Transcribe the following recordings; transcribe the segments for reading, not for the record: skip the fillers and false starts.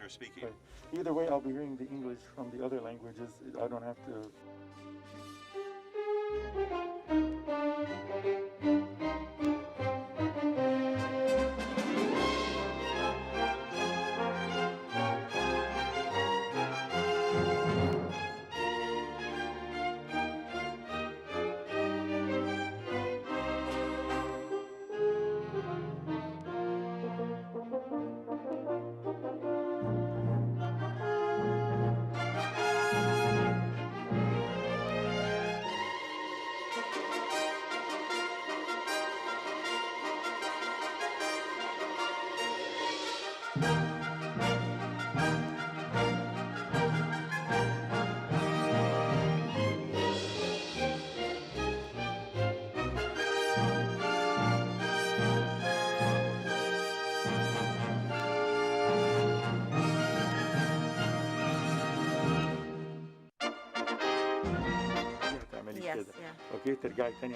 you're speaking. Right. Either way, I'll be hearing the English from the other languages. I don't have to. تعملي Yes, كده. yeah. اوكي ترجعي تاني.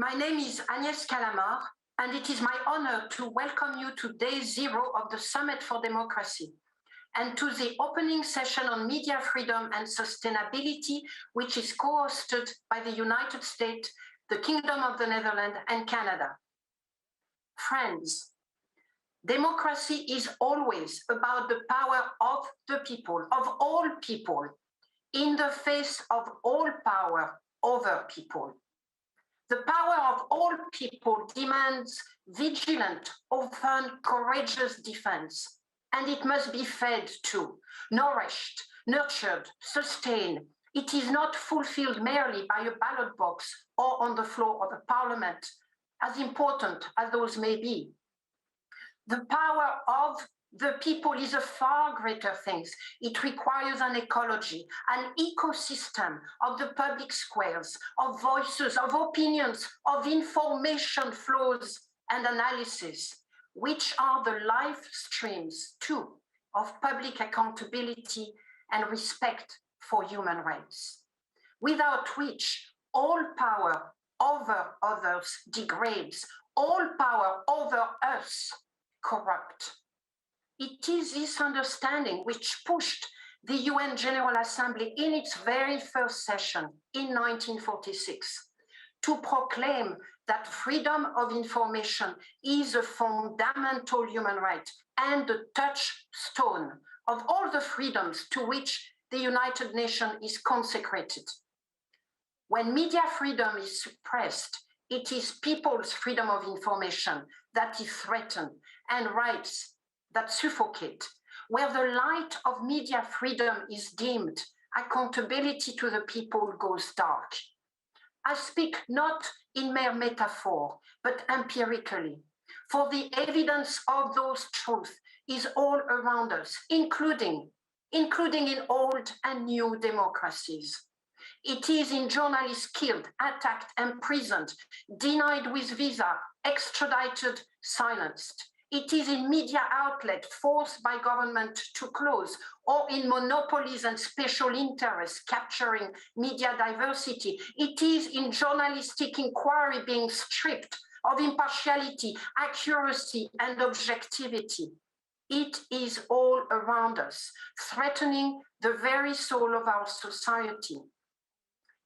My name is Agnès Calamard, and it is my honor to welcome you to day 0 of the Summit for Democracy and to the opening session on media freedom and sustainability, which is co-hosted by the United States, the Kingdom of the Netherlands, and Canada. Friends, democracy is always about the power of the people, of all people, in the face of all power over people. The power of all people demands vigilant, often courageous defense, and it must be fed too, nourished, nurtured, sustained. It is not fulfilled merely by a ballot box or on the floor of a parliament, as important as those may be. The power of the people is a far greater thing. It requires an ecology, an ecosystem of the public squares, of voices, of opinions, of information flows and analysis, which are the life streams, too, of public accountability and respect for human rights, without which all power over others degrades, all power over us corrupt. It is this understanding which pushed the UN General Assembly in its very first session in 1946 to proclaim that freedom of information is a fundamental human right and the touchstone of all the freedoms to which the United Nations is consecrated. When media freedom is suppressed, it is people's freedom of information that is threatened and rights that suffocate. Where the light of media freedom is dimmed, accountability to the people goes dark. I speak not in mere metaphor, but empirically, for the evidence of those truths is all around us, including in old and new democracies. It is in journalists killed, attacked, imprisoned, denied with visa, extradited, silenced. It is in media outlets forced by government to close, or in monopolies and special interests capturing media diversity. It is in journalistic inquiry being stripped of impartiality, accuracy, and objectivity. It is all around us, threatening the very soul of our society.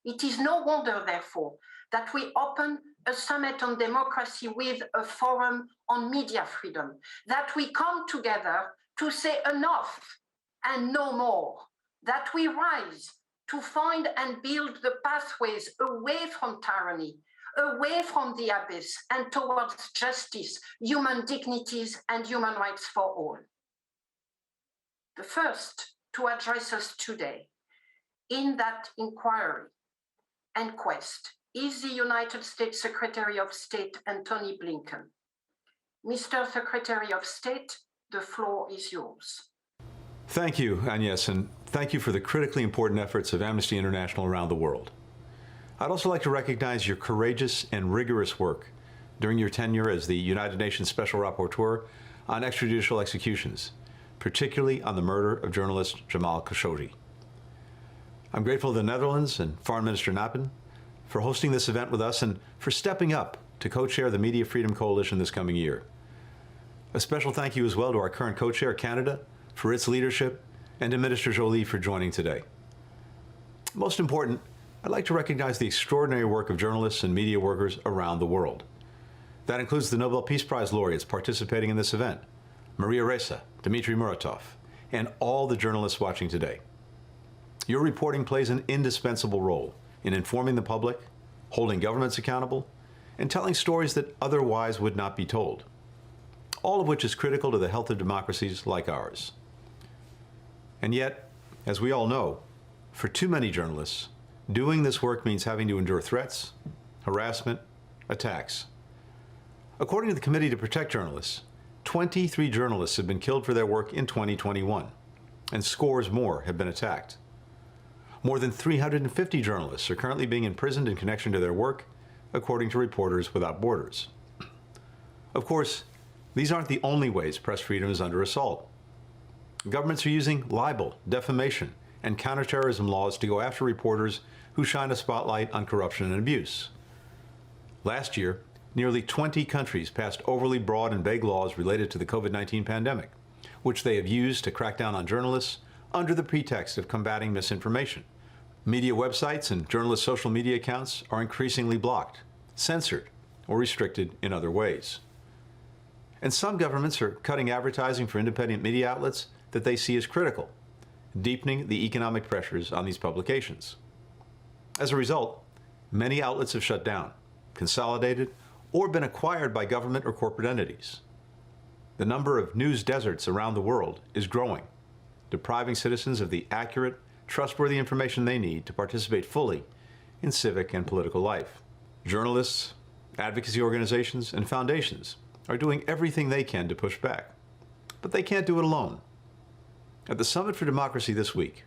It is no wonder, therefore, that we open a summit on democracy with a forum on media freedom, that we come together to say enough and no more, that we rise to find and build the pathways away from tyranny, away from the abyss, and towards justice, human dignities, and human rights for all. The first to address us today in that inquiry and quest is the United States Secretary of State, Antony Blinken. Mr. Secretary of State, the floor is yours. Thank you, Agnes, and thank you for the critically important efforts of Amnesty International around the world. I'd also like to recognize your courageous and rigorous work during your tenure as the United Nations Special Rapporteur on extrajudicial executions, particularly on the murder of journalist Jamal Khashoggi. I'm grateful to the Netherlands and Foreign Minister Nappen for hosting this event with us and for stepping up to co-chair the Media Freedom Coalition this coming year. A special thank you as well to our current co-chair, Canada, for its leadership, and to Minister Joly for joining today. Most important, I'd like to recognize the extraordinary work of journalists and media workers around the world. That includes the Nobel Peace Prize laureates participating in this event, Maria Ressa, Dmitry Muratov, and all the journalists watching today. Your reporting plays an indispensable role in informing the public, holding governments accountable, and telling stories that otherwise would not be told, all of which is critical to the health of democracies like ours. And yet, as we all know, for too many journalists, doing this work means having to endure threats, harassment, attacks. According to the Committee to Protect Journalists, 23 journalists have been killed for their work in 2021, and scores more have been attacked. More than 350 journalists are currently being imprisoned in connection to their work, according to Reporters Without Borders. Of course, these aren't the only ways press freedom is under assault. Governments are using libel, defamation, and counterterrorism laws to go after reporters who shine a spotlight on corruption and abuse. Last year, nearly 20 countries passed overly broad and vague laws related to the COVID-19 pandemic, which they have used to crack down on journalists under the pretext of combating misinformation. Media websites and journalists' social media accounts are increasingly blocked, censored, or restricted in other ways. And some governments are cutting advertising for independent media outlets that they see as critical, deepening the economic pressures on these publications. As a result, many outlets have shut down, consolidated, or been acquired by government or corporate entities. The number of news deserts around the world is growing, depriving citizens of the accurate, trustworthy information they need to participate fully in civic and political life. Journalists, advocacy organizations, and foundations are doing everything they can to push back, but they can't do it alone. At the Summit for Democracy this week,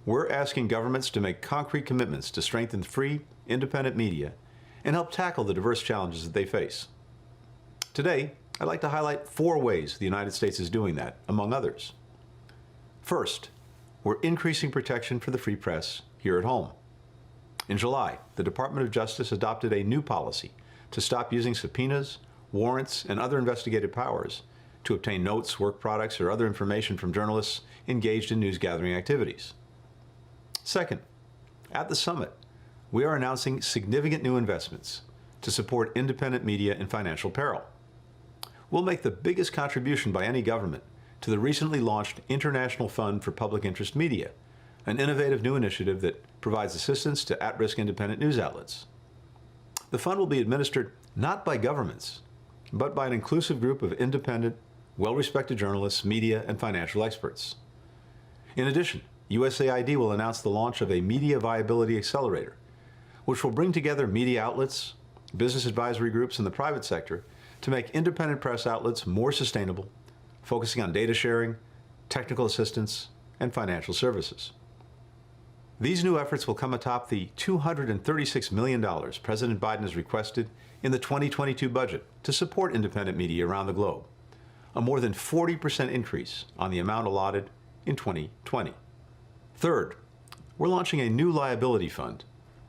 we're asking governments to make concrete commitments to strengthen free, independent media and help tackle the diverse challenges that they face. Today, I'd like to highlight 4 ways the United States is doing that, among others. First, we're increasing protection for the free press here at home. In July, the Department of Justice adopted a new policy to stop using subpoenas, warrants, and other investigative powers to obtain notes, work products, or other information from journalists engaged in news-gathering activities. Second, at the summit, we are announcing significant new investments to support independent media in financial peril. We'll make the biggest contribution by any government to the recently launched International Fund for Public Interest Media, an innovative new initiative that provides assistance to at-risk independent news outlets. The fund will be administered not by governments, but by an inclusive group of independent, well-respected journalists, media, and financial experts. In addition, USAID will announce the launch of a Media Viability Accelerator, which will bring together media outlets, business advisory groups, and the private sector to make independent press outlets more sustainable, focusing on data sharing, technical assistance, and financial services. These new efforts will come atop the $236 million President Biden has requested in the 2022 budget to support independent media around the globe, a more than 40% increase on the amount allotted in 2020. Third, we're launching a new liability fund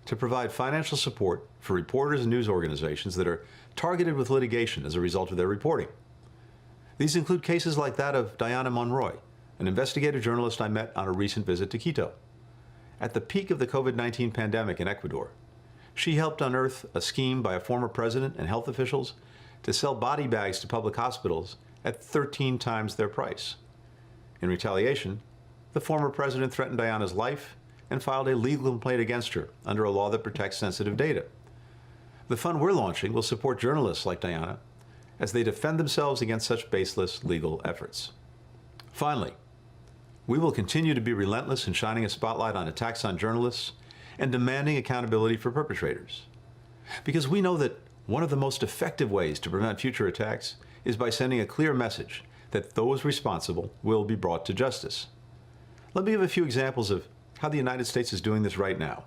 to provide financial support for reporters and news organizations that are targeted with litigation as a result of their reporting. These include cases like that of Diana Monroy, an investigative journalist I met on a recent visit to Quito. At the peak of the COVID-19 pandemic in Ecuador, she helped unearth a scheme by a former president and health officials to sell body bags to public hospitals at 13 times their price. In retaliation, the former president threatened Diana's life and filed a legal complaint against her under a law that protects sensitive data. The fund we're launching will support journalists like Diana as they defend themselves against such baseless legal efforts. Finally, we will continue to be relentless in shining a spotlight on attacks on journalists and demanding accountability for perpetrators. Because we know that one of the most effective ways to prevent future attacks is by sending a clear message that those responsible will be brought to justice. Let me give a few examples of how the United States is doing this right now.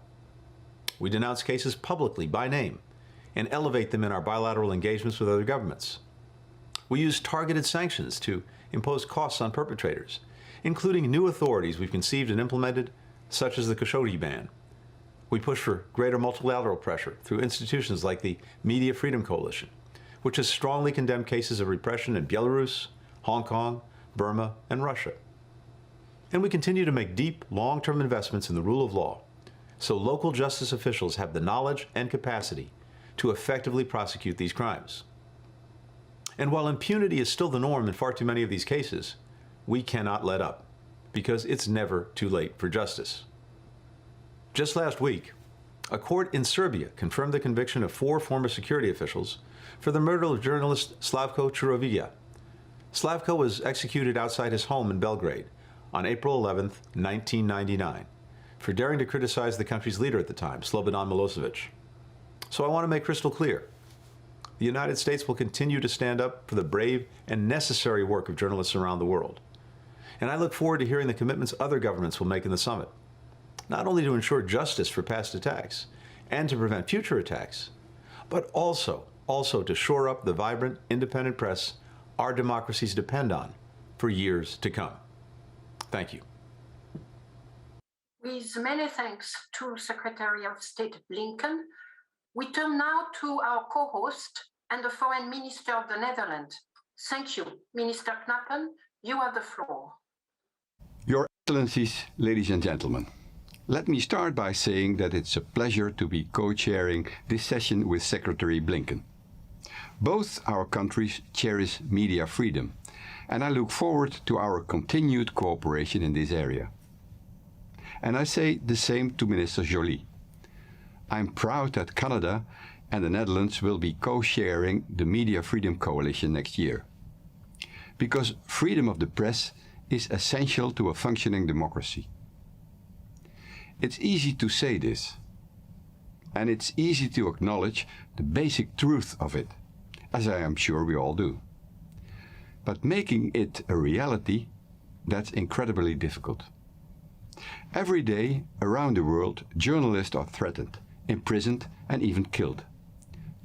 We denounce cases publicly by name and elevate them in our bilateral engagements with other governments. We use targeted sanctions to impose costs on perpetrators, including new authorities we've conceived and implemented, such as the Khashoggi ban. We push for greater multilateral pressure through institutions like the Media Freedom Coalition, which has strongly condemned cases of repression in Belarus, Hong Kong, Burma, and Russia. And we continue to make deep, long-term investments in the rule of law, so local justice officials have the knowledge and capacity to effectively prosecute these crimes. And while impunity is still the norm in far too many of these cases, we cannot let up, because it's never too late for justice. Just last week, a court in Serbia confirmed the conviction of 4 former security officials for the murder of journalist Slavko Čurovija. Slavko was executed outside his home in Belgrade on April 11, 1999, for daring to criticize the country's leader at the time, Slobodan Milosevic. So I want to make crystal clear, the United States will continue to stand up for the brave and necessary work of journalists around the world. And I look forward to hearing the commitments other governments will make in the summit, not only to ensure justice for past attacks and to prevent future attacks, but also to shore up the vibrant, independent press our democracies depend on for years to come. Thank you. With many thanks to Secretary of State Blinken, we turn now to our co-host and the Foreign Minister of the Netherlands. Thank you. Minister Knappen, you have the floor. Your Excellencies, ladies and gentlemen, let me start by saying that it's a pleasure to be co-chairing this session with Secretary Blinken. Both our countries cherish media freedom, and I look forward to our continued cooperation in this area. And I say the same to Minister Joly. I'm proud that Canada and the Netherlands will be co-chairing the Media Freedom Coalition next year. Because freedom of the press is essential to a functioning democracy. It's easy to say this, and it's easy to acknowledge the basic truth of it, as I am sure we all do. But making it a reality, that's incredibly difficult. Every day around the world, journalists are threatened, imprisoned, and even killed,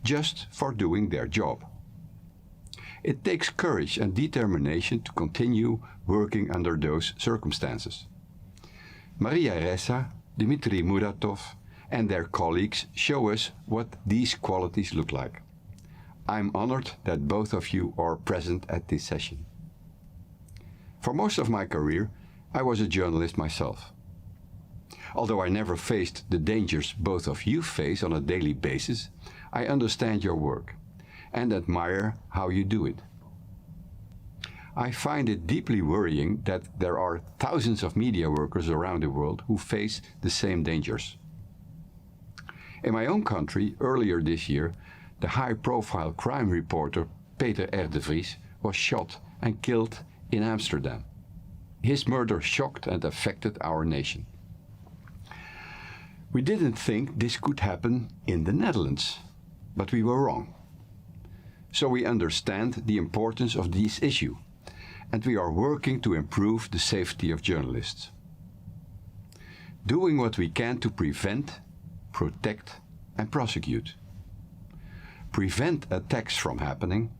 just for doing their job. It takes courage and determination to continue working under those circumstances. Maria Ressa, Dmitry Muratov, and their colleagues show us what these qualities look like. I'm honored that both of you are present at this session. For most of my career, I was a journalist myself. Although I never faced the dangers both of you face on a daily basis, I understand your work and admire how you do it. I find it deeply worrying that there are thousands of media workers around the world who face the same dangers. In my own country, earlier this year, the high-profile crime reporter Peter R. de Vries was shot and killed in Amsterdam. His murder shocked and affected our nation. We didn't think this could happen in the Netherlands, but we were wrong. So we understand the importance of this issue, and we are working to improve the safety of journalists. Doing what we can to prevent, protect, and prosecute. Prevent attacks from happening,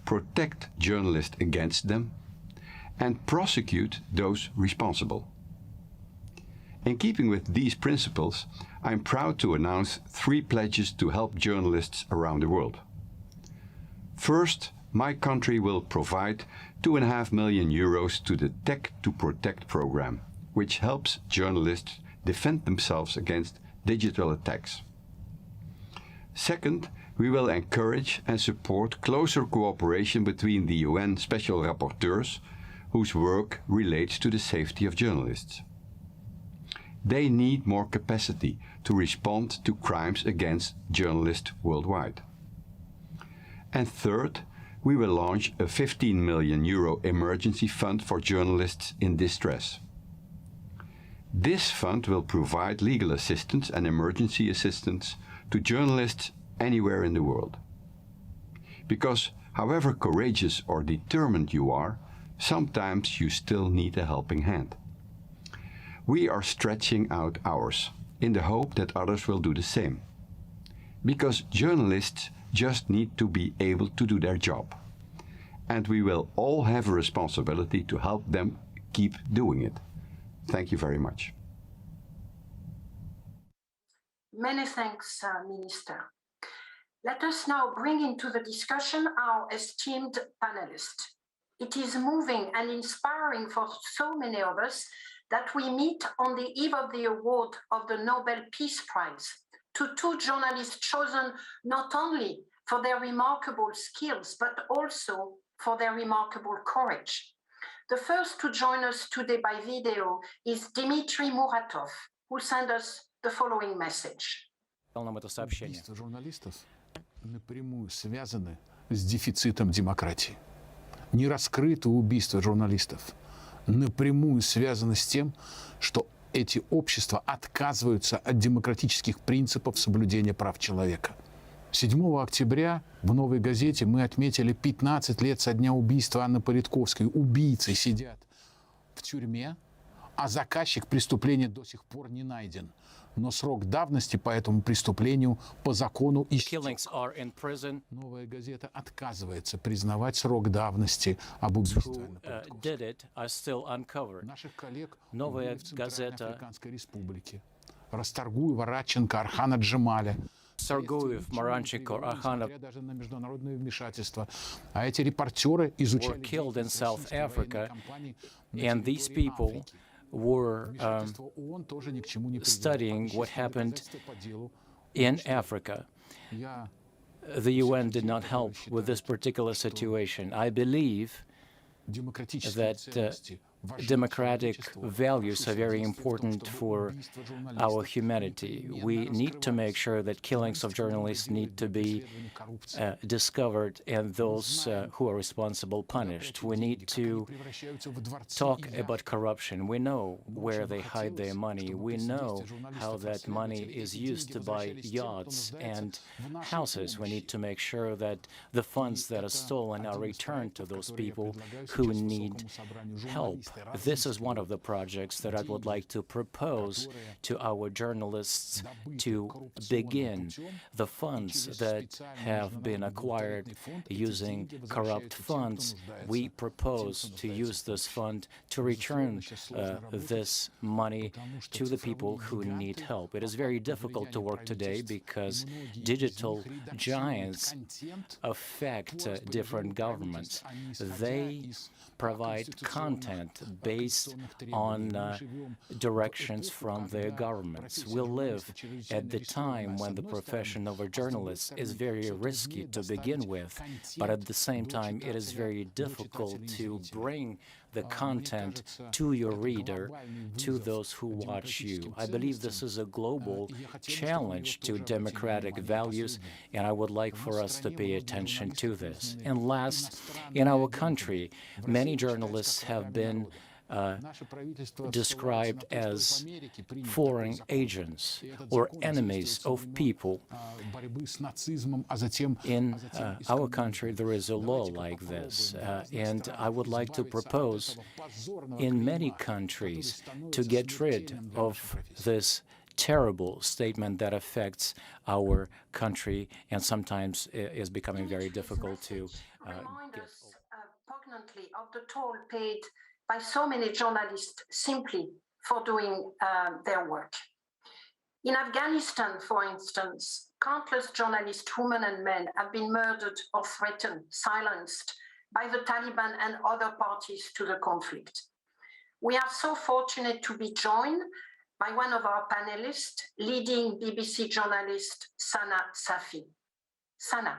protect journalists against them, and prosecute those responsible. In keeping with these principles, I'm proud to announce 3 pledges to help journalists around the world. First, my country will provide €2.5 million to the Tech to Protect program, which helps journalists defend themselves against digital attacks. Second, we will encourage and support closer cooperation between the UN Special Rapporteurs, whose work relates to the safety of journalists. They need more capacity to respond to crimes against journalists worldwide. And third, we will launch a €15 million emergency fund for journalists in distress. This fund will provide legal assistance and emergency assistance to journalists anywhere in the world. Because however courageous or determined you are, sometimes you still need a helping hand. We are stretching out ours in the hope that others will do the same. Because journalists just need to be able to do their job. And we will all have a responsibility to help them keep doing it. Thank you very much. Many thanks, Minister. Let us now bring into the discussion our esteemed panelists. It is moving and inspiring for so many of us that we meet on the eve of the award of the Nobel Peace Prize to 2 journalists chosen not only for their remarkable skills, but also for their remarkable courage. The first to join us today by video is Dmitry Muratov, who sent us the following message. Убийства журналистов напрямую связаны с дефицитом демократии. Нераскрытое убийство журналистов напрямую связано с тем, что эти общества отказываются от демократических принципов соблюдения прав человека. 7 октября в «Новой газете» мы отметили 15 лет со дня убийства Анны Политковской. Убийцы сидят в тюрьме, а заказчик преступления до сих пор не найден. Но срок давности по этому преступлению по закону истек. «Новая газета» отказывается признавать срок давности об убийстве Анны Политковской. Наших коллег убили в Центральноафриканской республике. Расторгуева, Радченко, Архана Джемаля. Sargoyev, Maranchik, Arhanov даже на международное вмешательство. А эти репортеры изучали were killed in South Africa, and these people were studying what happened in Africa. The UN did not help with this particular situation. I believe that democratic values are very important for our humanity. We need to make sure that killings of journalists need to be discovered and those who are responsible punished. We need to talk about corruption. We know where they hide their money. We know how that money is used to buy yachts and houses. We need to make sure that the funds that are stolen are returned to those people who need help. This is one of the projects that I would like to propose to our journalists to begin. The funds that have been acquired using corrupt funds, we propose to use this fund to return this money to the people who need help. It is very difficult to work today because digital giants affect different governments. They provide content based on directions from their governments. We live at the time when the profession of a journalist is very risky to begin with, but at the same time it is very difficult to bring the content to your reader, to those who watch you. I believe this is a global challenge to democratic values, and I would like for us to pay attention to this. And last, in our country, many journalists have been described as foreign agents or enemies of people. In our country, there is a law like this, and I would like to propose in many countries to get rid of this terrible statement that affects our country and sometimes is becoming very difficult to remind us poignantly of the toll paid by so many journalists simply for doing their work. In Afghanistan, for instance, countless journalists, women and men, have been murdered or threatened, silenced by the Taliban and other parties to the conflict. We are so fortunate to be joined by one of our panelists, leading BBC journalist Sana Safi. Sana,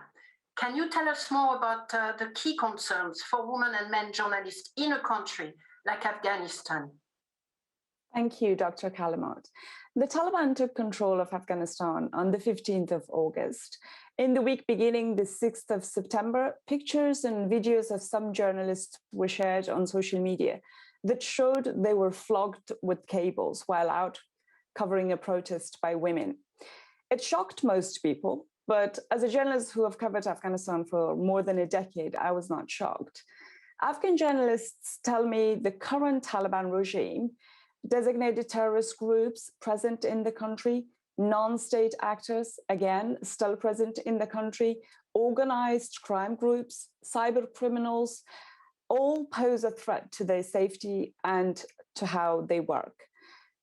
can you tell us more about the key concerns for women and men journalists in a country like Afghanistan? Thank you, Dr. Kalamot. The Taliban took control of Afghanistan on the 15th of August. In the week beginning the 6th of September, pictures and videos of some journalists were shared on social media that showed they were flogged with cables while out covering a protest by women. It shocked most people, but as a journalist who have covered Afghanistan for more than a decade, I was not shocked. Afghan journalists tell me the current Taliban regime designated terrorist groups present in the country, non-state actors, again, still present in the country, organized crime groups, cyber criminals, all pose a threat to their safety and to how they work.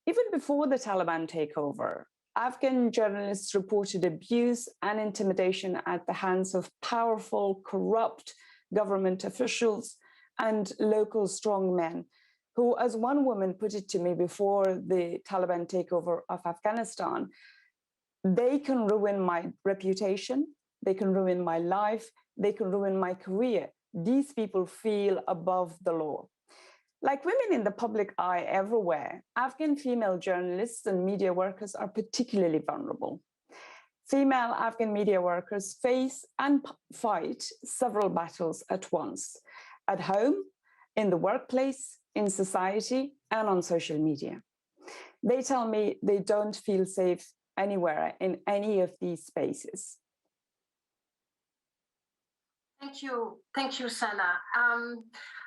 Even before the Taliban takeover, Afghan journalists reported abuse and intimidation at the hands of powerful, corrupt government officials and local strongmen who, as one woman put it to me before the Taliban takeover of Afghanistan, they can ruin my reputation, they can ruin my life, they can ruin my career. These people feel above the law. Like women in the public eye everywhere, Afghan female journalists and media workers are particularly vulnerable. Female Afghan media workers face and fight several battles at once, at home, in the workplace, in society, and on social media. They tell me they don't feel safe anywhere in any of these spaces. Thank you, Sana.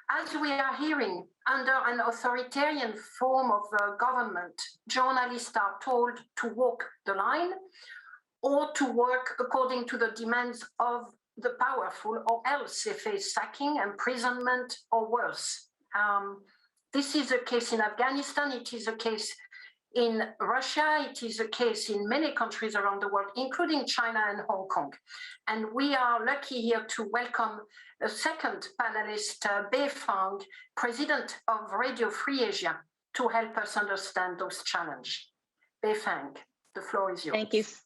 As we are hearing, under an authoritarian form of government, journalists are told to walk the line or to work according to the demands of the powerful, or else they face sacking, imprisonment, or worse. This is a case in Afghanistan, it is a case in Russia, it is a case in many countries around the world, including China and Hong Kong. And we are lucky here to welcome a second panelist, Bei Fang, president of Radio Free Asia, to help us understand those challenges. Bei Fang, the floor is yours.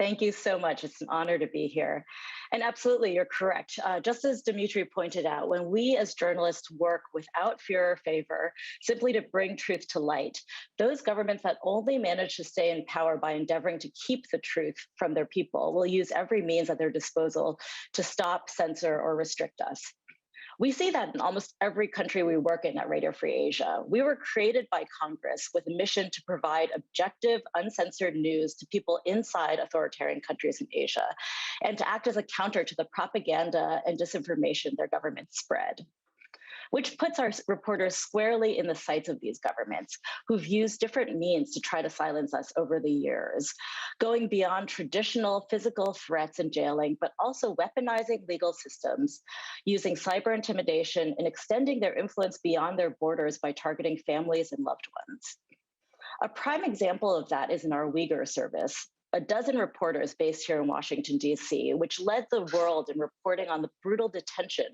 Thank you so much. It's an honor to be here. And absolutely, you're correct. Just as Dimitri pointed out, when we as journalists work without fear or favor, simply to bring truth to light, those governments that only manage to stay in power by endeavoring to keep the truth from their people will use every means at their disposal to stop, censor, or restrict us. We see that in almost every country we work in at Radio Free Asia. We were created by Congress with a mission to provide objective, uncensored news to people inside authoritarian countries in Asia, and to act as a counter to the propaganda and disinformation their governments spread, which puts our reporters squarely in the sights of these governments, who've used different means to try to silence us over the years, going beyond traditional physical threats and jailing, but also weaponizing legal systems, using cyber intimidation, and extending their influence beyond their borders by targeting families and loved ones. A prime example of that is in our Uyghur service, a dozen reporters based here in Washington, D.C., which led the world in reporting on the brutal detention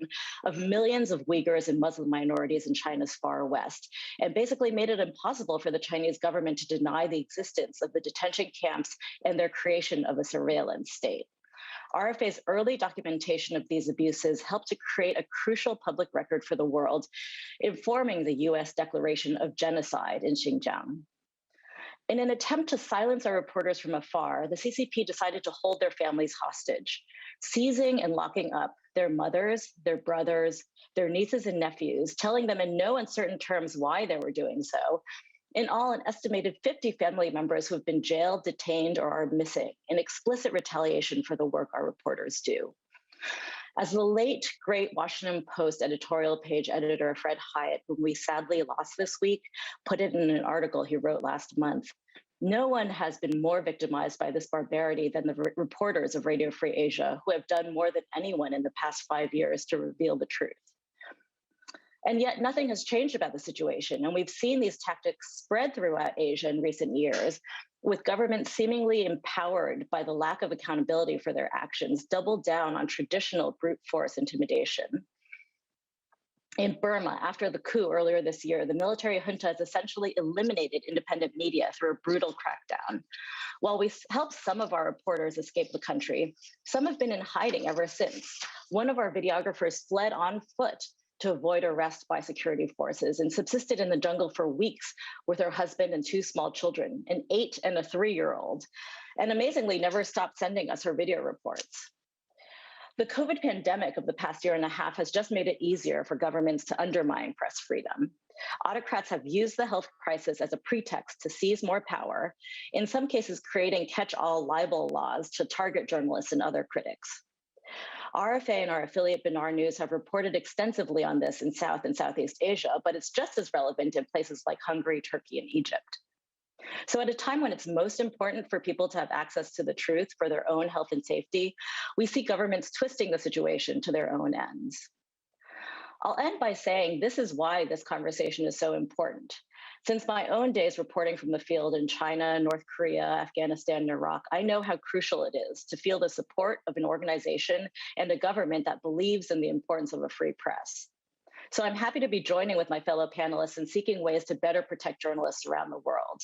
of millions of Uyghurs and Muslim minorities in China's far west, and basically made it impossible for the Chinese government to deny the existence of the detention camps and their creation of a surveillance state. RFA's early documentation of these abuses helped to create a crucial public record for the world, informing the U.S. declaration of genocide in Xinjiang. In an attempt to silence our reporters from afar, the CCP decided to hold their families hostage, seizing and locking up their mothers, their brothers, their nieces and nephews, telling them in no uncertain terms why they were doing so. In all, an estimated 50 family members who have been jailed, detained, or are missing, in explicit retaliation for the work our reporters do. As the late, great Washington Post editorial page editor Fred Hyatt, whom we sadly lost this week, put it in an article he wrote last month, no one has been more victimized by this barbarity than the reporters of Radio Free Asia, who have done more than anyone in the past 5 years to reveal the truth. And yet nothing has changed about the situation, and we've seen these tactics spread throughout Asia in recent years, with governments seemingly empowered by the lack of accountability for their actions, doubled down on traditional brute force intimidation. In Burma, after the coup earlier this year, the military junta has essentially eliminated independent media through a brutal crackdown. While we helped some of our reporters escape the country, some have been in hiding ever since. One of our videographers fled on foot to avoid arrest by security forces and subsisted in the jungle for weeks with her husband and 2 small children, an 8 and a 3-year-old, and amazingly never stopped sending us her video reports. The COVID pandemic of the past year and a half has just made it easier for governments to undermine press freedom. Autocrats have used the health crisis as a pretext to seize more power, in some cases creating catch-all libel laws to target journalists and other critics. RFA and our affiliate Benar News have reported extensively on this in South and Southeast Asia, but it's just as relevant in places like Hungary, Turkey, and Egypt. So at a time when it's most important for people to have access to the truth for their own health and safety, we see governments twisting the situation to their own ends. I'll end by saying this is why this conversation is so important. Since my own days reporting from the field in China, North Korea, Afghanistan, and Iraq, I know how crucial it is to feel the support of an organization and a government that believes in the importance of a free press. So I'm happy to be joining with my fellow panelists in seeking ways to better protect journalists around the world.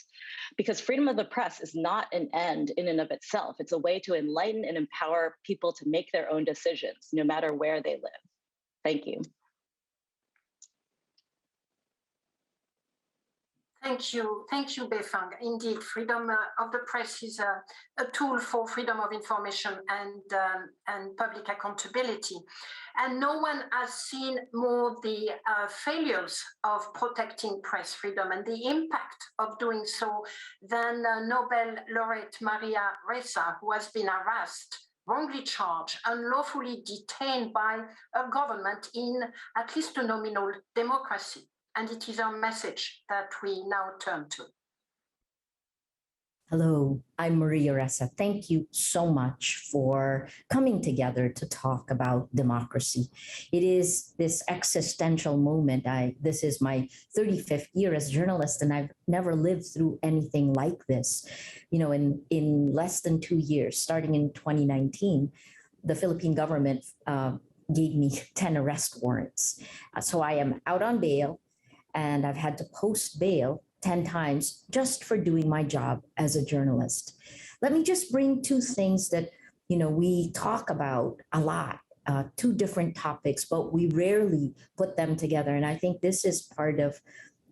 Because freedom of the press is not an end in and of itself. It's a way to enlighten and empower people to make their own decisions, no matter where they live. Thank you. Thank you, Beifang. Indeed, freedom of the press is a tool for freedom of information and public accountability. And no one has seen more the failures of protecting press freedom and the impact of doing so than Nobel laureate Maria Ressa, who has been harassed, wrongly charged, unlawfully detained by a government in at least a nominal democracy. And it is our message that we now turn to. Hello, I'm Maria Ressa. Thank you so much for coming together to talk about democracy. It is this existential moment. This is my 35th year as a journalist, and I've never lived through anything like this. You know, in less than 2 years, starting in 2019, the Philippine government gave me 10 arrest warrants. So I am out on bail, and I've had to post bail 10 times just for doing my job as a journalist. Let me just bring two things that, we talk about a lot, two different topics, but we rarely put them together. And I think this is part of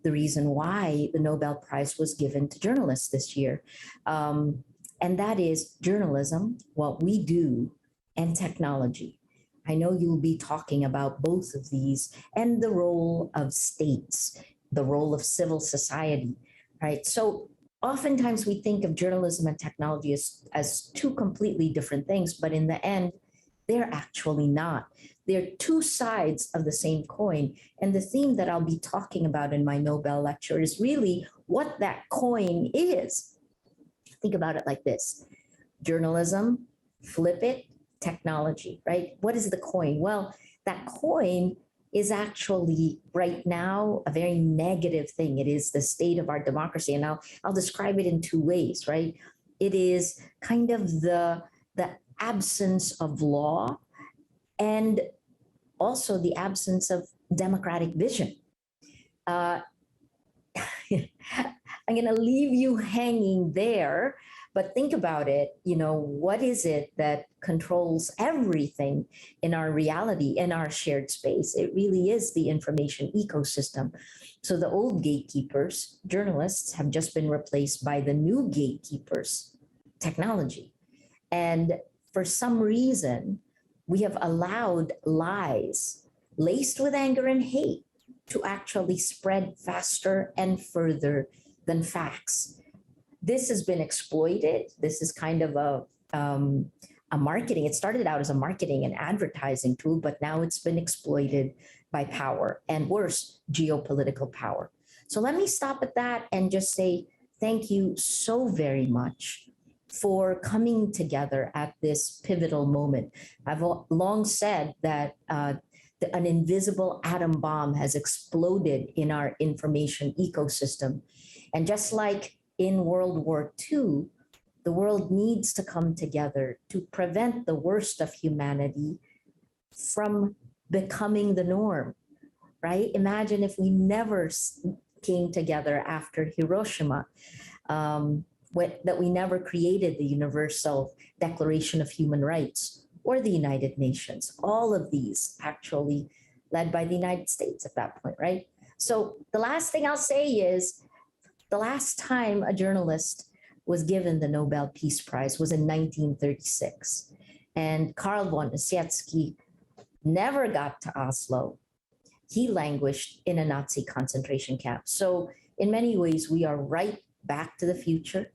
the reason why the Nobel Prize was given to journalists this year. And that is journalism, what we do, and technology. I know you'll be talking about both of these and the role of states, the role of civil society, right? So oftentimes we think of journalism and technology as two completely different things, but in the end, they're actually not. They're two sides of the same coin. And the theme that I'll be talking about in my Nobel lecture is really what that coin is. Think about it like this: journalism, flip it, technology, right? What is the coin? Well, that coin is actually right now a very negative thing. It is the state of our democracy. And I'll describe it in two ways, right? It is kind of the absence of law and also the absence of democratic vision. I'm going to leave you hanging there, but think about it. What is it that controls everything in our reality, in our shared space? It really is the information ecosystem. So the old gatekeepers, journalists, have just been replaced by the new gatekeepers, technology. And for some reason, we have allowed lies laced with anger and hate to actually spread faster and further than facts. This has been exploited. This is kind of a marketing. It started out as a marketing and advertising tool, but now it's been exploited by power, and worse, geopolitical power. So let me stop at that and just say thank you so very much for coming together at this pivotal moment. I've long said that an invisible atom bomb has exploded in our information ecosystem. And just like in World War II, the world needs to come together to prevent the worst of humanity from becoming the norm, right? Imagine if we never came together after Hiroshima, that we never created the Universal Declaration of Human Rights or the United Nations. All of these actually led by the United States at that point, right? So the last thing I'll say is the last time a journalist was given the Nobel Peace Prize was in 1936. And Karl von Ossietzky never got to Oslo. He languished in a Nazi concentration camp. So in many ways, we are right back to the future.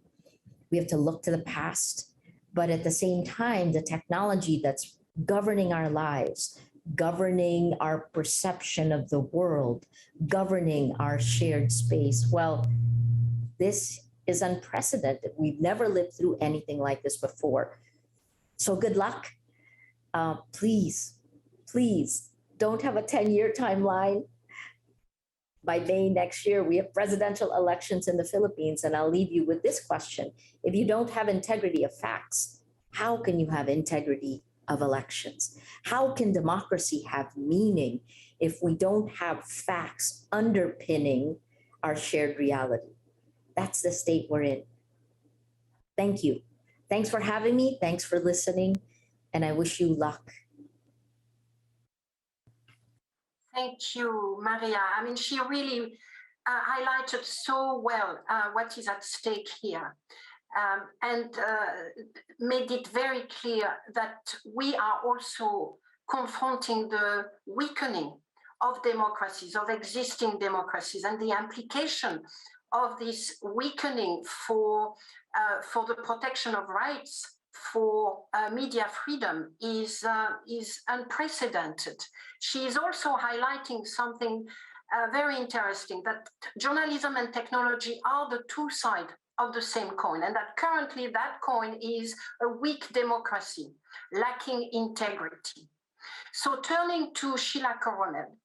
We have to look to the past, but at the same time, the technology that's governing our lives, governing our perception of the world, governing our shared space, well, this is unprecedented. We've never lived through anything like this before. So good luck. Please don't have a 10-year timeline. By May next year, we have presidential elections in the Philippines, and I'll leave you with this question. If you don't have integrity of facts, how can you have integrity of elections? How can democracy have meaning if we don't have facts underpinning our shared reality? That's the state we're in. Thank you. Thanks for having me. Thanks for listening, and I wish you luck. Thank you, Maria. I mean, she really highlighted so well what is at stake here, and made it very clear that we are also confronting the weakening of democracies, of existing democracies, and the implication of this weakening for the protection of rights, for media freedom is unprecedented. She is also highlighting something very interesting, that journalism and technology are the two sides of the same coin, and that currently that coin is a weak democracy, lacking integrity. So turning to Sheila Coronel,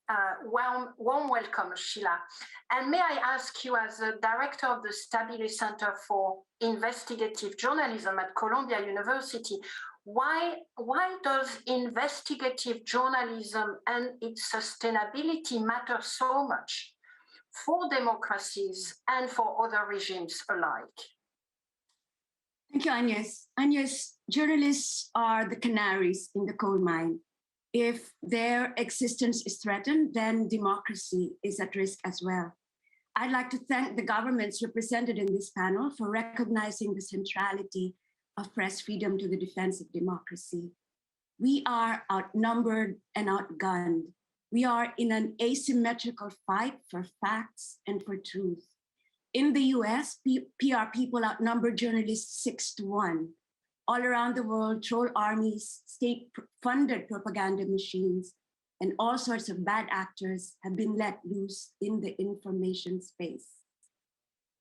warm welcome, Sheila. And may I ask you, as the director of the Stabile Center for Investigative Journalism at Columbia University, why does investigative journalism and its sustainability matter so much for democracies and for other regimes alike? Thank you, Agnes. Agnes, journalists are the canaries in the coal mine. If their existence is threatened, then democracy is at risk as well. I'd like to thank the governments represented in this panel for recognizing the centrality of press freedom to the defense of democracy. We are outnumbered and outgunned. We are in an asymmetrical fight for facts and for truth. In the US, PR people outnumber journalists 6-1. All around the world, troll armies, state-funded propaganda machines, and all sorts of bad actors have been let loose in the information space.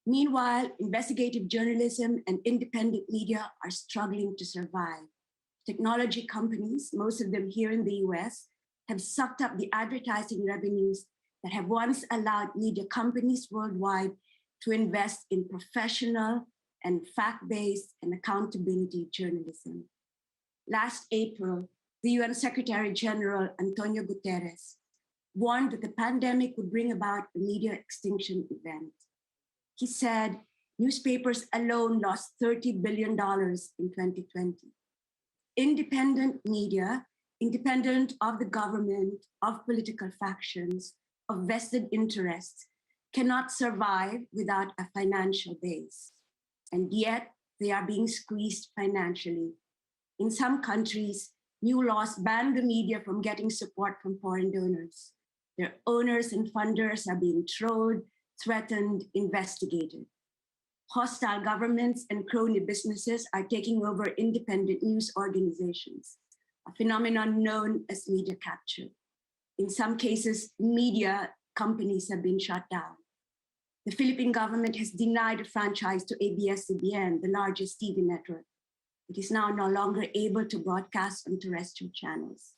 Meanwhile, investigative journalism and independent media are struggling to survive. Technology companies, most of them here in the US, have sucked up the advertising revenues that have once allowed media companies worldwide to invest in professional and fact-based and accountability journalism. Last April, the UN Secretary General Antonio Guterres warned that the pandemic would bring about a media extinction event. He said newspapers alone lost $30 billion in 2020. Independent media, independent of the government, of political factions, of vested interests, cannot survive without a financial base. And yet they are being squeezed financially. In some countries, new laws ban the media from getting support from foreign donors. Their owners and funders are being trolled, threatened, investigated. Hostile governments and crony businesses are taking over independent news organizations, a phenomenon known as media capture. In some cases, media companies have been shut down. The Philippine government has denied a franchise to ABS-CBN, the largest TV network. It is now no longer able to broadcast on terrestrial channels.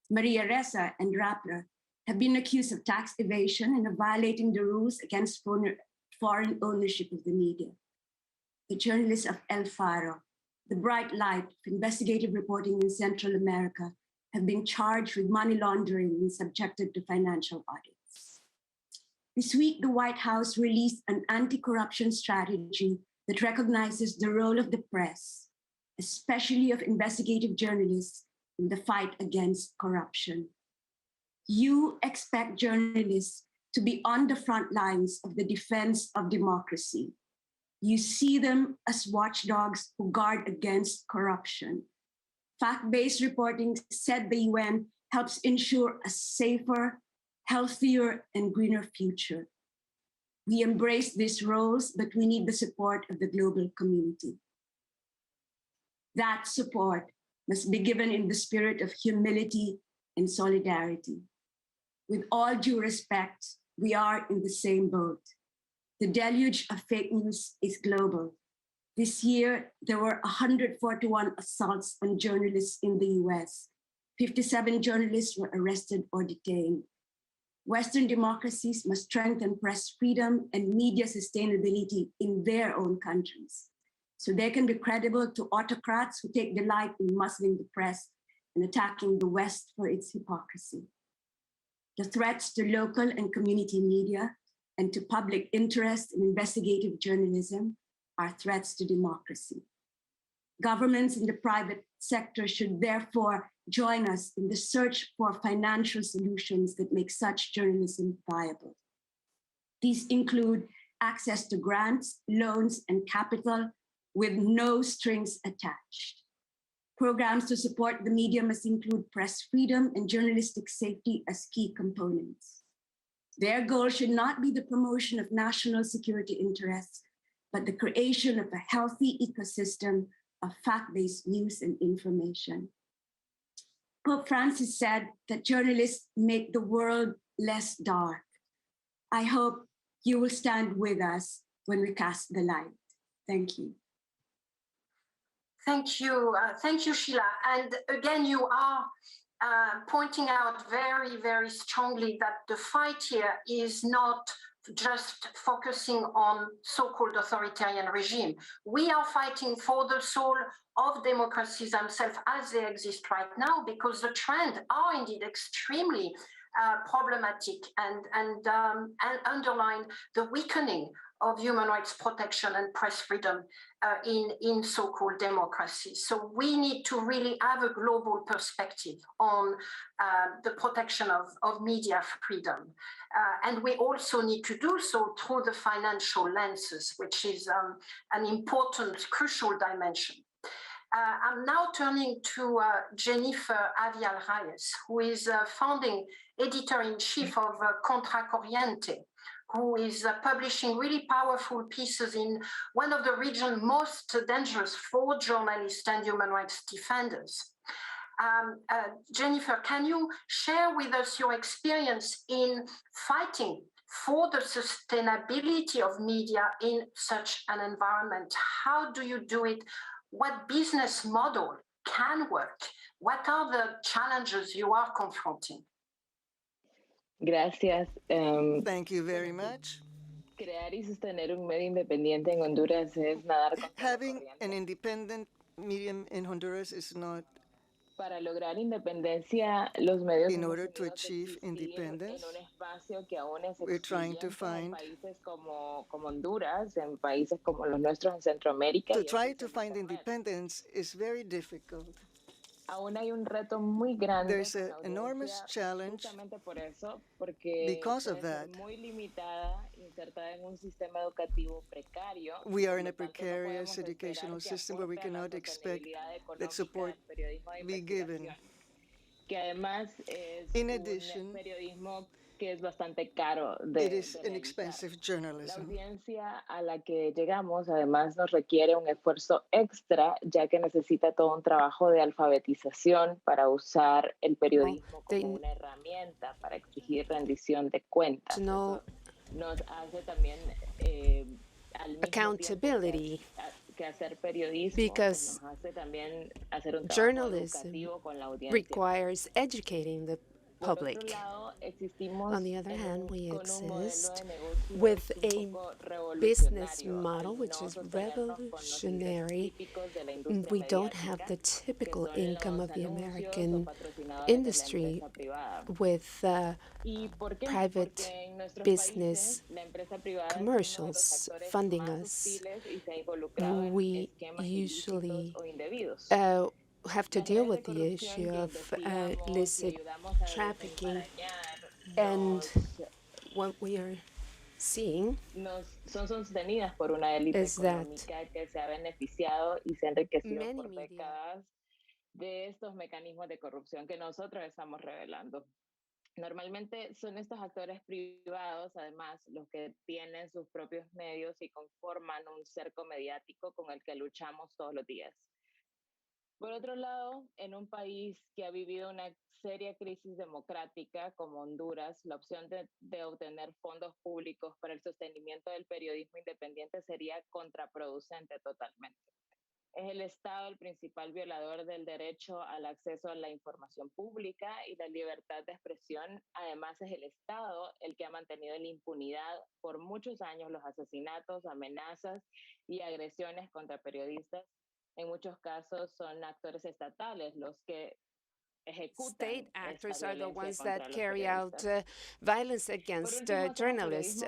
Maria Ressa and Rappler have been accused of tax evasion and of violating the rules against foreign ownership of the media. The journalists of El Faro, the bright light of investigative reporting in Central America, have been charged with money laundering and subjected to financial audits. This week, the White House released an anti-corruption strategy that recognizes the role of the press, especially of investigative journalists, in the fight against corruption. You expect journalists to be on the front lines of the defense of democracy. You see them as watchdogs who guard against corruption. Fact-based reporting, said the UN, helps ensure a safer, healthier, and greener future. We embrace these roles, but we need the support of the global community. That support must be given in the spirit of humility and solidarity. With all due respect, we are in the same boat. The deluge of fake news is global. This year, there were 141 assaults on journalists in the US. 57 journalists were arrested or detained. Western democracies must strengthen press freedom and media sustainability in their own countries, so they can be credible to autocrats who take delight in muzzling the press and attacking the West for its hypocrisy. The threats to local and community media and to public interest in investigative journalism are threats to democracy. Governments in the private sector should therefore join us in the search for financial solutions that make such journalism viable. These include access to grants, loans, and capital with no strings attached. Programs to support the media must include press freedom and journalistic safety as key components. Their goal should not be the promotion of national security interests, but the creation of a healthy ecosystem of fact-based news and information. Pope Francis said that journalists make the world less dark. I hope you will stand with us when we cast the light. Thank you. Thank you, Sheila. And again, you are pointing out very, very strongly that the fight here is not just focusing on so-called authoritarian regime. We are fighting for the soul of democracies themselves as they exist right now, because the trends are indeed extremely problematic and underline the weakening of human rights protection and press freedom in so-called democracies. So we need to really have a global perspective on the protection of media freedom. And we also need to do so through the financial lenses, which is an important, crucial dimension. I'm now turning to Jennifer Avial-Reyes, who is founding editor-in-chief of Contracorriente, who is publishing really powerful pieces in one of the region's most dangerous for journalists and human rights defenders. Jennifer, can you share with us your experience in fighting for the sustainability of media in such an environment? How do you do it? What business model can work? What are the challenges you are confronting? Gracias. Thank you very much. Crear y sostener un medio independiente en Honduras es nadar contra la Having corriente. an independent medium in Honduras is not. Para lograr independencia, los medios In hemos order to tenido que achieve existir independence, en un espacio que aún es we're trying to excluyente en find países como Honduras, en países como los nuestros en Centroamérica. to try to find independence is very difficult. Aún hay un reto muy grande. There's an enormous challenge justamente por eso, porque because of puede ser that. muy limitada, insertada en un sistema educativo precario. We are in a Por lo tanto, no precarious podemos educational esperar que system where we aporte a la cannot expect sostenibilidad that económica support del periodismo de be given. investigación, que además es In un addition, periodismo que es bastante caro it is de an realizar. expensive La journalism. audiencia a la que llegamos además nos requiere un esfuerzo extra, ya que necesita todo un trabajo de alfabetización para usar el periodismo como una herramienta para exigir rendición de cuentas. Eso nos hace también al mismo accountability, que hacer periodismo, because nos hace también hacer un trabajo journalism educativo con la audiencia. requires educating the Por otro public. lado, existimos On the other hand, we con un modelo exist de negocios with un a poco business revolucionario, model al which no is sostenernos con los revolutionary. ingresos típicos de la industria We don't have mediática, the que typical son income los of the anuncios o American patrocinadores de la industry empresa privada. with ¿Y por qué? private Porque en nuestros business países, la empresa privada es uno de los commercials actores funding más us. hostiles y se ha involucrado en We esquemas usually ilícitos o indebidos. have to Las deal redes with de the corrupción issue que of investigamos y illicit ayudamos a trafficking, desenmarañar and nos what we are seeing son sostenidas por una élite is that económica que se ha beneficiado y se ha enriquecido many por media décadas de estos mecanismos de corrupción que nosotros estamos revelando. Normalmente son estos actores privados, además, los que tienen sus propios medios y conforman un cerco mediático con el que luchamos todos los días. Por otro lado, en un país que ha vivido una seria crisis democrática como Honduras, la opción de obtener fondos públicos para el sostenimiento del periodismo independiente sería contraproducente totalmente. Es el Estado el principal violador del derecho al acceso a la información pública y la libertad de expresión. Además, es el Estado el que ha mantenido en la impunidad por muchos años los asesinatos, amenazas y agresiones contra periodistas. En muchos casos son actores estatales los que state actors are the ones that carry out violence against journalists.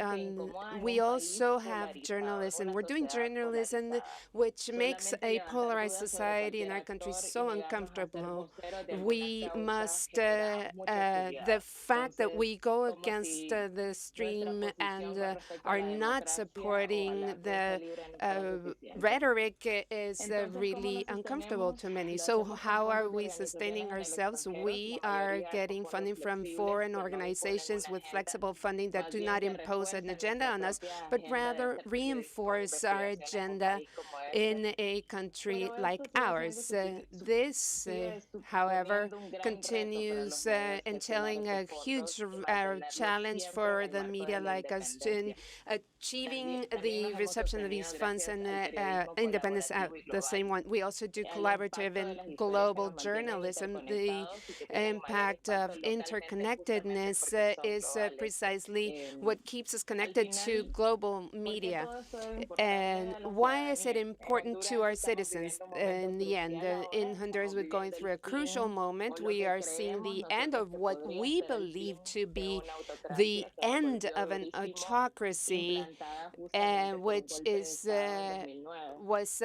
We also have journalists, and we're doing journalism which makes a polarized society in our country so uncomfortable. We must, the fact that we go against the stream and are not supporting the rhetoric is really uncomfortable to many. So how are we sustaining ourselves? We are getting funding from foreign organizations with flexible funding that do not impose an agenda on us, but rather reinforce our agenda in a country like ours. This, however, continues entailing a huge challenge for the media like us in achieving the reception of these funds and independence at the same one. We also do collaborative and global journalism. The the impact of interconnectedness is precisely what keeps us connected to global media. And why is it important to our citizens in the end? In Honduras, we're going through a crucial moment. We are seeing the end of what we believe to be the end of an autocracy, which was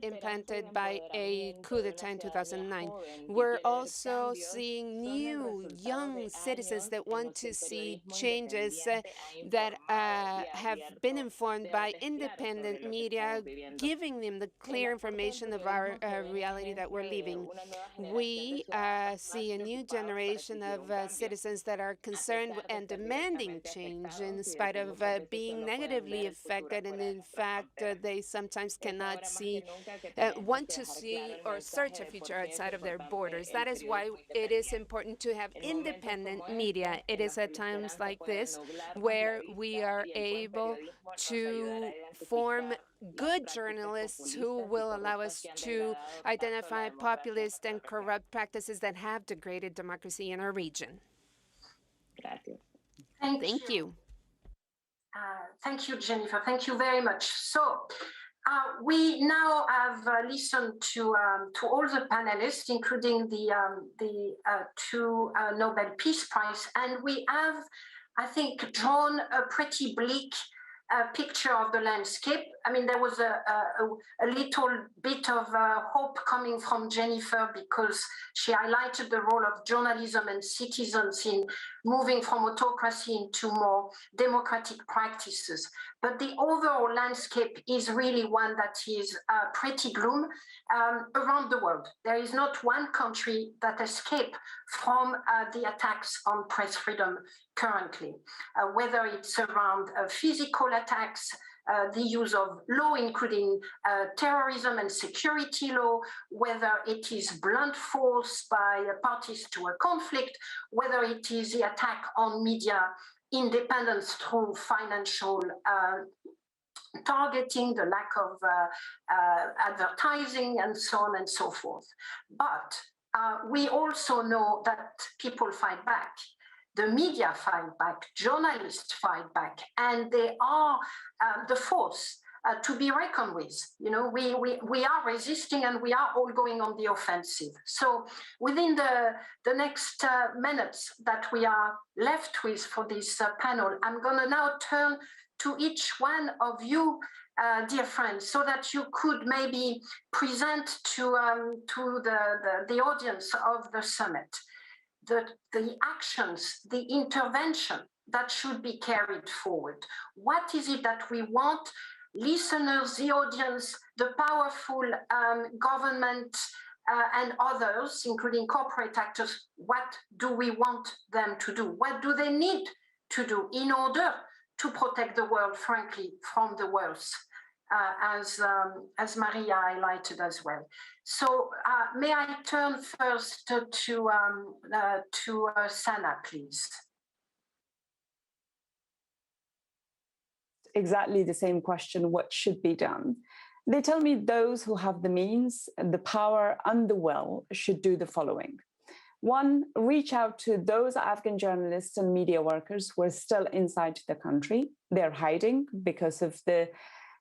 implanted by a coup d'etat in 2009. We're also seeing new young citizens that want to see changes that have been informed by independent media, giving them the clear information of our reality that we're living. We see a new generation of citizens that are concerned and demanding change in spite of being negatively affected, and in fact they sometimes cannot want to see or search a future outside of their borders. That is why it is important to have independent media. It is at times like this where we are able to form good journalists who will allow us to identify populist and corrupt practices that have degraded democracy in our region. Thank you. Thank you, Jennifer. Thank you very much. So we now have listened to all the panelists, including the two Nobel Peace Prize, and we have, I think, drawn a pretty bleak picture of the landscape. I mean, there was a little bit of hope coming from Jennifer because she highlighted the role of journalism and citizens in moving from autocracy into more democratic practices. But the overall landscape is really one that is pretty gloom around the world. There is not one country that escaped from the attacks on press freedom currently, whether it's around physical attacks, the use of law, including terrorism and security law, whether it is blunt force by parties to a conflict, whether it is the attack on media independence through financial targeting, the lack of advertising, and so on and so forth. But we also know that people fight back. The media fight back, journalists fight back, and they are the force to be reckoned with. You know, we are resisting, and we are all going on the offensive. So within the next minutes that we are left with for this panel, I'm going to now turn to each one of you, dear friends, so that you could maybe present to the audience of the summit the actions, the intervention that should be carried forward. What is it that we want listeners, the audience, the powerful government and others, including corporate actors, what do we want them to do? What do they need to do in order to protect the world, frankly, from the worst? As Maria highlighted as well. So may I turn first to Sana, please. Exactly the same question, what should be done? They tell me those who have the means, the power, and the will should do the following. One, reach out to those Afghan journalists and media workers who are still inside the country. They're hiding because of the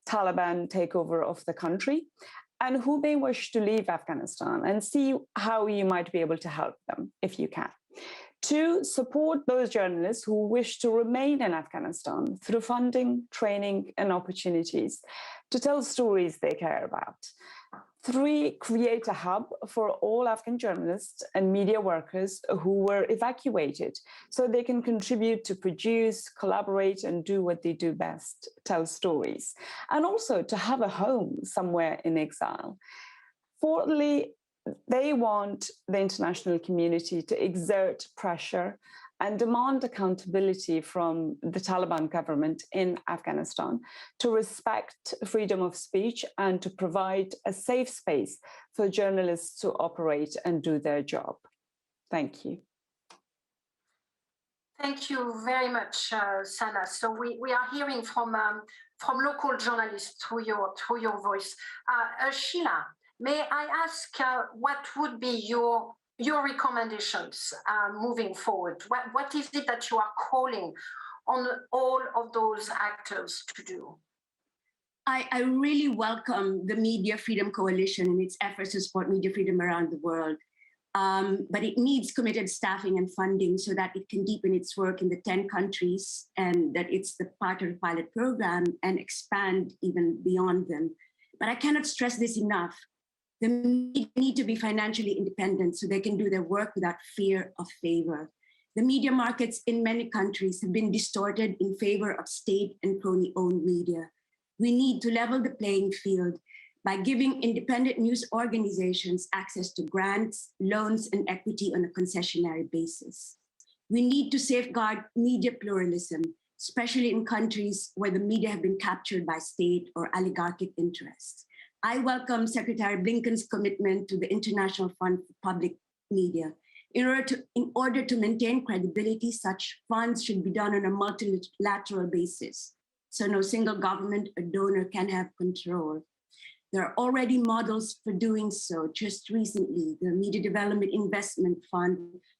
Taliban takeover of the country, and who may wish to leave Afghanistan, and see how you might be able to help them if you can. Two, support those journalists who wish to remain in Afghanistan through funding, training, and opportunities to tell stories they care about. Three, create a hub for all Afghan journalists and media workers who were evacuated so they can contribute to produce, collaborate, and do what they do best, tell stories, and also to have a home somewhere in exile. Fourthly, they want the international community to exert pressure and demand accountability from the Taliban government in Afghanistan to respect freedom of speech and to provide a safe space for journalists to operate and do their job. Thank you. Thank you very much, Sana. So we are hearing from local journalists through your voice. Sheila, may I ask what would be your your recommendations moving forward? What is it that you are calling on all of those actors to do? I really welcome the Media Freedom Coalition and its efforts to support media freedom around the world. But it needs committed staffing and funding so that it can deepen its work in the 10 countries and that it's the part of the pilot program and expand even beyond them. But I cannot stress this enough. The media need to be financially independent so they can do their work without fear of favor. The media markets in many countries have been distorted in favor of state and crony-owned media. We need to level the playing field by giving independent news organizations access to grants, loans, and equity on a concessionary basis. We need to safeguard media pluralism, especially in countries where the media have been captured by state or oligarchic interests. I welcome Secretary Blinken's commitment to the International Fund for Public Media. In order to maintain credibility, such funds should be done on a multilateral basis, so no single government or donor can have control. There are already models for doing so. Just recently, the Media Development Investment Fund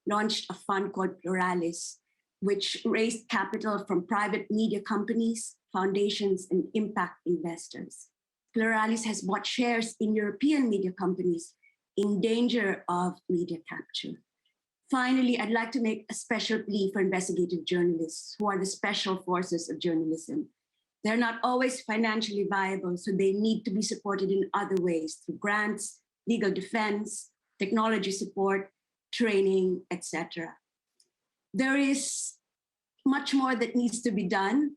launched a fund called Pluralis, which raised capital from private media companies, foundations, and impact investors. Pluralis has bought shares in European media companies in danger of media capture. Finally, I'd like to make a special plea for investigative journalists who are the special forces of journalism. They're not always financially viable, so they need to be supported in other ways through grants, legal defense, technology support, training, etc. There is much more that needs to be done,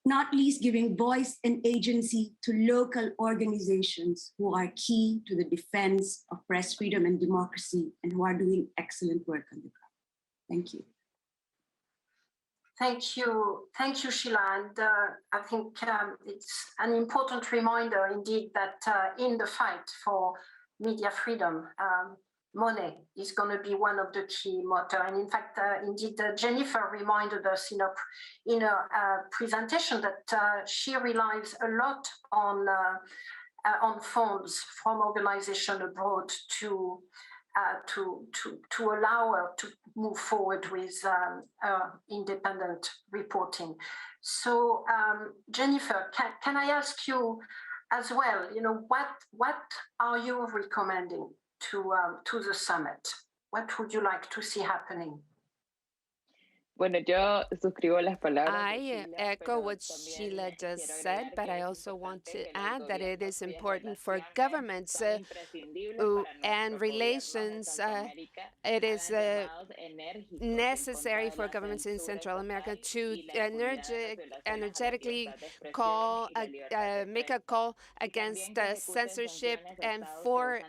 not least giving voice and agency to local organizations who are key to the defense of press freedom and democracy and who are doing excellent work on the ground. Thank you. Thank you, Sheila. And I think it's an important reminder indeed that in the fight for media freedom, money is going to be one of the key motto. And in fact, indeed, Jennifer reminded us in a presentation that she relies a lot on funds from organizations abroad to allow her to move forward with independent reporting. So, Jennifer, can I ask you as well? What are you recommending to the summit? What would you like to see happening? Bueno, yo suscribo las palabras. I echo what Sheila just said, but I also want to add that it is important for governments and relations. It is necessary for governments in Central America to energetically make a call against censorship and for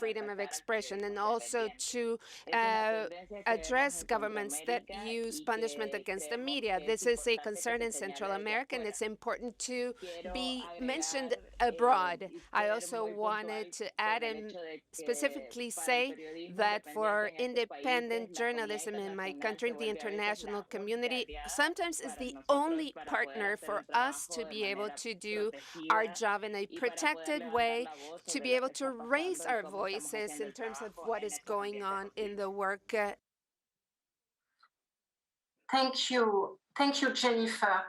freedom of expression, and also to address governments that use punishment against the media. This is a concern in Central America, and it's important to be mentioned abroad. I also wanted to add and specifically say that for independent journalism in my country, the international community sometimes is the only partner for us to be able to do our job in a protected way, to be able to raise our voices in terms of what is going on in the work. Thank you, Jennifer.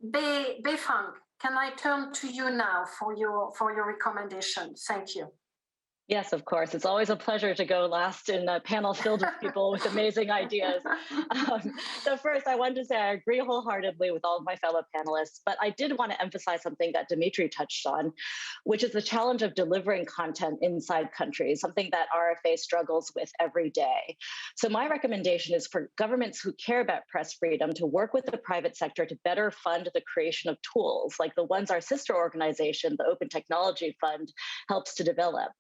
Beifang, can I turn to you now for your recommendations? Thank you. Yes, of course. It's always a pleasure to go last in a panel filled with people with amazing ideas. So first, I wanted to say I agree wholeheartedly with all of my fellow panelists, but I did want to emphasize something that Dimitri touched on, which is the challenge of delivering content inside countries, something that RFA struggles with every day. So my recommendation is for governments who care about press freedom to work with the private sector to better fund the creation of tools like the ones our sister organization, the Open Technology Fund, helps to develop,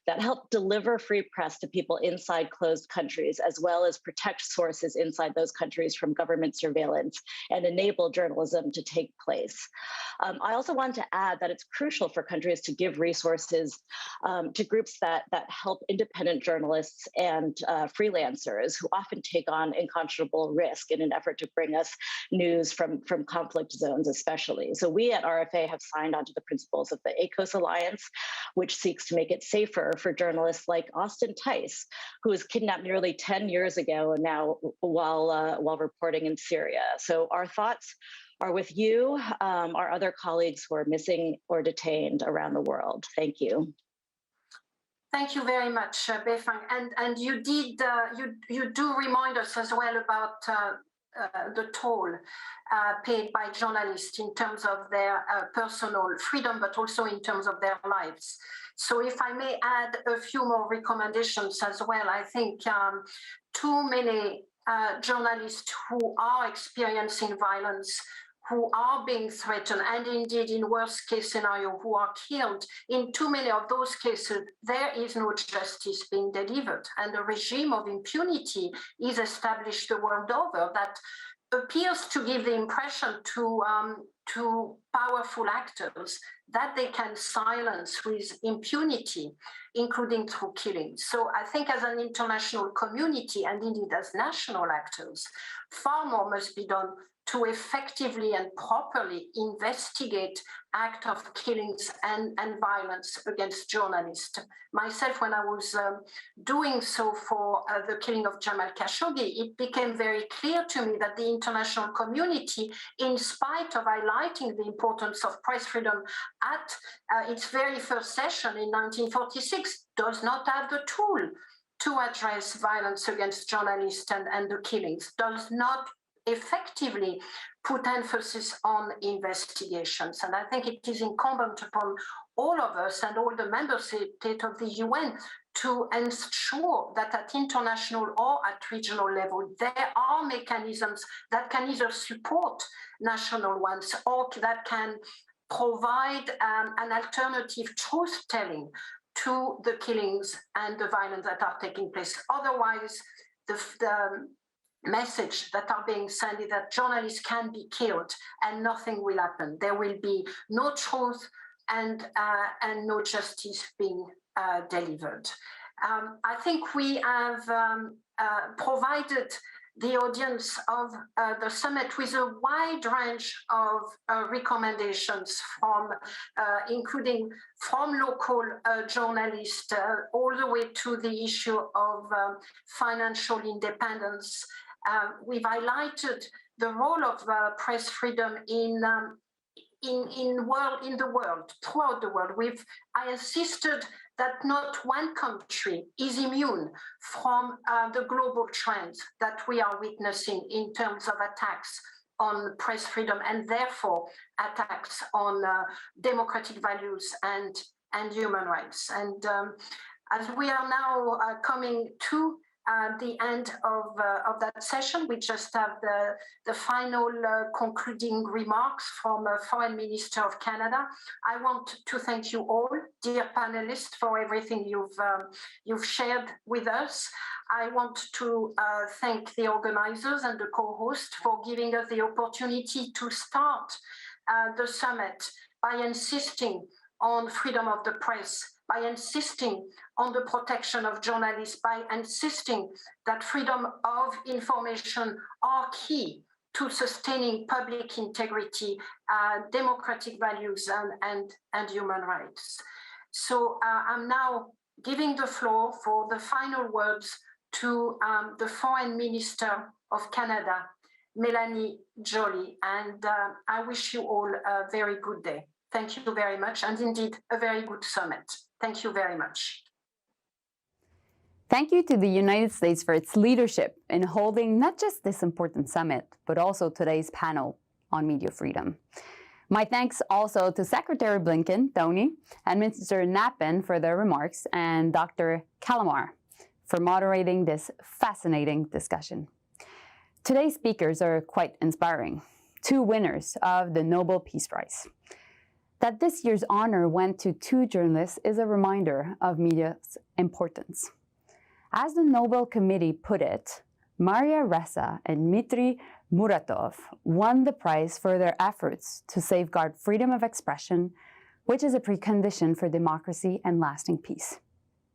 that help deliver free press to people inside closed countries, as well as protect sources inside those countries from government surveillance and enable journalism to take place. I also want to add that it's crucial for countries to give resources to groups that help independent journalists and freelancers who often take on unconscionable risk in an effort to bring us news from conflict zones especially. So we at RFA have signed on to the principles of the ACOS Alliance, which seeks to make it safer for journalists like Austin Tice, who was kidnapped nearly 10 years ago and now while reporting in Syria. So our thoughts are with you, our other colleagues who are missing or detained around the world. Thank you. Thank you very much, Befang. And you do remind us as well about the toll paid by journalists in terms of their personal freedom, but also in terms of their lives. So if I may add a few more recommendations as well, I think too many journalists who are experiencing violence, who are being threatened, and indeed in worst case scenario, who are killed, in too many of those cases, there is no justice being delivered. And a regime of impunity is established the world over that appears to give the impression to powerful actors that they can silence with impunity, including through killing. So I think as an international community, and indeed as national actors, far more must be done to effectively and properly investigate acts of killings and violence against journalists. Myself, when I was doing so for the killing of Jamal Khashoggi, it became very clear to me that the international community, in spite of highlighting the importance of press freedom at its very first session in 1946, does not have the tool to address violence against journalists and the killings, does not effectively put emphasis on investigations. And I think it is incumbent upon all of us and all the member states of the UN to ensure that at international or at regional level, there are mechanisms that can either support national ones or that can provide an alternative truth-telling to the killings and the violence that are taking place. Otherwise, the message that are being sent is that journalists can be killed and nothing will happen. There will be no truth and no justice being delivered. I think we have provided the audience of the summit with a wide range of recommendations from including from local journalists all the way to the issue of financial independence. We've highlighted the role of press freedom in the world, throughout the world. I insisted that not one country is immune from the global trends that we are witnessing in terms of attacks on press freedom and therefore attacks on democratic values and human rights. And as we are now coming to the end of that session, we just have the final concluding remarks from Foreign Minister of Canada. I want to thank you all, dear panelists, for everything you've shared with us. I want to thank the organizers and the co-host for giving us the opportunity to start the summit by insisting on freedom of the press, by insisting on the protection of journalists, by insisting that freedom of information are key to sustaining public integrity, democratic values, and human rights. So I'm now giving the floor for the final words to the Foreign Minister of Canada, Mélanie Joly, and I wish you all a very good day. Thank you very much, and indeed a very good summit. Thank you very much. Thank you to the United States for its leadership in holding not just this important summit, but also today's panel on media freedom. My thanks also to Secretary Blinken, Tony, and Minister Nappen for their remarks, and Dr. Calamar for moderating this fascinating discussion. Today's speakers are quite inspiring, two winners of the Nobel Peace Prize. That this year's honor went to two journalists is a reminder of media's importance. As the Nobel Committee put it, Maria Ressa and Dmitry Muratov won the prize for their efforts to safeguard freedom of expression, which is a precondition for democracy and lasting peace.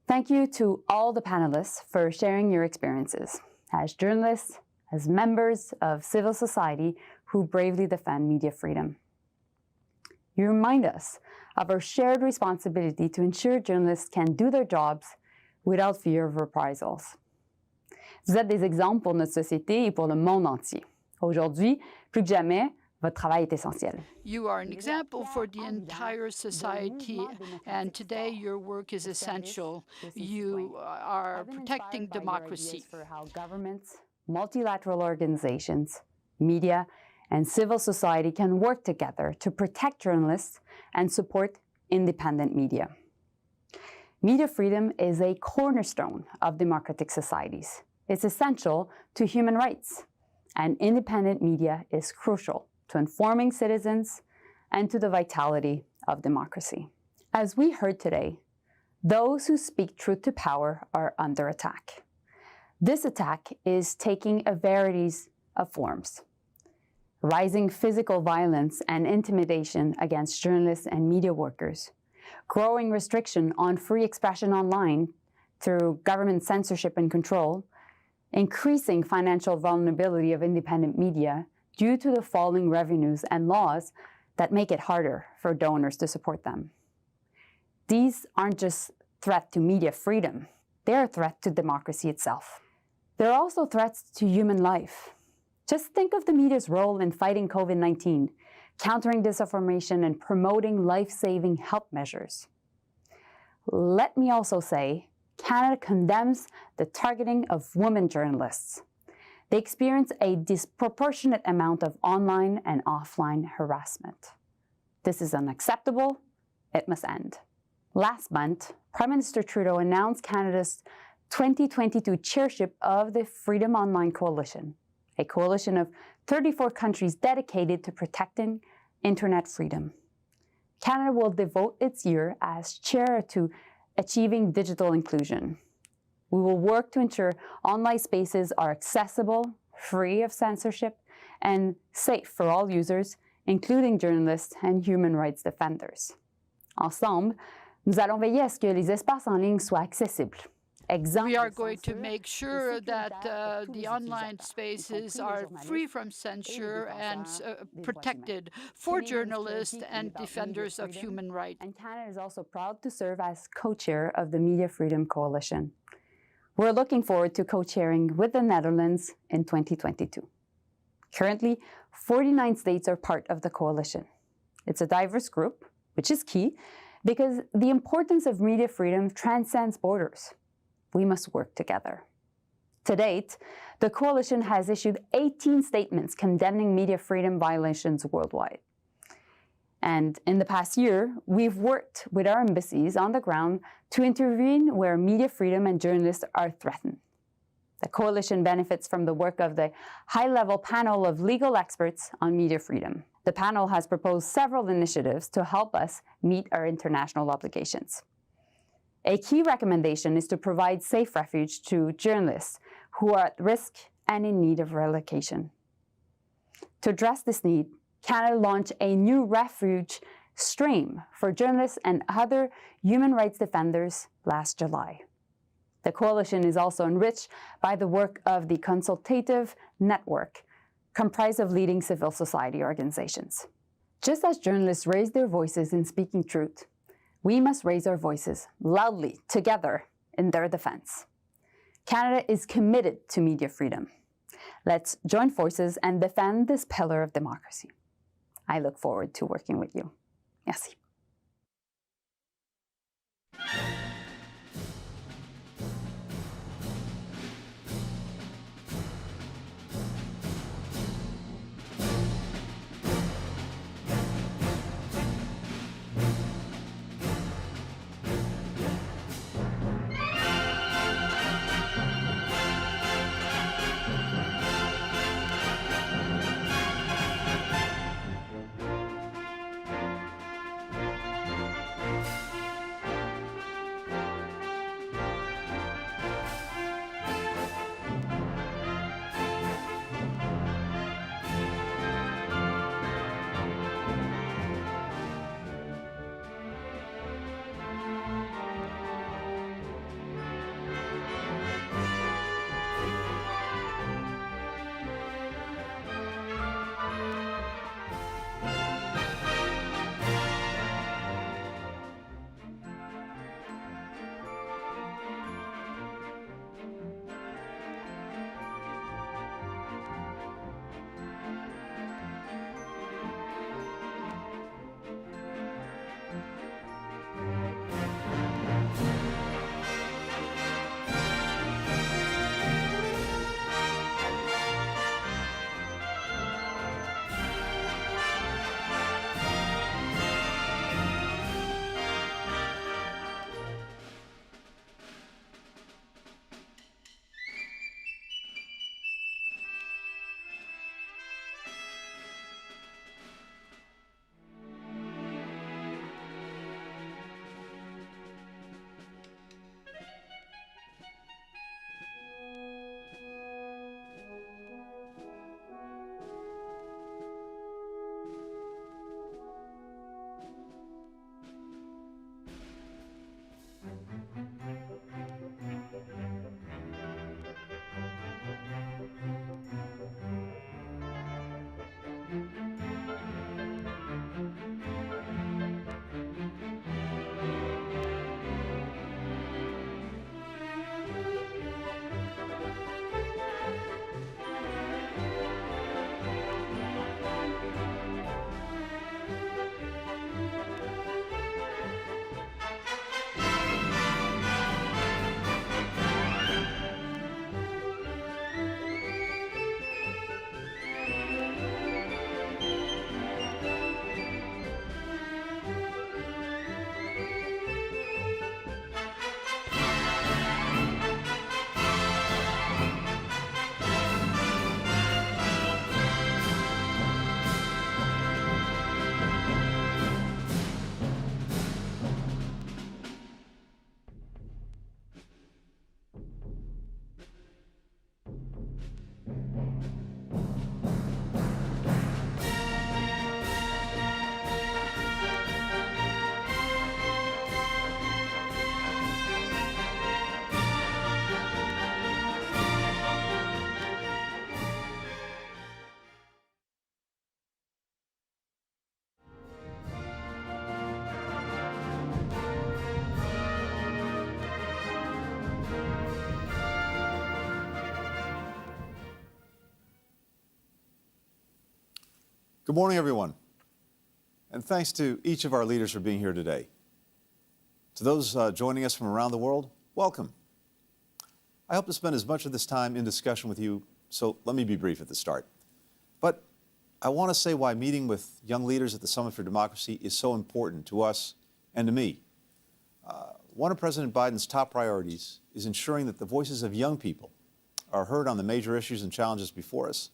Thank you to all the panelists for sharing your experiences as journalists, as members of civil society who bravely defend media freedom. you remind us of our shared responsibility to ensure journalists can do their jobs without fear of reprisals. Vous êtes des exemples pour notre société et pour le monde entier. Aujourd'hui, plus que jamais, votre travail est essentiel. You are an example for the entire society, and today your work is essential. You are protecting democracy. For how governments, multilateral organizations, media, and civil society can work together to protect journalists and support independent media. Media freedom is a cornerstone of democratic societies. It's essential to human rights, and independent media is crucial to informing citizens and to the vitality of democracy. As we heard today, those who speak truth to power are under attack. This attack is taking a variety of forms. Rising physical violence and intimidation against journalists and media workers, growing restriction on free expression online through government censorship and control, increasing financial vulnerability of independent media due to the falling revenues and laws that make it harder for donors to support them. These aren't just threats to media freedom, they're a threat to democracy itself. They're also threats to human life. Just think of the media's role in fighting COVID-19, countering disinformation, and promoting life-saving health measures. Let me also say, Canada condemns the targeting of women journalists. They experience a disproportionate amount of online and offline harassment. This is unacceptable. It must end. Last month, Prime Minister Trudeau announced Canada's 2022 chairship of the Freedom Online Coalition, a coalition of 34 countries dedicated to protecting internet freedom. Canada will devote its year as chair to achieving digital inclusion. We will work to ensure online spaces are accessible, free of censorship, and safe for all users, including journalists and human rights defenders. Ensemble, nous allons veiller à ce que les espaces en ligne soient accessibles. We are going to make sure that the online spaces are free from censure and protected for journalists and defenders of human rights. And Canada is also proud to serve as co-chair of the Media Freedom Coalition. We're looking forward to co-chairing with the Netherlands in 2022. Currently, 49 states are part of the coalition. It's a diverse group, which is key, because the importance of media freedom transcends borders. We must work together. To date, the coalition has issued 18 statements condemning media freedom violations worldwide. And in the past year, we've worked with our embassies on the ground to intervene where media freedom and journalists are threatened. The coalition benefits from the work of the high-level panel of legal experts on media freedom. The panel has proposed several initiatives to help us meet our international obligations. A key recommendation is to provide safe refuge to journalists who are at risk and in need of relocation. To address this need, Canada launched a new refuge stream for journalists and other human rights defenders last July. The coalition is also enriched by the work of the consultative network, comprised of leading civil society organizations. Just as journalists raise their voices in speaking truth, we must raise our voices loudly together in their defense. Canada is committed to media freedom. Let's join forces and defend this pillar of democracy. I look forward to working with you. Merci. Good morning, everyone. And thanks to each of our leaders for being here today. To those joining us from around the world, welcome. I hope to spend as much of this time in discussion with you, so let me be brief at the start. But I want to say why meeting with young leaders at the Summit for Democracy is so important to us and to me. One of President Biden's top priorities is ensuring that the voices of young people are heard on the major issues and challenges before us,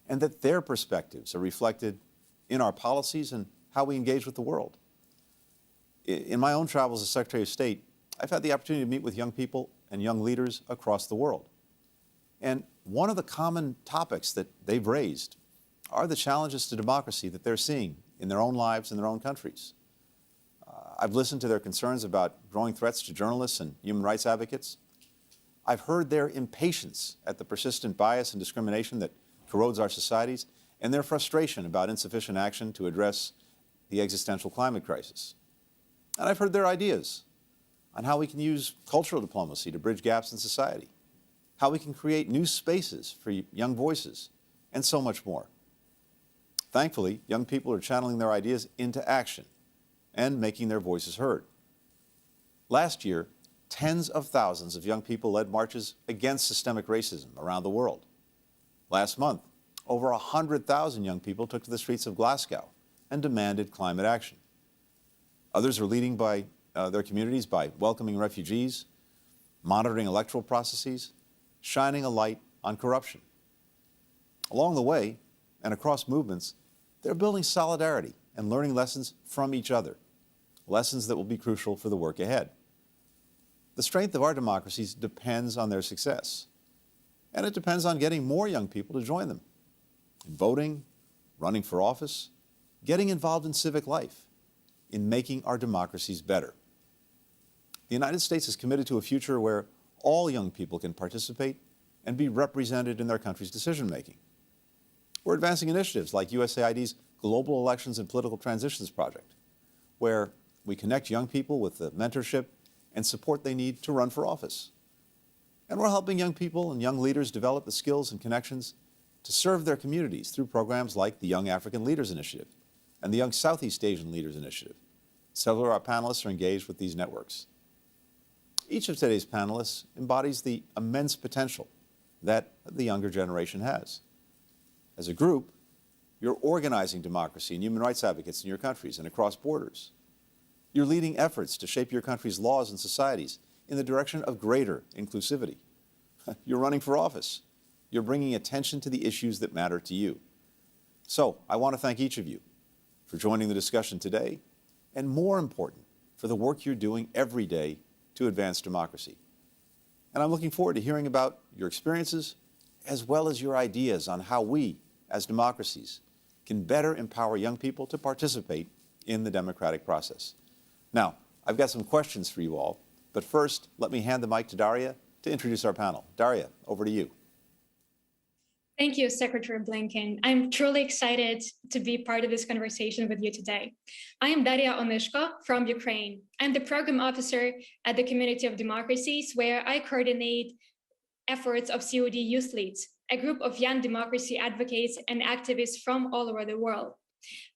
and that their perspectives are reflected in our policies and how we engage with the world. In my own travels as Secretary of State, I've had the opportunity to meet with young people and young leaders across the world. And one of the common topics that they've raised are the challenges to democracy that they're seeing in their own lives and their own countries. I've listened to their concerns about growing threats to journalists and human rights advocates. I've heard their impatience at the persistent bias and discrimination that corrodes our societies, and their frustration about insufficient action to address the existential climate crisis. And I've heard their ideas on how we can use cultural diplomacy to bridge gaps in society, how we can create new spaces for young voices, and so much more. Thankfully, young people are channeling their ideas into action and making their voices heard. Last year, tens of thousands of young people led marches against systemic racism around the world. Last month, over 100,000 young people took to the streets of Glasgow and demanded climate action. Others are leading by their communities by welcoming refugees, monitoring electoral processes, shining a light on corruption. Along the way, and across movements, they're building solidarity and learning lessons from each other, lessons that will be crucial for the work ahead. The strength of our democracies depends on their success, and it depends on getting more young people to join them in voting, running for office, getting involved in civic life, in making our democracies better. The United States is committed to a future where all young people can participate and be represented in their country's decision-making. We're advancing initiatives like USAID's Global Elections and Political Transitions Project, where we connect young people with the mentorship and support they need to run for office. And we're helping young people and young leaders develop the skills and connections to serve their communities through programs like the Young African Leaders Initiative and the Young Southeast Asian Leaders Initiative. Several of our panelists are engaged with these networks. Each of today's panelists embodies the immense potential that the younger generation has. As a group, you're organizing democracy and human rights advocates in your countries and across borders. You're leading efforts to shape your country's laws and societies in the direction of greater inclusivity. You're running for office. You're bringing attention to the issues that matter to you. So I want to thank each of you for joining the discussion today, and more important, for the work you're doing every day to advance democracy. And I'm looking forward to hearing about your experiences as well as your ideas on how we, as democracies, can better empower young people to participate in the democratic process. Now, I've got some questions for you all, but first, let me hand the mic to Daria to introduce our panel. Daria, over to you. Thank you, Secretary Blinken. I'm truly excited to be part of this conversation with you today. I am Daria Onyshko from Ukraine. I'm the program officer at the Community of Democracies, where I coordinate efforts of COD Youth Leads, a group of young democracy advocates and activists from all over the world.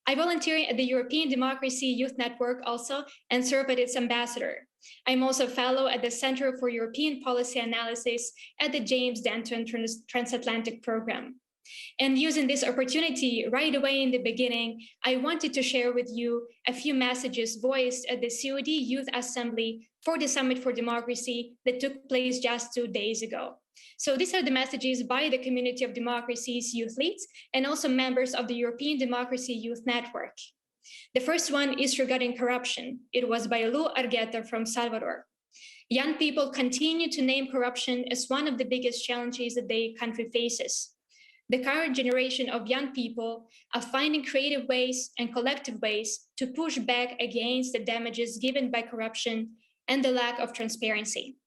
I volunteer at the European Democracy Youth Network also and serve as its ambassador. I'm also a fellow at the Center for European Policy Analysis at the James Denton Transatlantic Program. And using this opportunity right away in the beginning, I wanted to share with you a few messages voiced at the COD Youth Assembly for the Summit for Democracy that took place just 2 days ago. So these are the messages by the Community of Democracies Youth Leads and also members of the European Democracy Youth Network. The first one is regarding corruption. It was by Lu Argueta from Salvador. Young people continue to name corruption as one of the biggest challenges that their country faces. The current generation of young people are finding creative ways and collective ways to push back against the damages given by corruption and the lack of transparency.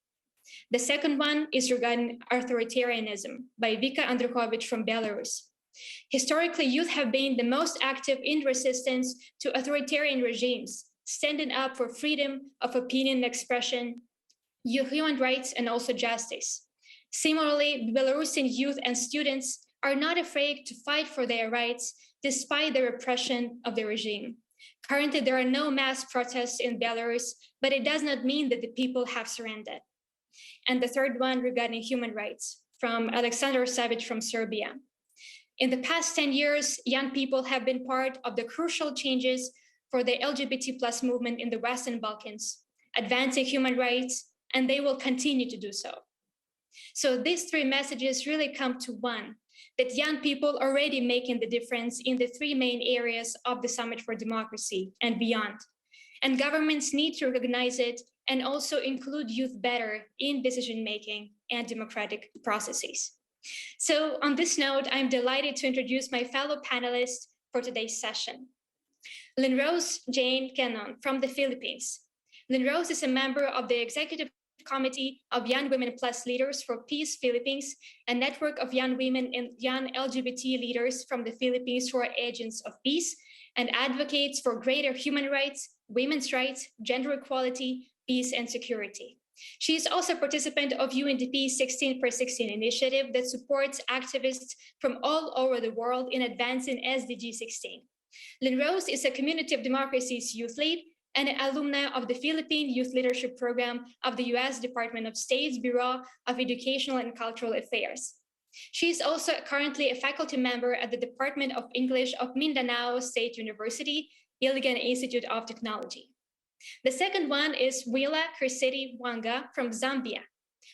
The second one is regarding authoritarianism by Vika Andrukovich from Belarus. Historically, youth have been the most active in resistance to authoritarian regimes, standing up for freedom of opinion and expression, human rights, and also justice. Similarly, Belarusian youth and students are not afraid to fight for their rights despite the repression of the regime. Currently, there are no mass protests in Belarus, but it does not mean that the people have surrendered. And the third one regarding human rights, from Alexander Savic from Serbia. In the past 10 years, young people have been part of the crucial changes for the LGBT plus movement in the Western Balkans, advancing human rights, and they will continue to do so. So these three messages really come to one, that young people are already making the difference in the three main areas of the Summit for Democracy and beyond. And governments need to recognize it and also include youth better in decision-making and democratic processes. So on this note, I'm delighted to introduce my fellow panelists for today's session. Linrose Jane Cannon from the Philippines. Linrose is a member of the Executive Committee of Young Women Plus Leaders for Peace Philippines, a network of young women and young LGBT leaders from the Philippines who are agents of peace and advocates for greater human rights, women's rights, gender equality, peace, and security. She is also a participant of UNDP's 16x16 initiative that supports activists from all over the world in advancing SDG 16. Linrose is a Community of Democracy's youth lead and an alumni of the Philippine Youth Leadership Program of the U.S. Department of State's Bureau of Educational and Cultural Affairs. She is also currently a faculty member at the Department of English of Mindanao State University, Iligan Institute of Technology. The second one is Willa Criseti Wanga from Zambia.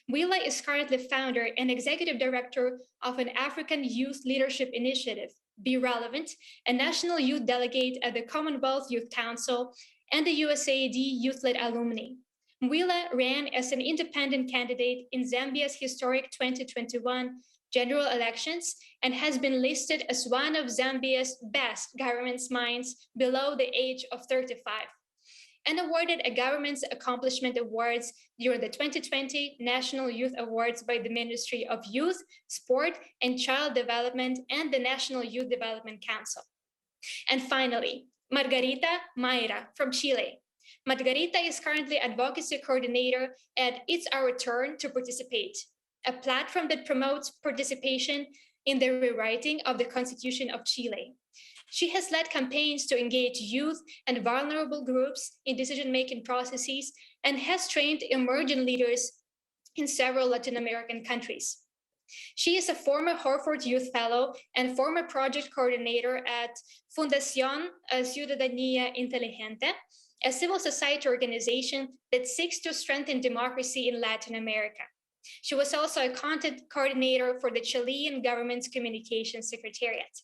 Willa is currently founder and executive director of an African Youth Leadership Initiative, Be Relevant, a national youth delegate at the Commonwealth Youth Council, and the USAID Youth-led alumni. Willa ran as an independent candidate in Zambia's historic 2021 general elections and has been listed as one of Zambia's best governance minds below the age of 35, and awarded a Government's Accomplishment Awards during the 2020 National Youth Awards by the Ministry of Youth, Sport, and Child Development and the National Youth Development Council. And finally, Margarita Mayra from Chile. Margarita is currently advocacy coordinator at It's Our Turn to Participate, a platform that promotes participation in the rewriting of the Constitution of Chile. She has led campaigns to engage youth and vulnerable groups in decision-making processes and has trained emerging leaders in several Latin American countries. She is a former Harvard Youth Fellow and former project coordinator at Fundación Ciudadanía Inteligente, a civil society organization that seeks to strengthen democracy in Latin America. She was also a content coordinator for the Chilean government's communications secretariat.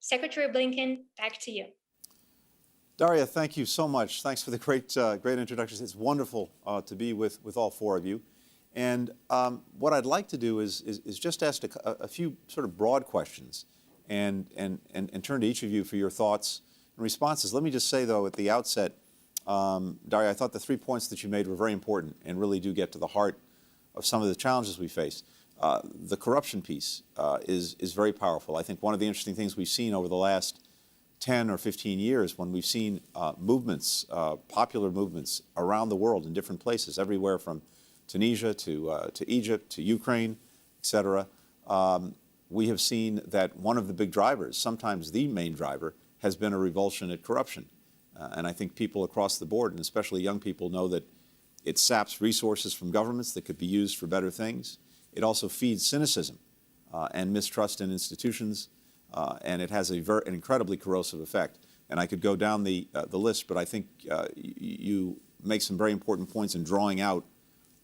Secretary Blinken, back to you. Daria, thank you so much. Thanks for the great introductions. It's wonderful to be with all four of you. And what I'd like to do is just ask a few sort of broad questions and turn to each of you for your thoughts and responses. Let me just say, though, at the outset, Daria, I thought the 3 points that you made were very important and really do get to the heart of some of the challenges we face. The corruption piece is very powerful. I think one of the interesting things we've seen over the last 10 or 15 years when we've seen movements, popular movements around the world in different places, everywhere from Tunisia to Egypt to Ukraine, et cetera, we have seen that one of the big drivers, sometimes the main driver, has been a revulsion at corruption. And I think people across the board, and especially young people, know that it saps resources from governments that could be used for better things. It also feeds cynicism and mistrust in institutions, and it has an incredibly corrosive effect. And I could go down the list, but I think you make some very important points in drawing out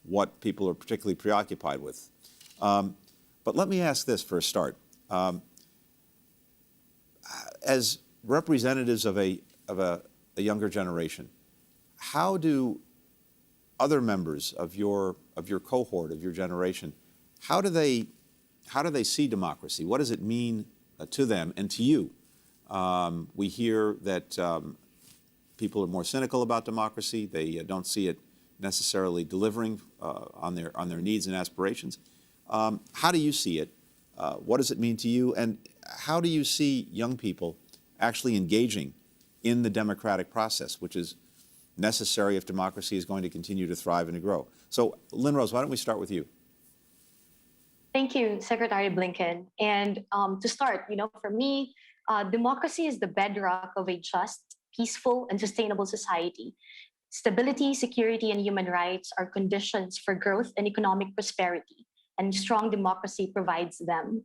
what people are particularly preoccupied with. But let me ask this for a start. As representatives of a younger generation, how do other members of your cohort, of your generation, how do they see democracy? What does it mean to them and to you? We hear that people are more cynical about democracy. They don't see it necessarily delivering on their needs and aspirations. How do you see it? What does it mean to you? And how do you see young people actually engaging in the democratic process, which is necessary if democracy is going to continue to thrive and to grow? So, Linrose, why don't we start with you? Thank you, Secretary Blinken. And to start, for me, Democracy is the bedrock of a just, peaceful, and sustainable society. Stability, security, and human rights are conditions for growth and economic prosperity, and strong democracy provides them.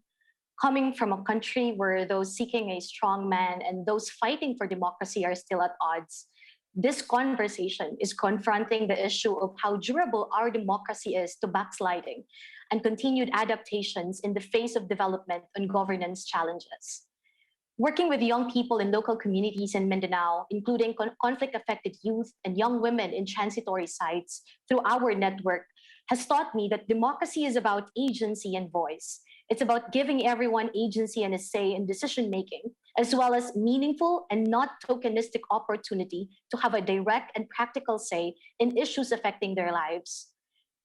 Coming from a country where those seeking a strong man and those fighting for democracy are still at odds, this conversation is confronting the issue of how durable our democracy is to backsliding and continued adaptations in the face of development and governance challenges. Working with young people in local communities in Mindanao, including conflict-affected youth and young women in transitory sites through our network, has taught me that democracy is about agency and voice. It's about giving everyone agency and a say in decision-making, as well as meaningful and not tokenistic opportunity to have a direct and practical say in issues affecting their lives.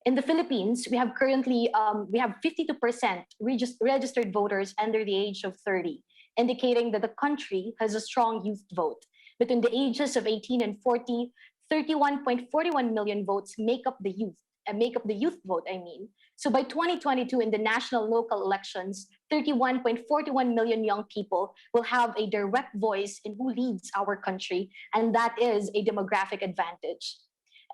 In the Philippines, we have 52% registered voters under the age of 30, indicating that the country has a strong youth vote. Between the ages of 18 and 40, 31.41 million votes make up the youth vote. So by 2022, in the national local elections, 31.41 million young people will have a direct voice in who leads our country, and that is a demographic advantage.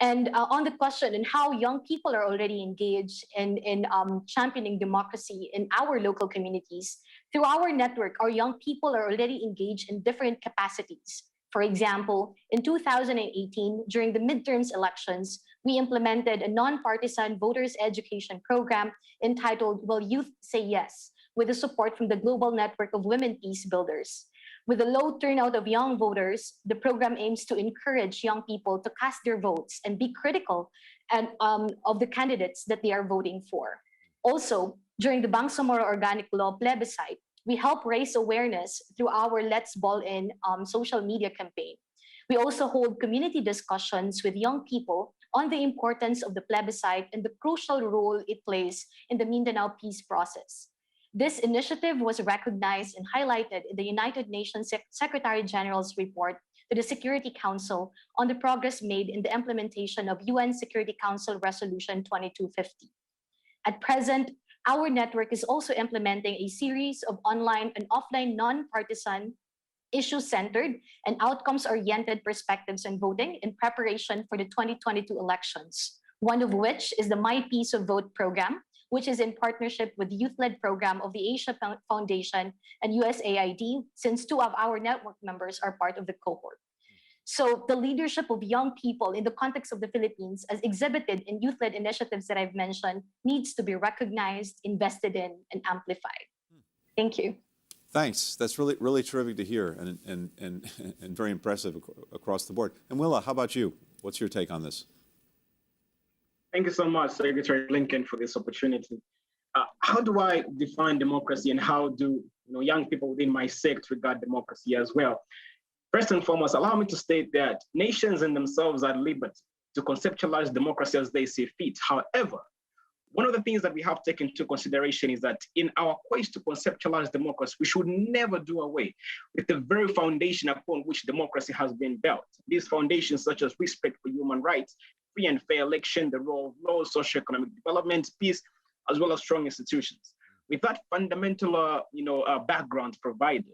And on the question and how young people are already engaged in championing democracy in our local communities, through our network, our young people are already engaged in different capacities. For example, in 2018, during the midterms elections, we implemented a nonpartisan voters education program entitled Will Youth Say Yes, with the support from the Global Network of Women Peace Builders. With a low turnout of young voters, the program aims to encourage young people to cast their votes and be critical of the candidates that they are voting for. Also, during the Bangsamoro Organic Law plebiscite, we help raise awareness through our Let's Ball In social media campaign. We also hold community discussions with young people on the importance of the plebiscite and the crucial role it plays in the Mindanao peace process. This initiative was recognized and highlighted in the United Nations Secretary General's report to the Security Council on the progress made in the implementation of UN Security Council Resolution 2250. At present, our network is also implementing a series of online and offline non-partisan, issue-centered, and outcomes-oriented perspectives on voting in preparation for the 2022 elections, one of which is the My Piece of Vote program, which is in partnership with the youth-led program of the Asia Foundation and USAID, since two of our network members are part of the cohort. So the leadership of young people in the context of the Philippines, as exhibited in youth-led initiatives that I've mentioned, needs to be recognized, invested in, and amplified. Thank you. Thanks. That's really terrific to hear and very impressive across the board. And Willa, how about you? What's your take on this? Thank you so much, Secretary Blinken, for this opportunity. How do I define democracy, and how do young people within my sect regard democracy as well? First and foremost, allow me to state that nations in themselves are at liberty to conceptualize democracy as they see fit. However, one of the things that we have taken into consideration is that in our quest to conceptualize democracy, we should never do away with the very foundation upon which democracy has been built. These foundations, such as respect for human rights, free and fair election, the rule of law, socioeconomic development, peace, as well as strong institutions. With that fundamental, background provided,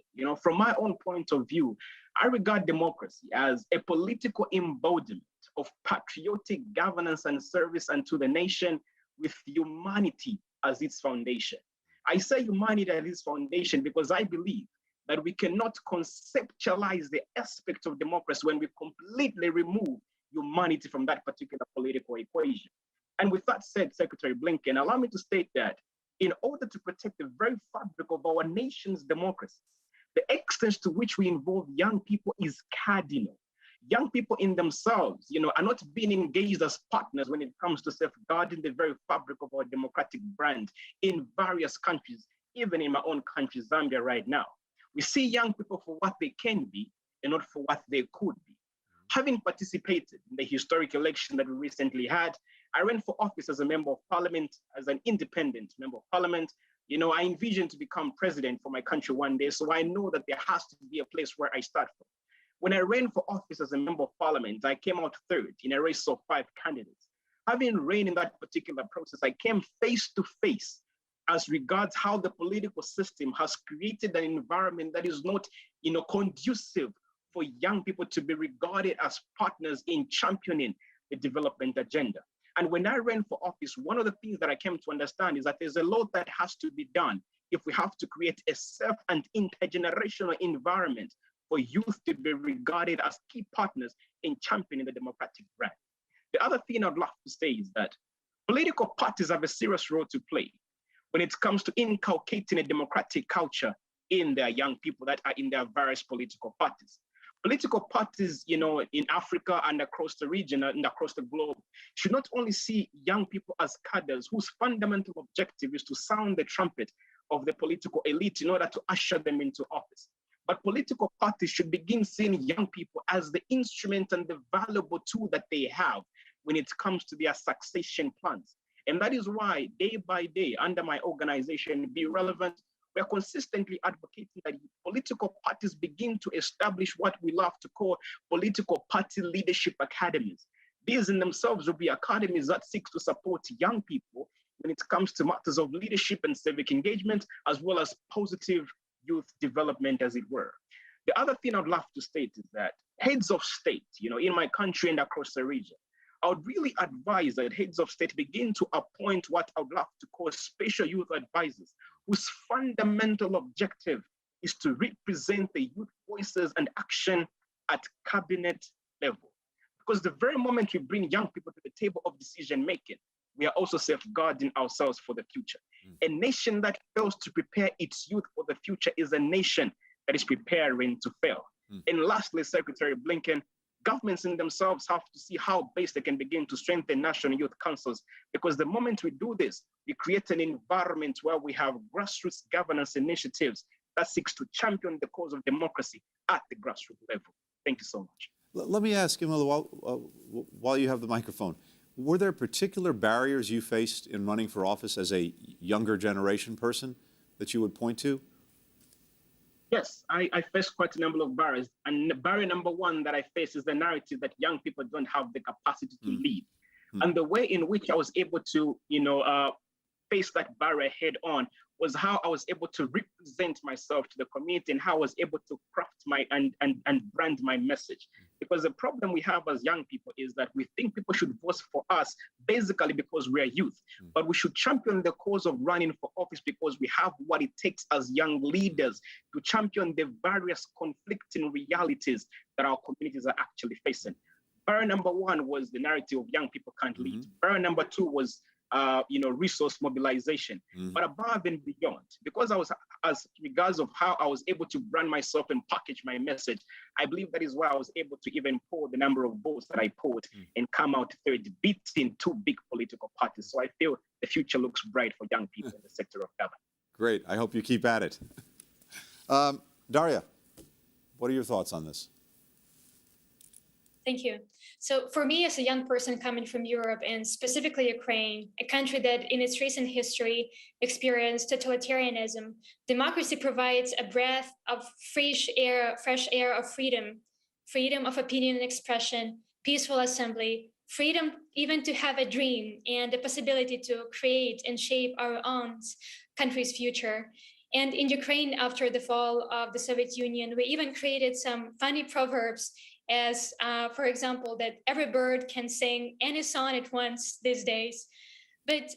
from my own point of view, I regard democracy as a political embodiment of patriotic governance and service unto the nation, with humanity as its foundation. I say humanity as its foundation because I believe that we cannot conceptualize the aspect of democracy when we completely remove humanity from that particular political equation. And with that said, Secretary Blinken, allow me to state that in order to protect the very fabric of our nation's democracy, the extent to which we involve young people is cardinal. Young people in themselves, are not being engaged as partners when it comes to safeguarding the very fabric of our democratic brand in various countries, even in my own country, Zambia, right now. We see young people for what they can be and not for what they could be. Having participated in the historic election that we recently had, I ran for office as a member of parliament, as an independent member of parliament. I envision to become president for my country one day, so I know that there has to be a place where I start from. When I ran for office as a member of parliament, I came out third in a race of 5 candidates. Having reigned in that particular process, I came face to face as regards how the political system has created an environment that is not, conducive for young people to be regarded as partners in championing the development agenda. And when I ran for office, one of the things that I came to understand is that there's a lot that has to be done if we have to create a safe and intergenerational environment for youth to be regarded as key partners in championing the democratic brand. The other thing I'd love to say is that political parties have a serious role to play when it comes to inculcating a democratic culture in their young people that are in their various political parties. Political parties, in Africa and across the region and across the globe should not only see young people as cadres whose fundamental objective is to sound the trumpet of the political elite in order to usher them into office. But political parties should begin seeing young people as the instrument and the valuable tool that they have when it comes to their succession plans. And that is why day by day under my organization, Be Relevant, we're consistently advocating that political parties begin to establish what we love to call political party leadership academies. These in themselves will be academies that seek to support young people when it comes to matters of leadership and civic engagement, as well as positive youth development, as it were. The other thing I'd love to state is that heads of state, in my country and across the region, I would really advise that heads of state begin to appoint what I would love to call special youth advisors, whose fundamental objective is to represent the youth voices and action at cabinet level. Because the very moment we bring young people to the table of decision making, we are also safeguarding ourselves for the future. A nation that fails to prepare its youth for the future is a nation that is preparing to fail. And lastly, Secretary Blinken, governments in themselves have to see how best they can begin to strengthen national youth councils, because the moment we do this, we create an environment where we have grassroots governance initiatives that seeks to champion the cause of democracy at the grassroots level. Thank you so much. Let me ask you, while you have the microphone, were there particular barriers you faced in running for office as a younger generation person that you would point to? Yes, I faced quite a number of barriers. And barrier number one that I face is the narrative that young people don't have the capacity to lead. And the way in which I was able to, face that barrier head on was how I was able to represent myself to the community and how I was able to craft my and brand my message. Because the problem we have as young people is that we think people should vote for us basically because we're youth, but we should champion the cause of running for office because we have what it takes as young leaders to champion the various conflicting realities that our communities are actually facing. Barrier number one was the narrative of young people can't lead. Barrier number two was resource mobilization, but above and beyond, because I was, as regards of how I was able to brand myself and package my message, I believe that is why I was able to even pull the number of votes that I pulled and come out third, beating two big political parties. So I feel the future looks bright for young people in the sector of government. Great. I hope you keep at it. Daria, what are your thoughts on this? Thank you. So for me, as a young person coming from Europe and specifically Ukraine, a country that in its recent history experienced totalitarianism, democracy provides a breath of fresh air of freedom, freedom of opinion and expression, peaceful assembly, freedom even to have a dream and the possibility to create and shape our own country's future. And in Ukraine, after the fall of the Soviet Union, we even created some funny proverbs as, for example, that every bird can sing any song at once these days. But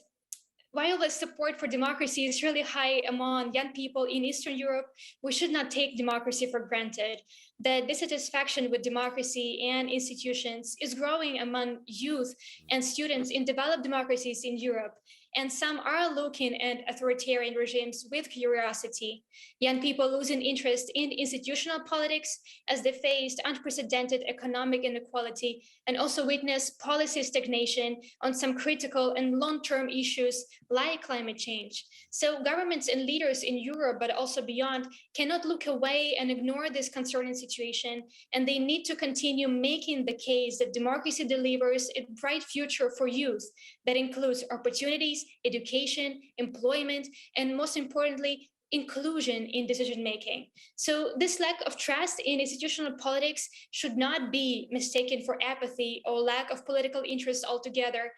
while the support for democracy is really high among young people in Eastern Europe, we should not take democracy for granted. The dissatisfaction with democracy and institutions is growing among youth and students in developed democracies in Europe. And some are looking at authoritarian regimes with curiosity. Young people losing interest in institutional politics as they faced unprecedented economic inequality and also witness policy stagnation on some critical and long-term issues like climate change. So governments and leaders in Europe, but also beyond, cannot look away and ignore this concerning situation, and they need to continue making the case that democracy delivers a bright future for youth that includes opportunities, education, employment, and most importantly, inclusion in decision-making. So this lack of trust in institutional politics should not be mistaken for apathy or lack of political interest altogether.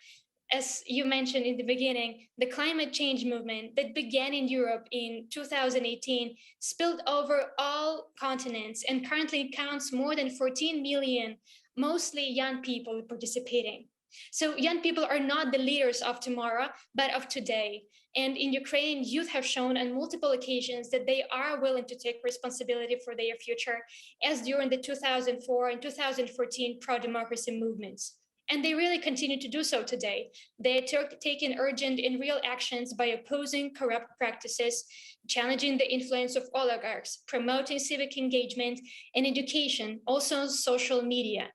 as you mentioned in the beginning, the climate change movement that began in Europe in 2018 spilled over all continents and currently counts more than 14 million, mostly young people participating. So young people are not the leaders of tomorrow, but of today. And in Ukraine, youth have shown on multiple occasions that they are willing to take responsibility for their future, as during the 2004 and 2014 pro-democracy movements. And they really continue to do so today. They are taking urgent and real actions by opposing corrupt practices, challenging the influence of oligarchs, promoting civic engagement and education, also on social media.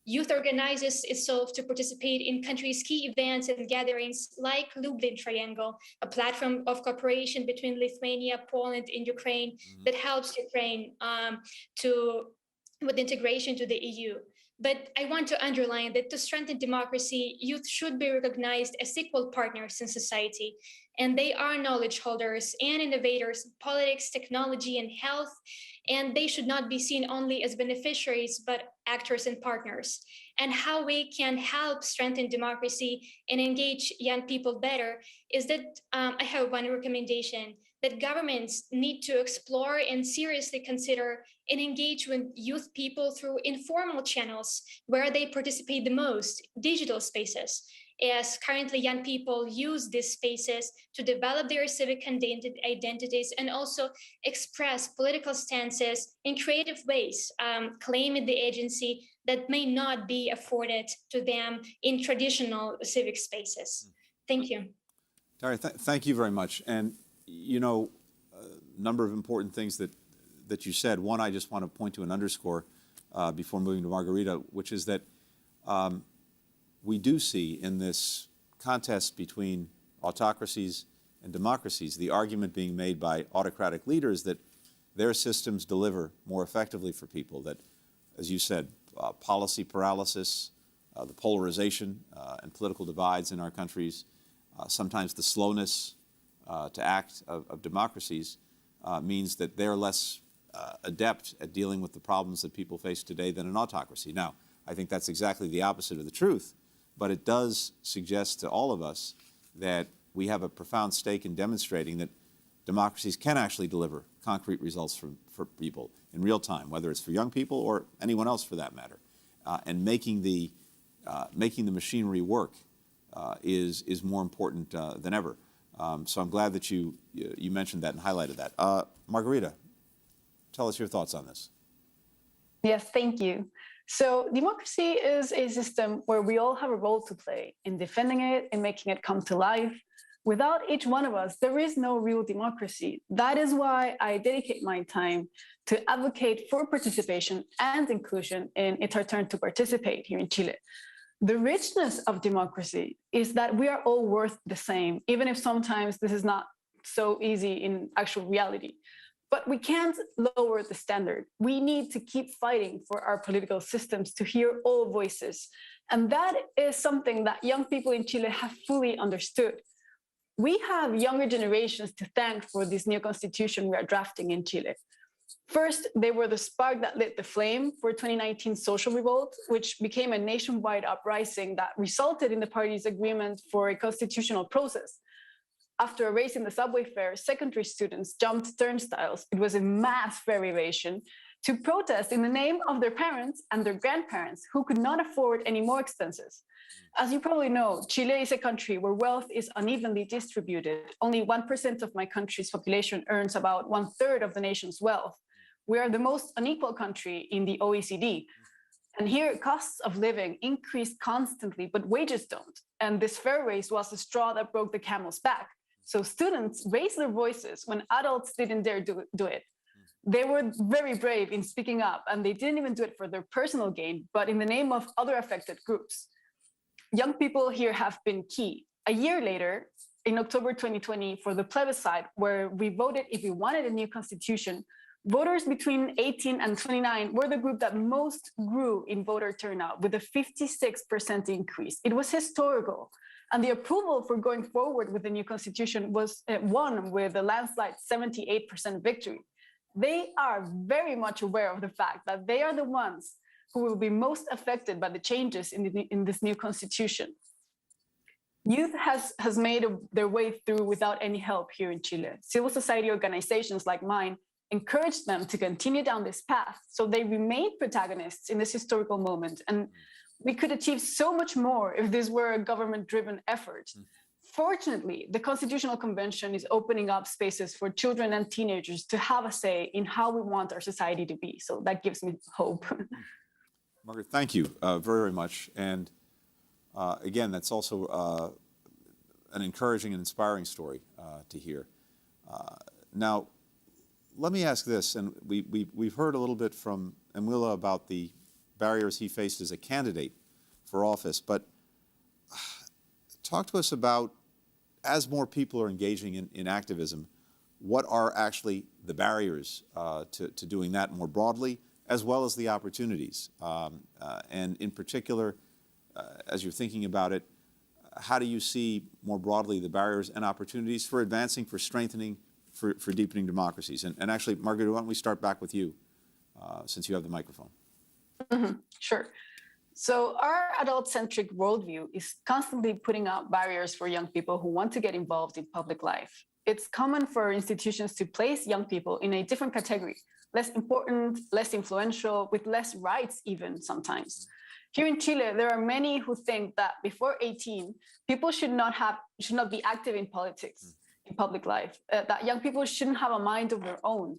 Youth organizes itself to participate in countries' key events and gatherings like Lublin Triangle, a platform of cooperation between Lithuania, Poland, and Ukraine that helps Ukraine with integration to the EU. But I want to underline that to strengthen democracy, youth should be recognized as equal partners in society. And they are knowledge holders and innovators in politics, technology, and health. And they should not be seen only as beneficiaries, but actors and partners. And how we can help strengthen democracy and engage young people better is that I have one recommendation, that governments need to explore and seriously consider and engage with youth people through informal channels where they participate the most, digital spaces, as currently young people use these spaces to develop their civic identities and also express political stances in creative ways, claiming the agency that may not be afforded to them in traditional civic spaces. Thank you. Daria, thank you very much. And you know, a number of important things that you said. One, I just want to point to and underscore before moving to Margarita, which is that we do see in this contest between autocracies and democracies the argument being made by autocratic leaders that their systems deliver more effectively for people, that, as you said, policy paralysis, the polarization and political divides in our countries, sometimes the slowness to act of democracies means that they're less adept at dealing with the problems that people face today than an autocracy. Now, I think that's exactly the opposite of the truth, but it does suggest to all of us that we have a profound stake in demonstrating that democracies can actually deliver concrete results for people in real time, whether it's for young people or anyone else for that matter. And making the machinery work is more important than ever. So I'm glad that you mentioned that and highlighted that. Margarita, tell us your thoughts on this. Yes, thank you. So democracy is a system where we all have a role to play in defending it and making it come to life. Without each one of us, there is no real democracy. That is why I dedicate my time to advocate for participation and inclusion in It's Our Turn to Participate here in Chile. The richness of democracy is that we are all worth the same, even if sometimes this is not so easy in actual reality. But we can't lower the standard. We need to keep fighting for our political systems to hear all voices. And that is something that young people in Chile have fully understood. We have younger generations to thank for this new constitution we are drafting in Chile. First, they were the spark that lit the flame for 2019 social revolt, which became a nationwide uprising that resulted in the party's agreement for a constitutional process. After a race in the subway fare, secondary students jumped turnstiles. It was a mass variation to protest in the name of their parents and their grandparents who could not afford any more expenses. As you probably know, Chile is a country where wealth is unevenly distributed. Only 1% of my country's population earns about 1/3 of the nation's wealth. We are the most unequal country in the OECD. And here, costs of living increase constantly, but wages don't. And this fare race was the straw that broke the camel's back. So students raised their voices when adults didn't dare do it. They were very brave in speaking up, and they didn't even do it for their personal gain, but in the name of other affected groups. Young people here have been key. A year later, in October 2020, for the plebiscite, where we voted if we wanted a new constitution, voters between 18 and 29 were the group that most grew in voter turnout, with a 56% increase. It was historical. And the approval for going forward with the new constitution was won with a landslide 78% victory. They are very much aware of the fact that they are the ones who will be most affected by the changes in this new constitution. Youth has made their way through without any help here in Chile. Civil society organizations like mine encouraged them to continue down this path, so they remain protagonists in this historical moment. And we could achieve so much more if this were a government-driven effort. Fortunately, the Constitutional Convention is opening up spaces for children and teenagers to have a say in how we want our society to be. So that gives me hope. Margaret, thank you very, very much. And again, that's also an encouraging and inspiring story to hear. Now, let me ask this, and we've heard a little bit from Emwila about the barriers he faced as a candidate for office, but talk to us about, as more people are engaging in activism, what are actually the barriers to doing that more broadly, as well as the opportunities? And in particular, as you're thinking about it, how do you see more broadly the barriers and opportunities for advancing, for strengthening, for deepening democracies? And actually, Margaret, why don't we start back with you, since you have the microphone. Sure. So our adult-centric worldview is constantly putting up barriers for young people who want to get involved in public life. It's common for institutions to place young people in a different category, less important, less influential, with less rights even sometimes. Here in Chile, there are many who think that before 18, people should not be active in politics, in public life, that young people shouldn't have a mind of their own.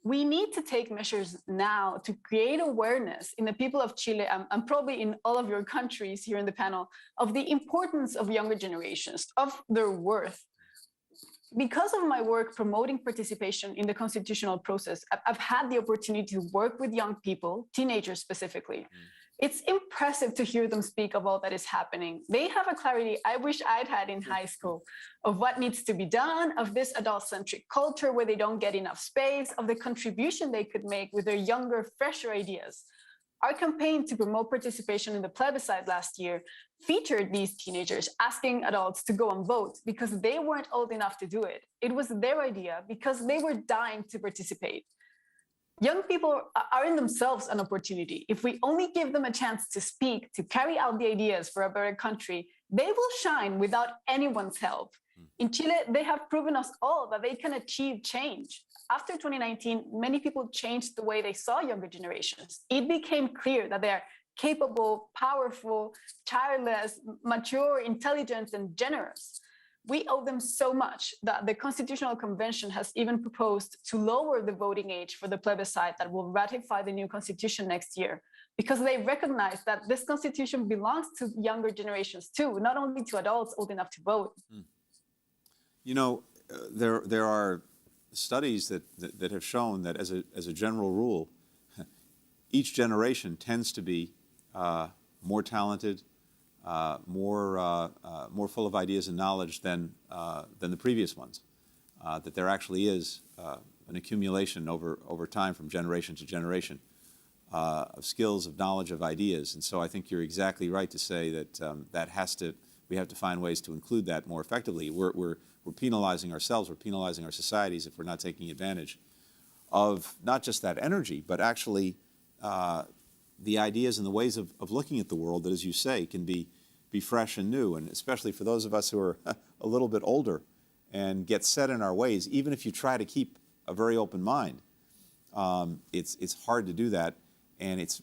We need to take measures now to create awareness in the people of Chile, and probably in all of your countries here in the panel, of the importance of younger generations, of their worth. Because of my work promoting participation in the constitutional process, I've had the opportunity to work with young people, teenagers specifically. It's impressive to hear them speak of all that is happening. They have a clarity I wish I'd had in high school of what needs to be done, of this adult-centric culture where they don't get enough space, of the contribution they could make with their younger, fresher ideas. Our campaign to promote participation in the plebiscite last year featured these teenagers asking adults to go and vote because they weren't old enough to do it. It was their idea because they were dying to participate. Young people are in themselves an opportunity. If we only give them a chance to speak, to carry out the ideas for a better country, they will shine without anyone's help. In Chile, they have proven us all that they can achieve change. After 2019, many people changed the way they saw younger generations. It became clear that they are capable, powerful, childless, mature, intelligent, and generous. We owe them so much that the Constitutional Convention has even proposed to lower the voting age for the plebiscite that will ratify the new constitution next year, because they recognize that this constitution belongs to younger generations too, not only to adults old enough to vote. You know, there are studies that have shown that as a general rule, each generation tends to be more talented, more full of ideas and knowledge than the previous ones. That there actually is an accumulation over time from generation to generation of skills, of knowledge, of ideas. And so I think you're exactly right to say that we have to find ways to include that more effectively. We're penalizing ourselves, we're penalizing our societies if we're not taking advantage of not just that energy, but actually the ideas and the ways of looking at the world that, as you say, can be fresh and new. And especially for those of us who are a little bit older and get set in our ways, even if you try to keep a very open mind, it's hard to do that. And it's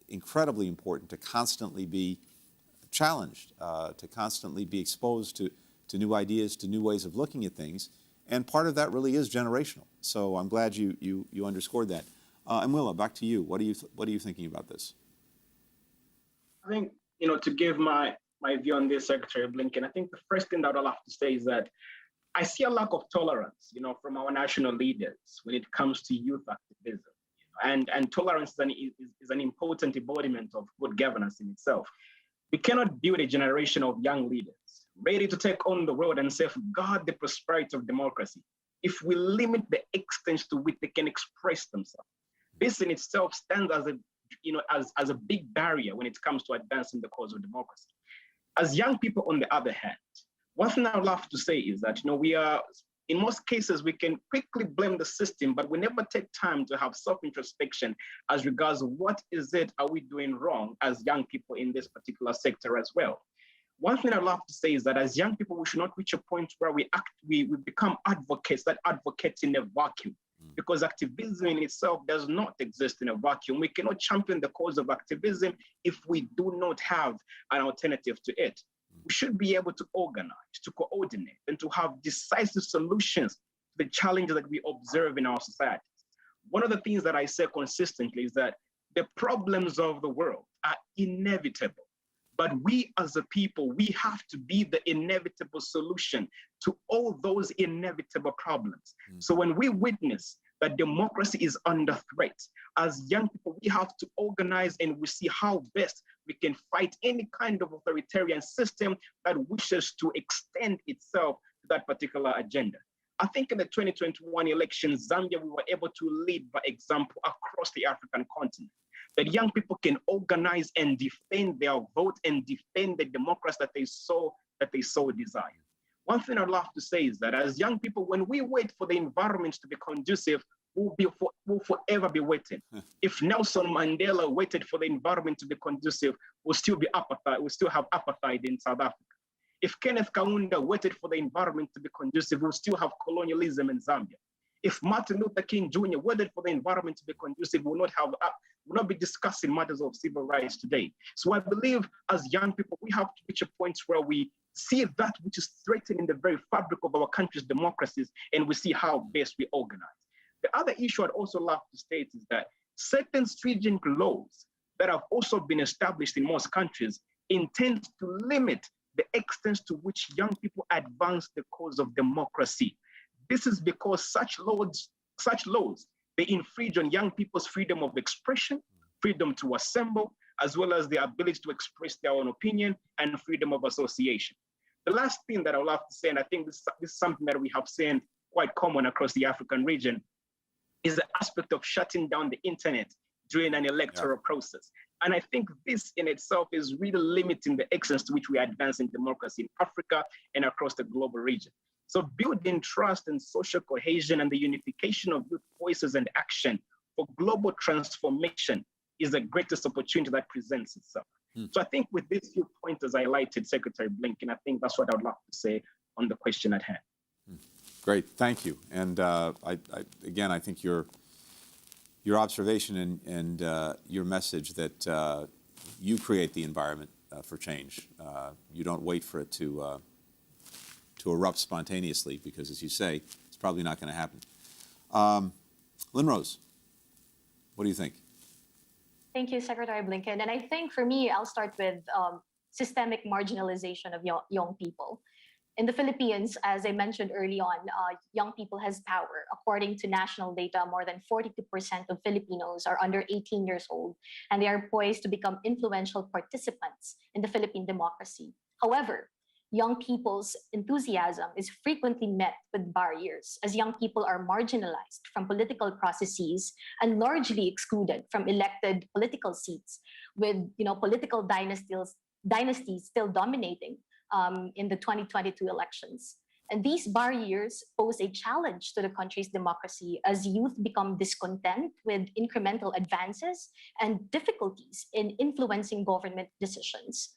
incredibly important to constantly be challenged, to constantly be exposed to new ideas, to new ways of looking at things. And part of that really is generational. So I'm glad you underscored that. Emwila, back to you. What are you thinking about this? I think, to give my view on this, Secretary Blinken, I think the first thing that I'll have to say is that I see a lack of tolerance, from our national leaders when it comes to youth activism. And tolerance is an important embodiment of good governance in itself. We cannot build a generation of young leaders ready to take on the world and safeguard the prosperity of democracy if we limit the extent to which they can express themselves. This in itself stands as a big barrier when it comes to advancing the cause of democracy. As young people, on the other hand, one thing I would love to say is that, we are, in most cases, we can quickly blame the system, but we never take time to have self-introspection as regards what is it are we doing wrong as young people in this particular sector as well. One thing I'd love to say is that as young people, we should not reach a point where we become advocates that advocate in a vacuum, because activism in itself does not exist in a vacuum. We cannot champion the cause of activism if we do not have an alternative to it. We should be able to organize, to coordinate, and to have decisive solutions to the challenges that we observe in our societies. One of the things that I say consistently is that the problems of the world are inevitable. But we as a people, we have to be the inevitable solution to all those inevitable problems. So when we witness that democracy is under threat, as young people, we have to organize and we see how best we can fight any kind of authoritarian system that wishes to extend itself to that particular agenda. I think in the 2021 elections, Zambia, we were able to lead by example across the African continent, that young people can organize and defend their vote and defend the democracy that they so desire. One thing I'd love to say is that as young people, when we wait for the environment to be conducive, we'll forever be waiting. If Nelson Mandela waited for the environment to be conducive, we'll still have apartheid in South Africa. If Kenneth Kaunda waited for the environment to be conducive, we'll still have colonialism in Zambia. If Martin Luther King Jr. waited for the environment to be conducive, we'll not be discussing matters of civil rights today. So I believe as young people, we have to reach a point where we see that which is threatening the very fabric of our country's democracies, and we see how best we organize. The other issue I'd also love to state is that certain stringent laws that have also been established in most countries intend to limit the extent to which young people advance the cause of democracy. This is because such laws, they infringe on young people's freedom of expression, freedom to assemble, as well as the ability to express their own opinion and freedom of association. The last thing that I would love to say, and I think this is something that we have seen quite common across the African region, is the aspect of shutting down the internet during an electoral process. And I think this in itself is really limiting the extent to which we advance in democracy in Africa and across the global region. So building trust and social cohesion and the unification of youth voices and action for global transformation is the greatest opportunity that presents itself. So I think with these few pointers I highlighted, Secretary Blinken, I think that's what I would love to say on the question at hand. Great, thank you. And again, I think your observation and your message that you create the environment for change. You don't wait for it to erupt spontaneously, because, as you say, it's probably not going to happen. Lynn Rose, what do you think? Thank you, Secretary Blinken. And I think for me, I'll start with systemic marginalization of young people. In the Philippines, as I mentioned early on, young people has power. According to national data, more than 42% of Filipinos are under 18 years old, and they are poised to become influential participants in the Philippine democracy. However, young people's enthusiasm is frequently met with barriers, as young people are marginalized from political processes and largely excluded from elected political seats, with political dynasties still dominating in the 2022 elections. And these barriers pose a challenge to the country's democracy as youth become discontent with incremental advances and difficulties in influencing government decisions.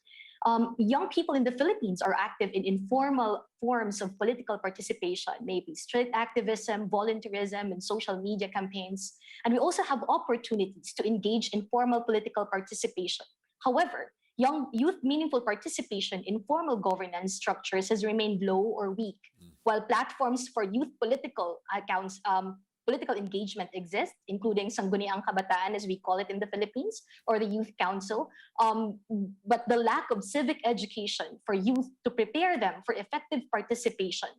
Young people in the Philippines are active in informal forms of political participation, maybe street activism, volunteerism, and social media campaigns. And we also have opportunities to engage in formal political participation. However, youth meaningful participation in formal governance structures has remained low or weak, while platforms for youth political engagement exist, including Sangguniang Kabataan, as we call it in the Philippines, or the Youth Council. But the lack of civic education for youth to prepare them for effective participation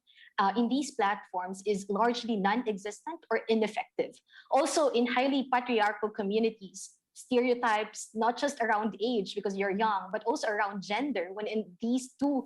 in these platforms is largely non-existent or ineffective. Also, in highly patriarchal communities, stereotypes, not just around age because you're young, but also around gender. When in these two,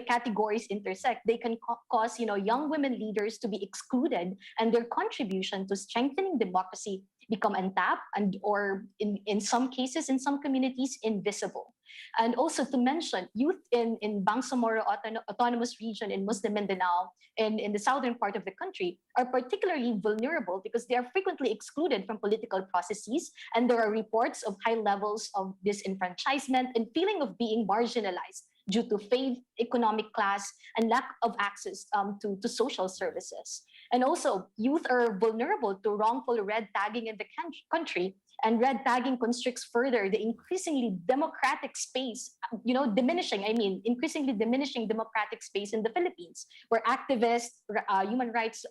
categories intersect, they can cause, young women leaders to be excluded and their contribution to strengthening democracy become untapped or in some cases, in some communities, invisible. And also to mention, youth in Bangsamoro Autonomous Region in Muslim Mindanao in the southern part of the country are particularly vulnerable because they are frequently excluded from political processes, and there are reports of high levels of disenfranchisement and feeling of being marginalized due to faith, economic class, and lack of access to social services. And also, youth are vulnerable to wrongful red tagging in the country, and red tagging constricts further the increasingly democratic space, increasingly diminishing democratic space in the Philippines, where activists, human rights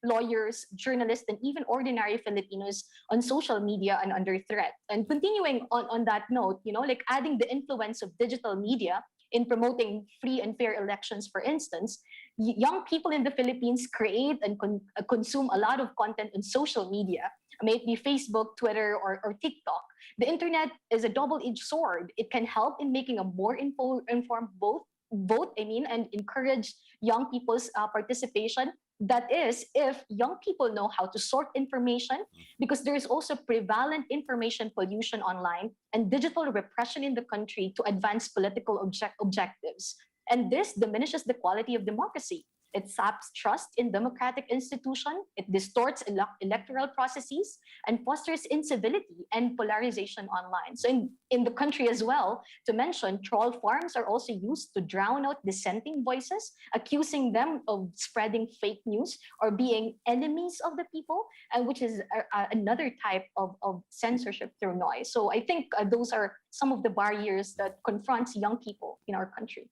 lawyers, journalists, and even ordinary Filipinos on social media are under threat. And continuing on that note, adding the influence of digital media in promoting free and fair elections, for instance, young people in the Philippines create and consume a lot of content on social media, may it be Facebook, Twitter, or TikTok. The internet is a double-edged sword. It can help in making a more informed vote, and encourage young people's participation. That is, if young people know how to sort information, because there is also prevalent information pollution online and digital repression in the country to advance political objectives. And this diminishes the quality of democracy. It saps trust in democratic institutions, it distorts electoral processes, and fosters incivility and polarization online. So in the country as well, to mention, troll farms are also used to drown out dissenting voices, accusing them of spreading fake news or being enemies of the people, which is another type of censorship through noise. So I think those are some of the barriers that confronts young people in our country.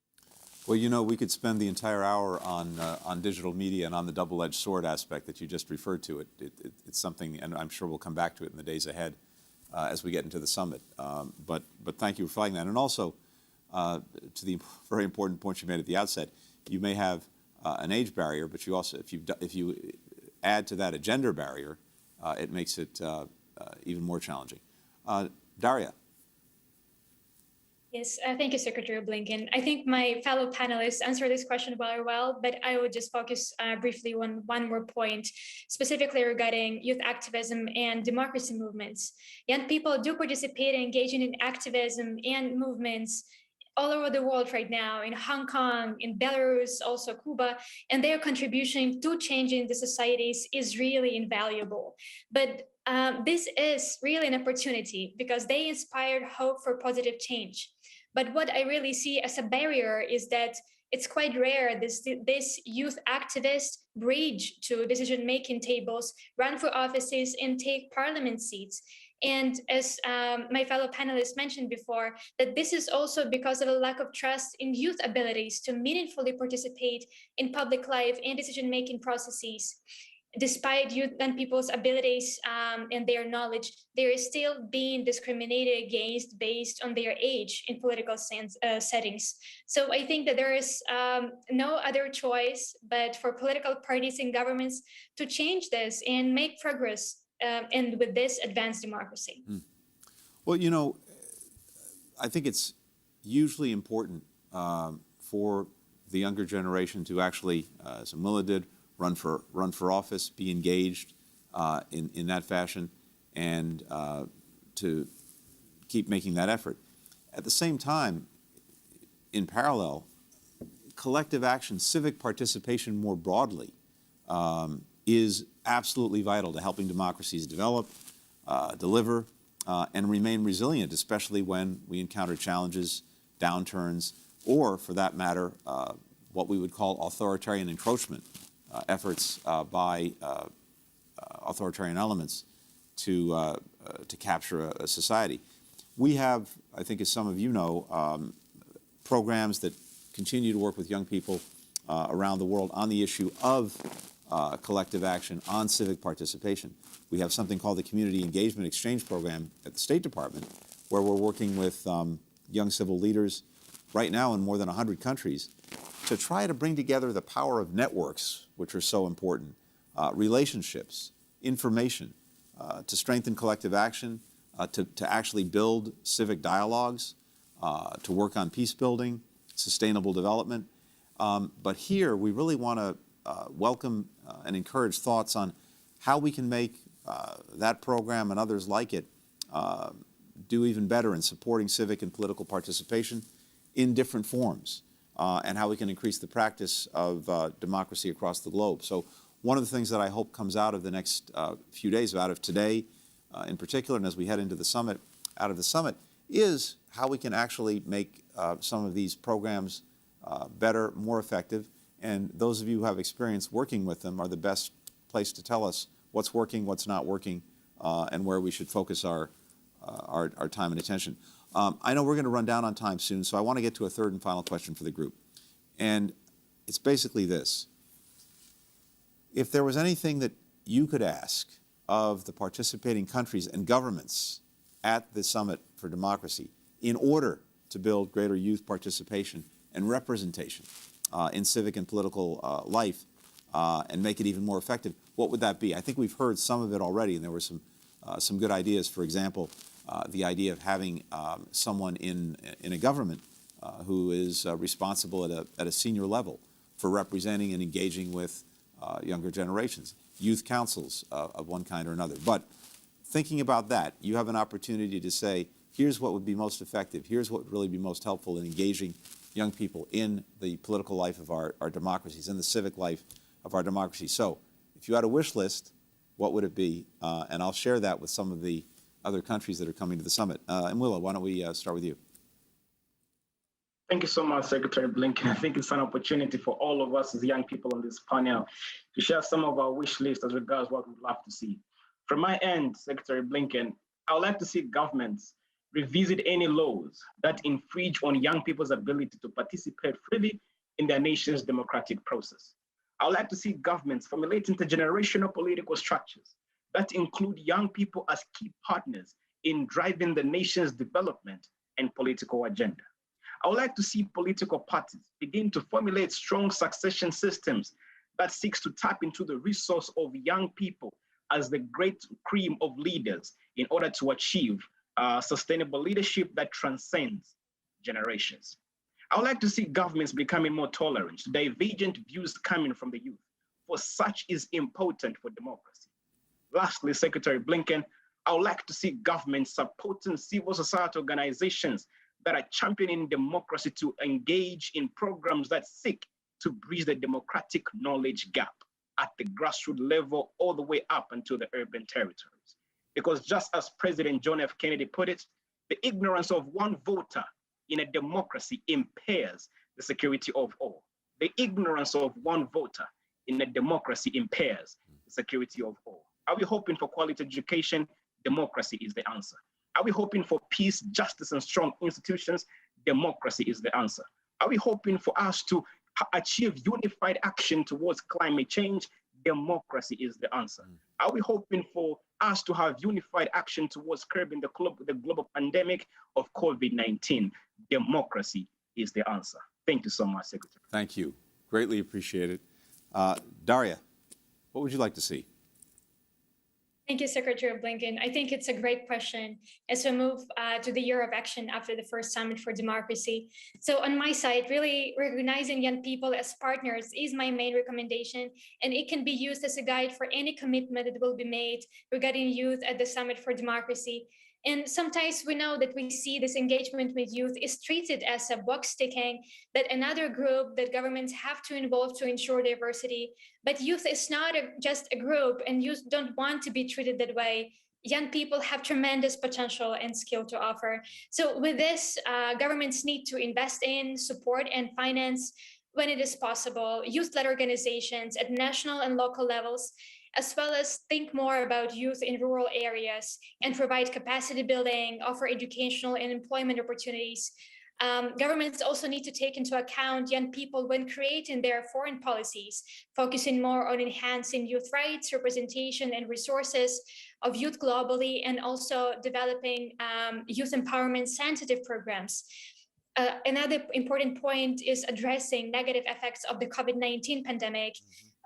Well, we could spend the entire hour on digital media and on the double-edged sword aspect that you just referred to. It's something, and I'm sure we'll come back to it in the days ahead as we get into the summit. But thank you for flagging that. And also, to the very important point you made at the outset, you may have an age barrier, but you also, if you add to that a gender barrier, it makes it even more challenging. Daria. Yes, thank you, Secretary Blinken. I think my fellow panelists answered this question very well, but I would just focus briefly on one more point, specifically regarding youth activism and democracy movements. Young people do participate and engage in activism and movements all over the world right now, in Hong Kong, in Belarus, also Cuba, and their contribution to changing the societies is really invaluable. But this is really an opportunity because they inspired hope for positive change. But what I really see as a barrier is that it's quite rare this youth activists bridge to decision-making tables, run for offices, and take parliament seats. And as my fellow panelists mentioned before, that this is also because of a lack of trust in youth abilities to meaningfully participate in public life and decision-making processes. Despite youth and people's abilities and their knowledge, they are still being discriminated against based on their age in political settings. So I think that there is no other choice but for political parties and governments to change this and make progress and with this advance democracy. Well, I think it's hugely important for the younger generation to actually, as Amila did, run for office, be engaged in that fashion, and to keep making that effort. At the same time, in parallel, collective action, civic participation more broadly is absolutely vital to helping democracies develop, deliver, and remain resilient, especially when we encounter challenges, downturns, or, for that matter, what we would call authoritarian encroachment. Efforts by authoritarian elements to capture a society. We have, I think as some of you know, programs that continue to work with young people around the world on the issue of collective action, on civic participation. We have something called the Community Engagement Exchange Program at the State Department, where we're working with young civil leaders right now in more than 100 countries to try to bring together the power of networks, which are so important, relationships, information, to strengthen collective action, to actually build civic dialogues, to work on peace building, sustainable development. But here we really want to welcome and encourage thoughts on how we can make that program and others like it do even better in supporting civic and political participation in different forms. And how we can increase the practice of democracy across the globe. So one of the things that I hope comes out of the next few days, out of today in particular, and as we head into the summit, out of the summit, is how we can actually make some of these programs better, more effective. And those of you who have experience working with them are the best place to tell us what's working, what's not working, and where we should focus our time and attention. I know we're going to run down on time soon, so I want to get to a third and final question for the group. And it's basically this. If there was anything that you could ask of the participating countries and governments at the Summit for Democracy in order to build greater youth participation and representation in civic and political life and make it even more effective, what would that be? I think we've heard some of it already, and there were some good ideas. For example, the idea of having someone in a government who is responsible at a senior level for representing and engaging with younger generations, youth councils of one kind or another. But thinking about that, you have an opportunity to say, here's what would be most effective, here's what would really be most helpful in engaging young people in the political life of our democracies, in the civic life of our democracy. So if you had a wish list, what would it be? And I'll share that with some of the other countries that are coming to the summit. And Willa, why don't we start with you? Thank you so much, Secretary Blinken. I think it's an opportunity for all of us as young people on this panel to share some of our wish list as regards what we'd love to see. From my end, Secretary Blinken, I would like to see governments revisit any laws that infringe on young people's ability to participate freely in their nation's democratic process. I would like to see governments formulate intergenerational political structures that include young people as key partners in driving the nation's development and political agenda. I would like to see political parties begin to formulate strong succession systems that seeks to tap into the resource of young people as the great cream of leaders in order to achieve sustainable leadership that transcends generations. I would like to see governments becoming more tolerant to divergent views coming from the youth, for such is important for democracy. Lastly, Secretary Blinken, I would like to see governments supporting civil society organizations that are championing democracy to engage in programs that seek to bridge the democratic knowledge gap at the grassroots level all the way up into the urban territories. Because just as President John F. Kennedy put it, the ignorance of one voter in a democracy impairs the security of all. The ignorance of one voter in a democracy impairs the security of all. Are we hoping for quality education? Democracy is the answer. Are we hoping for peace, justice, and strong institutions? Democracy is the answer. Are we hoping for us to achieve unified action towards climate change? Democracy is the answer. Are we hoping for us to have unified action towards curbing the global pandemic of COVID-19? Democracy is the answer. Thank you so much, Secretary. Thank you. Greatly appreciate it. Daria, what would you like to see? Thank you, Secretary Blinken. I think it's a great question as we move to the year of action after the first Summit for Democracy. So on my side, really recognizing young people as partners is my main recommendation, and it can be used as a guide for any commitment that will be made regarding youth at the Summit for Democracy. And sometimes we know that we see this engagement with youth is treated as a box ticking, that another group that governments have to involve to ensure diversity. But youth is not just a group, and youth don't want to be treated that way. Young people have tremendous potential and skill to offer. So with this, governments need to invest in, support, and finance, when it is possible, youth-led organizations at national and local levels, as well as think more about youth in rural areas and provide capacity building, offer educational and employment opportunities. Governments also need to take into account young people when creating their foreign policies, focusing more on enhancing youth rights, representation, and resources of youth globally, and also developing youth empowerment sensitive programs. Another important point is addressing negative effects of the COVID-19 pandemic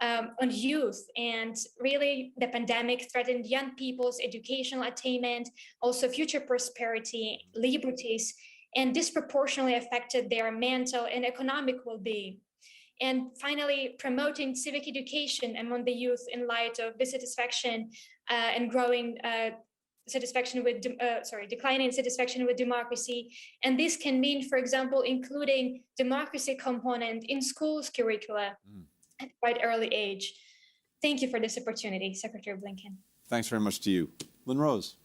on youth. And really, the pandemic threatened young people's educational attainment, also future prosperity, liberties, and disproportionately affected their mental and economic well-being. And finally, promoting civic education among the youth in light of dissatisfaction and growing declining satisfaction with democracy. And this can mean, for example, including democracy component in schools curricula at quite early age. Thank you for this opportunity, Secretary Blinken. Thanks very much to you. Lynn Rose.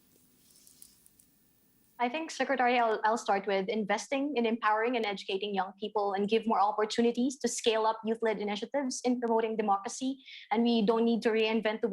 I think, Secretary, I'll start with investing in empowering and educating young people and give more opportunities to scale up youth-led initiatives in promoting democracy. And we don't need to reinvent the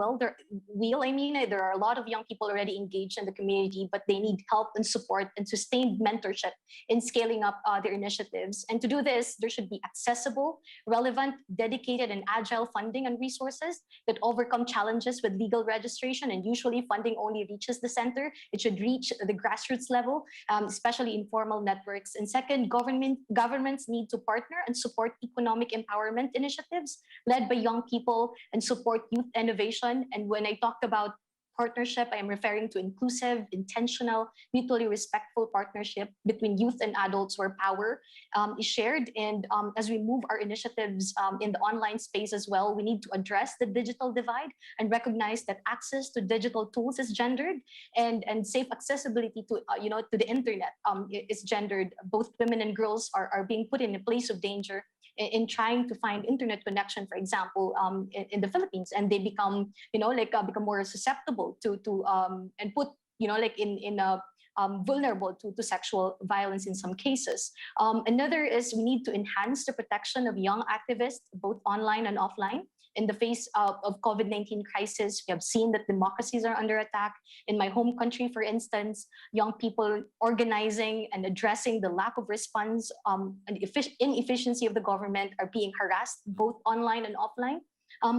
wheel. I mean, there are a lot of young people already engaged in the community, but they need help and support and sustained mentorship in scaling up their initiatives. And to do this, there should be accessible, relevant, dedicated, and agile funding and resources that overcome challenges with legal registration. And usually funding only reaches the center. It should reach the grassroots level, especially informal networks. And second, governments need to partner and support economic empowerment initiatives led by young people and support youth innovation. And when I talked about partnership, I am referring to inclusive, intentional, mutually respectful partnership between youth and adults where power is shared. And as we move our initiatives in the online space as well, we need to address the digital divide and recognize that access to digital tools is gendered, and safe accessibility to to the internet is gendered. Both women and girls are being put in a place of danger in trying to find internet connection, for example, in the Philippines, and they become, become more susceptible to and put, vulnerable to sexual violence in some cases. Another is we need to enhance the protection of young activists, both online and offline. In the face of COVID-19 crisis, we have seen that democracies are under attack. In my home country, for instance, young people organizing and addressing the lack of response and inefficiency of the government are being harassed both online and offline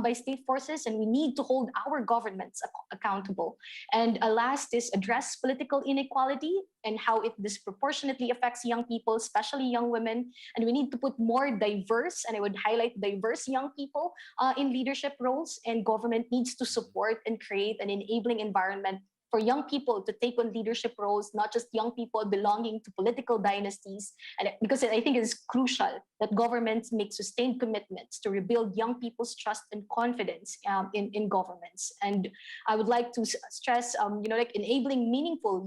by state forces, and we need to hold our governments accountable. And last is address political inequality and how it disproportionately affects young people, especially young women. And we need to put more diverse, and I would highlight diverse young people in leadership roles, and government needs to support and create an enabling environment for young people to take on leadership roles, not just young people belonging to political dynasties. And because I think it is crucial that governments make sustained commitments to rebuild young people's trust and confidence in governments. And I would like to stress, enabling meaningful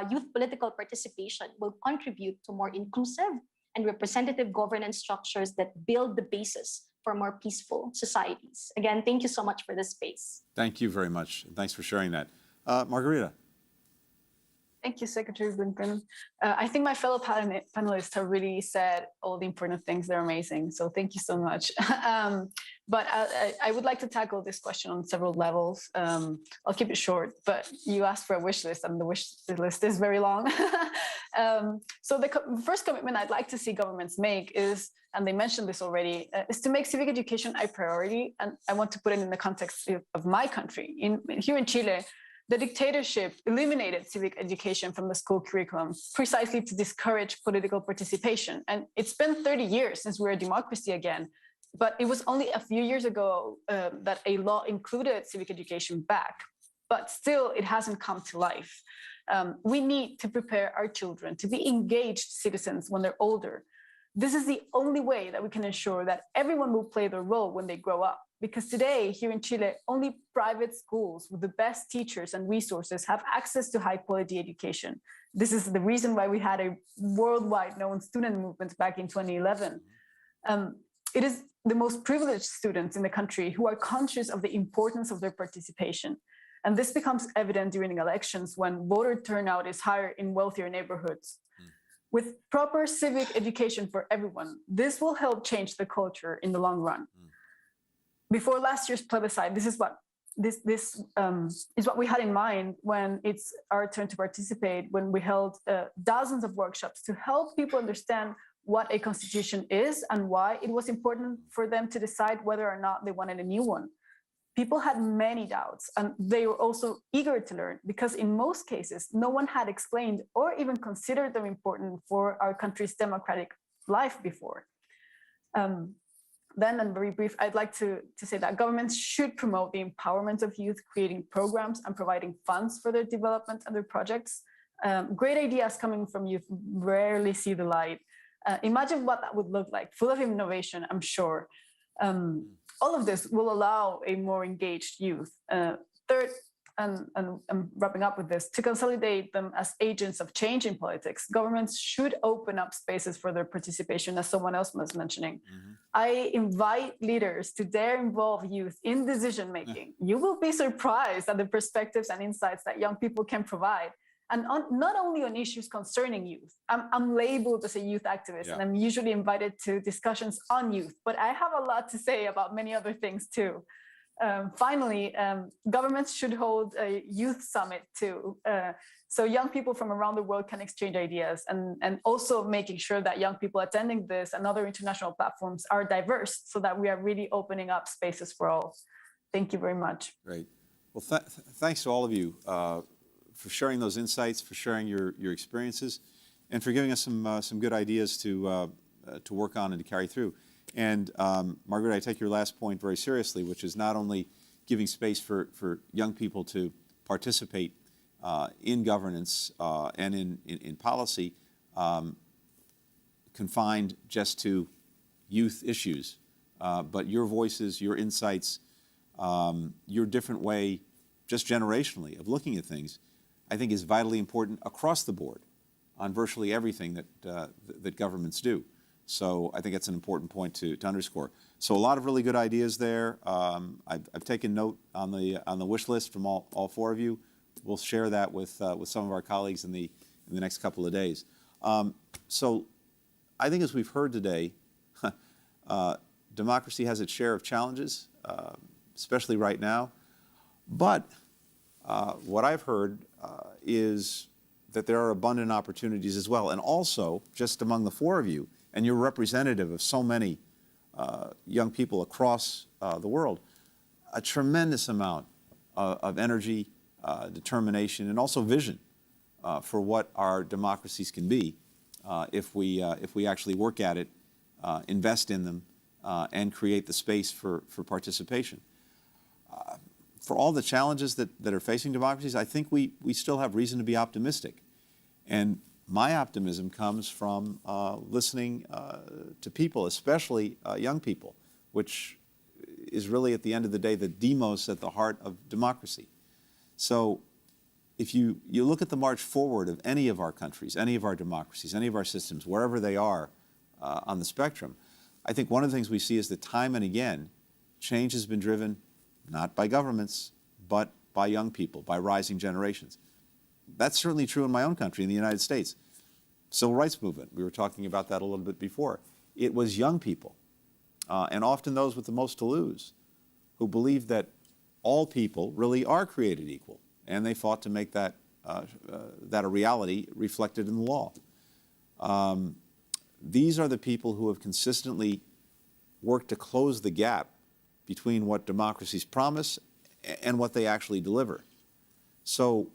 youth political participation will contribute to more inclusive and representative governance structures that build the basis for more peaceful societies. Again, thank you so much for this space. Thank you very much. Thanks for sharing that. Margarita. Thank you, Secretary Blinken. I think my fellow panelists have really said all the important things. They're amazing. So thank you so much. But I would like to tackle this question on several levels. I'll keep it short, but you asked for a wish list, and the wish list is very long. So the first commitment I'd like to see governments make is, and they mentioned this already, is to make civic education a priority. And I want to put it in the context of my country. Here in Chile, the dictatorship eliminated civic education from the school curriculum precisely to discourage political participation. And it's been 30 years since we're a democracy again, but it was only a few years ago that a law included civic education back, but still it hasn't come to life. We need to prepare our children to be engaged citizens when they're older. This is the only way that we can ensure that everyone will play their role when they grow up. Because today, here in Chile, only private schools with the best teachers and resources have access to high quality education. This is the reason why we had a worldwide known student movement back in 2011. It is the most privileged students in the country who are conscious of the importance of their participation. And this becomes evident during elections when voter turnout is higher in wealthier neighborhoods. With proper civic education for everyone, this will help change the culture in the long run. Before last year's plebiscite, this is what we had in mind when it's our turn to participate, when we held dozens of workshops to help people understand what a constitution is and why it was important for them to decide whether or not they wanted a new one. People had many doubts, and they were also eager to learn because in most cases, no one had explained or even considered them important for our country's democratic life before. Then, and very brief, I'd like to say that governments should promote the empowerment of youth, creating programs and providing funds for their development and their projects. Great ideas coming from youth rarely see the light. Imagine what that would look like, full of innovation, I'm sure. All of this will allow a more engaged youth. Third, and I'm wrapping up with this, to consolidate them as agents of change in politics, governments should open up spaces for their participation, as someone else was mentioning. I invite leaders to dare involve youth in decision-making. You will be surprised at the perspectives and insights that young people can provide. and not only on issues concerning youth. I'm labeled as a youth activist, and I'm usually invited to discussions on youth, but I have a lot to say about many other things too. Finally, governments should hold a youth summit too, so young people from around the world can exchange ideas, and also making sure that young people attending this and other international platforms are diverse, so that we are really opening up spaces for all. Thank you very much. Great. Well, thanks to all of you for sharing those insights, for sharing your experiences, and for giving us some good ideas to work on and to carry through. And Margaret, I take your last point very seriously, which is not only giving space for young people to participate in governance and in policy, confined just to youth issues, but your voices, your insights, your different way, just generationally, of looking at things, I think is vitally important across the board on virtually everything that governments do. So I think that's an important point to underscore. So a lot of really good ideas there. I've taken note on the wish list from all four of you. We'll share that with some of our colleagues in the next couple of days. So I think, as we've heard today, democracy has its share of challenges, especially right now. But what I've heard is that there are abundant opportunities as well. And also, just among the four of you, and you're representative of so many young people across the world, a tremendous amount of energy, determination, and also vision for what our democracies can be if we actually work at it, invest in them, and create the space for participation. For all the challenges that are facing democracies, I think we still have reason to be optimistic. And my optimism comes from listening to people, especially young people, which is really, at the end of the day, the demos at the heart of democracy. So if you look at the march forward of any of our countries, any of our democracies, any of our systems, wherever they are on the spectrum, I think one of the things we see is that time and again, change has been driven not by governments, but by young people, by rising generations. That's certainly true in my own country, in the United States. Civil rights movement, we were talking about that a little bit before. It was young people, and often those with the most to lose, who believed that all people really are created equal, and they fought to make that a reality reflected in the law. These are the people who have consistently worked to close the gap between what democracies promise and what they actually deliver. So,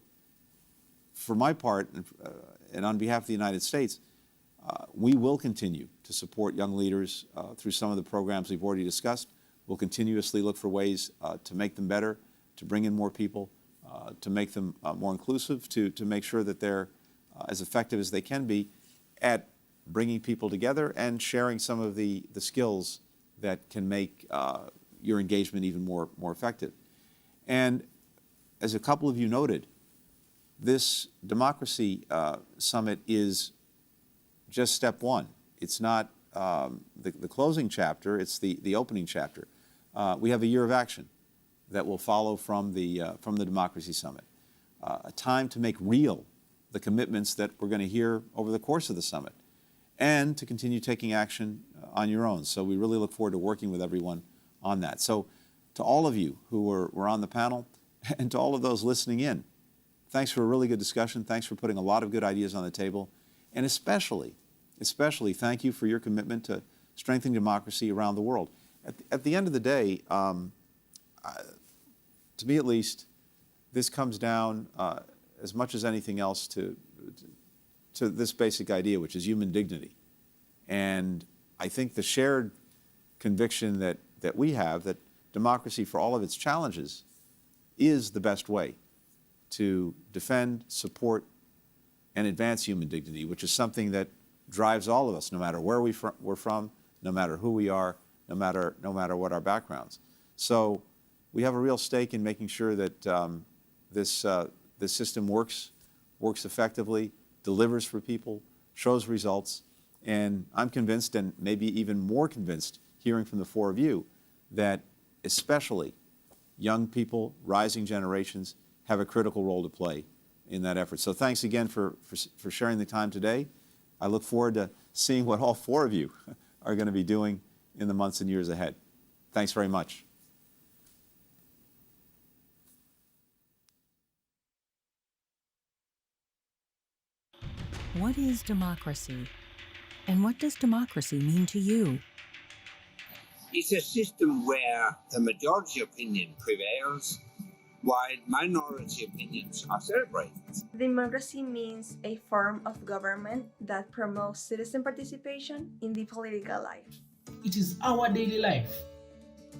for my part, and on behalf of the United States, we will continue to support young leaders through some of the programs we've already discussed. We'll continuously look for ways to make them better, to bring in more people, to make them more inclusive, to make sure that they're as effective as they can be at bringing people together and sharing some of the skills that can make your engagement even more effective. And as a couple of you noted, this democracy summit is just step one. It's not the closing chapter, it's the opening chapter. We have a year of action that will follow from the Democracy Summit, a time to make real the commitments that we're going to hear over the course of the summit, and to continue taking action on your own. So we really look forward to working with everyone on that. So to all of you who were on the panel, and to all of those listening in, thanks for a really good discussion. Thanks for putting a lot of good ideas on the table. And especially thank you for your commitment to strengthening democracy around the world. At the end of the day, to me at least, this comes down as much as anything else to this basic idea, which is human dignity. And I think the shared conviction that we have, that democracy, for all of its challenges, is the best way to defend, support, and advance human dignity, which is something that drives all of us, no matter where we're from, no matter who we are, no matter what our backgrounds. So we have a real stake in making sure that this system works effectively, delivers for people, shows results. And I'm convinced, and maybe even more convinced, hearing from the four of you, that especially young people, rising generations, have a critical role to play in that effort. So thanks again for sharing the time today. I look forward to seeing what all four of you are going to be doing in the months and years ahead. Thanks very much. What is democracy? And what does democracy mean to you? It's a system where the majority opinion prevails, while minority opinions are celebrated. Democracy means a form of government that promotes citizen participation in the political life. It is our daily life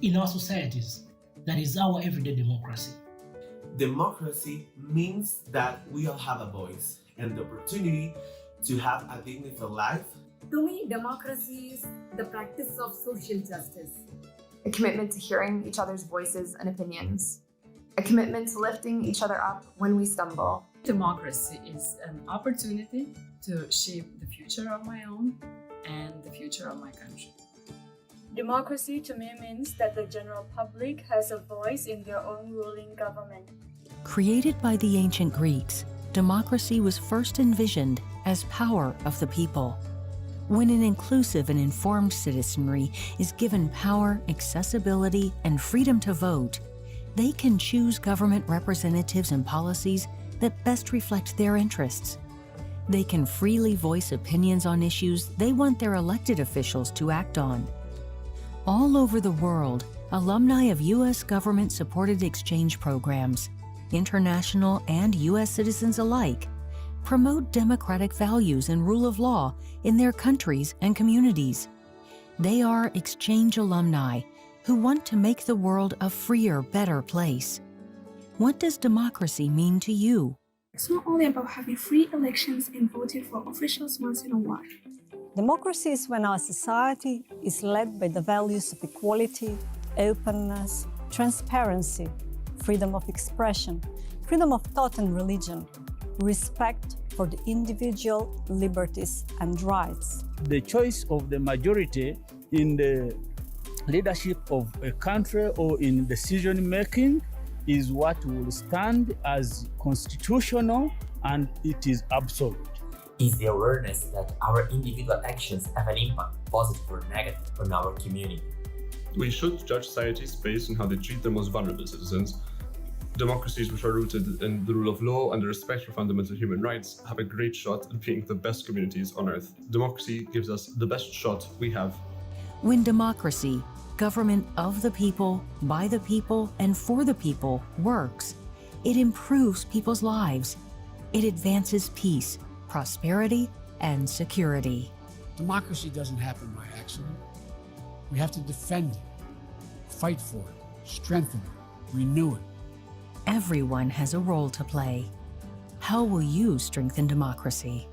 in our societies that is our everyday democracy. Democracy means that we all have a voice and the opportunity to have a dignified life. To me, democracy is the practice of social justice. A commitment to hearing each other's voices and opinions. A commitment to lifting each other up when we stumble. Democracy is an opportunity to shape the future of my own and the future of my country. Democracy to me means that the general public has a voice in their own ruling government. Created by the ancient Greeks, democracy was first envisioned as power of the people. When an inclusive and informed citizenry is given power, accessibility, and freedom to vote, they can choose government representatives and policies that best reflect their interests. They can freely voice opinions on issues they want their elected officials to act on. All over the world, alumni of U.S. government-supported exchange programs, international and U.S. citizens alike, promote democratic values and rule of law in their countries and communities. They are exchange alumni who want to make the world a freer, better place. What does democracy mean to you? It's not only about having free elections and voting for officials once in a while. Democracy is when our society is led by the values of equality, openness, transparency, freedom of expression, freedom of thought and religion, respect for the individual liberties and rights. The choice of the majority in the leadership of a country or in decision making is what will stand as constitutional, and it is absolute. Is the awareness that our individual actions have an impact, positive or negative, on our community. We should judge societies based on how they treat their most vulnerable citizens. Democracies which are rooted in the rule of law and the respect for fundamental human rights have a great shot at being the best communities on earth. Democracy gives us the best shot we have. When democracy, government of the people, by the people, and for the people, works, it improves people's lives. It advances peace, prosperity, and security. Democracy doesn't happen by accident. We have to defend it, fight for it, strengthen it, renew it. Everyone has a role to play. How will you strengthen democracy?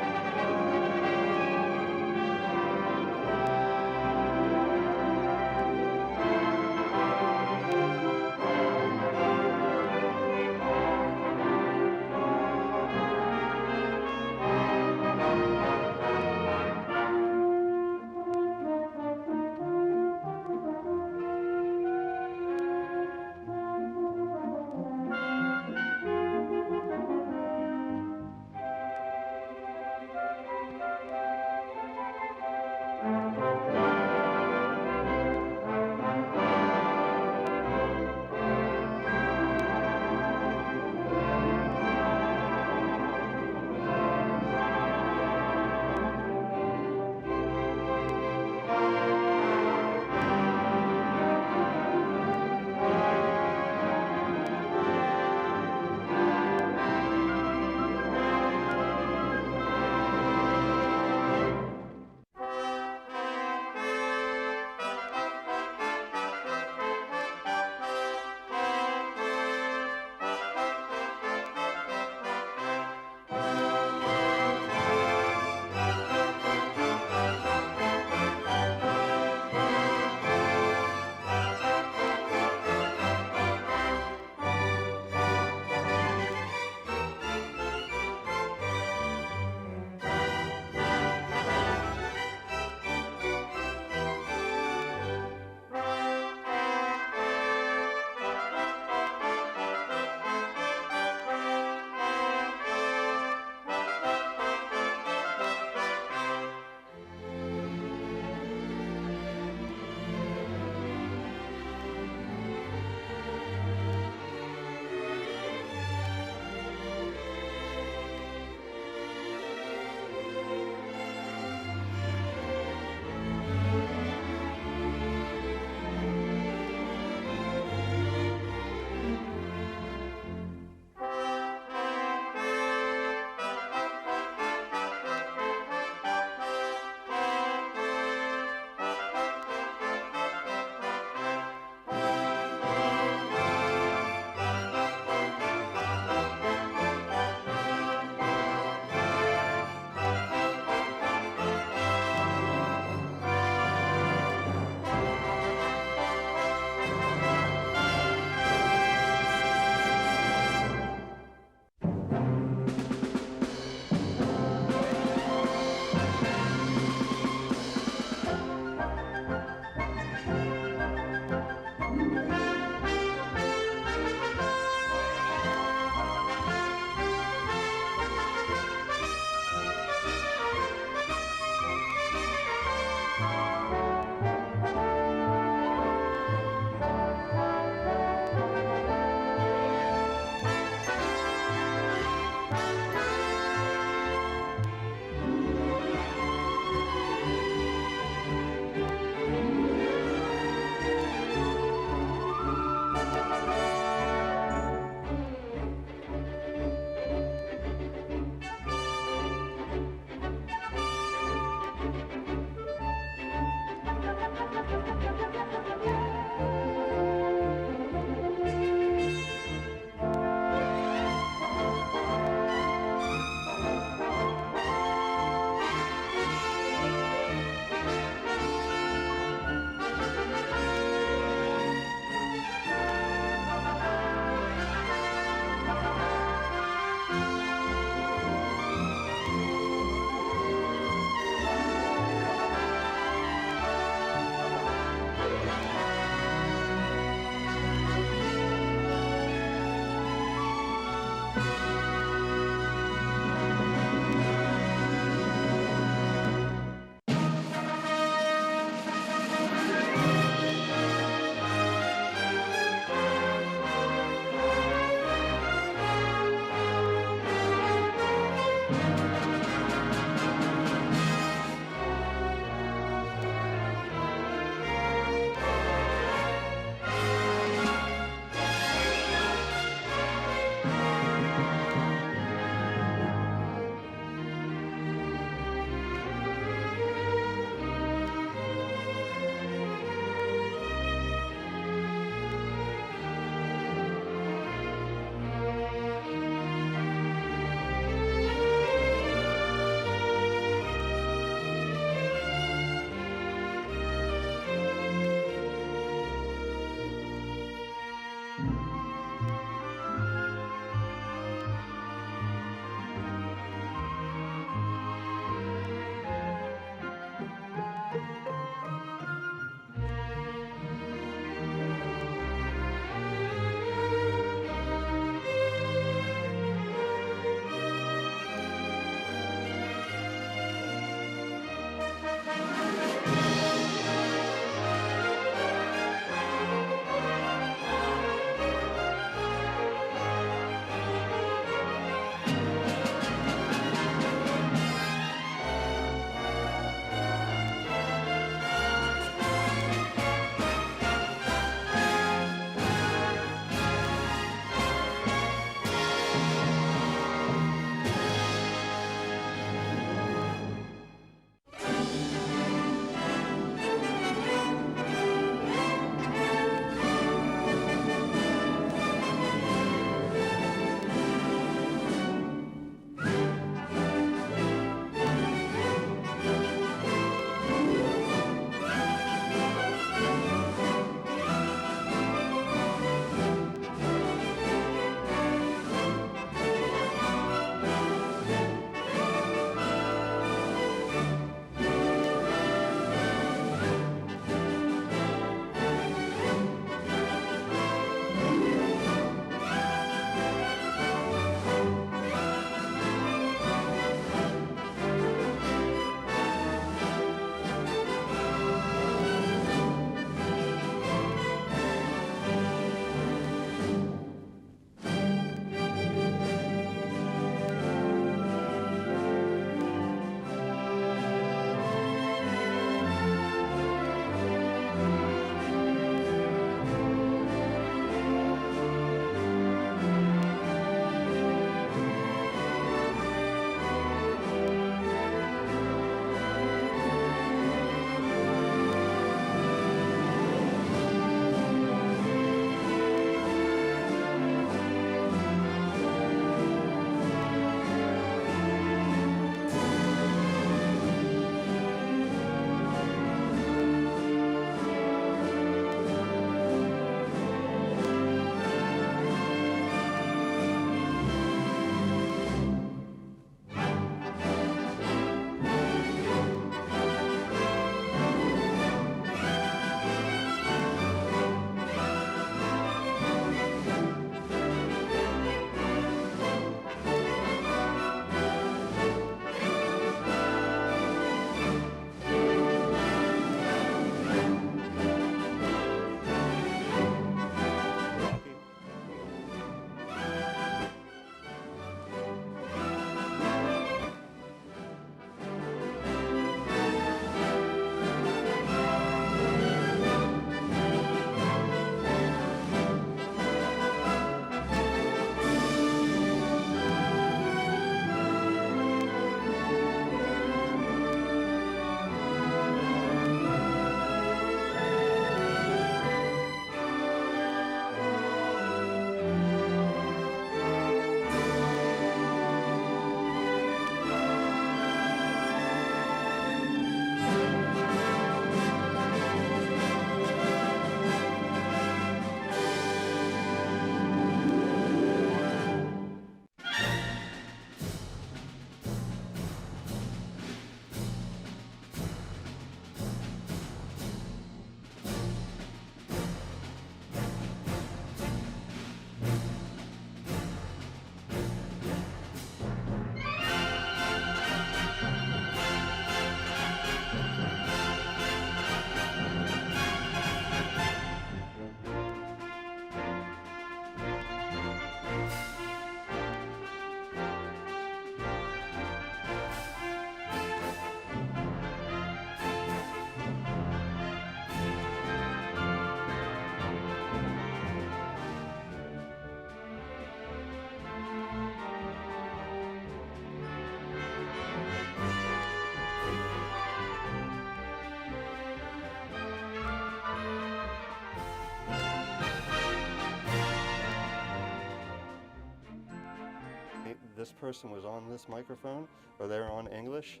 this person was on this microphone or they're on English.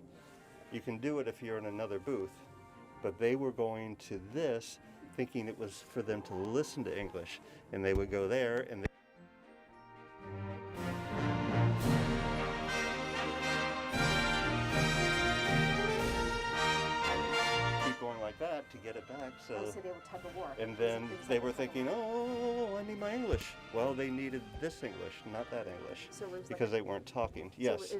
You can do it if you're in another booth, but they were going to this thinking it was for them to listen to English, and they would go there and keep going like that to get it back. So they were tug of war. And then they were thinking, oh, I need my English. Well, they needed this English, not that English, So it was because they weren't talking. Yes.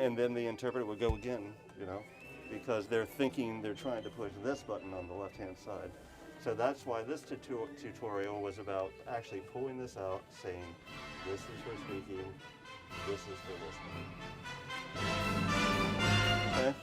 And then the interpreter would go again, you know, because they're thinking they're trying to push this button on the left-hand side. So that's why this tutorial was about actually pulling this out, saying, this is for speaking, this is for listening. Okay?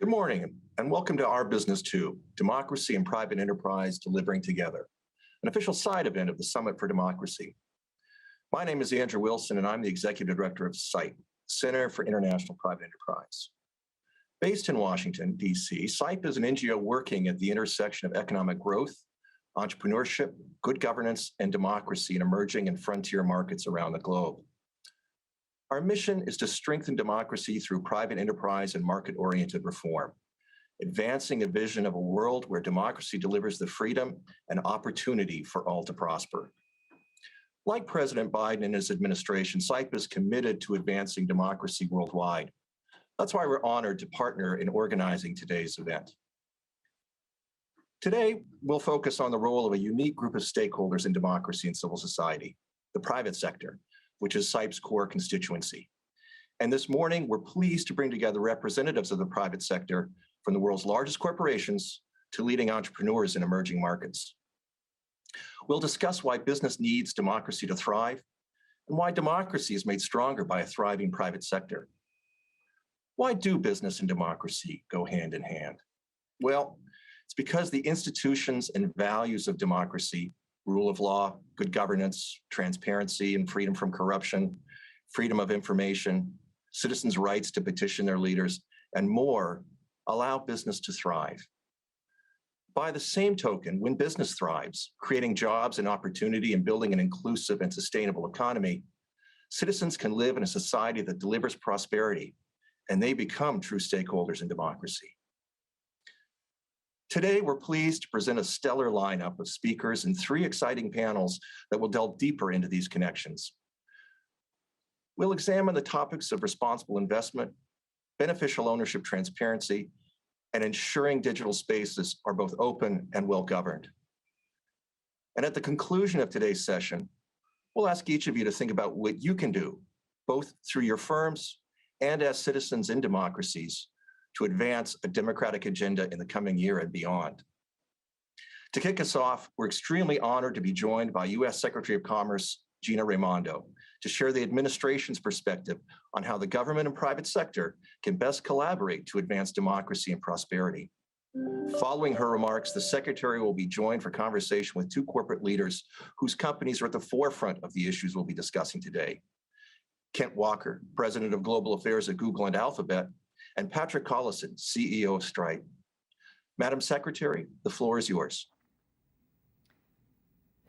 Good morning, and welcome to Our Business Too, Democracy and Private Enterprise Delivering Together, an official side event of the Summit for Democracy. My name is Andrew Wilson, and I'm the Executive Director of CIPE, Center for International Private Enterprise. Based in Washington, D.C., CIPE is an NGO working at the intersection of economic growth, entrepreneurship, good governance, and democracy in emerging and frontier markets around the globe. Our mission is to strengthen democracy through private enterprise and market-oriented reform, advancing a vision of a world where democracy delivers the freedom and opportunity for all to prosper. Like President Biden and his administration, CIPE is committed to advancing democracy worldwide. That's why we're honored to partner in organizing today's event. Today, we'll focus on the role of a unique group of stakeholders in democracy and civil society, the private sector, which is CIPE's core constituency. And this morning, we're pleased to bring together representatives of the private sector from the world's largest corporations to leading entrepreneurs in emerging markets. We'll discuss why business needs democracy to thrive and why democracy is made stronger by a thriving private sector. Why do business and democracy go hand in hand? Well, it's because the institutions and values of democracy, rule of law, good governance, transparency and freedom from corruption, freedom of information, citizens' rights to petition their leaders, and more, allow business to thrive. By the same token, when business thrives, creating jobs and opportunity and building an inclusive and sustainable economy, citizens can live in a society that delivers prosperity, and they become true stakeholders in democracy. Today, we're pleased to present a stellar lineup of speakers and 3 exciting panels that will delve deeper into these connections. We'll examine the topics of responsible investment, beneficial ownership transparency, and ensuring digital spaces are both open and well-governed. And at the conclusion of today's session, we'll ask each of you to think about what you can do, both through your firms and as citizens in democracies, to advance a democratic agenda in the coming year and beyond. To kick us off, we're extremely honored to be joined by U.S. Secretary of Commerce, Gina Raimondo, to share the administration's perspective on how the government and private sector can best collaborate to advance democracy and prosperity. Following her remarks, the Secretary will be joined for conversation with 2 corporate leaders whose companies are at the forefront of the issues we'll be discussing today. Kent Walker, President of Global Affairs at Google and Alphabet, and Patrick Collison, CEO of Stripe. Madam Secretary, the floor is yours.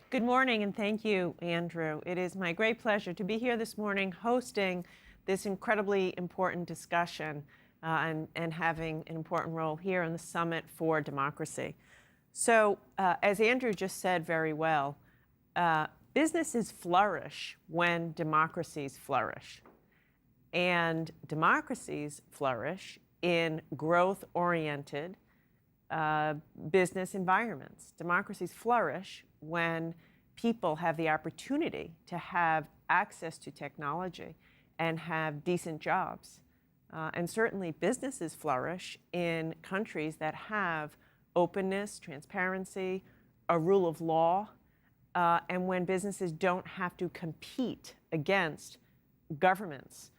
Good morning, and thank you, Andrew. It is my great pleasure to be here this morning hosting this incredibly important discussion and having an important role here in the Summit for Democracy. So, as Andrew just said very well, businesses flourish when democracies flourish. And democracies flourish in growth-oriented business environments. Democracies flourish when people have the opportunity to have access to technology and have decent jobs. And certainly businesses flourish in countries that have openness, transparency, a rule of law, and when businesses don't have to compete against governments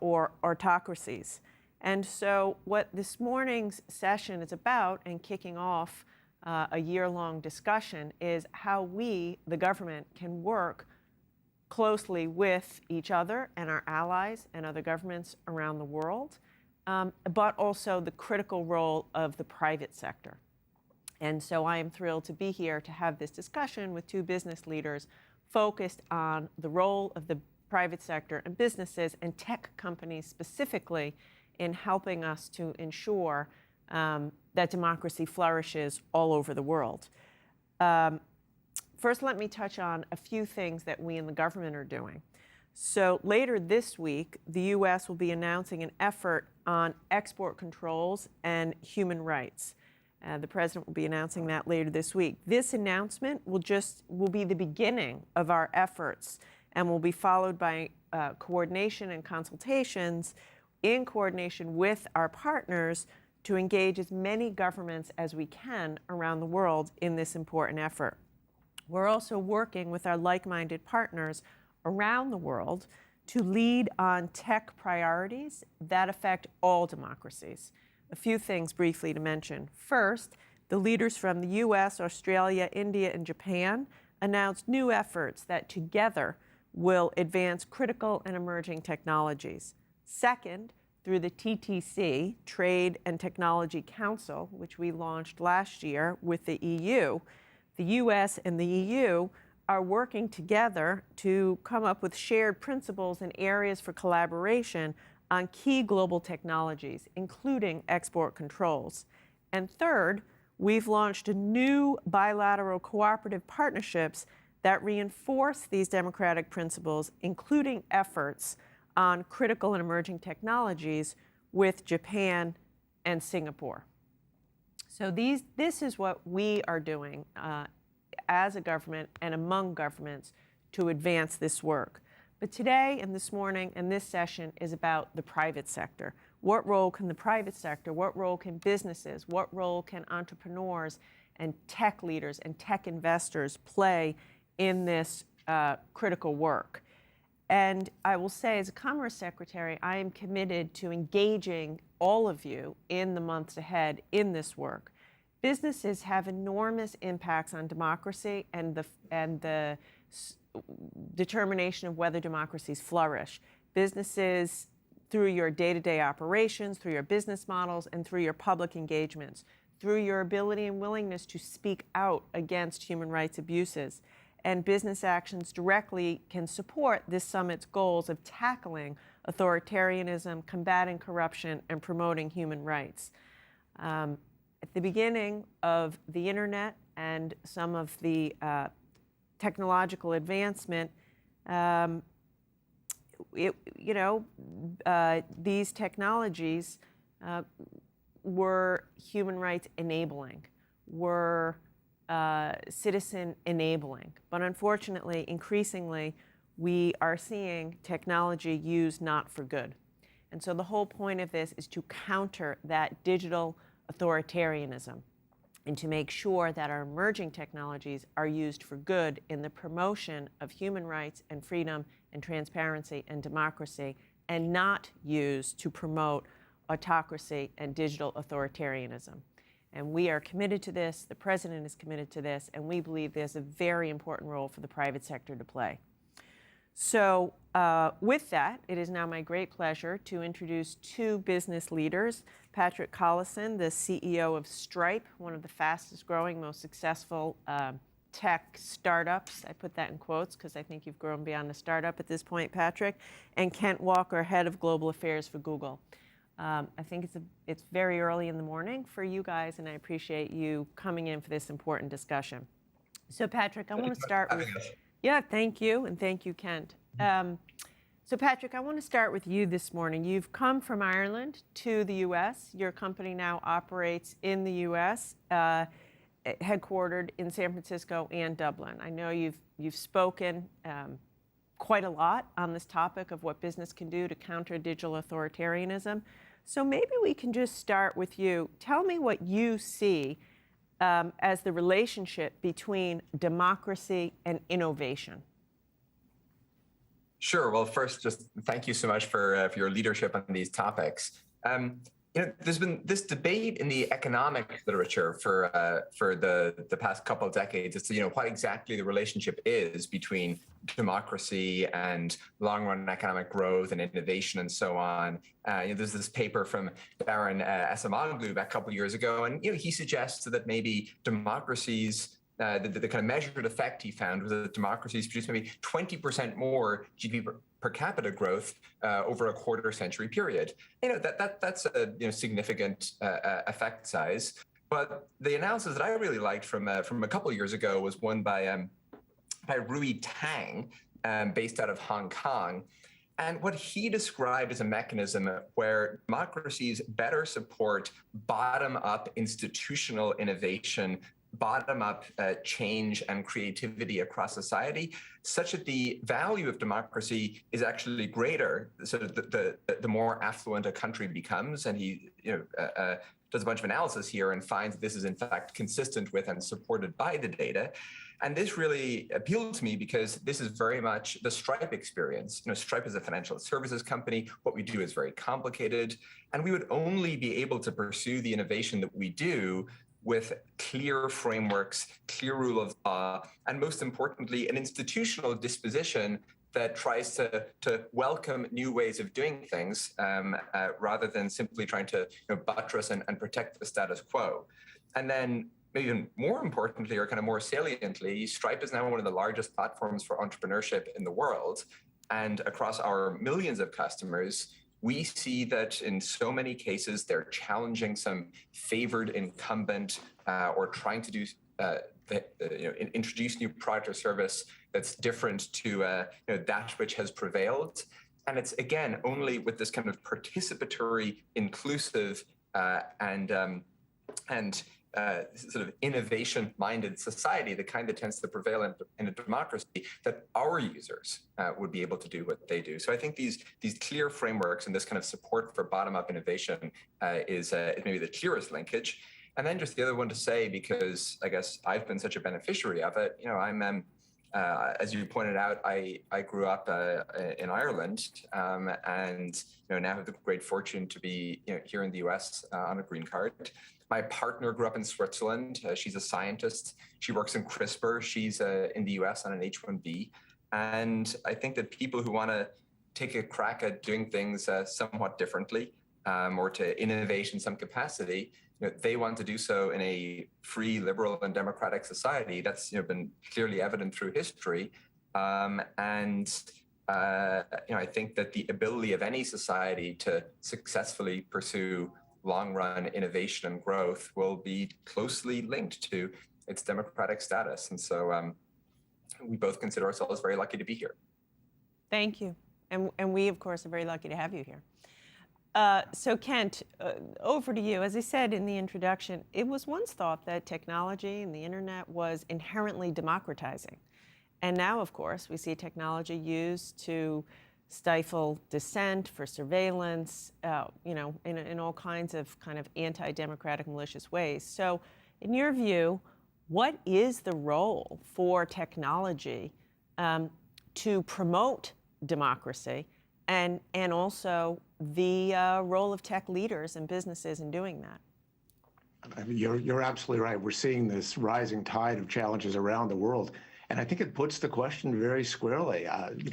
or autocracies. And so what this morning's session is about, and kicking off a year-long discussion, is how we, the government, can work closely with each other and our allies and other governments around the world, but also the critical role of the private sector. And so I am thrilled to be here to have this discussion with 2 business leaders focused on the role of the private sector and businesses and tech companies specifically in helping us to ensure that democracy flourishes all over the world. First, let me touch on a few things that we in the government are doing. So later this week, the U.S. will be announcing an effort on export controls and human rights. The president will be announcing that later this week. This announcement will be the beginning of our efforts and will be followed by coordination and consultations in coordination with our partners to engage as many governments as we can around the world in this important effort. We're also working with our like-minded partners around the world to lead on tech priorities that affect all democracies. A few things briefly to mention. First, the leaders from the US, Australia, India, and Japan announced new efforts that together will advance critical and emerging technologies. Second, through the TTC, Trade and Technology Council, which we launched last year with the EU, the US and the EU are working together to come up with shared principles and areas for collaboration on key global technologies, including export controls. And third, we've launched a new bilateral cooperative partnerships that reinforce these democratic principles, including efforts on critical and emerging technologies with Japan and Singapore. So this is what we are doing as a government and among governments to advance this work. But today and this morning and this session is about the private sector. What role can the private sector, what role can businesses, what role can entrepreneurs and tech leaders and tech investors play in this critical work? And I will say, as a Commerce Secretary, I am committed to engaging all of you in the months ahead in this work. Businesses have enormous impacts on democracy and the determination of whether democracies flourish. Businesses, through your day-to-day operations, through your business models, and through your public engagements, through your ability and willingness to speak out against human rights abuses. And business actions directly can support this summit's goals of tackling authoritarianism, combating corruption, and promoting human rights. At the beginning of the internet and some of the technological advancement, these technologies were human rights enabling, were citizen enabling. But unfortunately, increasingly, we are seeing technology used not for good. And so the whole point of this is to counter that digital authoritarianism and to make sure that our emerging technologies are used for good in the promotion of human rights and freedom and transparency and democracy, and not used to promote autocracy and digital authoritarianism. And we are committed to this, the President is committed to this, and we believe there's a very important role for the private sector to play. So with that, it is now my great pleasure to introduce two business leaders. Patrick Collison, the CEO of Stripe, one of the fastest growing, most successful tech startups. I put that in quotes because I think you've grown beyond a startup at this point, Patrick. And Kent Walker, head of global affairs for Google. I think it's very early in the morning for you guys, and I appreciate you coming in for this important discussion. So Patrick, I want to start with... Yeah, thank you, and thank you, Kent. So Patrick, I want to start with you this morning. You've come from Ireland to the U.S. Your company now operates in the U.S., headquartered in San Francisco and Dublin. I know you've spoken quite a lot on this topic of what business can do to counter digital authoritarianism. So maybe we can just start with you. Tell me what you see as the relationship between democracy and innovation. Sure. Well, first, just thank you so much for your leadership on these topics. There's been this debate in the economic literature for the past couple of decades as to what exactly the relationship is between democracy and long-run economic growth and innovation and so on. There's this paper from Darren Esamoglu a couple of years ago, and he suggests that maybe democracies the kind of measured effect he found was that democracies produced maybe 20% more GDP per capita growth over a quarter century period. That's a significant effect size. But the analysis that I really liked from a couple of years ago was one by Rui Tang, based out of Hong Kong. And what he described as a mechanism where democracies better support bottom-up institutional innovation, bottom-up change and creativity across society, such that the value of democracy is actually greater. So the more affluent a country becomes, and he does a bunch of analysis here and finds this is in fact consistent with and supported by the data. And this really appealed to me because this is very much the Stripe experience. Stripe is a financial services company. What we do is very complicated, and we would only be able to pursue the innovation that we do with clear frameworks, clear rule of law, and most importantly, an institutional disposition that tries to welcome new ways of doing things rather than simply trying to buttress and protect the status quo. And then maybe even more importantly, or kind of more saliently, Stripe is now one of the largest platforms for entrepreneurship in the world. And across our millions of customers, we see that in so many cases, they're challenging some favored incumbent or trying to do introduce new product or service that's different to that which has prevailed. And it's, again, only with this kind of participatory, inclusive, and sort of innovation-minded society, the kind that tends to prevail in a democracy, that our users would be able to do what they do. So I think these clear frameworks and this kind of support for bottom-up innovation is maybe the clearest linkage. And then just the other one to say, because I guess I've been such a beneficiary of it, I'm as you pointed out, I grew up in Ireland, and now have the great fortune to be here in the US on a green card. My partner grew up in Switzerland. She's a scientist. She works in CRISPR. She's in the US on an H-1B. And I think that people who want to take a crack at doing things somewhat differently or to innovate in some capacity, they want to do so in a free, liberal, and democratic society. That's been clearly evident through history. I think that the ability of any society to successfully pursue long-run innovation and growth will be closely linked to its democratic status. And so we both consider ourselves very lucky to be here. Thank you. And we, of course, are very lucky to have you here. So Kent, over to you. As I said in the introduction, it was once thought that technology and the internet was inherently democratizing. And now, of course, we see technology used to stifle dissent, for surveillance, in all kinds of kind of anti-democratic, malicious ways. So in your view, what is the role for technology to promote democracy, and also the role of tech leaders and businesses in doing that? I mean, you're absolutely right. We're seeing this rising tide of challenges around the world. And I think it puts the question very squarely.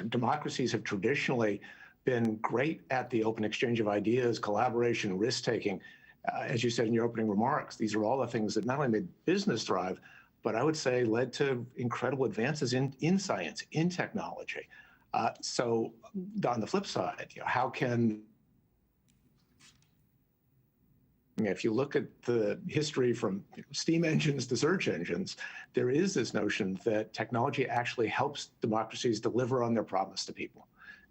Democracies have traditionally been great at the open exchange of ideas, collaboration, risk-taking. As you said in your opening remarks, these are all the things that not only made business thrive, but I would say led to incredible advances in science, in technology. So on the flip side, how can, if you look at the history from steam engines to search engines, there is this notion that technology actually helps democracies deliver on their promise to people,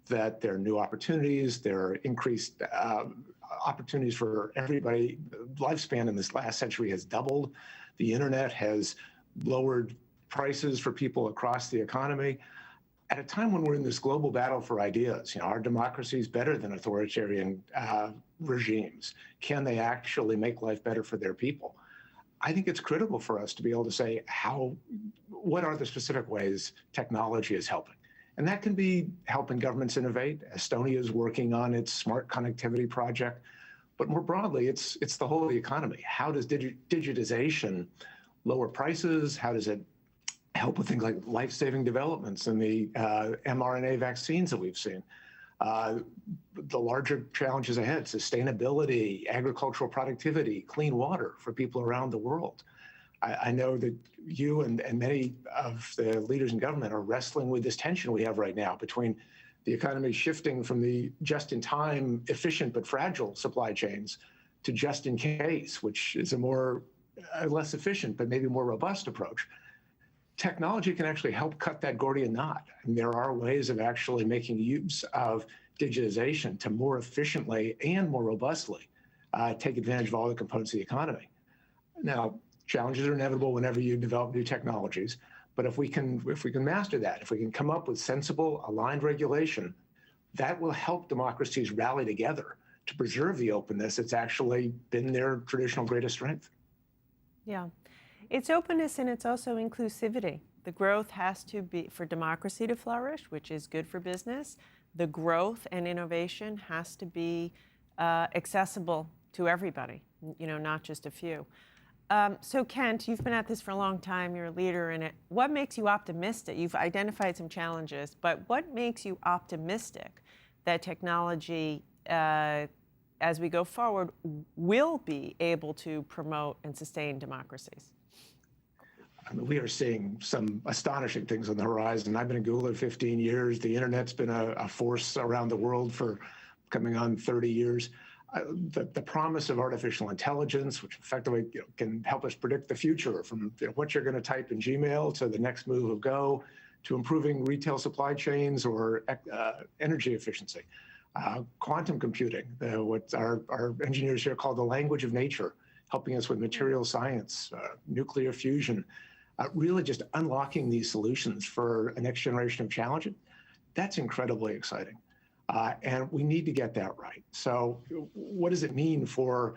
that there are new opportunities, there are increased opportunities for everybody. Lifespan in this last century has doubled. The internet has lowered prices for people across the economy. At a time when we're in this global battle for ideas, are democracies better than authoritarian regimes? Can they actually make life better for their people? I think it's critical for us to be able to say what are the specific ways technology is helping? And that can be helping governments innovate. Estonia is working on its smart connectivity project. But more broadly, it's the whole of the economy. How does digitization lower prices? How does it help with things like life-saving developments in the mRNA vaccines that we've seen? The larger challenges ahead, sustainability, agricultural productivity, clean water for people around the world. I know that you and many of the leaders in government are wrestling with this tension we have right now between the economy shifting from the just-in-time, efficient but fragile supply chains to just-in-case, which is a less efficient but maybe more robust approach. Technology can actually help cut that Gordian knot. And there are ways of actually making use of digitization to more efficiently and more robustly take advantage of all the components of the economy. Now, challenges are inevitable whenever you develop new technologies, but if we can master that, if we can come up with sensible, aligned regulation, that will help democracies rally together to preserve the openness that's actually been their traditional greatest strength. Yeah. It's openness and it's also inclusivity. The growth has to be, for democracy to flourish, which is good for business, the growth and innovation has to be accessible to everybody, not just a few. So Kent, you've been at this for a long time, you're a leader in it. What makes you optimistic? You've identified some challenges, but what makes you optimistic that technology, as we go forward, will be able to promote and sustain democracies? I mean, we are seeing some astonishing things on the horizon. I've been in Google 15 years. The internet's been a force around the world for coming on 30 years. The promise of artificial intelligence, which effectively can help us predict the future, from what you're going to type in Gmail to the next move of Go, to improving retail supply chains or energy efficiency. Quantum computing, what our engineers here call the language of nature, helping us with material science, nuclear fusion, really just unlocking these solutions for a next generation of challenges. That's incredibly exciting. And we need to get that right. So what does it mean for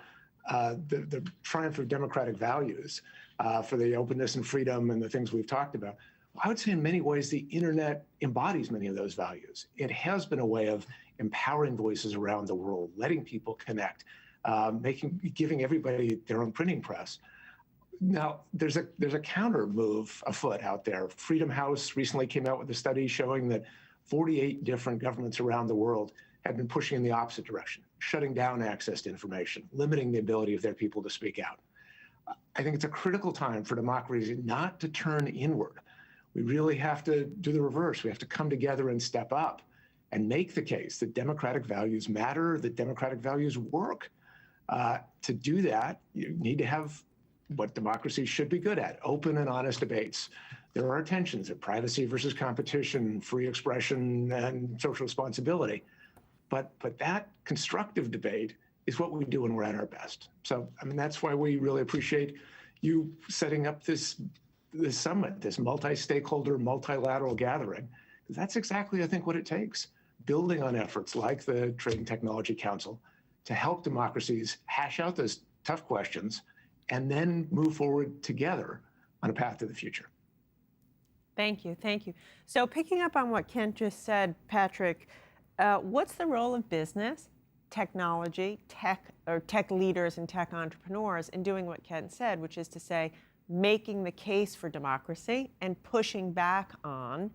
the triumph of democratic values, for the openness and freedom and the things we've talked about? I would say in many ways, the internet embodies many of those values. It has been a way of empowering voices around the world, letting people connect, giving everybody their own printing press. Now, there's a counter move afoot out there. Freedom House recently came out with a study showing that 48 different governments around the world have been pushing in the opposite direction, shutting down access to information, limiting the ability of their people to speak out. I think it's a critical time for democracy not to turn inward. We really have to do the reverse. We have to come together and step up and make the case that democratic values matter, that democratic values work. To do that, you need to have what democracy should be good at, open and honest debates. There are tensions of privacy versus competition, free expression, and social responsibility. But that constructive debate is what we do when we're at our best. So, I mean, that's why we really appreciate you setting up this summit, this multi-stakeholder, multilateral gathering. That's exactly, I think, what it takes. Building on efforts like the Trade and Technology Council to help democracies hash out those tough questions and then move forward together on a path to the future. Thank you, thank you. So picking up on what Kent just said, Patrick, what's the role of business, technology, tech leaders and tech entrepreneurs in doing what Kent said, which is to say, making the case for democracy and pushing back on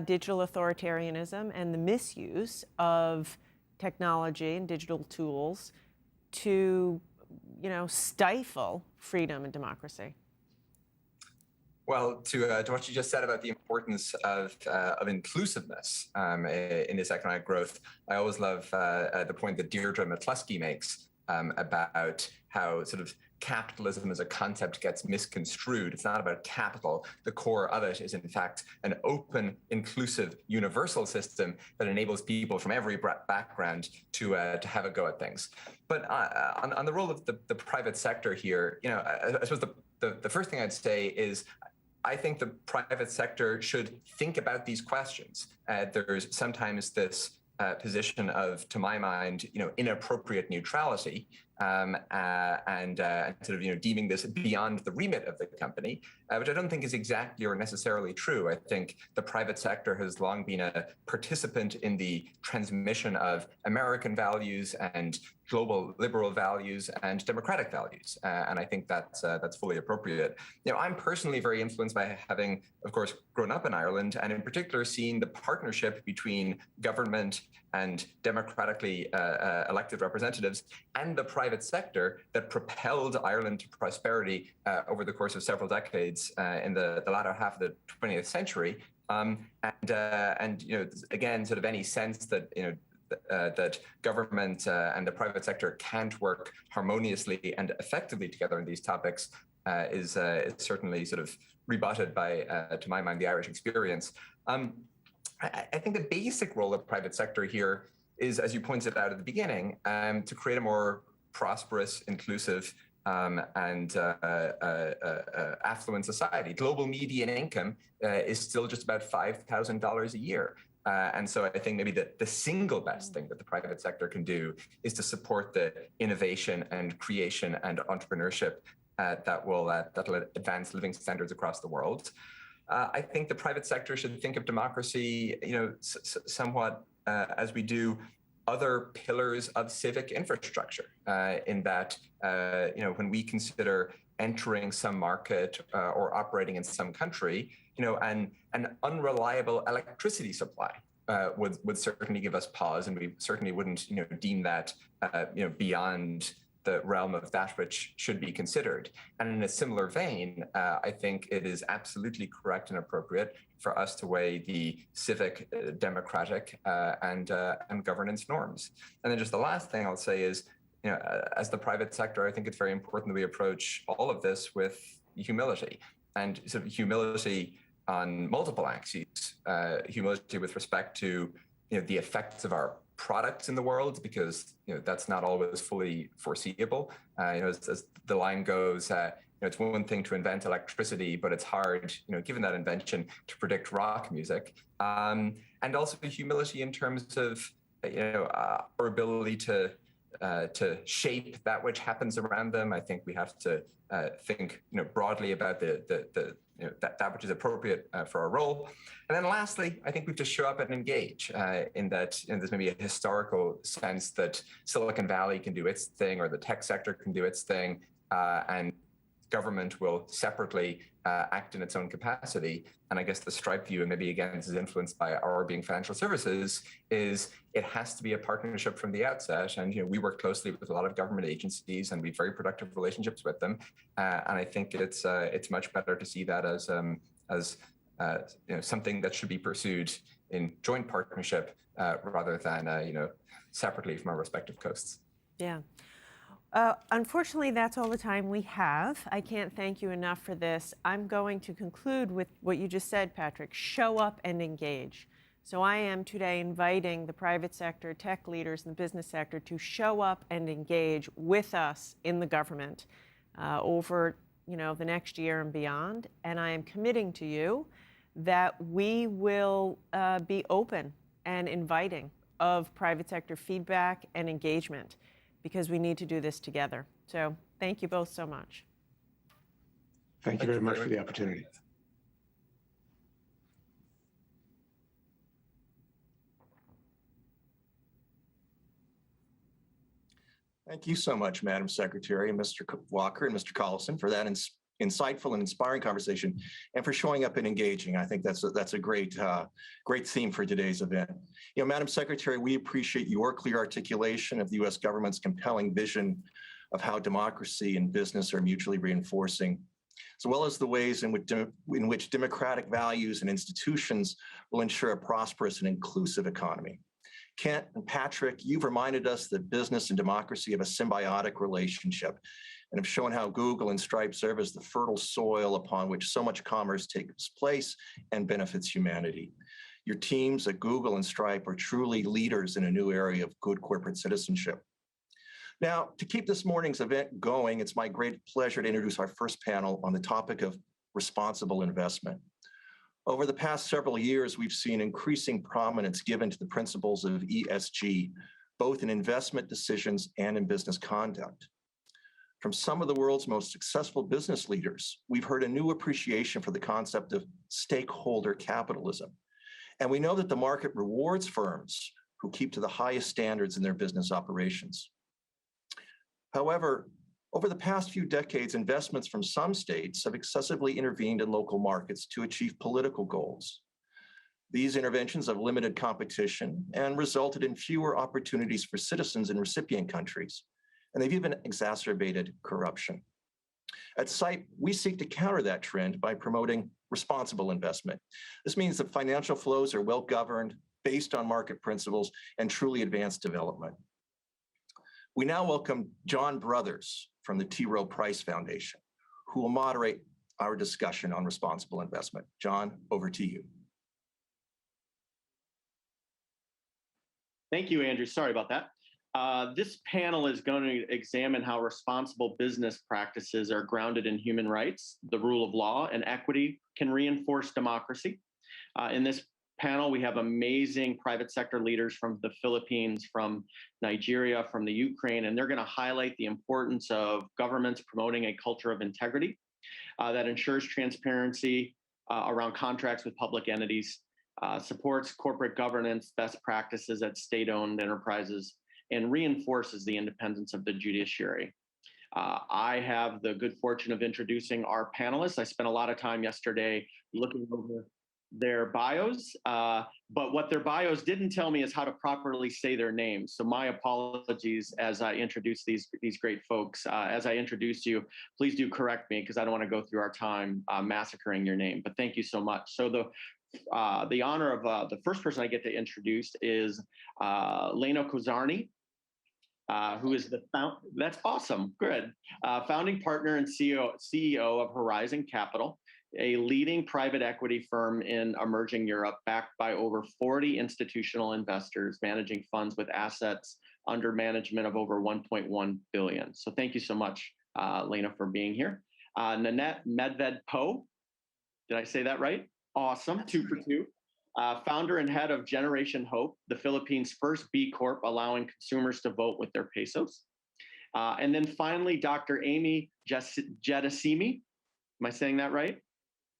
digital authoritarianism and the misuse of technology and digital tools to, stifle freedom and democracy? Well, to what you just said about the importance of inclusiveness in this economic growth, I always love the point that Deirdre McCluskey makes about how sort of capitalism as a concept gets misconstrued. It's not about capital. The core of it is, in fact, an open, inclusive, universal system that enables people from every background to have a go at things. But on the role of the private sector here, I suppose the first thing I'd say is I think the private sector should think about these questions. There's sometimes this position of, to my mind, inappropriate neutrality, and sort of deeming this beyond the remit of the company, which I don't think is exactly or necessarily true. I think the private sector has long been a participant in the transmission of American values and global liberal values and democratic values, and I think that's fully appropriate. I'm personally very influenced by having, of course, grown up in Ireland, and in particular seeing the partnership between government and democratically elected representatives and the private private sector that propelled Ireland to prosperity over the course of several decades in the latter half of the 20th century. And again, sort of any sense that that government and the private sector can't work harmoniously and effectively together on these topics is certainly sort of rebutted by, to my mind, the Irish experience. I think the basic role of private sector here is, as you pointed out at the beginning, to create a more prosperous, inclusive, and affluent society. Global median income is still just about $5,000 a year. And so I think maybe the single best thing that the private sector can do is to support the innovation and creation and entrepreneurship that'll advance living standards across the world. I think the private sector should think of democracy, somewhat as we do other pillars of civic infrastructure. In that, when we consider entering some market or operating in some country, an unreliable electricity supply would certainly give us pause, and we certainly wouldn't, deem that, beyond the realm of that which should be considered. And in a similar vein, I think it is absolutely correct and appropriate for us to weigh the civic, democratic, and governance norms. And then just the last thing I'll say is, as the private sector, I think it's very important that we approach all of this with humility, and sort of humility on multiple axes. Humility with respect to the effects of our products in the world, because that's not always fully foreseeable. As the line goes, it's one thing to invent electricity, but it's hard, given that invention, to predict rock music. And also the humility in terms of our ability to shape that which happens around them. I think we have to think broadly about that which is appropriate for our role. And then lastly, I think we have to show up and engage in that there's maybe a historical sense that Silicon Valley can do its thing, or the tech sector can do its thing, and government will separately act in its own capacity. And I guess the Stripe view, and maybe again this is influenced by our being financial services, is it has to be a partnership from the outset. And we work closely with a lot of government agencies, and we have very productive relationships with them. And I think it's much better to see that as something that should be pursued in joint partnership rather than separately from our respective coasts. Yeah. Unfortunately, that's all the time we have. I can't thank you enough for this. I'm going to conclude with what you just said, Patrick: show up and engage. So I am today inviting the private sector, tech leaders, and the business sector to show up and engage with us in the government over the next year and beyond. And I am committing to you that we will be open and inviting of private sector feedback and engagement, because we need to do this together. So thank you both so much. Thank you very much for the opportunity. Thank you so much, Madam Secretary, and Mr. Walker and Mr. Collison, for that insightful and inspiring conversation, and for showing up and engaging. I think that's a great theme for today's event. Madam Secretary, we appreciate your clear articulation of the U.S. government's compelling vision of how democracy and business are mutually reinforcing, as well as the ways in which democratic values and institutions will ensure a prosperous and inclusive economy. Kent and Patrick, you've reminded us that business and democracy have a symbiotic relationship, and have shown how Google and Stripe serve as the fertile soil upon which so much commerce takes place and benefits humanity. Your teams at Google and Stripe are truly leaders in a new area of good corporate citizenship. Now, to keep this morning's event going, it's my great pleasure to introduce our first panel on the topic of responsible investment. Over the past several years, we've seen increasing prominence given to the principles of ESG, both in investment decisions and in business conduct. From some of the world's most successful business leaders, we've heard a new appreciation for the concept of stakeholder capitalism. And we know that the market rewards firms who keep to the highest standards in their business operations. However, over the past few decades, investments from some states have excessively intervened in local markets to achieve political goals. These interventions have limited competition and resulted in fewer opportunities for citizens in recipient countries, and they've even exacerbated corruption. At SITE, we seek to counter that trend by promoting responsible investment. This means that financial flows are well governed, based on market principles, and truly advanced development. We now welcome John Brothers from the T. Rowe Price Foundation, who will moderate our discussion on responsible investment. John, over to you. Thank you, Andrew. Sorry about that. This panel is going to examine how responsible business practices are grounded in human rights, the rule of law, and equity can reinforce democracy. In this panel, we have amazing private sector leaders from the Philippines, from Nigeria, from the Ukraine, and they're going to highlight the importance of governments promoting a culture of integrity that ensures transparency around contracts with public entities, supports corporate governance best practices at state-owned enterprises, and reinforces the independence of the judiciary. I have the good fortune of introducing our panelists. I spent a lot of time yesterday looking over their bios, but what their bios didn't tell me is how to properly say their names. So my apologies as I introduce these great folks. As I introduce you, please do correct me because I don't want to go through our time massacring your name, but thank you so much. So the honor of the first person I get to introduce is Lena Kozarny, who is that's awesome, good. Founding partner and CEO of Horizon Capital, a leading private equity firm in emerging Europe, backed by over 40 institutional investors, managing funds with assets under management of over 1.1 billion. So thank you so much, Lena, for being here. Nanette Medved-Poe, did I say that right? Awesome, 2 for 2. Founder and head of Generation Hope, the Philippines' first B Corp, allowing consumers to vote with their pesos. And then finally, Dr. Amy Jedasimi. Am I saying that right?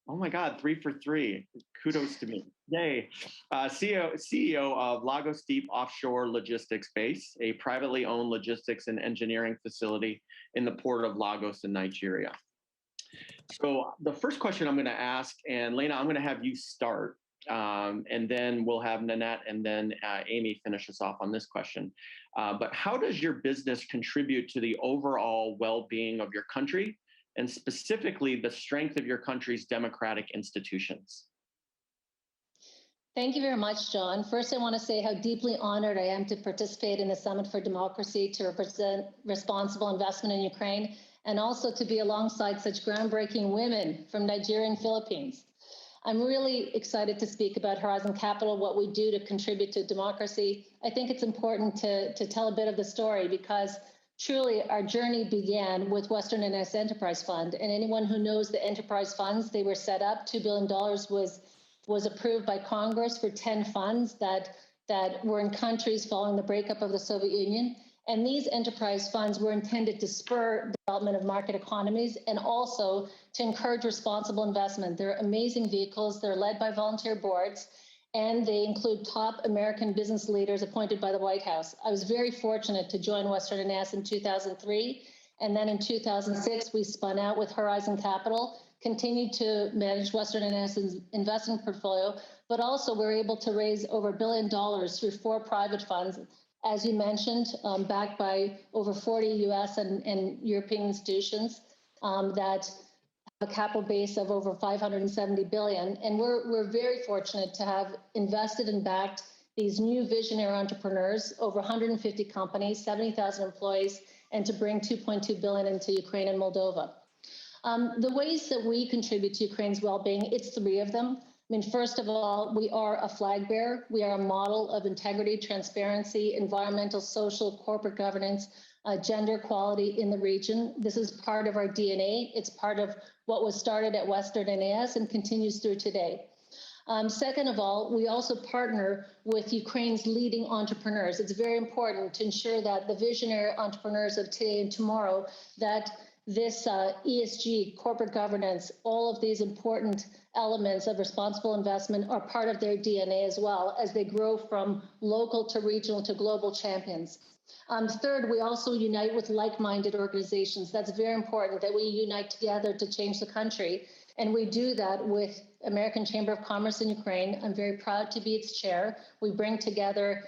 Oh my God, 3 for 3. Kudos to me. Yay. CEO of Lagos Deep Offshore Logistics Base, a privately owned logistics and engineering facility in the port of Lagos in Nigeria. So the first question I'm going to ask, and Lena, I'm going to have you start, and then we'll have Nanette and then Amy finish us off on this question. But how does your business contribute to the overall well-being of your country, and specifically the strength of your country's democratic institutions? Thank you very much, John. First, I want to say how deeply honored I am to participate in the Summit for Democracy to represent responsible investment in Ukraine, and also to be alongside such groundbreaking women from Nigeria and Philippines. I'm really excited to speak about Horizon Capital, what we do to contribute to democracy. I think it's important to tell a bit of the story because truly our journey began with Western NS Enterprise Fund, and anyone who knows the enterprise funds, they were set up. $2 billion was approved by Congress for 10 funds that were in countries following the breakup of the Soviet Union. And these enterprise funds were intended to spur development of market economies and also to encourage responsible investment. They're amazing vehicles. They're led by volunteer boards, and they include top American business leaders appointed by the White House. I was very fortunate to join Western NS in 2003, and then in 2006, we spun out with Horizon Capital, continued to manage Western NS's investment portfolio, but also we're able to raise over $1 billion through 4 private funds, as you mentioned, backed by over 40 US and European institutions that have a capital base of over 570 billion. And we're very fortunate to have invested and backed these new visionary entrepreneurs, over 150 companies, 70,000 employees, and to bring 2.2 billion into Ukraine and Moldova. The ways that we contribute to Ukraine's well-being, it's 3 of them. I mean, first of all, we are a flag bearer. We are a model of integrity, transparency, environmental, social, corporate governance, gender equality in the region. This is part of our DNA. It's part of what was started at Western NAS and continues through today. Second of all, we also partner with Ukraine's leading entrepreneurs. It's very important to ensure that the visionary entrepreneurs of today and tomorrow, that this ESG, corporate governance, all of these important elements of responsible investment are part of their DNA as well as they grow from local to regional to global champions. Third, we also unite with like-minded organizations. That's very important that we unite together to change the country. And we do that with American Chamber of Commerce in Ukraine. I'm very proud to be its chair. We bring together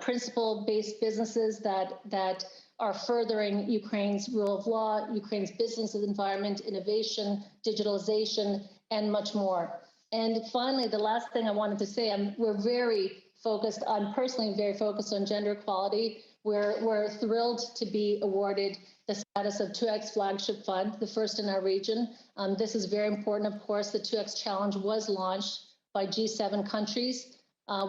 principle-based businesses that are furthering Ukraine's rule of law, Ukraine's business environment, innovation, digitalization, and much more. And finally, the last thing I wanted to say, we're very focused, I'm personally very focused on gender equality. We're thrilled to be awarded the status of 2X Flagship Fund, the first in our region. This is very important, of course. The 2X Challenge was launched by G7 countries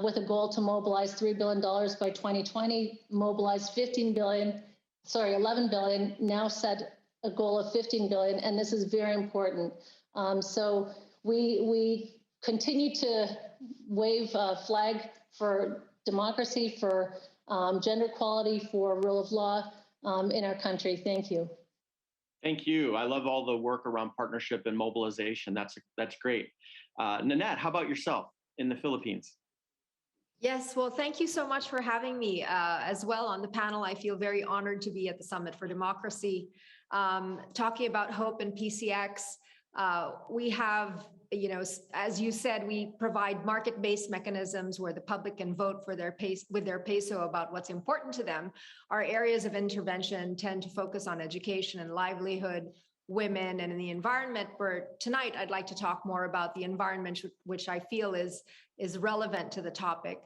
with a goal to mobilize $3 billion by 2020, mobilize 11 billion, now set a goal of 15 billion, and this is very important. So we continue to wave a flag for democracy, for gender equality, for rule of law in our country. Thank you. Thank you. I love all the work around partnership and mobilization. That's great. Nanette, how about yourself in the Philippines? Yes, well, thank you so much for having me as well on the panel. I feel very honored to be at the Summit for Democracy. Talking about hope and PCX, we have, as you said, we provide market-based mechanisms where the public can vote for with their peso about what's important to them. Our areas of intervention tend to focus on education and livelihood, women, and in the environment, where tonight I'd like to talk more about the environment, which I feel is relevant to the topic.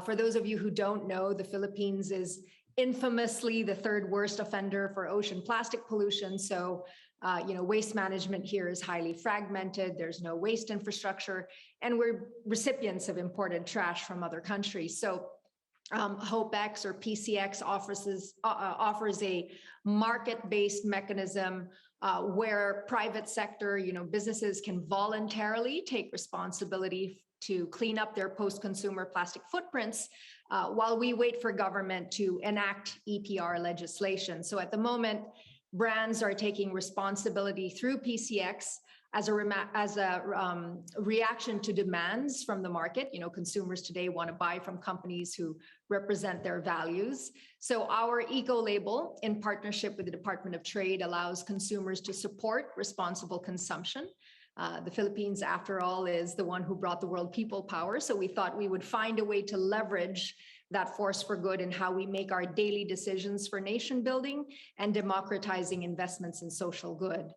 For those of you who don't know, the Philippines is infamously the third worst offender for ocean plastic pollution. So, waste management here is highly fragmented. There's no waste infrastructure, and we're recipients of imported trash from other countries. So HopeX or PCX offers a market-based mechanism where private sector, businesses can voluntarily take responsibility to clean up their post-consumer plastic footprints while we wait for government to enact EPR legislation. So at the moment, brands are taking responsibility through PCX as a reaction to demands from the market. Consumers today want to buy from companies who represent their values. So our eco-label, in partnership with the Department of Trade, allows consumers to support responsible consumption. The Philippines, after all, is the one who brought the world people power. So we thought we would find a way to leverage that force for good in how we make our daily decisions for nation building and democratizing investments in social good.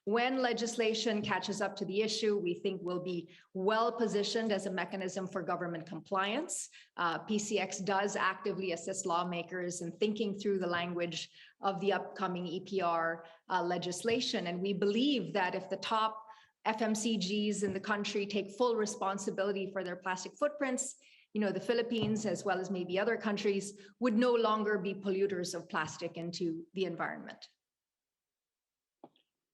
When legislation catches up to the issue, we think we'll be well positioned as a mechanism for government compliance. PCX does actively assist lawmakers in thinking through the language of the upcoming EPR legislation. And we believe that if the top FMCGs in the country take full responsibility for their plastic footprints, the Philippines, as well as maybe other countries, would no longer be polluters of plastic into the environment.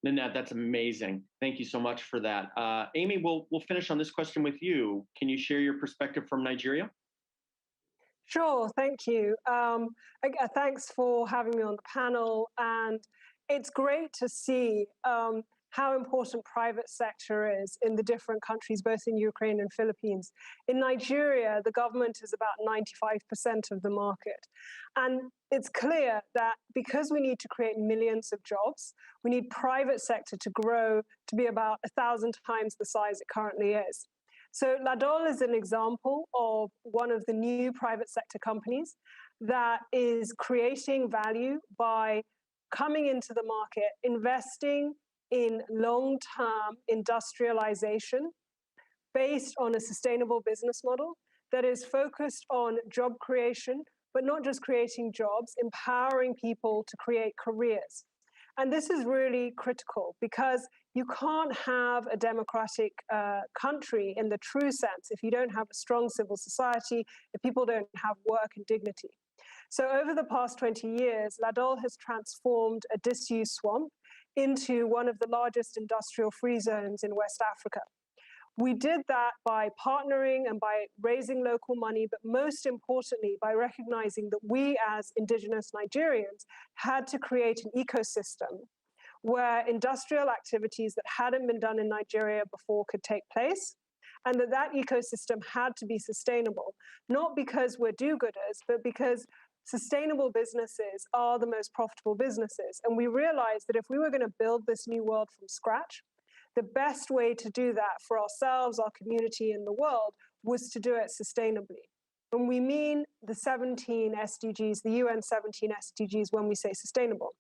Nanette, that's amazing. Thank you so much for that. Amy, we'll finish on this question with you. Can you share your perspective from Nigeria? Sure, thank you. Thanks for having me on the panel. And it's great to see how important private sector is in the different countries, both in Ukraine and Philippines. In Nigeria, the government is about 95% of the market. And it's clear that because we need to create millions of jobs, we need private sector to grow to be about 1,000 times the size it currently is. So Ladol is an example of one of the new private sector companies that is creating value by coming into the market, investing in long-term industrialization based on a sustainable business model that is focused on job creation, but not just creating jobs, empowering people to create careers. And this is really critical because you can't have a democratic country in the true sense if you don't have a strong civil society, if people don't have work and dignity. So over the past 20 years, Ladol has transformed a disused swamp into one of the largest industrial free zones in West Africa. We did that by partnering and by raising local money, but most importantly, by recognizing that we as indigenous Nigerians had to create an ecosystem where industrial activities that hadn't been done in Nigeria before could take place, and that ecosystem had to be sustainable, not because we're do-gooders, but because sustainable businesses are the most profitable businesses. And we realized that if we were going to build this new world from scratch, the best way to do that for ourselves, our community, and the world was to do it sustainably. when we mean the 17 SDGs, the UN 17 SDGs, when we say sustainable.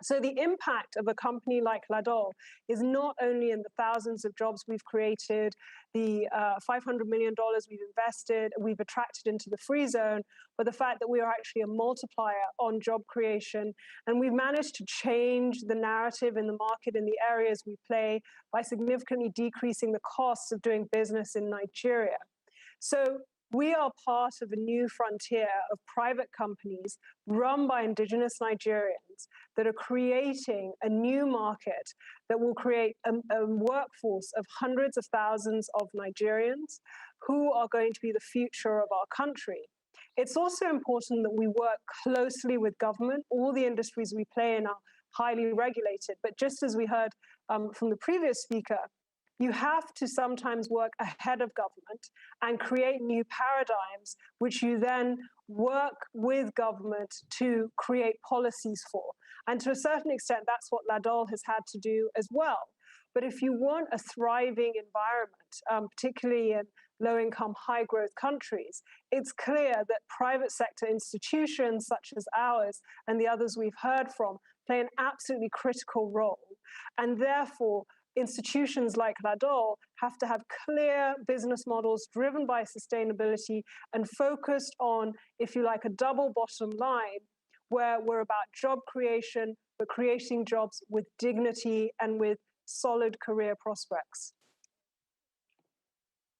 So the impact of a company like Ladol is not only in the thousands of jobs we've created, the $500 million we've invested, we've attracted into the free zone, but the fact that we are actually a multiplier on job creation. And we've managed to change the narrative in the market in the areas we play by significantly decreasing the costs of doing business in Nigeria. So we are part of a new frontier of private companies run by indigenous Nigerians that are creating a new market that will create a workforce of hundreds of thousands of Nigerians who are going to be the future of our country. It's also important that we work closely with government. All the industries we play in are highly regulated, but just as we heard from the previous speaker, you have to sometimes work ahead of government and create new paradigms, which you then work with government to create policies for. And to a certain extent, that's what Ladol has had to do as well. But if you want a thriving environment, particularly in low-income, high-growth countries, it's clear that private sector institutions such as ours and the others we've heard from play an absolutely critical role. And therefore, institutions like Ladol have to have clear business models driven by sustainability and focused on, if you like, a double bottom line, where we're about job creation, but creating jobs with dignity and with solid career prospects.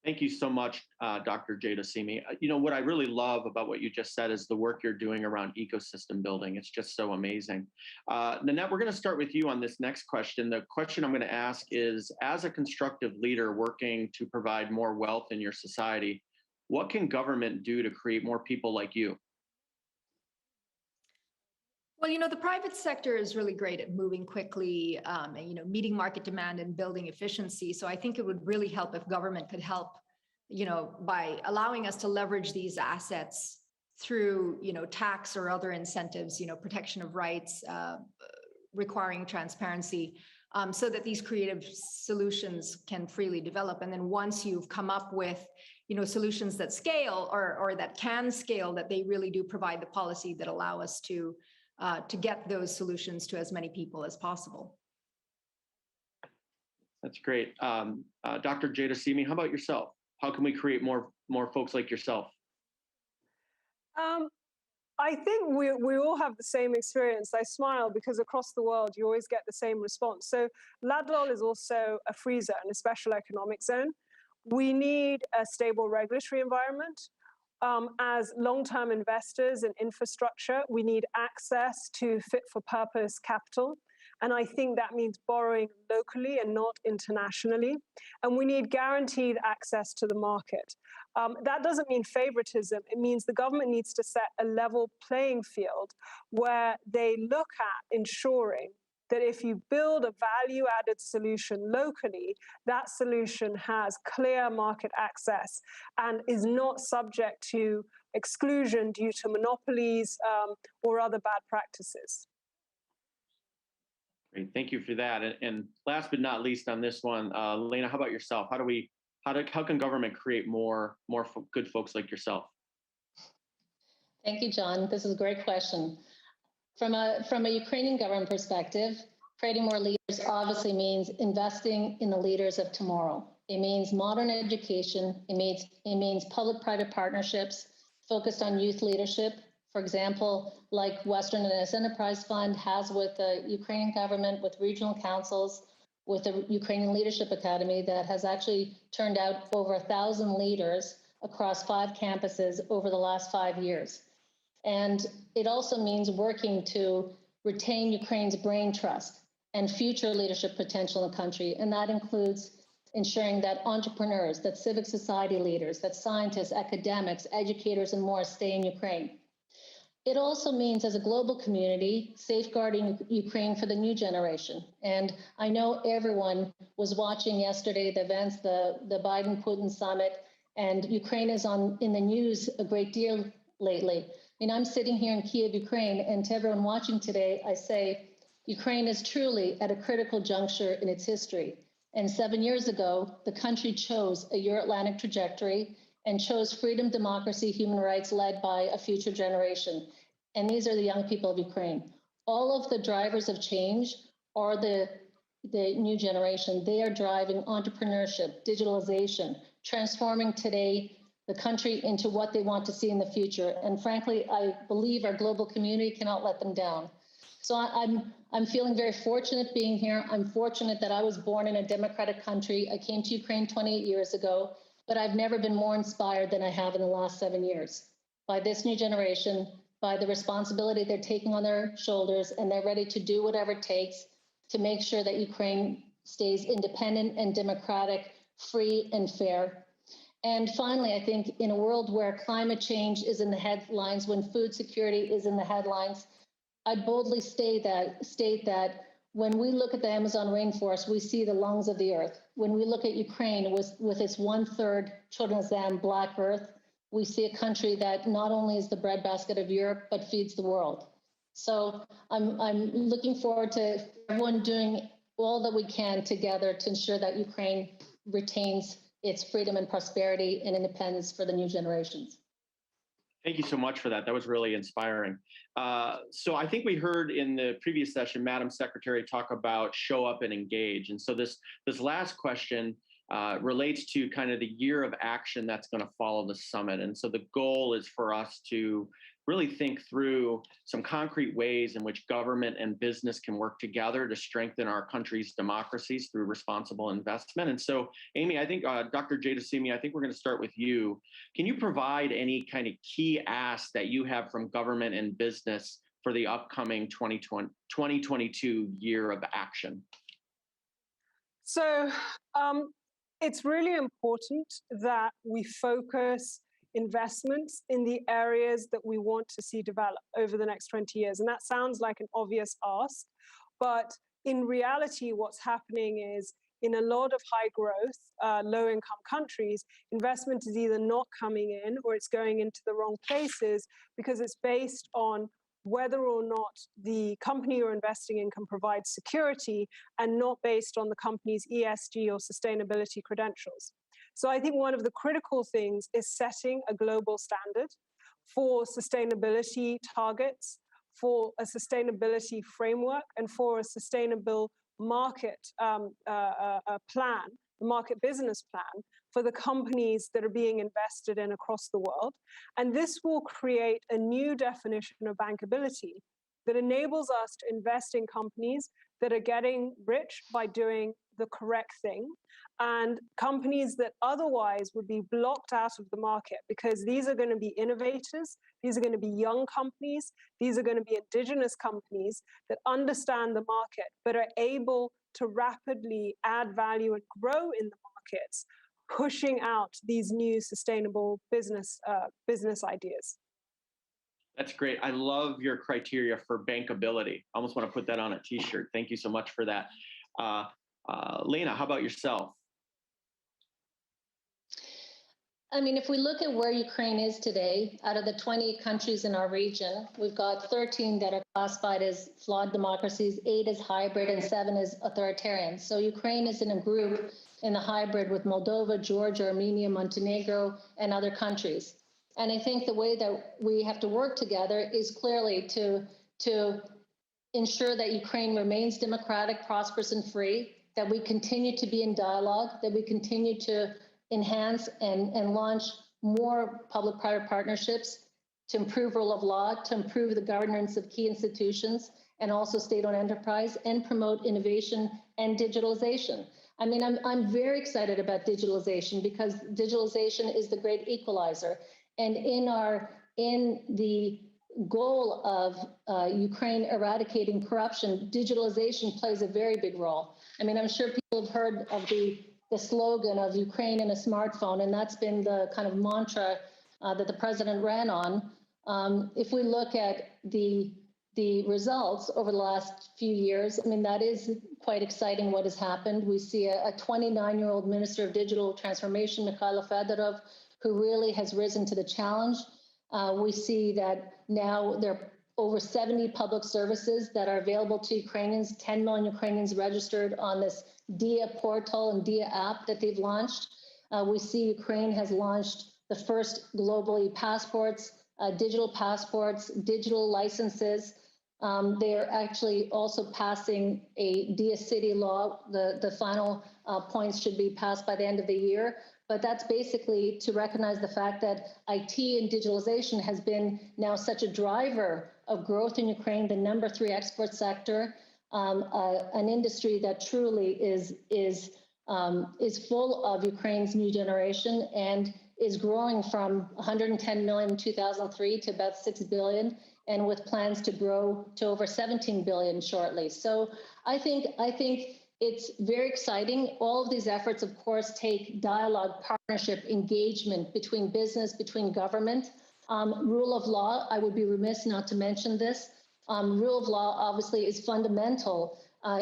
Thank you so much, Dr. Jada Simi. You know, what I really love about what you just said is the work you're doing around ecosystem building. It's just so amazing. Nanette, we're going to start with you on this next question. The question I'm going to ask is, as a constructive leader working to provide more wealth in your society, what can government do to create more people like you? Well, you know, the private sector is really great at moving quickly, and, you know, meeting market demand and building efficiency. So I think it would really help if government could help, you know, by allowing us to leverage these assets through, you know, tax or other incentives, you know, protection of rights, requiring transparency, so that these creative solutions can freely develop. And then once you've come up with, you know, solutions that scale or that can scale, that they really do provide the policy that allow us to get those solutions to as many people as possible. That's great. Dr. Jada Simi, how about yourself? How can we create more folks like yourself? I think we all have the same experience. I smile because across the world, you always get the same response. So Ladol is also a free zone, a special economic zone. We need a stable regulatory environment. As long-term investors in infrastructure, we need access to fit-for-purpose capital. And I think that means borrowing locally and not internationally. And we need guaranteed access to the market. That doesn't mean favoritism. It means the government needs to set a level playing field where they look at ensuring that if you build a value-added solution locally, that solution has clear market access and is not subject to exclusion due to monopolies or other bad practices. Great, thank you for that. And last but not least on this one, Lena, how about yourself? How can government create more good folks like yourself? Thank you, John. This is a great question. From a Ukrainian government perspective, creating more leaders obviously means investing in the leaders of tomorrow. It means modern education. It means public-private partnerships focused on youth leadership. For example, like Western Enterprise Fund has with the Ukrainian government, with regional councils, with the Ukrainian Leadership Academy that has actually turned out over 1,000 leaders across 5 campuses over the last 5 years. And it also means working to retain Ukraine's brain trust and future leadership potential in the country. And that includes ensuring that entrepreneurs, that civic society leaders, that scientists, academics, educators, and more stay in Ukraine. It also means, as a global community, safeguarding Ukraine for the new generation. And I know everyone was watching yesterday the events, the Biden-Putin summit, and Ukraine is in the news a great deal lately. And I'm sitting here in Kiev, Ukraine, and to everyone watching today, I say, Ukraine is truly at a critical juncture in its history. And 7 years ago, the country chose a Euro-Atlantic trajectory, and chose freedom, democracy, human rights led by a future generation. And these are the young people of Ukraine. All of the drivers of change are the new generation. They are driving entrepreneurship, digitalization, transforming today the country into what they want to see in the future. And frankly, I believe our global community cannot let them down. So I'm feeling very fortunate being here. I'm fortunate that I was born in a democratic country. I came to Ukraine 28 years ago, but I've never been more inspired than I have in the last 7 years by this new generation, by the responsibility they're taking on their shoulders, and they're ready to do whatever it takes to make sure that Ukraine stays independent and democratic, free and fair. And finally, I think in a world where climate change is in the headlines, when food security is in the headlines, I boldly state that when we look at the Amazon rainforest, we see the lungs of the earth. When we look at Ukraine with its 1/3 Chernozem black earth, we see a country that not only is the breadbasket of Europe, but feeds the world. So I'm looking forward to everyone doing all that we can together to ensure that Ukraine retains its freedom and prosperity and independence for the new generations. Thank you so much for that. That was really inspiring. So I think we heard in the previous session, Madam Secretary talk about show up and engage. And so this last question relates to kind of the year of action that's going to follow the summit. And so the goal is for us to really think through some concrete ways in which government and business can work together to strengthen our country's democracies through responsible investment. And so, Amy, I think Dr. Jadasimi, I think we're going to start with you. Can you provide any kind of key asks that you have from government and business for the upcoming 2022 year of action? So it's really important that we focus investments in the areas that we want to see develop over the next 20 years. And that sounds like an obvious ask, but in reality, what's happening is in a lot of high growth, low income countries, investment is either not coming in or it's going into the wrong places because it's based on whether or not the company you're investing in can provide security and not based on the company's ESG or sustainability credentials. So I think one of the critical things is setting a global standard for sustainability targets, for a sustainability framework, and for a sustainable market plan, market business plan for the companies that are being invested in across the world. And this will create a new definition of bankability that enables us to invest in companies that are getting rich by doing the correct thing, and companies that otherwise would be blocked out of the market because these are going to be innovators, these are going to be young companies, these are going to be indigenous companies that understand the market but are able to rapidly add value and grow in the markets, pushing out these new sustainable business ideas. That's great. I love your criteria for bankability. I almost want to put that on a t-shirt. Thank you so much for that. Lena, how about yourself? I mean, if we look at where Ukraine is today, out of the 20 countries in our region, we've got 13 that are classified as flawed democracies, 8 as hybrid, and 7 as authoritarian. So Ukraine is in a group in the hybrid with Moldova, Georgia, Armenia, Montenegro, and other countries. And I think the way that we have to work together is clearly to ensure that Ukraine remains democratic, prosperous, and free, that we continue to be in dialogue, that we continue to enhance and launch more public-private partnerships to improve rule of law, to improve the governance of key institutions, and also state-owned enterprise, and promote innovation and digitalization. I mean, I'm very excited about digitalization because digitalization is the great equalizer. And in the goal of Ukraine eradicating corruption, digitalization plays a very big role. I mean, I'm sure people have heard of the slogan of Ukraine in a smartphone, and that's been the kind of mantra that the president ran on. If we look at the results over the last few years, I mean, that is quite exciting what has happened. We see a 29-year-old Minister of Digital Transformation, Mikhailo Fedorov, who really has risen to the challenge. We see that now there are over 70 public services that are available to Ukrainians, 10 million Ukrainians registered on this DIA portal and DIA app that they've launched. We see Ukraine has launched the first globally passports, digital passports, digital licenses. They're actually also passing a Dia City law. The final points should be passed by the end of the year. But that's basically to recognize the fact that IT and digitalization has been now such a driver of growth in Ukraine, the number 3 export sector, an industry that truly is full of Ukraine's new generation and is growing from 110 million in 2003 to about 6 billion, and with plans to grow to over 17 billion shortly. So I think it's very exciting. All of these efforts, of course, take dialogue, partnership, engagement between business, between government. Rule of law, I would be remiss not to mention this. Rule of law obviously is fundamental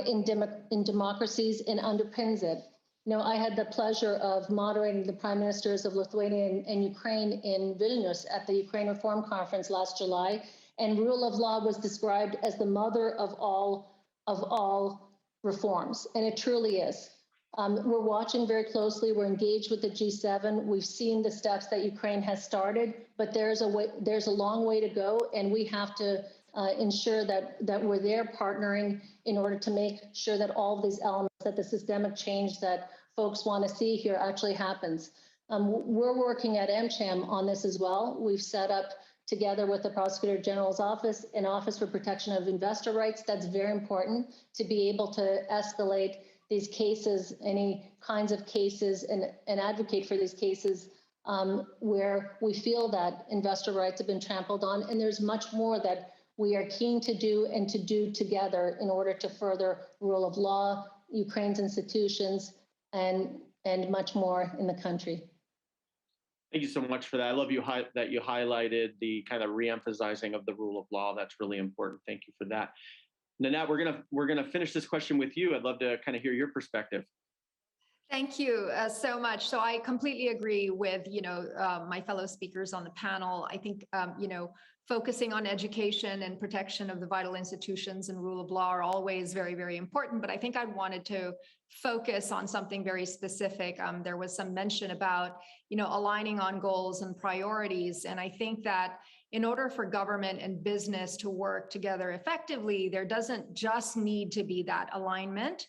in democracies and underpins it. You know, I had the pleasure of moderating the prime ministers of Lithuania and Ukraine in Vilnius at the Ukraine Reform Conference last July, and rule of law was described as the mother of all reforms, and it truly is. We're watching very closely. We're engaged with the G7. We've seen the steps that Ukraine has started, but there's a long way to go, and we have to ensure that we're there partnering in order to make sure that all of these elements, that the systemic change that folks want to see here actually happens. We're working at MCHAM on this as well. We've set up, together with the Prosecutor General's office, an Office for Protection of Investor Rights. That's very important to be able to escalate these cases, any kinds of cases, and advocate for these cases where we feel that investor rights have been trampled on. And there's much more that we are keen to do and to do together in order to further rule of law, Ukraine's institutions, and much more in the country. Thank you so much for that. I love that you highlighted the kind of re-emphasizing of the rule of law. That's really important. Thank you for that. Nanette, we're gonna finish this question with you. I'd love to kind of hear your perspective. Thank you so much. So I completely agree with, my fellow speakers on the panel. I think, focusing on education and protection of the vital institutions and rule of law are always very, very important. But I think I wanted to focus on something very specific. There was some mention about, aligning on goals and priorities. And I think that in order for government and business to work together effectively, there doesn't just need to be that alignment.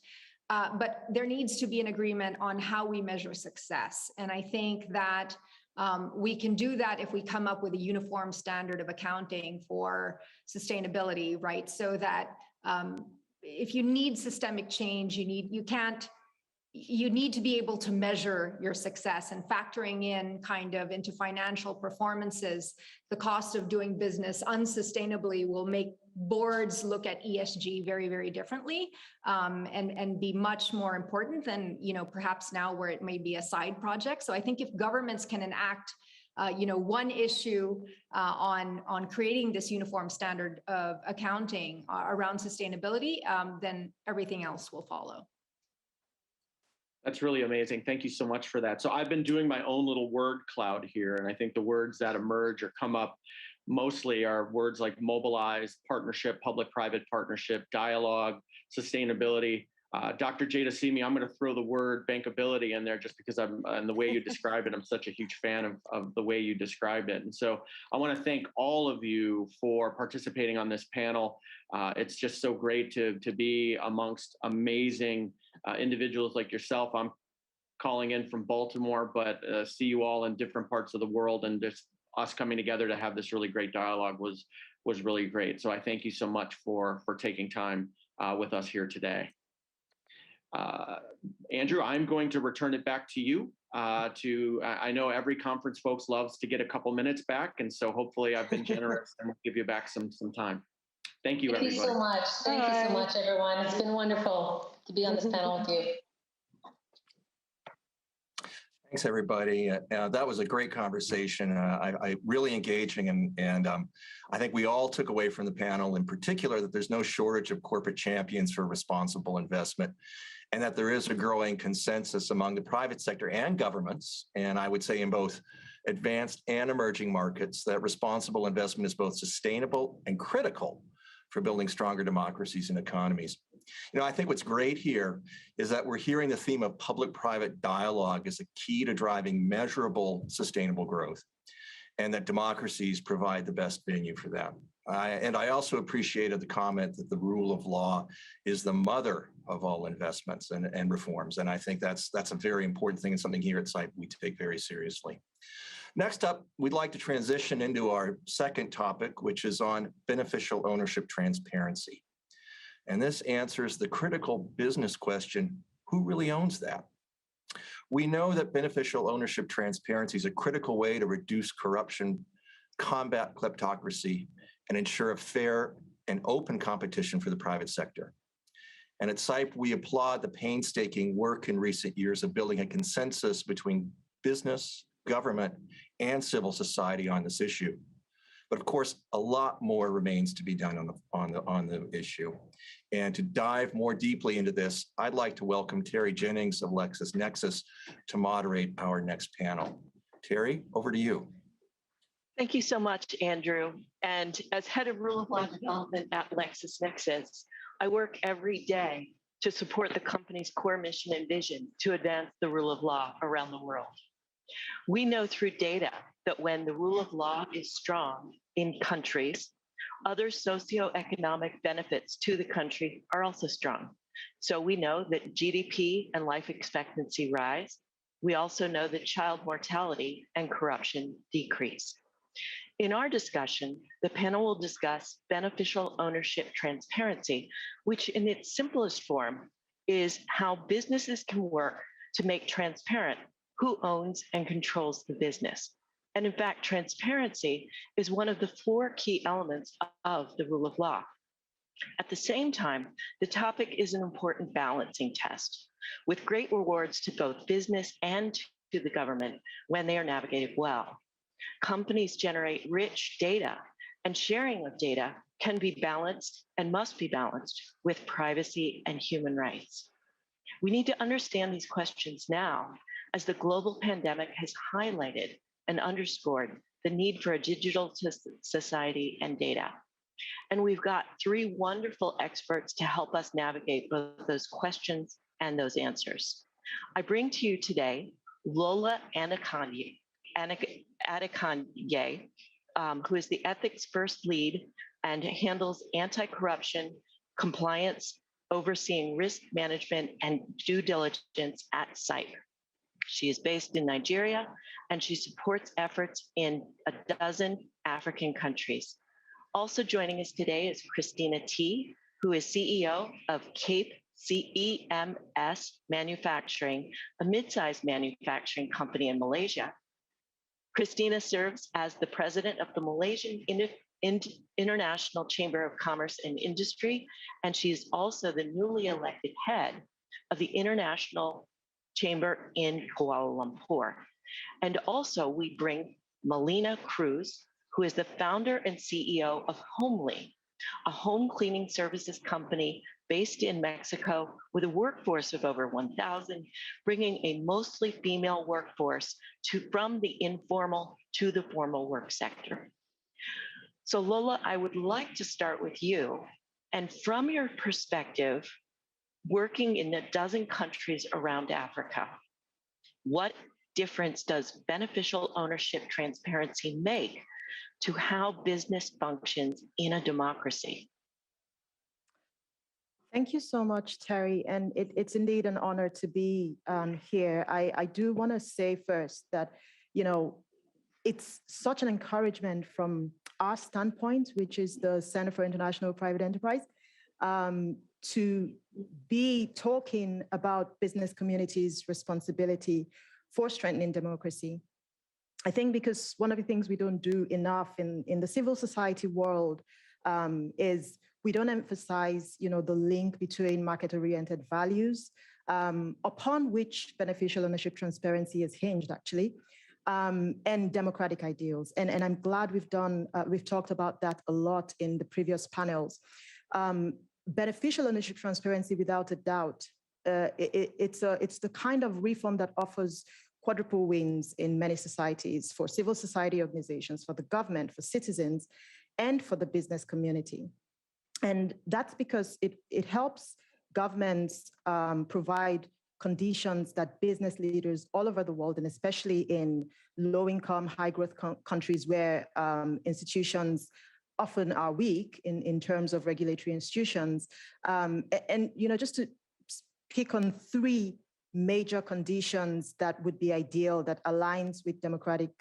But there needs to be an agreement on how we measure success. And I think that we can do that if we come up with a uniform standard of accounting for sustainability, right? So that if you need systemic change, you need to be able to measure your success, and factoring in kind of into financial performances, the cost of doing business unsustainably will make boards look at ESG very, very differently, and be much more important than, perhaps now where it may be a side project. So I think if governments can enact, one issue on creating this uniform standard of accounting around sustainability, then everything else will follow. That's really amazing. Thank you so much for that. So I've been doing my own little word cloud here, and I think the words that emerge or come up mostly are words like mobilize, partnership, public-private partnership, dialogue, sustainability. Dr. Jada Simi, I'm going to throw the word bankability in there just because and the way you describe it, I'm such a huge fan of the way you describe it. And so I want to thank all of you for participating on this panel. It's just so great to be amongst amazing individuals like yourself. I'm calling in from Baltimore, but see you all in different parts of the world, and just us coming together to have this really great dialogue was really great. So I thank you so much for taking time with us here today. Andrew, I'm going to return it back to you. I know every conference folks loves to get a couple minutes back, and so hopefully I've been generous and we'll give you back some time. Thank you, everybody. Thank you so much. Thank you so much, everyone. It's been wonderful to be on this panel with you. Thanks, everybody. That was a great conversation. I really engaging, and I think we all took away from the panel, in particular, that there's no shortage of corporate champions for responsible investment, and that there is a growing consensus among the private sector and governments, and I would say in both advanced and emerging markets, that responsible investment is both sustainable and critical for building stronger democracies and economies. I think what's great here is that we're hearing the theme of public-private dialogue as a key to driving measurable, sustainable growth, and that democracies provide the best venue for that. I also appreciated the comment that the rule of law is the mother of all investments and reforms. And I think that's a very important thing and something here at SIPE we take very seriously. Next up, we'd like to transition into our second topic, which is on beneficial ownership transparency. And this answers the critical business question, who really owns that? We know that beneficial ownership transparency is a critical way to reduce corruption, combat kleptocracy, and ensure a fair and open competition for the private sector. And at SIPE, we applaud the painstaking work in recent years of building a consensus between business, government, and civil society on this issue. But of course, a lot more remains to be done on the issue. And to dive more deeply into this, I'd like to welcome Terry Jennings of LexisNexis to moderate our next panel. Terry, over to you. Thank you so much, Andrew. And as head of rule of law development at LexisNexis, I work every day to support the company's core mission and vision to advance the rule of law around the world. We know through data that when the rule of law is strong in countries, other socioeconomic benefits to the country are also strong. So we know that GDP and life expectancy rise. We also know that child mortality and corruption decrease. In our discussion, the panel will discuss beneficial ownership transparency, which in its simplest form is how businesses can work to make transparent who owns and controls the business. And in fact, transparency is one of the 4 key elements of the rule of law. At the same time, the topic is an important balancing test with great rewards to both business and to the government when they are navigated well. Companies generate rich data, and sharing of data can be balanced and must be balanced with privacy and human rights. We need to understand these questions now, as the global pandemic has highlighted and underscored the need for a digital society and data. And we've got 3 wonderful experts to help us navigate both those questions and those answers. I bring to you today Lola Adekanye, who is the ethics first lead and handles anti-corruption, compliance, overseeing risk management and due diligence at SIPE. She is based in Nigeria, and she supports efforts in a dozen African countries. Also joining us today is Christina T., who is CEO of Cape CEMS Manufacturing, a mid-sized manufacturing company in Malaysia. Christina serves as the president of the Malaysian International Chamber of Commerce and Industry, and she's also the newly elected head of the International Chamber in Kuala Lumpur. And also we bring Melina Cruz, who is the founder and CEO of Homely, a home cleaning services company based in Mexico with a workforce of over 1,000, bringing a mostly female workforce from the informal to the formal work sector. So Lola, I would like to start with you. And from your perspective, working in a dozen countries around Africa, what difference does beneficial ownership transparency make to how business functions in a democracy? Thank you so much, Terry. And it's indeed an honor to be here. I do want to say first that, it's such an encouragement from our standpoint, which is the Center for International Private Enterprise, to be talking about business communities' responsibility for strengthening democracy. I think because one of the things we don't do enough in the civil society world is we don't emphasize, the link between market-oriented values, upon which beneficial ownership transparency is hinged, actually, and democratic ideals. And I'm glad we've talked about that a lot in the previous panels. Beneficial ownership transparency, without a doubt, it's the kind of reform that offers quadruple wins in many societies, for civil society organizations, for the government, for citizens, and for the business community. And that's because it helps governments provide conditions that business leaders all over the world, and especially in low-income, high-growth countries where institutions often are weak in terms of regulatory institutions. And just to pick on three major conditions that would be ideal, that aligns with democratic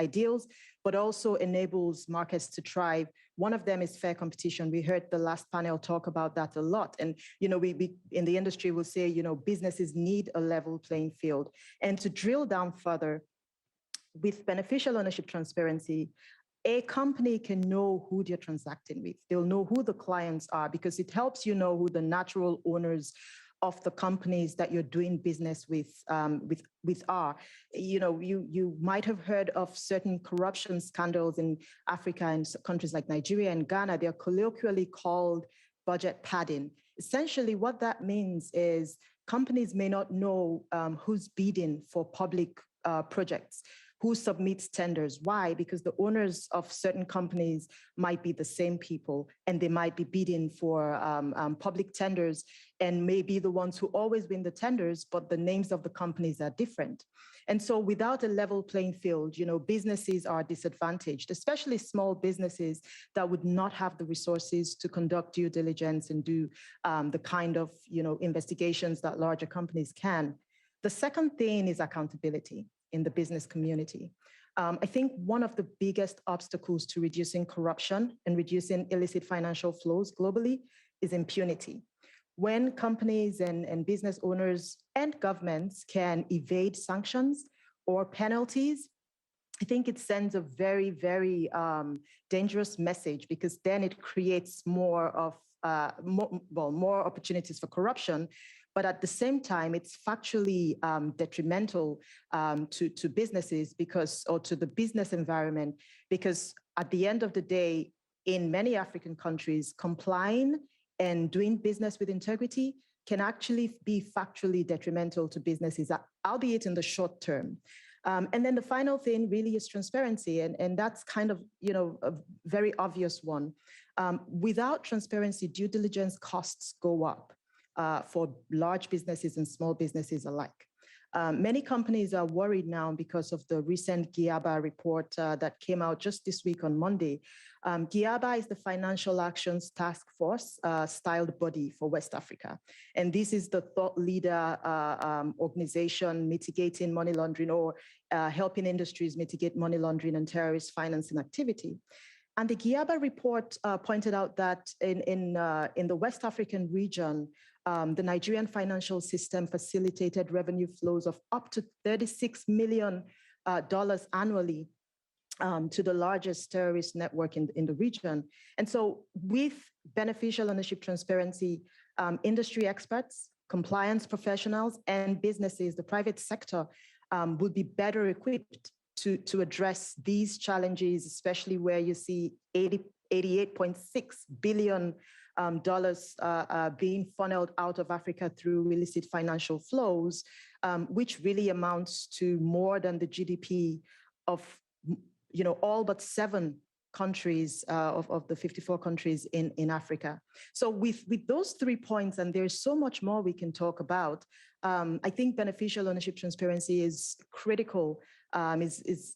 ideals, but also enables markets to thrive. One of them is fair competition. We heard the last panel talk about that a lot. And, we in the industry will say, businesses need a level playing field. And to drill down further, with beneficial ownership transparency, a company can know who they're transacting with. They'll know who the clients are, because it helps you know who the natural owners of the companies that you're doing business with are. You might have heard of certain corruption scandals in Africa and countries like Nigeria and Ghana. They're colloquially called budget padding. Essentially, what that means is companies may not know who's bidding for public projects, who submits tenders. Why? Because the owners of certain companies might be the same people, and they might be bidding for public tenders and may be the ones who always win the tenders, but the names of the companies are different. And so without a level playing field, businesses are disadvantaged, especially small businesses that would not have the resources to conduct due diligence and do the kind of investigations that larger companies can. The second thing is accountability in the business community. I think one of the biggest obstacles to reducing corruption and reducing illicit financial flows globally is impunity. When companies and business owners and governments can evade sanctions or penalties, I think it sends a very, very dangerous message, because then it creates more opportunities for corruption. But at the same time, it's factually detrimental to businesses or to the business environment, because at the end of the day, in many African countries, complying and doing business with integrity can actually be factually detrimental to businesses, albeit in the short term. And then the final thing really is transparency. And that's kind of, a very obvious one. Without transparency, due diligence costs go up for large businesses and small businesses alike. Many companies are worried now because of the recent GIABA report that came out just this week on Monday. GIABA is the Financial Actions Task Force styled body for West Africa. And this is the thought leader organization mitigating money laundering, or helping industries mitigate money laundering and terrorist financing activity. And the GIABA report pointed out that in the West African region, the Nigerian financial system facilitated revenue flows of up to $36 million annually to the largest terrorist network in the region. And so with beneficial ownership transparency, industry experts, compliance professionals, and businesses, the private sector, would be better equipped to address these challenges, especially where you see $88.6 billion being funneled out of Africa through illicit financial flows, which really amounts to more than the GDP of all but 7 countries of the 54 countries in Africa. So with those 3 points, and there's so much more we can talk about, I think beneficial ownership transparency is critical, is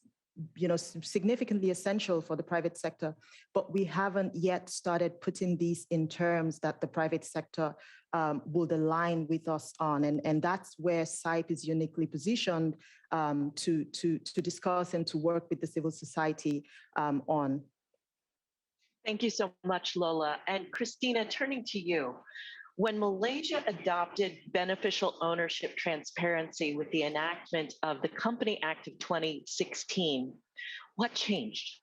significantly essential for the private sector, but we haven't yet started putting these in terms that the private sector would align with us on. And that's where SIPE is uniquely positioned to discuss and to work with the civil society on. Thank you so much, Lola. And Christina, turning to you. When Malaysia adopted beneficial ownership transparency with the enactment of the Company Act of 2016, what changed?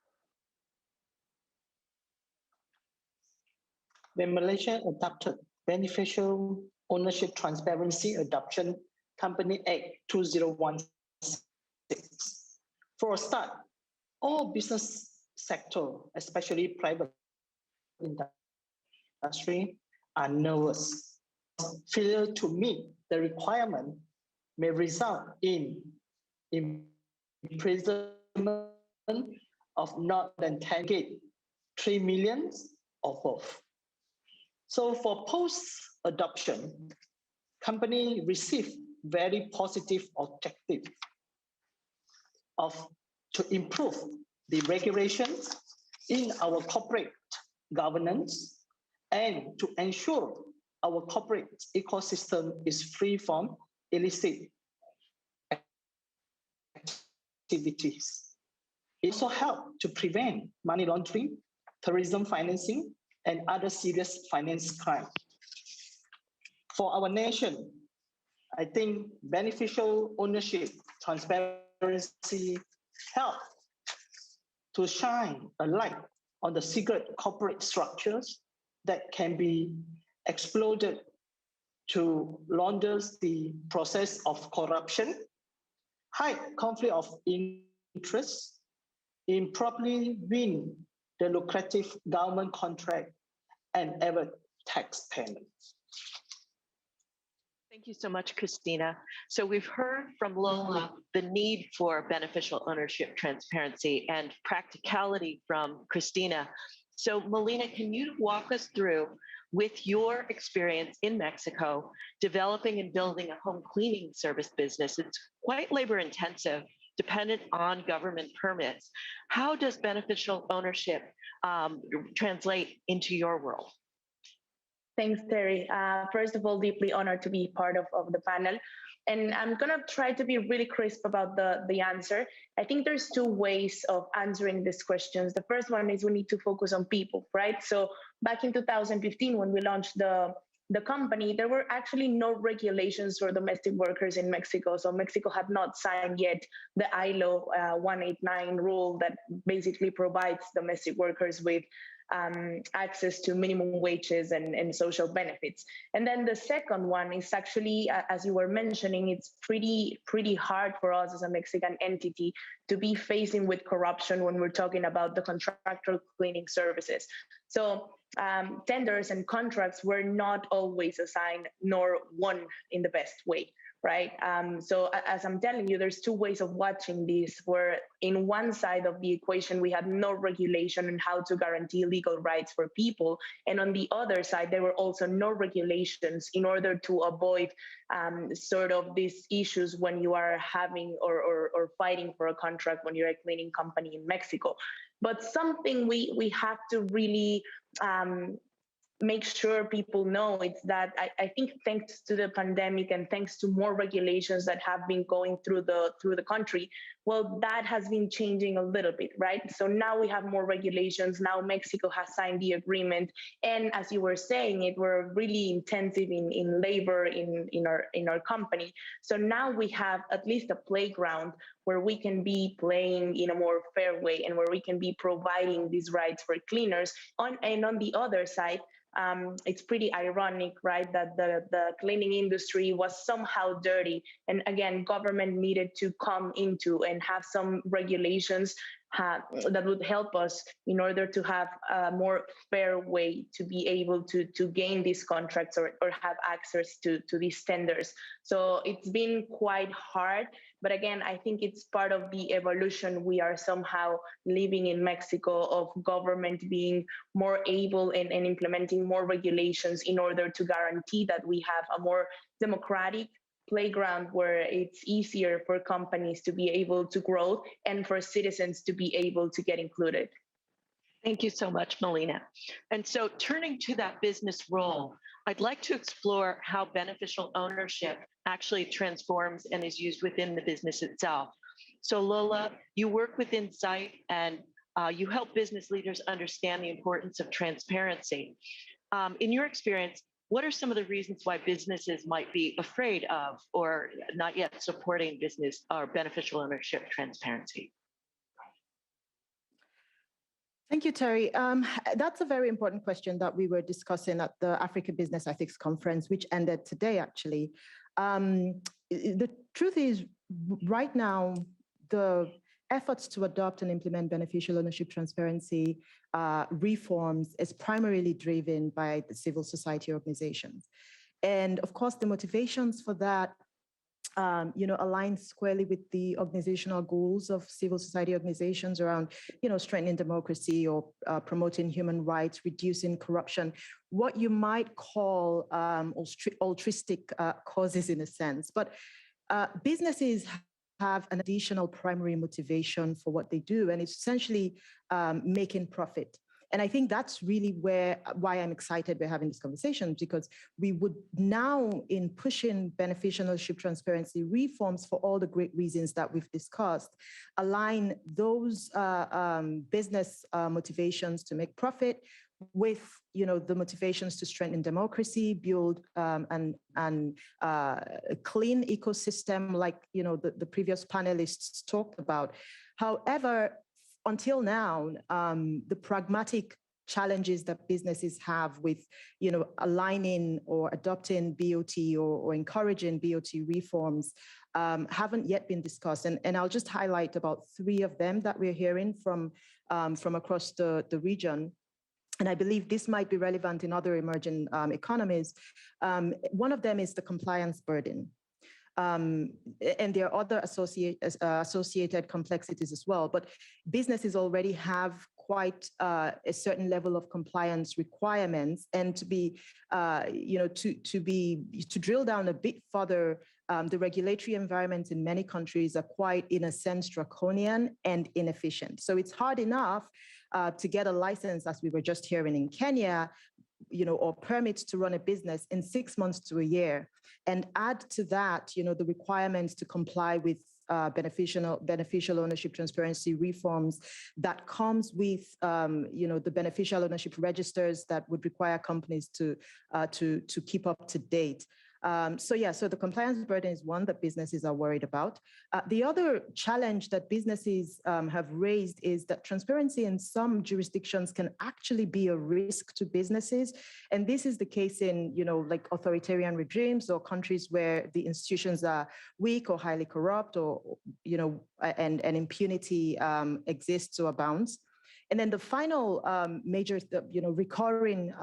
When Malaysia adopted beneficial ownership transparency adoption Company Act 2016, for a start, all business sector, especially private industry, are nervous. Failure to meet the requirement may result in imprisonment of not than 3 million or both. So for post-adoption, company receive very positive objective to improve the regulations in our corporate governance and to ensure our corporate ecosystem is free from illicit activities. It also helps to prevent money laundering, terrorism financing, and other serious finance crime. For our nation, I think beneficial ownership, transparency help to shine a light on the secret corporate structures that can be exploited to launder the process of corruption, hide conflict of interest, improperly win the lucrative government contract, and evade tax payments. Thank you so much, Christina. So we've heard from Lola the need for beneficial ownership, transparency, and practicality from Christina. So Melina, can you walk us through, with your experience in Mexico, developing and building a home cleaning service business? It's quite labor intensive, dependent on government permits. How does beneficial ownership translate into your world? Thanks, Terry. First of all, deeply honored to be part of the panel. And I'm going to try to be really crisp about the answer. I think there's two ways of answering these questions. The first one is we need to focus on people, right? So back in 2015, when we launched the company, there were actually no regulations for domestic workers in Mexico. So Mexico had not signed yet the ILO 189 rule that basically provides domestic workers with access to minimum wages and social benefits. And then the second one is actually, as you were mentioning, it's pretty hard for us as a Mexican entity to be facing with corruption when we're talking about the contractual cleaning services. So tenders and contracts were not always assigned nor won in the best way, right? So as I'm telling you, there's two ways of watching this, where in one side of the equation, we had no regulation on how to guarantee legal rights for people. And on the other side, there were also no regulations in order to avoid sort of these issues when you are having or fighting for a contract when you're a cleaning company in Mexico. But something we have to really make sure people know, it's that I think thanks to the pandemic and thanks to more regulations that have been going through the country, well, that has been changing a little bit, right? So now we have more regulations. Now Mexico has signed the agreement, and as you were saying, it were really intensive in labor in our company. So now we have at least a playground where we can be playing in a more fair way and where we can be providing these rights for cleaners. And on the other side, it's pretty ironic, right, that the cleaning industry was somehow dirty. And again, government needed to come into and have some regulations that would help us in order to have a more fair way to be able to gain these contracts or have access to these tenders. So it's been quite hard. But again, I think it's part of the evolution we are somehow living in Mexico, of government being more able and implementing more regulations in order to guarantee that we have a more democratic playground where it's easier for companies to be able to grow and for citizens to be able to get included. Thank you so much, Melina. And so turning to that business role, I'd like to explore how beneficial ownership actually transforms and is used within the business itself. So Lola, you work with Insight and you help business leaders understand the importance of transparency. In your experience, what are some of the reasons why businesses might be afraid of or not yet supporting business or beneficial ownership transparency? Thank you, Terry. That's a very important question that we were discussing at the Africa Business Ethics Conference, which ended today, actually. The truth is, right now, the efforts to adopt and implement beneficial ownership transparency reforms is primarily driven by the civil society organizations. And of course, the motivations for that aligns squarely with the organizational goals of civil society organizations around, strengthening democracy or promoting human rights, reducing corruption, what you might call altruistic causes in a sense. But businesses have an additional primary motivation for what they do, and it's essentially making profit. And I think that's really why I'm excited we're having this conversation, because we would now, in pushing beneficial ownership transparency reforms for all the great reasons that we've discussed, align those business motivations to make profit with the motivations to strengthen democracy, build and a clean ecosystem, like the previous panelists talked about. However, until now, the pragmatic challenges that businesses have with, aligning or adopting BOT or encouraging BOT reforms haven't yet been discussed. And I'll just highlight about 3 of them that we're hearing from across the region. And I believe this might be relevant in other emerging economies. One of them is the compliance burden. And there are other associated complexities as well. But businesses already have quite a certain level of compliance requirements, and to drill down a bit further, the regulatory environments in many countries are quite, in a sense, draconian and inefficient. So it's hard enough to get a license, as we were just hearing in Kenya, or permits to run a business in 6 months to a year, and add to that, the requirements to comply with beneficial ownership transparency reforms that comes with, the beneficial ownership registers that would require companies to keep up to date. So the compliance burden is one that businesses are worried about. The other challenge that businesses have raised is that transparency in some jurisdictions can actually be a risk to businesses. And this is the case in, like authoritarian regimes or countries where the institutions are weak or highly corrupt, or, and impunity exists or abounds. And then the final major, recurring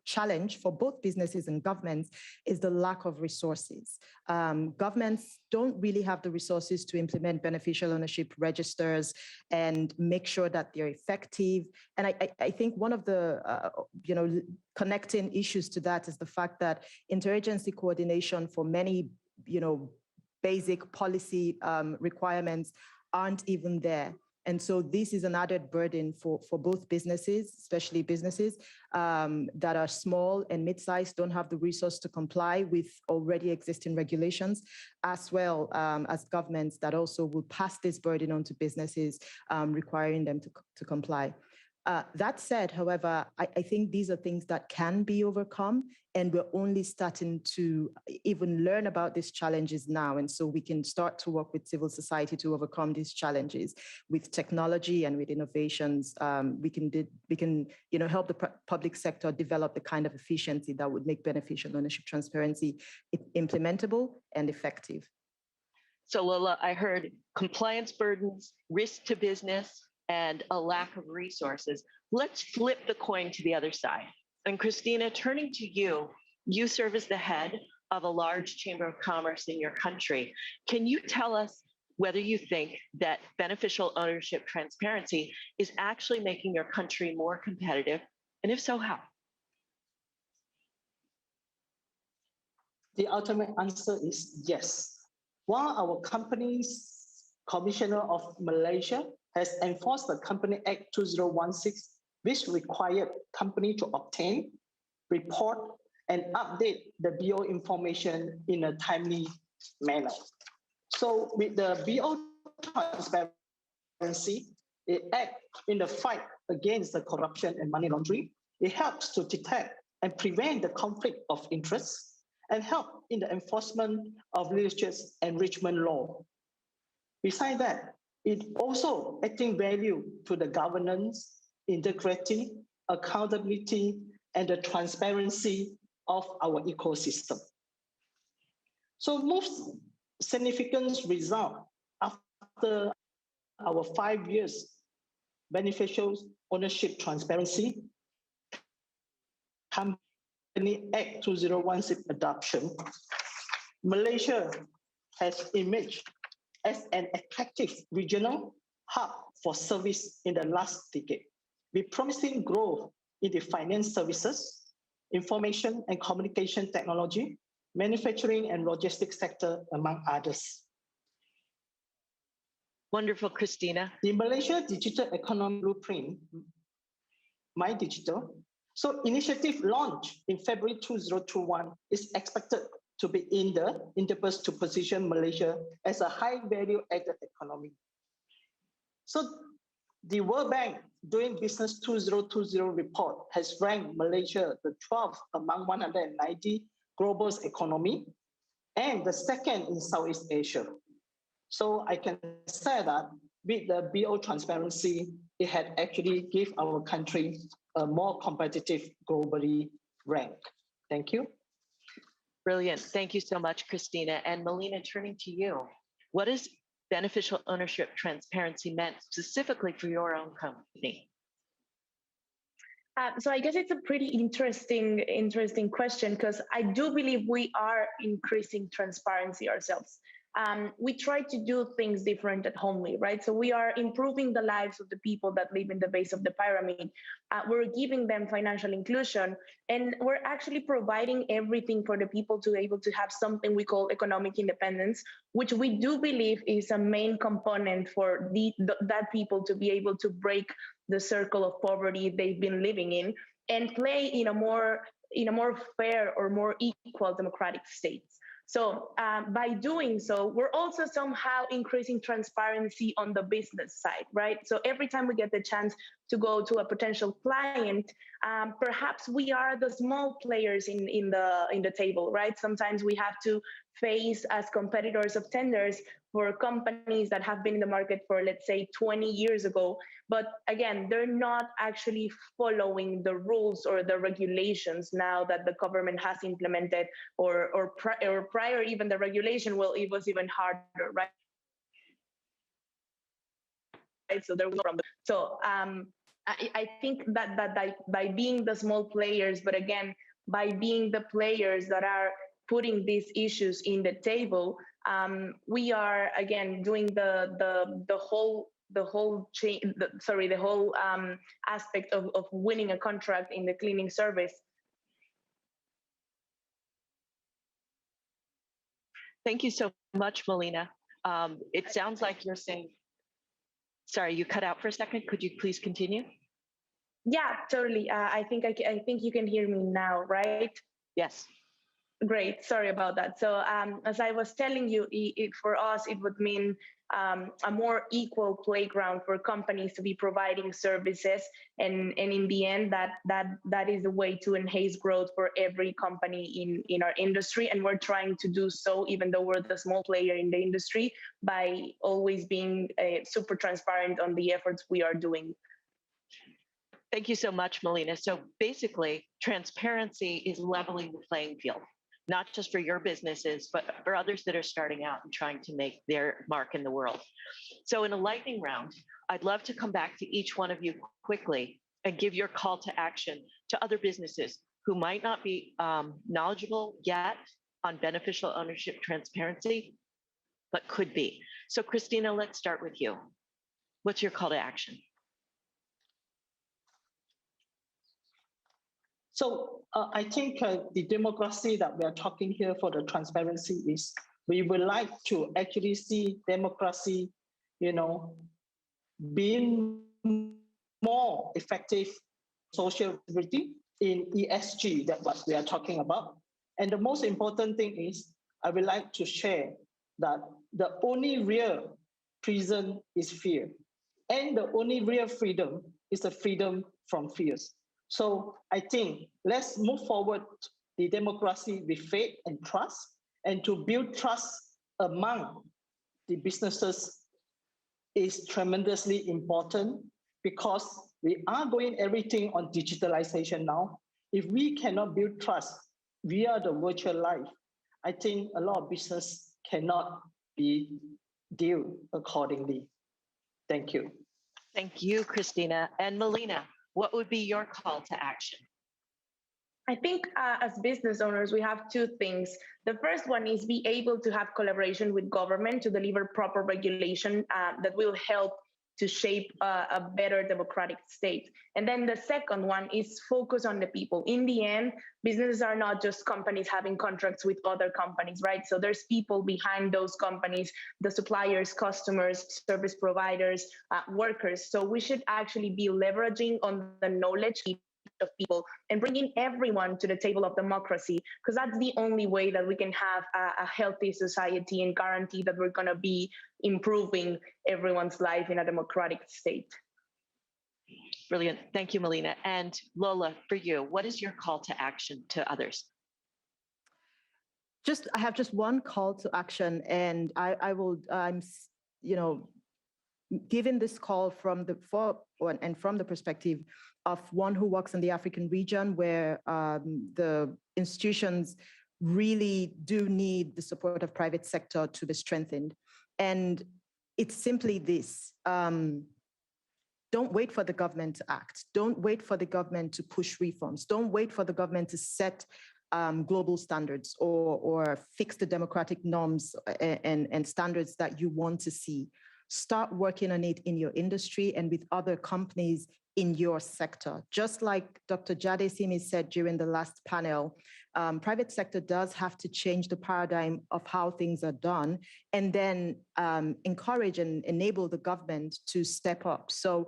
challenge for both businesses and governments is the lack of resources. Governments don't really have the resources to implement beneficial ownership registers and make sure that they're effective. And I think one of the connecting issues to that is the fact that interagency coordination for many basic policy requirements aren't even there. And so this is an added burden for both businesses, especially businesses that are small and mid-sized, don't have the resource to comply with already existing regulations, as well as governments that also will pass this burden on to businesses, requiring them to comply. That said, however, I think these are things that can be overcome, and we're only starting to even learn about these challenges now. And so we can start to work with civil society to overcome these challenges with technology and with innovations. We can help the public sector develop the kind of efficiency that would make beneficial ownership transparency implementable and effective. So Lola, I heard compliance burdens, risk to business, and a lack of resources. Let's flip the coin to the other side. And Christina, turning to you, you serve as the head of a large chamber of commerce in your country. Can you tell us whether you think that beneficial ownership transparency is actually making your country more competitive? And if so, how? The ultimate answer is yes. While our company's Commissioner of Malaysia has enforced the Company Act 2016, which required company to obtain, report, and update the BO information in a timely manner. So with the BO transparency, it acts in the fight against the corruption and money laundering. It helps to detect and prevent the conflict of interest, and help in the enforcement of religious enrichment law. Besides that, it also adding value to the governance, integrity, accountability, and the transparency of our ecosystem. So most significant result after our 5 years beneficial ownership transparency Company Act 2016 adoption, Malaysia has emerged as an attractive regional hub for service in the last decade, with promising growth in the finance services, information and communication technology, manufacturing and logistics sector, among others. Wonderful, Christina. The Malaysia Digital Economy Blueprint, My Digital, so initiative launched in February 2021 is expected to be in the interest to position Malaysia as a high value added economy. So the World Bank Doing Business 2020 report has ranked Malaysia the 12th among 190 global economy and the second in Southeast Asia. So I can say that with the BO transparency, it had actually give our country a more competitive globally rank. Thank you. Brilliant. Thank you so much, Christina. And Melina, turning to you, what is beneficial ownership transparency meant specifically for your own company? So I guess it's a pretty interesting question, because I do believe we are increasing transparency ourselves. We try to do things different at Homely, right? So we are improving the lives of the people that live in the base of the pyramid. We're giving them financial inclusion, and we're actually providing everything for the people to be able to have something we call economic independence, which we do believe is a main component for that people to be able to break the circle of poverty they've been living in and play in a more fair or more equal democratic states. So by doing so, we're also somehow increasing transparency on the business side, right? So every time we get the chance to go to a potential client, perhaps we are the small players in the table, right? Sometimes we have to face as competitors of tenders for companies that have been in the market for, let's say, 20 years ago. But again, they're not actually following the rules or the regulations now that the government has implemented, or prior even the regulation, well, it was even harder, right? So there was I think that by being the small players, but again, by being the players that are putting these issues in the table, we are again doing the whole aspect of winning a contract in the cleaning service. Thank you so much, Melina. It sounds like you're saying, sorry, you cut out for a second. Could you please continue? Yeah, totally. I think you can hear me now, right? Yes. Great. Sorry about that. So as I was telling you, for us, it would mean a more equal playground for companies to be providing services. And in the end, that is the way to enhance growth for every company in our industry. And we're trying to do so, even though we're the small player in the industry, by always being super transparent on the efforts we are doing. Thank you so much, Melina. So basically, transparency is leveling the playing field, not just for your businesses, but for others that are starting out and trying to make their mark in the world. So in a lightning round, I'd love to come back to each one of you quickly and give your call to action to other businesses who might not be knowledgeable yet on beneficial ownership transparency, but could be. So Christina, let's start with you. What's your call to action? So I think the democracy that we are talking here for the transparency is we would like to actually see democracy, being more effective social security in ESG, that's what we are talking about. And the most important thing is I would like to share that the only real prison is fear. And the only real freedom is the freedom from fears. So I think let's move forward the democracy with faith and trust, and to build trust among the businesses is tremendously important, because we are going everything on digitalization now. If we cannot build trust via the virtual life, I think a lot of business cannot be dealt accordingly. Thank you. Thank you, Christina. And Melina, what would be your call to action? I think as business owners, we have two things. The first one is be able to have collaboration with government to deliver proper regulation that will help to shape a better democratic state. And then the second one is focus on the people. In the end, businesses are not just companies having contracts with other companies, right? So there's people behind those companies, the suppliers, customers, service providers, workers. So we should actually be leveraging on the knowledge of people and bringing everyone to the table of democracy, because that's the only way that we can have a healthy society and guarantee that we're going to be improving everyone's life in a democratic state. Brilliant. Thank you, Melina. And Lola, for you, what is your call to action to others? I have just one call to action, and I'm giving this call from the perspective of one who works in the African region, where the institutions really do need the support of private sector to be strengthened. And it's simply this. Don't wait for the government to act. Don't wait for the government to push reforms. Don't wait for the government to set global standards or fix the democratic norms and standards that you want to see. Start working on it in your industry and with other companies in your sector. Just like Dr. Jade Simi said during the last panel, private sector does have to change the paradigm of how things are done, and then encourage and enable the government to step up. So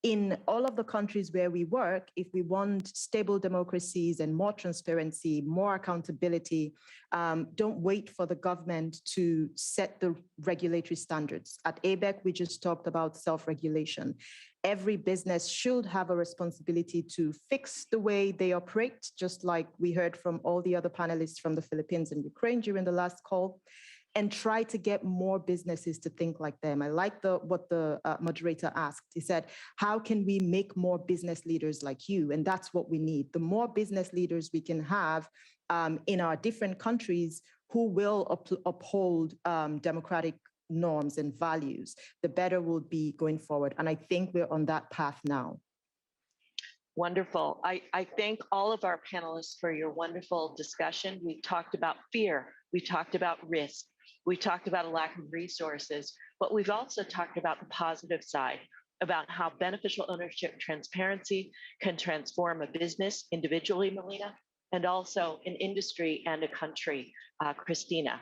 in all of the countries where we work, if we want stable democracies and more transparency, more accountability, don't wait for the government to set the regulatory standards. At ABEC, we just talked about self-regulation. Every business should have a responsibility to fix the way they operate, just like we heard from all the other panelists from the Philippines and Ukraine during the last call, and try to get more businesses to think like them. I like what the moderator asked. He said, how can we make more business leaders like you? And that's what we need. The more business leaders we can have in our different countries who will uphold democratic norms and values, the better we'll be going forward. And I think we're on that path now. Wonderful. I thank all of our panelists for your wonderful discussion. We talked about fear. We talked about risk. We talked about a lack of resources, but we've also talked about the positive side, about how beneficial ownership transparency can transform a business individually, Melina, and also an industry and a country, Christina.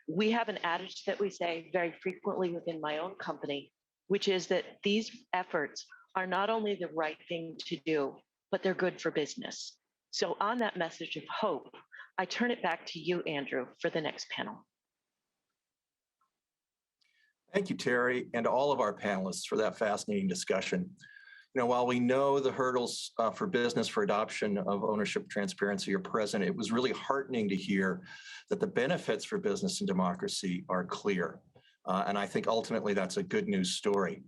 We have an adage that we say very frequently within my own company, which is that these efforts are not only the right thing to do, but they're good for business. So on that message of hope, I turn it back to you, Andrew, for the next panel. Thank you, Terry, and all of our panelists for that fascinating discussion. While we know the hurdles for business for adoption of ownership transparency are present, it was really heartening to hear that the benefits for business and democracy are clear. And I think ultimately that's a good news story.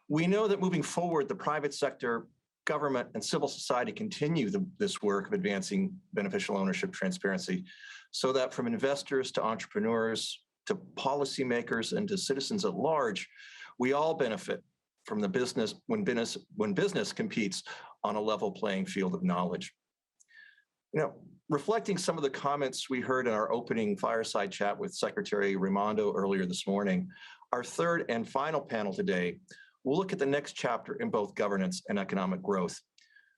We know that moving forward, the private sector, government, and civil society continue this work of advancing beneficial ownership transparency, so that from investors to entrepreneurs, to policymakers and to citizens at large, we all benefit from the business when business competes on a level playing field of knowledge. Reflecting some of the comments we heard in our opening fireside chat with Secretary Raimondo earlier this morning, our third and final panel today will look at the next chapter in both governance and economic growth,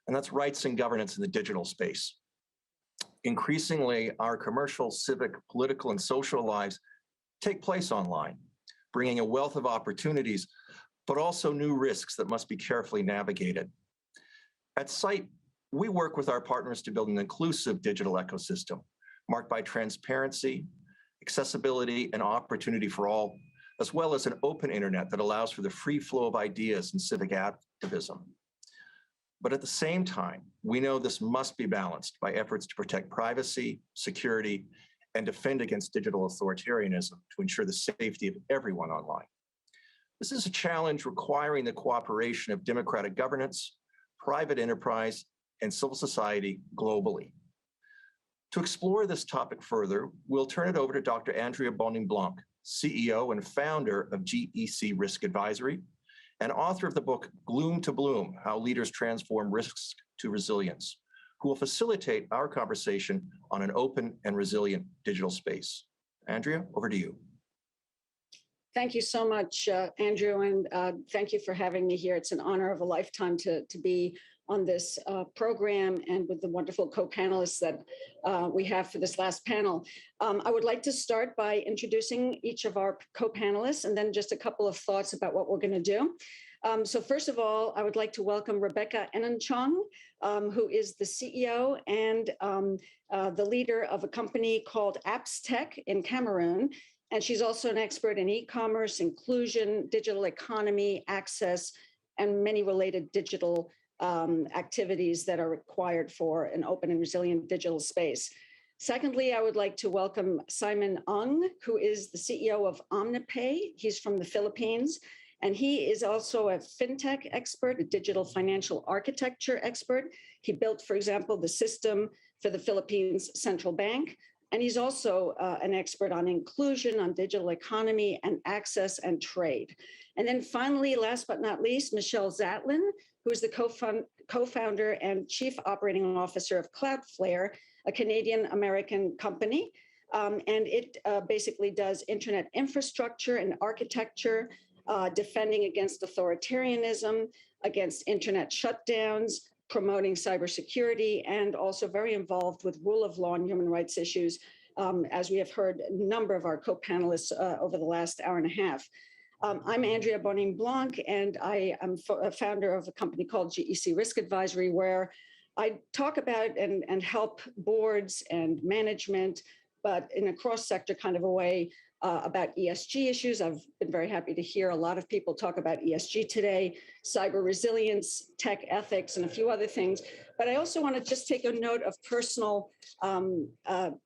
and that's rights and governance in the digital space. Increasingly, our commercial, civic, political, and social lives take place online, bringing a wealth of opportunities, but also new risks that must be carefully navigated. At SITE, we work with our partners to build an inclusive digital ecosystem marked by transparency, accessibility, and opportunity for all, as well as an open internet that allows for the free flow of ideas and civic activism. But at the same time, we know this must be balanced by efforts to protect privacy, security, and defend against digital authoritarianism to ensure the safety of everyone online. This is a challenge requiring the cooperation of democratic governance, private enterprise, and civil society globally. To explore this topic further, we'll turn it over to Dr. Andrea Boning-Blanc, CEO and founder of GEC Risk Advisory, and author of the book Gloom to Bloom: How Leaders Transform Risks to Resilience, who will facilitate our conversation on an open and resilient digital space. Andrea, over to you. Thank you so much, Andrew, and thank you for having me here. It's an honor of a lifetime to be on this program and with the wonderful co-panelists that we have for this last panel. I would like to start by introducing each of our co-panelists and then just a couple of thoughts about what we're going to do. So first of all, I would like to welcome Rebecca Enenchong, who is the CEO and the leader of a company called Apps Tech in Cameroon. And she's also an expert in e-commerce, inclusion, digital economy, access, and many related digital activities that are required for an open and resilient digital space. Secondly, I would like to welcome Simon Ung, who is the CEO of OmniPay. He's from the Philippines, and he is also a fintech expert, a digital financial architecture expert. He built, for example, the system for the Philippines Central Bank. And he's also an expert on inclusion, on digital economy and access and trade. And then finally, last but not least, Michelle Zatlin, who is the co-founder and chief operating officer of Cloudflare, a Canadian-American company. And it basically does internet infrastructure and architecture, defending against authoritarianism, against internet shutdowns, promoting cybersecurity, and also very involved with rule of law and human rights issues, as we have heard a number of our co-panelists over the last hour and a half. I'm Andrea Bonin-Blanc, and I am a founder of a company called GEC Risk Advisory, where I talk about and help boards and management, but in a cross-sector kind of a way, about ESG issues. I've been very happy to hear a lot of people talk about ESG today, cyber resilience, tech ethics, and a few other things. But I also want to just take a note of personal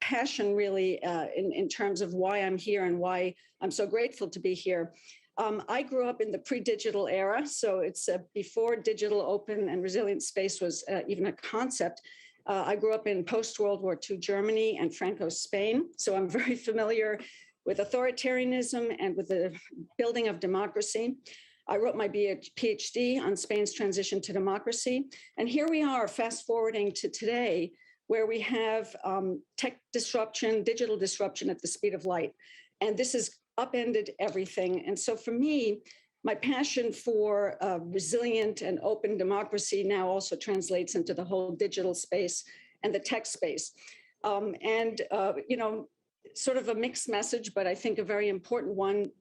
passion, really, in terms of why I'm here and why I'm so grateful to be here. I grew up in the pre-digital era, so it's before digital, open, and resilient space was even a concept. I grew up in post-World War II Germany and Franco Spain, so I'm very familiar with authoritarianism and with the building of democracy. I wrote my PhD on Spain's transition to democracy. And here we are, fast forwarding to today, where we have tech disruption, digital disruption at the speed of light. And this has upended everything. And so for me, my passion for resilient and open democracy now also translates into the whole digital space and the tech space. You know, sort of a mixed message, but I think a very important one.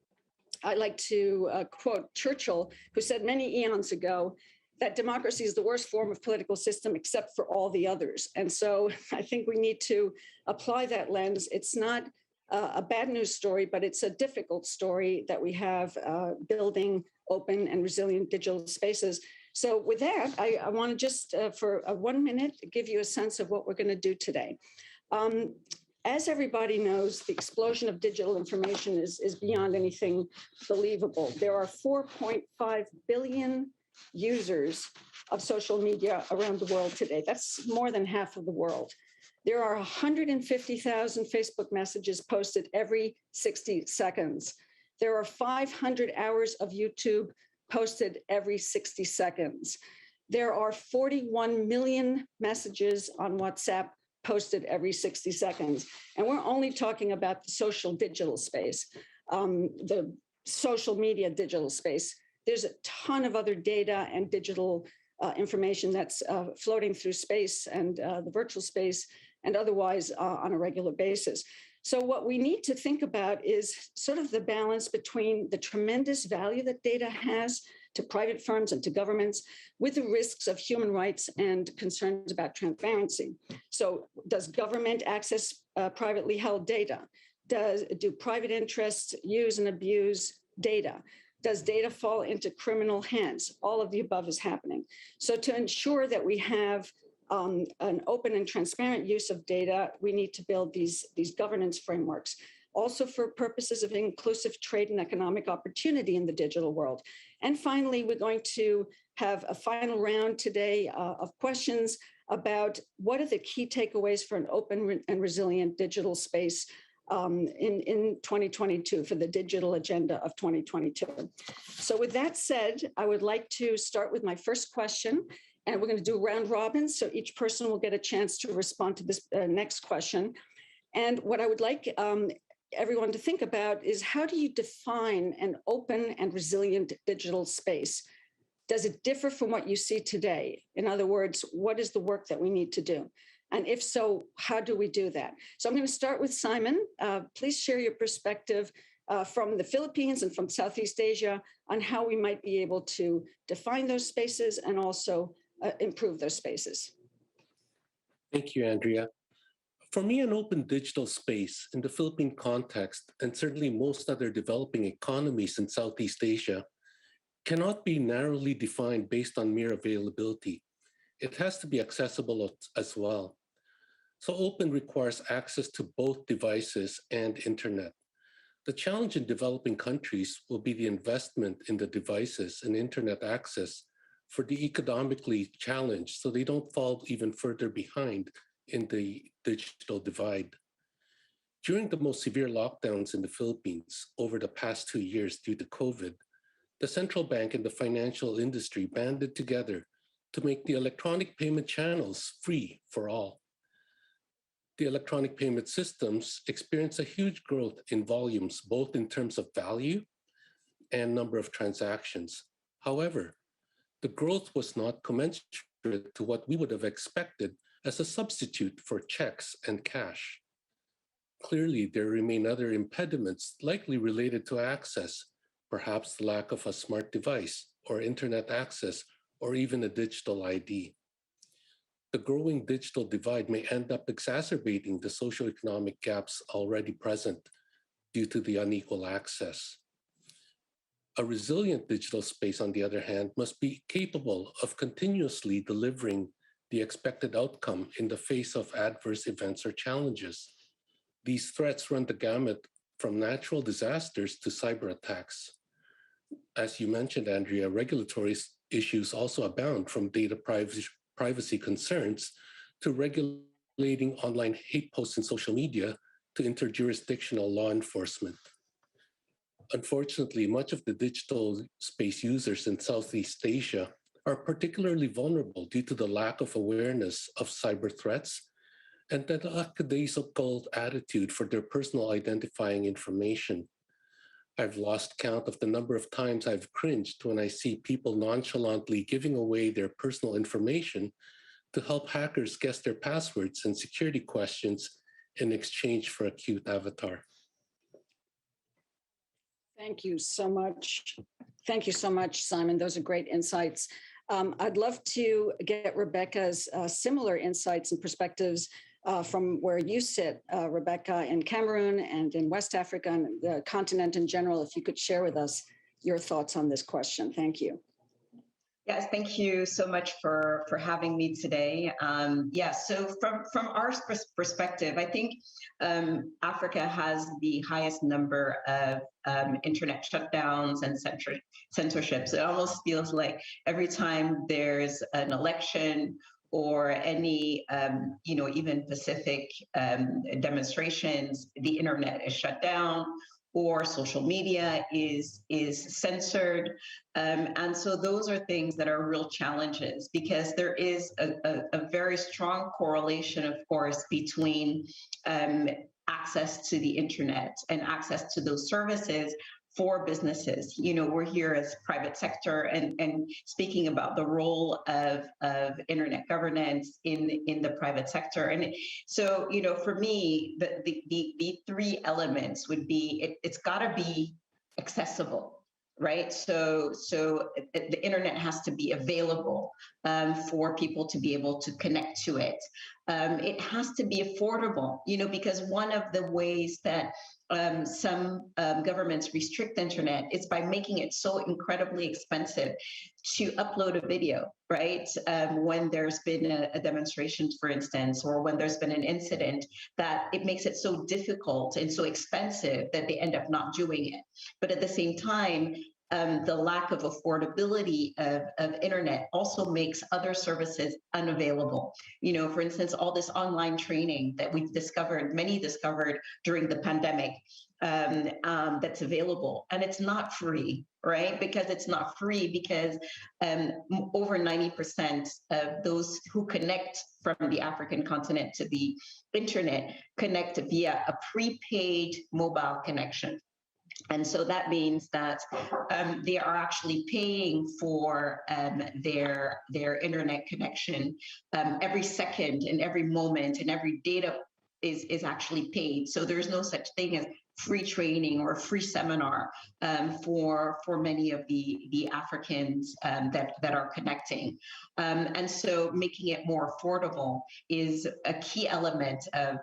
I like to quote Churchill, who said many eons ago that democracy is the worst form of political system except for all the others. And so I think we need to apply that lens. It's not a bad news story, but it's a difficult story that we have building open and resilient digital spaces. So with that, I want to just for 1 minute give you a sense of what we're going to do today. As everybody knows, the explosion of digital information is beyond anything believable. There are 4.5 billion users of social media around the world today. That's more than half of the world. There are 150,000 Facebook messages posted every 60 seconds. There are 500 hours of YouTube posted every 60 seconds. There are 41 million messages on WhatsApp posted every 60 seconds. And we're only talking about the social digital space, the social media digital space. There's a ton of other data and digital information that's floating through space and the virtual space and otherwise on a regular basis. So what we need to think about is sort of the balance between the tremendous value that data has to private firms and to governments with the risks of human rights and concerns about transparency. So does government access privately held data? Do private interests use and abuse data? Does data fall into criminal hands? All of the above is happening. So to ensure that we have an open and transparent use of data, we need to build these governance frameworks. Also for purposes of inclusive trade and economic opportunity in the digital world. And finally, we're going to have a final round today of questions about what are the key takeaways for an open and resilient digital space in 2022 for the digital agenda of 2022. So with that said, I would like to start with my first question. And we're going to do round robin, so each person will get a chance to respond to this next question. And what I would like everyone to think about is, how do you define an open and resilient digital space? Does it differ from what you see today? In other words, what is the work that we need to do? And if so, how do we do that? So I'm going to start with Simon. Please share your perspective from the Philippines and from Southeast Asia on how we might be able to define those spaces and also improve those spaces. Thank you, Andrea. For me, an open digital space in the Philippine context, and certainly most other developing economies in Southeast Asia, cannot be narrowly defined based on mere availability. It has to be accessible as well. So open requires access to both devices and internet. The challenge in developing countries will be the investment in the devices and internet access for the economically challenged, so they don't fall even further behind in the digital divide. During the most severe lockdowns in the Philippines over the past 2 years due to COVID, the central bank and the financial industry banded together to make the electronic payment channels free for all. The electronic payment systems experienced a huge growth in volumes, both in terms of value and number of transactions. However, the growth was not commensurate to what we would have expected as a substitute for checks and cash. Clearly, there remain other impediments likely related to access, perhaps the lack of a smart device or internet access or even a digital ID. The growing digital divide may end up exacerbating the socioeconomic gaps already present due to the unequal access. A resilient digital space, on the other hand, must be capable of continuously delivering the expected outcome in the face of adverse events or challenges. These threats run the gamut from natural disasters to cyber attacks. As you mentioned, Andrea, regulatory issues also abound, from data privacy concerns to regulating online hate posts in social media to interjurisdictional law enforcement. Unfortunately, much of the digital space users in Southeast Asia are particularly vulnerable due to the lack of awareness of cyber threats and the lackadaisical attitude for their personal identifying information. I've lost count of the number of times I've cringed when I see people nonchalantly giving away their personal information to help hackers guess their passwords and security questions in exchange for a cute avatar. Thank you so much. Thank you so much, Simon. Those are great insights. I'd love to get Rebecca's similar insights and perspectives from where you sit, Rebecca, in Cameroon and in West Africa and the continent in general, if you could share with us your thoughts on this question. Thank you. Yes, thank you so much for having me today. So from our perspective, I think Africa has the highest number of internet shutdowns and censorships. It almost feels like every time there's an election or any, even Pacific demonstrations, the internet is shut down, or social media is censored. And so those are things that are real challenges, because there is a very strong correlation, of course, between access to the internet and access to those services for businesses. We're here as private sector and speaking about the role of internet governance in the private sector. And so, for me, the three elements would be, it's got to be accessible, right? So the internet has to be available for people to be able to connect to it. It has to be affordable, because one of the ways that some governments restrict internet is by making it so incredibly expensive to upload a video, right? When there's been a demonstration, for instance, or when there's been an incident, that it makes it so difficult and so expensive that they end up not doing it. But at the same time, the lack of affordability of internet also makes other services unavailable. For instance, all this online training that we've discovered, many discovered during the pandemic, that's available. And it's not free, right? Because it's not free because over 90% of those who connect from the African continent to the internet connect via a prepaid mobile connection. And so that means that they are actually paying for their internet connection every second and every moment, and every data is actually paid. So there's no such thing as free training or free seminar for many of the Africans that are connecting. And so making it more affordable is a key element of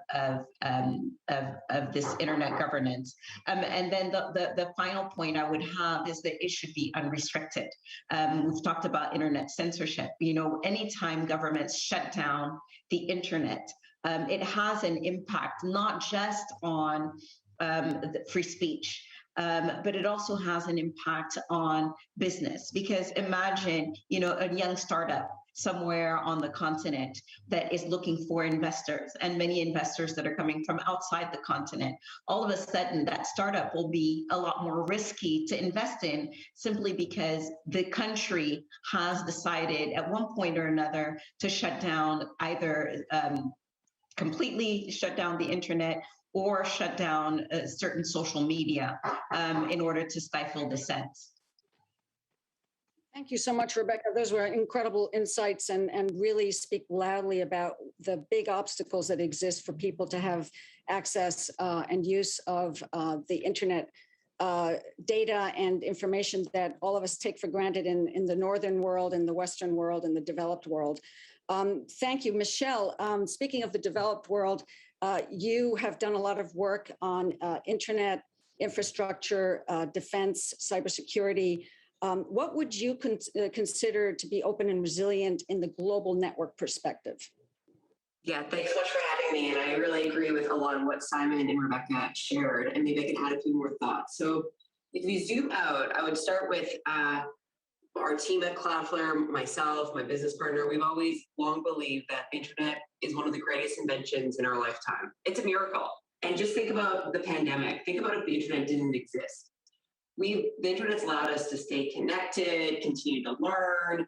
this internet governance. And then the final point I would have is that it should be unrestricted. We've talked about internet censorship. You know, anytime governments shut down the internet, it has an impact not just on the free speech, but it also has an impact on business. Because imagine, you know, a young startup somewhere on the continent that is looking for investors, and many investors that are coming from outside the continent. All of a sudden, that startup will be a lot more risky to invest in, simply because the country has decided at one point or another to shut down, either completely shut down the internet or shut down certain social media in order to stifle dissent. Thank you so much, Rebecca. Those were incredible insights and really speak loudly about the big obstacles that exist for people to have access and use of the internet data and information that all of us take for granted in the northern world, in the Western world, in the developed world. Thank you, Michelle. Speaking of the developed world, you have done a lot of work on internet infrastructure, defense, cybersecurity. What would you consider to be open and resilient in the global network perspective? Yeah, thanks so much for having me. And I really agree with a lot of what Simon and Rebecca shared. And maybe I can add a few more thoughts. So if we zoom out, I would start with our team at Cloudflare, myself, my business partner. We've always long believed that the internet is one of the greatest inventions in our lifetime. It's a miracle. And just think about the pandemic. Think about if the internet didn't exist. The internet's allowed us to stay connected, continue to learn.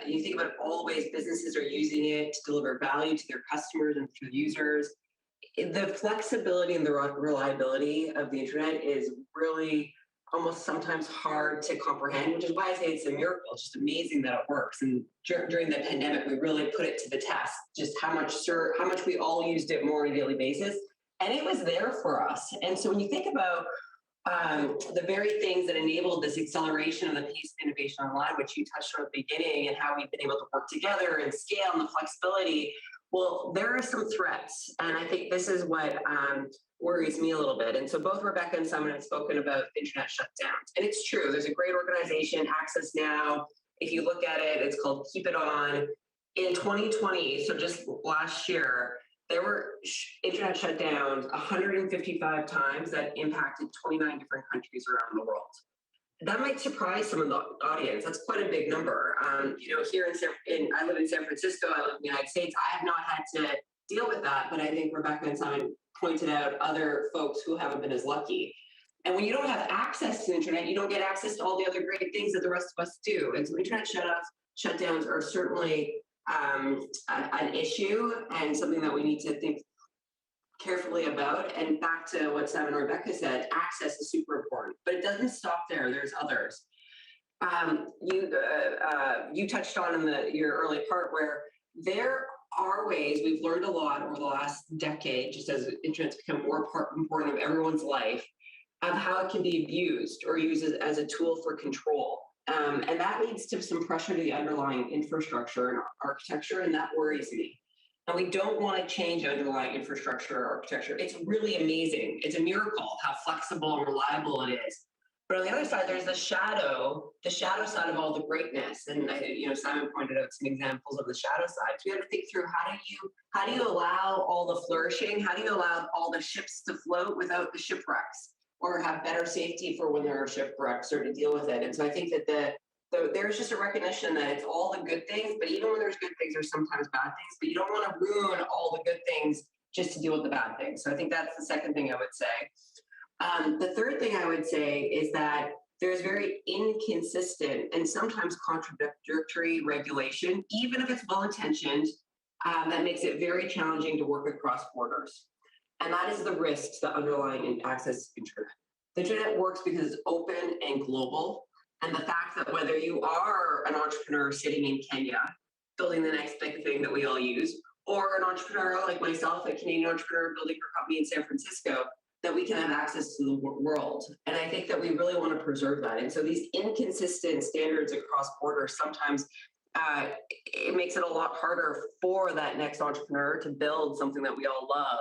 You think about all the ways businesses are using it to deliver value to their customers and to users. The flexibility and the reliability of the internet is really almost sometimes hard to comprehend, which is why I say it's a miracle. It's just amazing that it works. And during the pandemic, we really put it to the test, just how much we all used it more on a daily basis. And it was there for us. And so when you think about the very things that enabled this acceleration of the pace of innovation online, which you touched on at the beginning, and how we've been able to work together and scale and the flexibility, well, there are some threats. And I think this is what worries me a little bit. And so both Rebecca and Simon have spoken about internet shutdowns. And it's true, there's a great organization, Access Now. If you look at it, it's called Keep It On. In 2020, so just last year, there were internet shutdowns 155 times that impacted 29 different countries around the world. That might surprise some of the audience. That's quite a big number. You know, here I live in San Francisco, I live in the United States. I have not had to deal with that, but I think Rebecca and Simon pointed out other folks who haven't been as lucky. And when you don't have access to the internet, you don't get access to all the other great things that the rest of us do. And so internet shutdowns are certainly an issue and something that we need to think carefully about. And back to what Simon and Rebecca said, access is super important, but it doesn't stop there. There's others. You touched on in your early part where there are ways we've learned a lot over the last decade, just as internet's become more important of everyone's life, of how it can be abused or used as a tool for control. And that leads to some pressure to the underlying infrastructure and architecture, and that worries me. And we don't want to change underlying infrastructure or architecture. It's really amazing. It's a miracle how flexible and reliable it is. But on the other side, there's the shadow side of all the greatness. And Simon pointed out some examples of the shadow side. So we have to think through how do you allow all the flourishing? How do you allow all the ships to float without the shipwrecks, or have better safety for when there are shipwrecks, or to deal with it? And so I think that there's just a recognition that it's all the good things, but even when there's good things, there's sometimes bad things. But you don't want to ruin all the good things just to deal with the bad things. So I think that's the second thing I would say. The third thing I would say is that there's very inconsistent and sometimes contradictory regulation, even if it's well-intentioned, that makes it very challenging to work across borders. And that is the risks that underlying access internet. The internet works because it's open and global. And the fact that whether you are an entrepreneur sitting in Kenya, building the next big thing that we all use, or an entrepreneur like myself, a Canadian entrepreneur building her company in San Francisco, that we can have access to the world. And I think that we really want to preserve that. And so these inconsistent standards across borders, sometimes it makes it a lot harder for that next entrepreneur to build something that we all love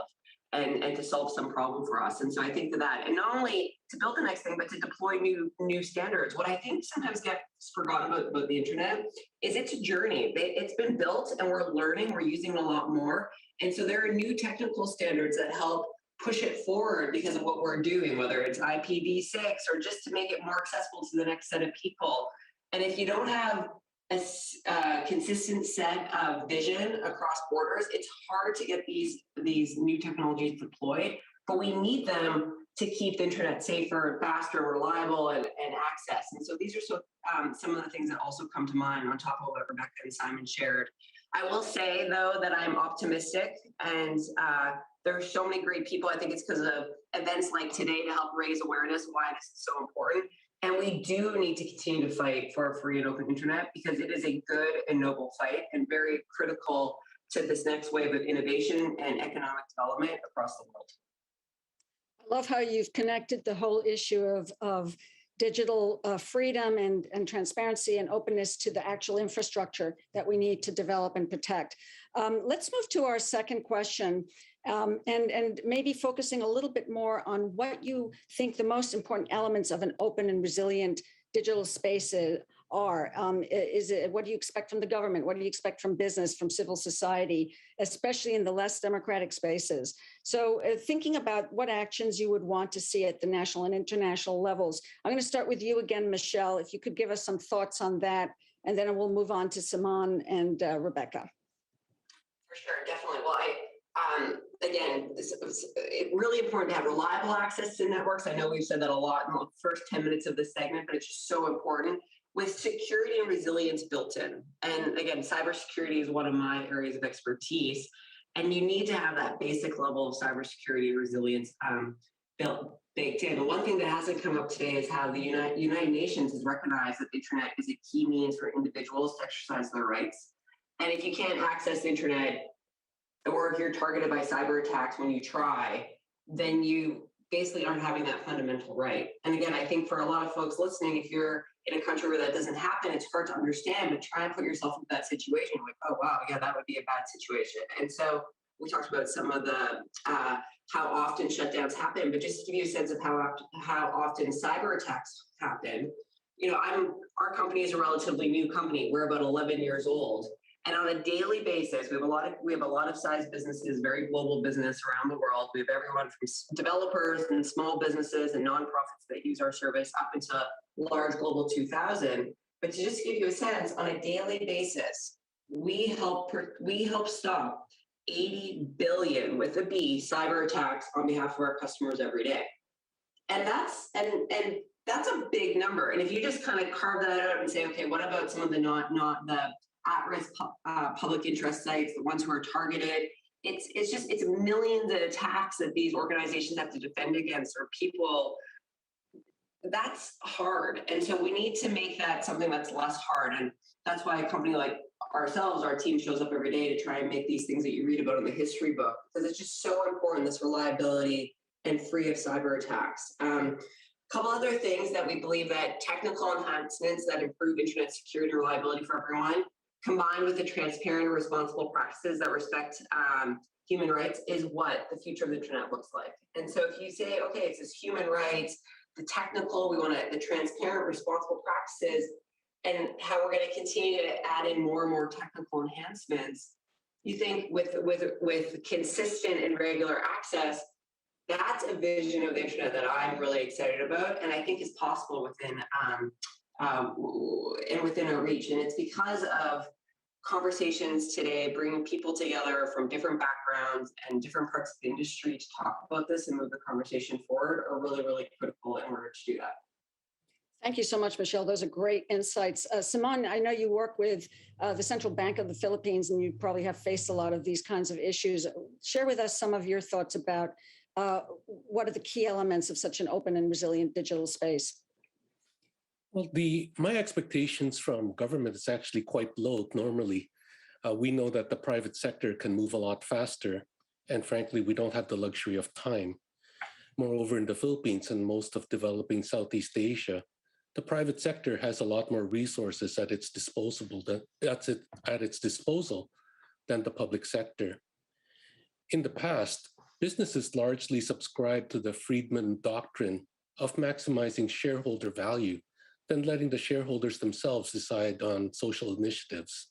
and to solve some problem for us. And so I think that, and not only to build the next thing, but to deploy new standards. What I think sometimes gets forgotten about the internet is it's a journey. It's been built and we're learning, we're using it a lot more. And so there are new technical standards that help push it forward because of what we're doing, whether it's IPv6 or just to make it more accessible to the next set of people. And if you don't have a consistent set of vision across borders, it's hard to get these new technologies deployed, but we need them to keep the internet safer, faster, reliable, and access. And so these are some of the things that also come to mind on top of what Rebecca and Simon shared. I will say, though, that I'm optimistic, and there are so many great people. I think it's because of events like today to help raise awareness why this is so important. And we do need to continue to fight for a free and open internet because it is a good and noble fight and very critical to this next wave of innovation and economic development across the world. I love how you've connected the whole issue of digital freedom and transparency and openness to the actual infrastructure that we need to develop and protect. Let's move to our second question. And maybe focusing a little bit more on what you think the most important elements of an open and resilient digital space are. Is it, what do you expect from the government? What do you expect from business, from civil society, especially in the less democratic spaces? So thinking about what actions you would want to see at the national and international levels. I'm going to start with you again, Michelle, if you could give us some thoughts on that, and then we'll move on to Simon and Rebecca. For sure, definitely. Well, again, it's really important to have reliable access to networks. I know we've said that a lot in the first 10 minutes of this segment, but it's just so important with security and resilience built in. And again, cybersecurity is one of my areas of expertise. And you need to have that basic level of cybersecurity resilience baked in. But one thing that hasn't come up today is how the United Nations has recognized that the internet is a key means for individuals to exercise their rights. And if you can't access the internet, or if you're targeted by cyber attacks when you try, then you basically aren't having that fundamental right. And again, I think for a lot of folks listening, if you're in a country where that doesn't happen, it's hard to understand, but try and put yourself in that situation. Like, oh, wow, yeah, that would be a bad situation. And so we talked about some of the, how often shutdowns happen, but just to give you a sense of how often cyber attacks happen, you know, our company is a relatively new company. We're about 11 years old. And on a daily basis, we have a lot of size businesses, very global business around the world. We have everyone from developers and small businesses and nonprofits that use our service up into large global 2000. But to just give you a sense, on a daily basis, we help stop 80 billion with a B cyber attacks on behalf of our customers every day. And that's a big number. And if you just kind of carve that out and say, okay, what about some of the not the at-risk public interest sites, the ones who are targeted? It's millions of attacks that these organizations have to defend against, or people. That's hard. And so we need to make that something that's less hard. And that's why a company like ourselves, our team shows up every day to try and make these things that you read about in the history book, because it's just so important, this reliability and free of cyber attacks. Couple other things that we believe that technical enhancements that improve internet security and reliability for everyone, combined with the transparent and responsible practices that respect human rights, is what the future of the internet looks like. And so if you say, okay, it's this human rights, the technical, we want the transparent, responsible practices, and how we're going to continue to add in more and more technical enhancements, you think with consistent and regular access, that's a vision of the internet that I'm really excited about, and I think is possible within our reach. And it's because of conversations today, bringing people together from different backgrounds and different parts of the industry to talk about this and move the conversation forward are really, really critical in order to do that. Thank you so much, Michelle. Those are great insights. Simon, I know you work with the Central Bank of the Philippines, and you probably have faced a lot of these kinds of issues. Share with us some of your thoughts about what are the key elements of such an open and resilient digital space? Well, my expectations from government is actually quite low normally. We know that the private sector can move a lot faster, and frankly, we don't have the luxury of time. Moreover, in the Philippines and most of developing Southeast Asia, the private sector has a lot more resources at its disposal than the public sector. In the past, businesses largely subscribed to the Friedman doctrine of maximizing shareholder value than letting the shareholders themselves decide on social initiatives.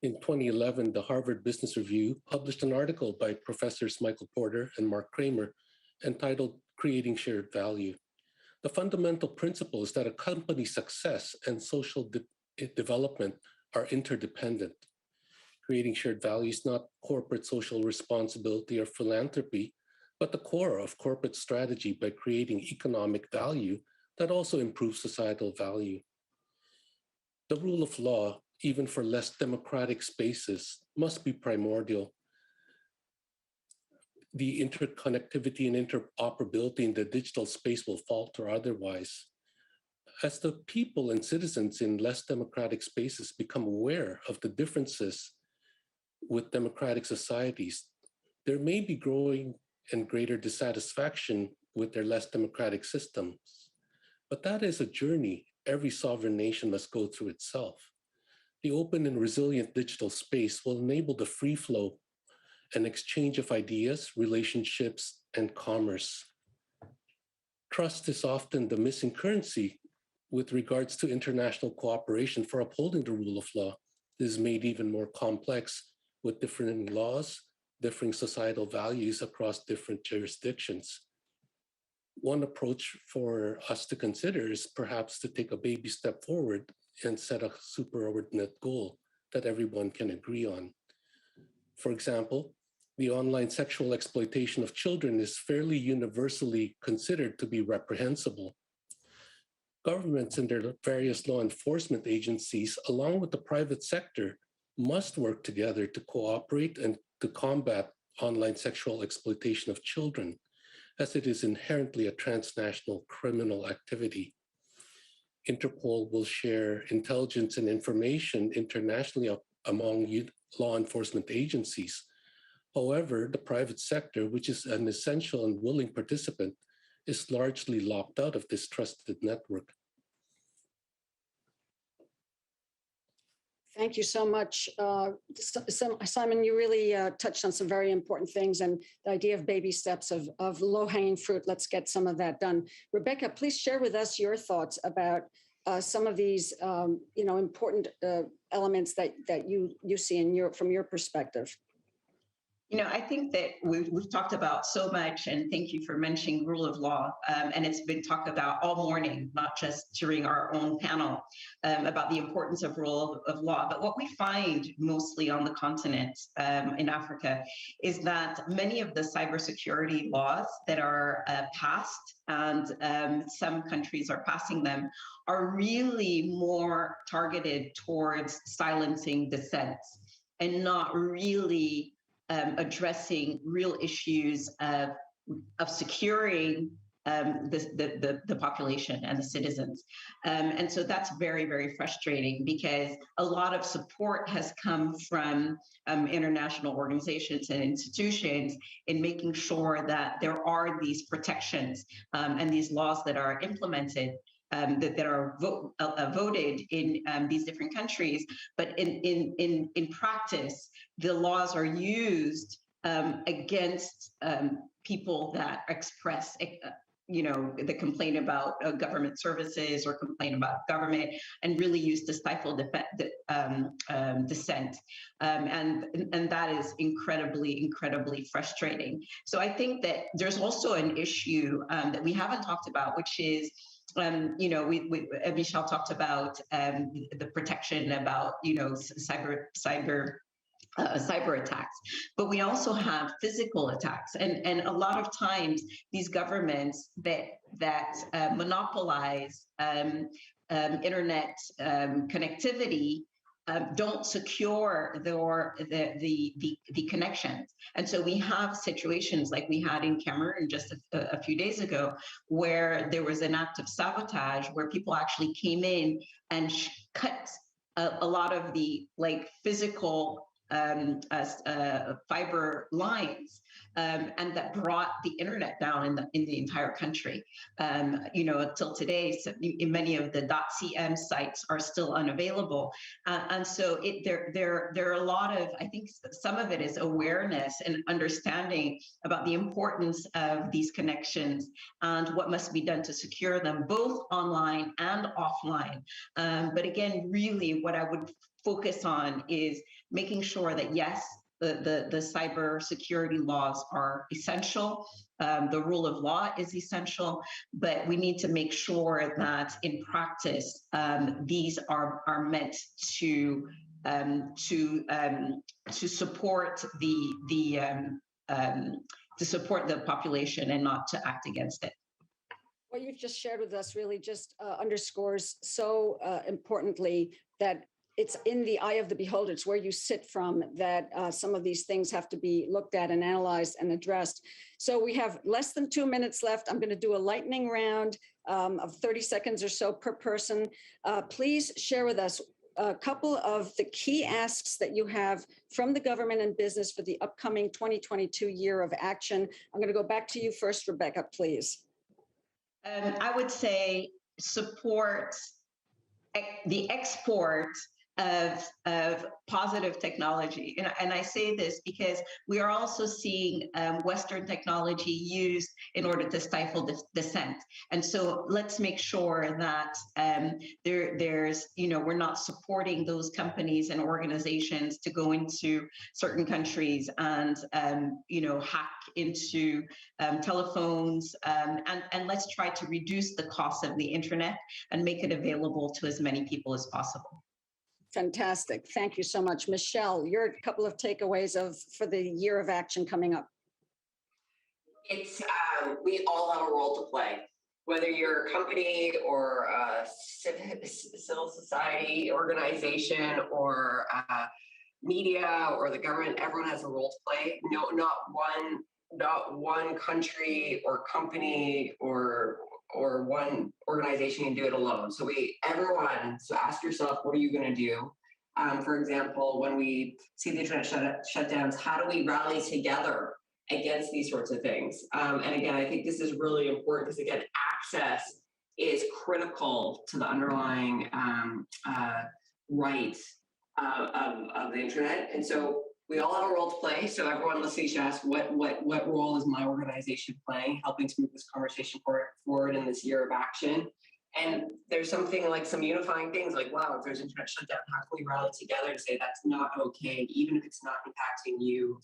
In 2011, the Harvard Business Review published an article by Professors Michael Porter and Mark Kramer entitled Creating Shared Value. The fundamental principle is that a company's success and social development are interdependent. Creating shared value is not corporate social responsibility or philanthropy, but the core of corporate strategy by creating economic value that also improves societal value. The rule of law, even for less democratic spaces, must be primordial. The interconnectivity and interoperability in the digital space will falter otherwise. As the people and citizens in less democratic spaces become aware of the differences with democratic societies, there may be growing and greater dissatisfaction with their less democratic systems. But that is a journey every sovereign nation must go through itself. The open and resilient digital space will enable the free flow and exchange of ideas, relationships, and commerce. Trust is often the missing currency with regards to international cooperation for upholding the rule of law. This is made even more complex with differing laws, differing societal values across different jurisdictions. One approach for us to consider is perhaps to take a baby step forward and set a superordinate goal that everyone can agree on. For example, the online sexual exploitation of children is fairly universally considered to be reprehensible. Governments and their various law enforcement agencies, along with the private sector, must work together to cooperate and to combat online sexual exploitation of children, as it is inherently a transnational criminal activity. Interpol will share intelligence and information internationally among law enforcement agencies. However, the private sector, which is an essential and willing participant, is largely locked out of this trusted network. Thank you so much. Simon, you really touched on some very important things, and the idea of baby steps of low-hanging fruit. Let's get some of that done. Rebecca, please share with us your thoughts about some of these important elements that you see from your perspective. I think that we've talked about so much, and thank you for mentioning rule of law. And it's been talked about all morning, not just during our own panel, about the importance of rule of law. But what we find mostly on the continent in Africa is that many of the cybersecurity laws that are passed, and some countries are passing them, are really more targeted towards silencing dissent and not really addressing real issues of securing the population and the citizens. And so that's very, very frustrating, because a lot of support has come from international organizations and institutions in making sure that there are these protections and these laws that are implemented that are voted in these different countries, but in practice, the laws are used against people that express, that complain about government services or complain about government, and really used to stifle dissent. And that is incredibly, incredibly frustrating. So I think that there's also an issue that we haven't talked about, which is Michelle talked about the protection about, cyber attacks, but we also have physical attacks, and a lot of times these governments that monopolize internet connectivity don't secure the connections, and so we have situations like we had in Cameroon just a few days ago, where there was an act of sabotage where people actually came in and cut a lot of the physical fiber lines, and that brought the internet down in the entire country. Until today, so many of the .cm sites are still unavailable, and so there are a lot of, I think some of it is awareness and understanding about the importance of these connections and what must be done to secure them both online and offline. But again, really what I would focus on is making sure that, yes, the cyber security laws are essential. The rule of law is essential, but we need to make sure that in practice, these are meant to support the population and not to act against it. What you've just shared with us really just underscores so importantly that it's in the eye of the beholder. It's where you sit from that some of these things have to be looked at and analyzed and addressed. So we have less than 2 minutes left. I'm going to do a lightning round of 30 seconds or so per person. Please share with us a couple of the key asks that you have from the government and business for the upcoming 2022 year of action. I'm going to go back to you first, Rebecca, please. I would say support the export of positive technology. And I say this because we are also seeing Western technology used in order to stifle dissent. And so let's make sure that there's, we're not supporting those companies and organizations to go into certain countries and, hack into telephones. And let's try to reduce the cost of the internet and make it available to as many people as possible. Fantastic. Thank you so much. Michelle, your couple of takeaways for the year of action coming up. It's, we all have a role to play, whether you're a company or a civil society organization or media or the government. Everyone has a role to play. No, not one country or company or one organization can do it alone. So so ask yourself, what are you going to do? For example, when we see the internet shutdowns, how do we rally together against these sorts of things? And again, I think this is really important because again, access is critical to the underlying right of the internet. And so we all have a role to play. So everyone listening should ask, what role is my organization playing, helping to move this conversation forward in this year of action? And there's something like some unifying things like, wow, if there's internet shutdown, how can we rally together to say that's not okay, even if it's not impacting you,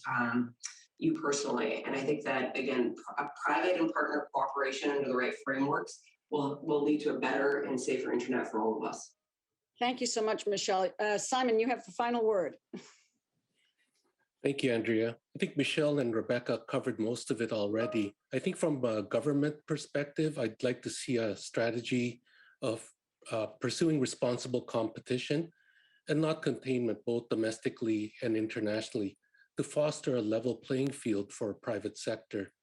you personally? And I think that, again, a private and partner cooperation under the right frameworks will lead to a better and safer internet for all of us. Thank you so much, Michelle. Simon, you have the final word. Thank you, Andrea. I think Michelle and Rebecca covered most of it already. I think from a government perspective, I'd like to see a strategy of pursuing responsible competition and not containment, both domestically and internationally, to foster a level playing field for private sector.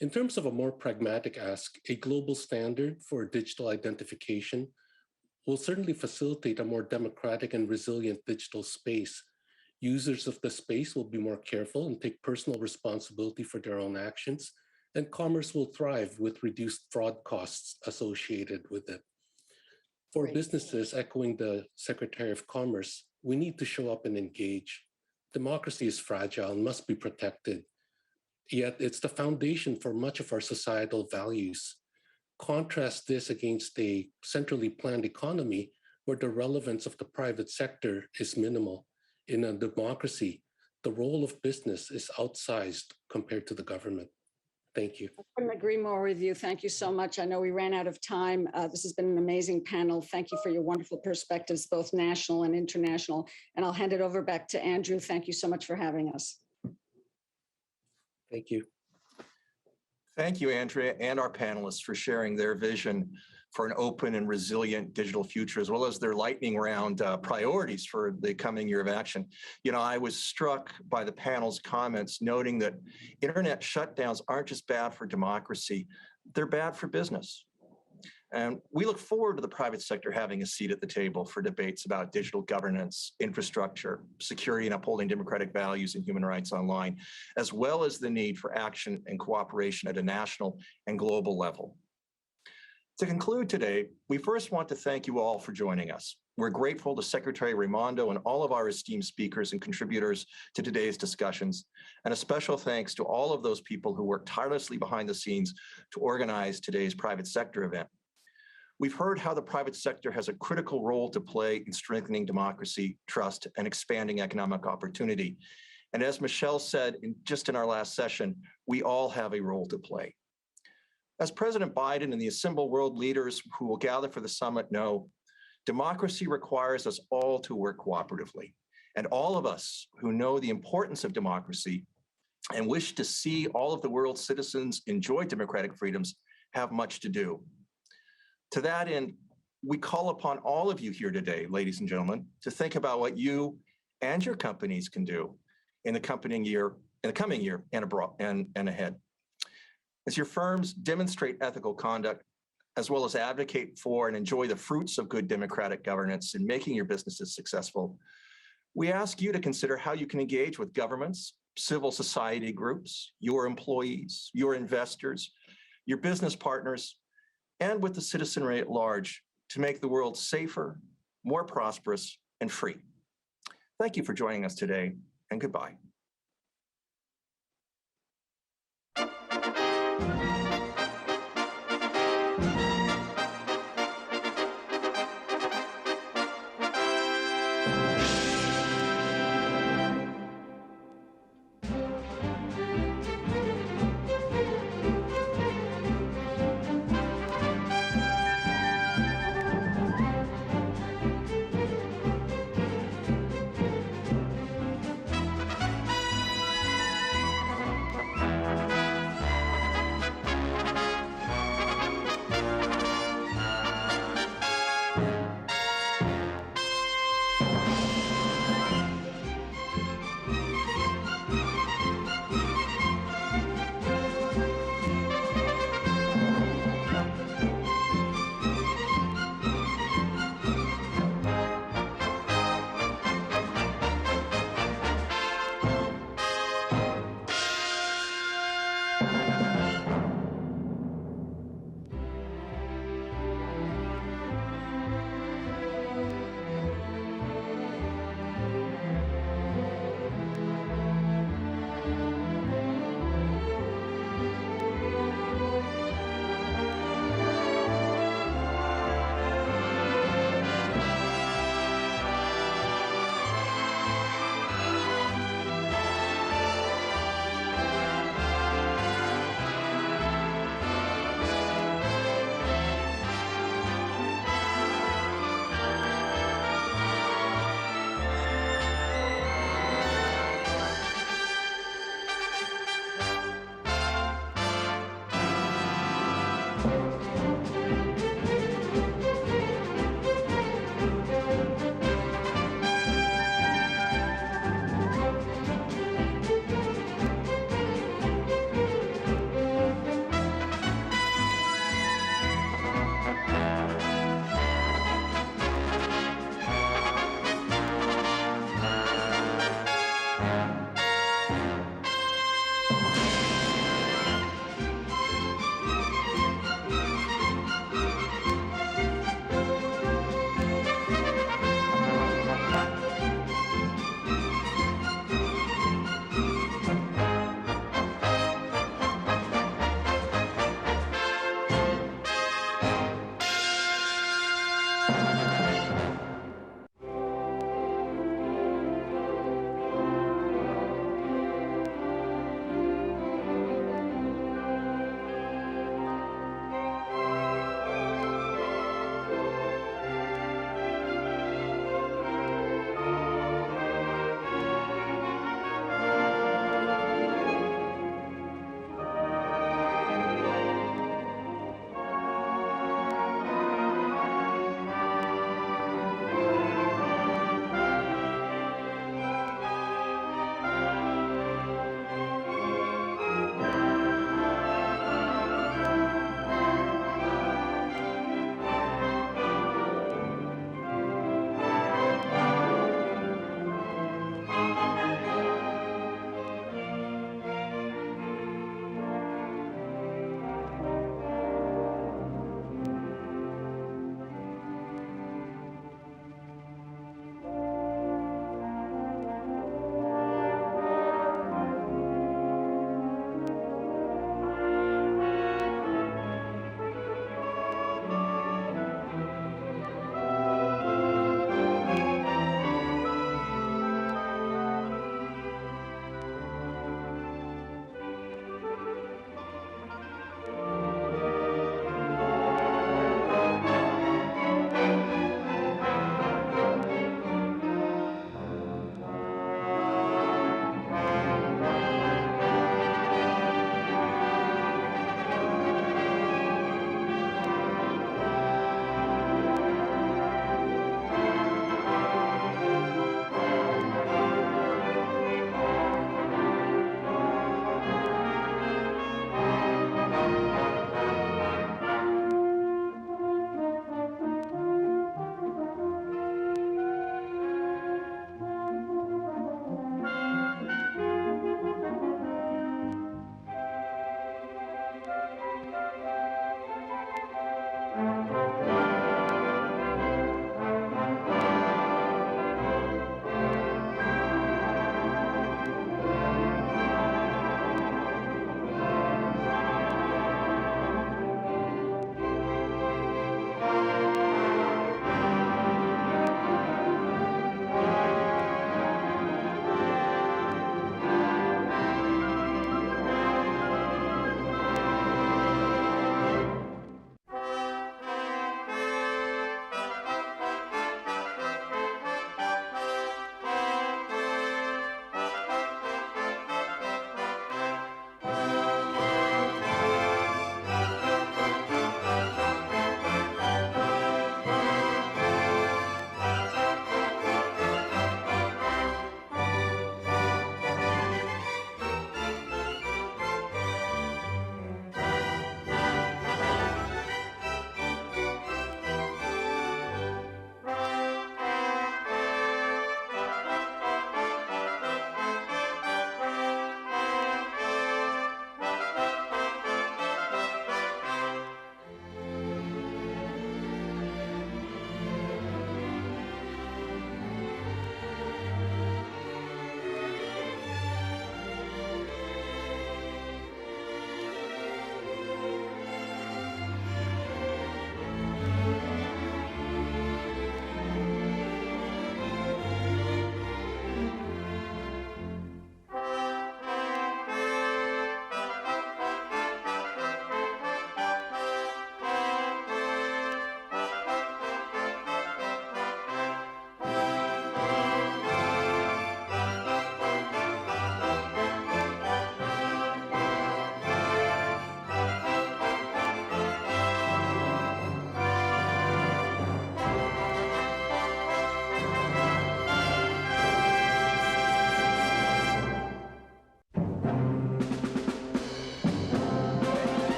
In terms of a more pragmatic ask, a global standard for digital identification will certainly facilitate a more democratic and resilient digital space. Users of the space will be more careful and take personal responsibility for their own actions, and commerce will thrive with reduced fraud costs associated with it. For businesses, echoing the Secretary of Commerce, we need to show up and engage. Democracy is fragile and must be protected, yet it's the foundation for much of our societal values. Contrast this against a centrally planned economy where the relevance of the private sector is minimal. In a democracy, the role of business is outsized compared to the government. Thank you. I couldn't agree more with you. Thank you so much. I know we ran out of time. This has been an amazing panel. Thank you for your wonderful perspectives, both national and international. And I'll hand it over back to Andrew. Thank you so much for having us. Thank you. Thank you, Andrea, and our panelists for sharing their vision for an open and resilient digital future, as well as their lightning round priorities for the coming year of action. You know, I was struck by the panel's comments noting that internet shutdowns aren't just bad for democracy, they're bad for business. And we look forward to the private sector having a seat at the table for debates about digital governance, infrastructure, security, and upholding democratic values and human rights online, as well as the need for action and cooperation at a national and global level. To conclude today, we first want to thank you all for joining us. We're grateful to Secretary Raimondo and all of our esteemed speakers and contributors to today's discussions, and a special thanks to all of those people who worked tirelessly behind the scenes to organize today's private sector event. We've heard how the private sector has a critical role to play in strengthening democracy, trust, and expanding economic opportunity. And as Michelle said just in our last session, we all have a role to play. As President Biden and the assembled world leaders who will gather for the summit know, democracy requires us all to work cooperatively. And all of us who know the importance of democracy and wish to see all of the world's citizens enjoy democratic freedoms have much to do. To that end, we call upon all of you here today, ladies and gentlemen, to think about what you and your companies can do in the coming year and abroad and ahead. As your firms demonstrate ethical conduct, as well as advocate for and enjoy the fruits of good democratic governance in making your businesses successful, we ask you to consider how you can engage with governments, civil society groups, your employees, your investors, your business partners, and with the citizenry at large to make the world safer, more prosperous, and free. Thank you for joining us today, and goodbye.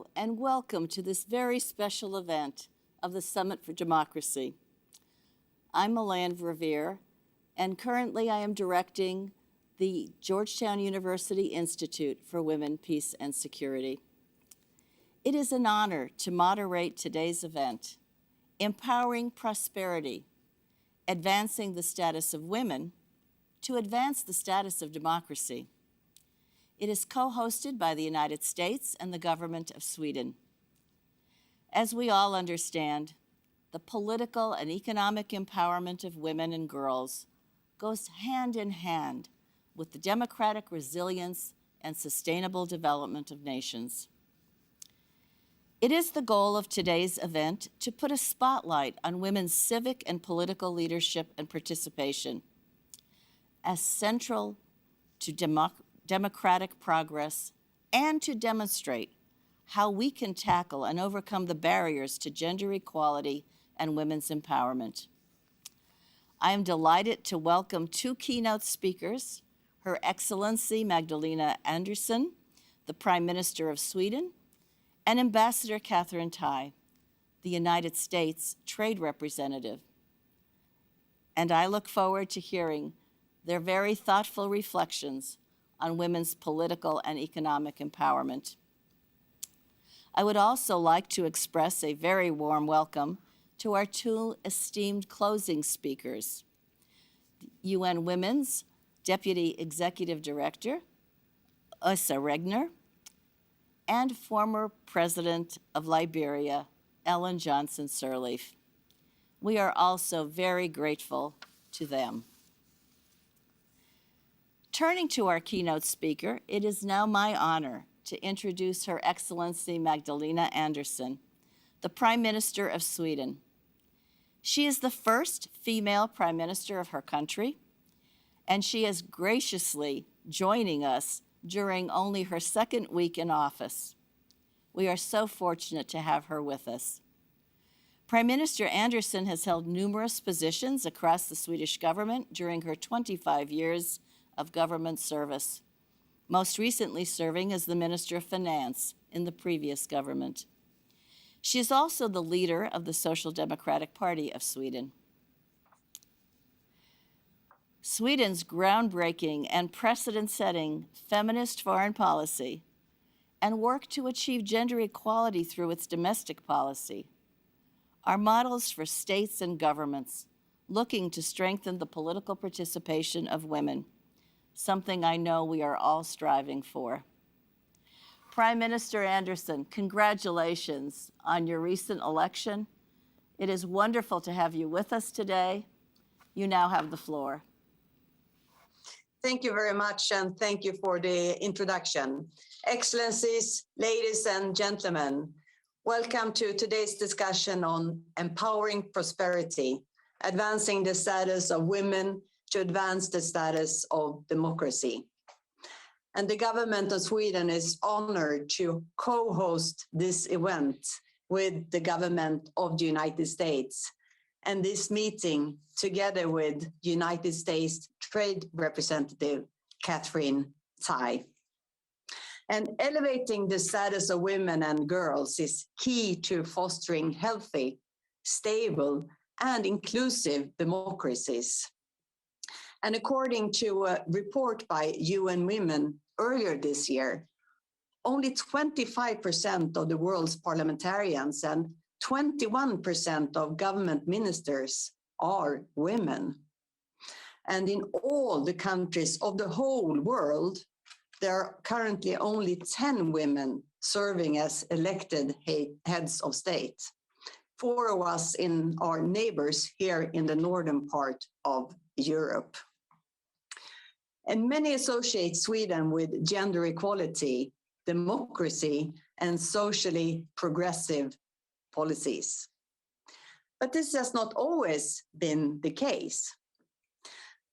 Hello, and welcome to this very special event of the Summit for Democracy. I'm Melanne Verveer, and currently I am directing the Georgetown University Institute for Women, Peace, and Security. It is an honor to moderate today's event, Empowering Prosperity, Advancing the Status of Women to Advance the Status of Democracy. It is co-hosted by the United States and the government of Sweden. As we all understand, the political and economic empowerment of women and girls goes hand in hand with the democratic resilience and sustainable development of nations. It is the goal of today's event to put a spotlight on women's civic and political leadership and participation as central to democratic progress, and to demonstrate how we can tackle and overcome the barriers to gender equality and women's empowerment. I am delighted to welcome two keynote speakers, Her Excellency Magdalena Andersson, the Prime Minister of Sweden, and Ambassador Catherine Tai, the United States Trade Representative. And I look forward to hearing their very thoughtful reflections on women's political and economic empowerment. I would also like to express a very warm welcome to our two esteemed closing speakers, UN Women's Deputy Executive Director, Åsa Regner, and former President of Liberia, Ellen Johnson Sirleaf. We are also very grateful to them. Turning to our keynote speaker, it is now my honor to introduce Her Excellency Magdalena Andersson, the Prime Minister of Sweden. She is the first female Prime Minister of her country, and she is graciously joining us during only her second week in office. We are so fortunate to have her with us. Prime Minister Andersson has held numerous positions across the Swedish government during her 25 years of government service, most recently serving as the Minister of Finance in the previous government. She is also the leader of the Social Democratic Party of Sweden. Sweden's groundbreaking and precedent-setting feminist foreign policy and work to achieve gender equality through its domestic policy are models for states and governments looking to strengthen the political participation of women, something I know we are all striving for. Prime Minister Andersson, congratulations on your recent election. It is wonderful to have you with us today. You now have the floor. Thank you very much, and thank you for the introduction. Excellencies, ladies and gentlemen, welcome to today's discussion on empowering prosperity, advancing the status of women to advance the status of democracy. And the government of Sweden is honored to co-host this event with the government of the United States, and this meeting together with United States Trade Representative Catherine Tai. And elevating the status of women and girls is key to fostering healthy, stable, and inclusive democracies. And according to a report by UN Women earlier this year, only 25% of the world's parliamentarians and 21% of government ministers are women. And in all the countries of the whole world, there are currently only 10 women serving as elected heads of state. 4 of us in our neighbors here in the northern part of Europe. And many associate Sweden with gender equality, democracy, and socially progressive policies. But this has not always been the case.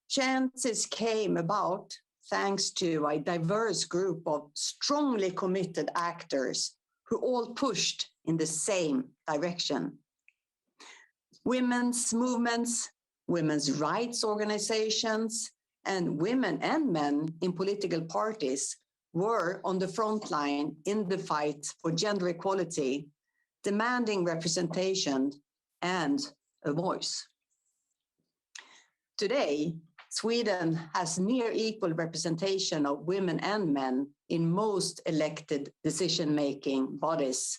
Chances came about thanks to a diverse group of strongly committed actors who all pushed in the same direction. Women's movements, women's rights organizations, and women and men in political parties were on the front line in the fight for gender equality, demanding representation and a voice. Today, Sweden has near equal representation of women and men in most elected decision-making bodies,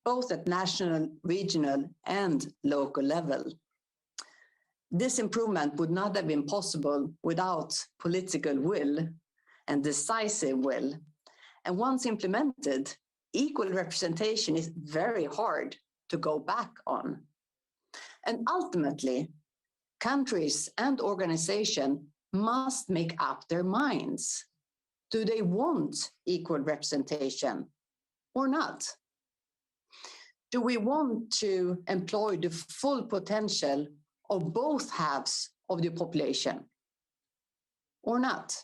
both at national, regional, and local level. This improvement would not have been possible without political will and decisive will. And once implemented, equal representation is very hard to go back on. And ultimately, countries and organizations must make up their minds. Do they want equal representation or not? Do we want to employ the full potential of both halves of the population or not?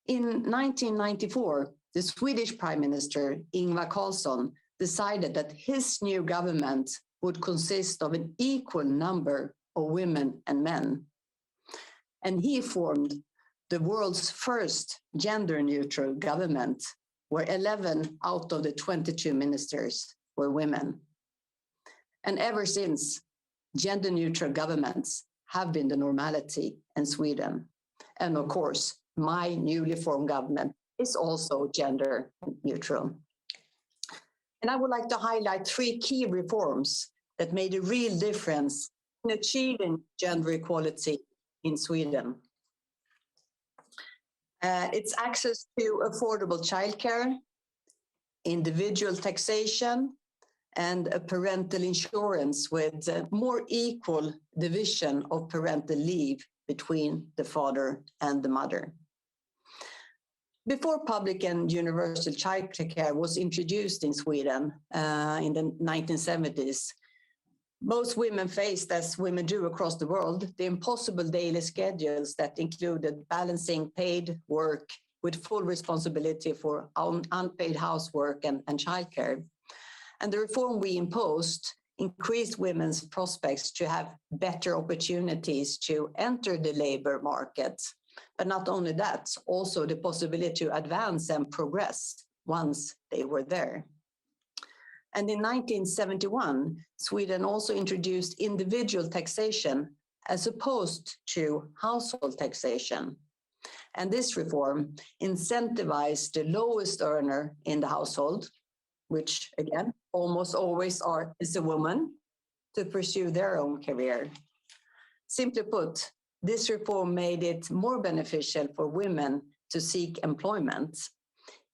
In 1994, the Swedish Prime Minister Ingvar Carlsson decided that his new government would consist of an equal number of women and men. And he formed the world's first gender-neutral government, where 11 out of the 22 ministers were women. And ever since, gender-neutral governments have been the normality in Sweden. And of course, my newly formed government is also gender neutral. And I would like to highlight 3 key reforms that made a real difference in achieving gender equality in Sweden. It's access to affordable childcare, individual taxation, and a parental insurance with more equal division of parental leave between the father and the mother. Before public and universal childcare was introduced in Sweden in the 1970s, most women faced, as women do across the world, the impossible daily schedules that included balancing paid work with full responsibility for unpaid housework and childcare. And the reform we imposed increased women's prospects to have better opportunities to enter the labor market. But not only that, also the possibility to advance and progress once they were there. And in 1971, Sweden also introduced individual taxation as opposed to household taxation. And this reform incentivized the lowest earner in the household, which again, almost always is a woman, to pursue their own career. Simply put, this reform made it more beneficial for women to seek employment,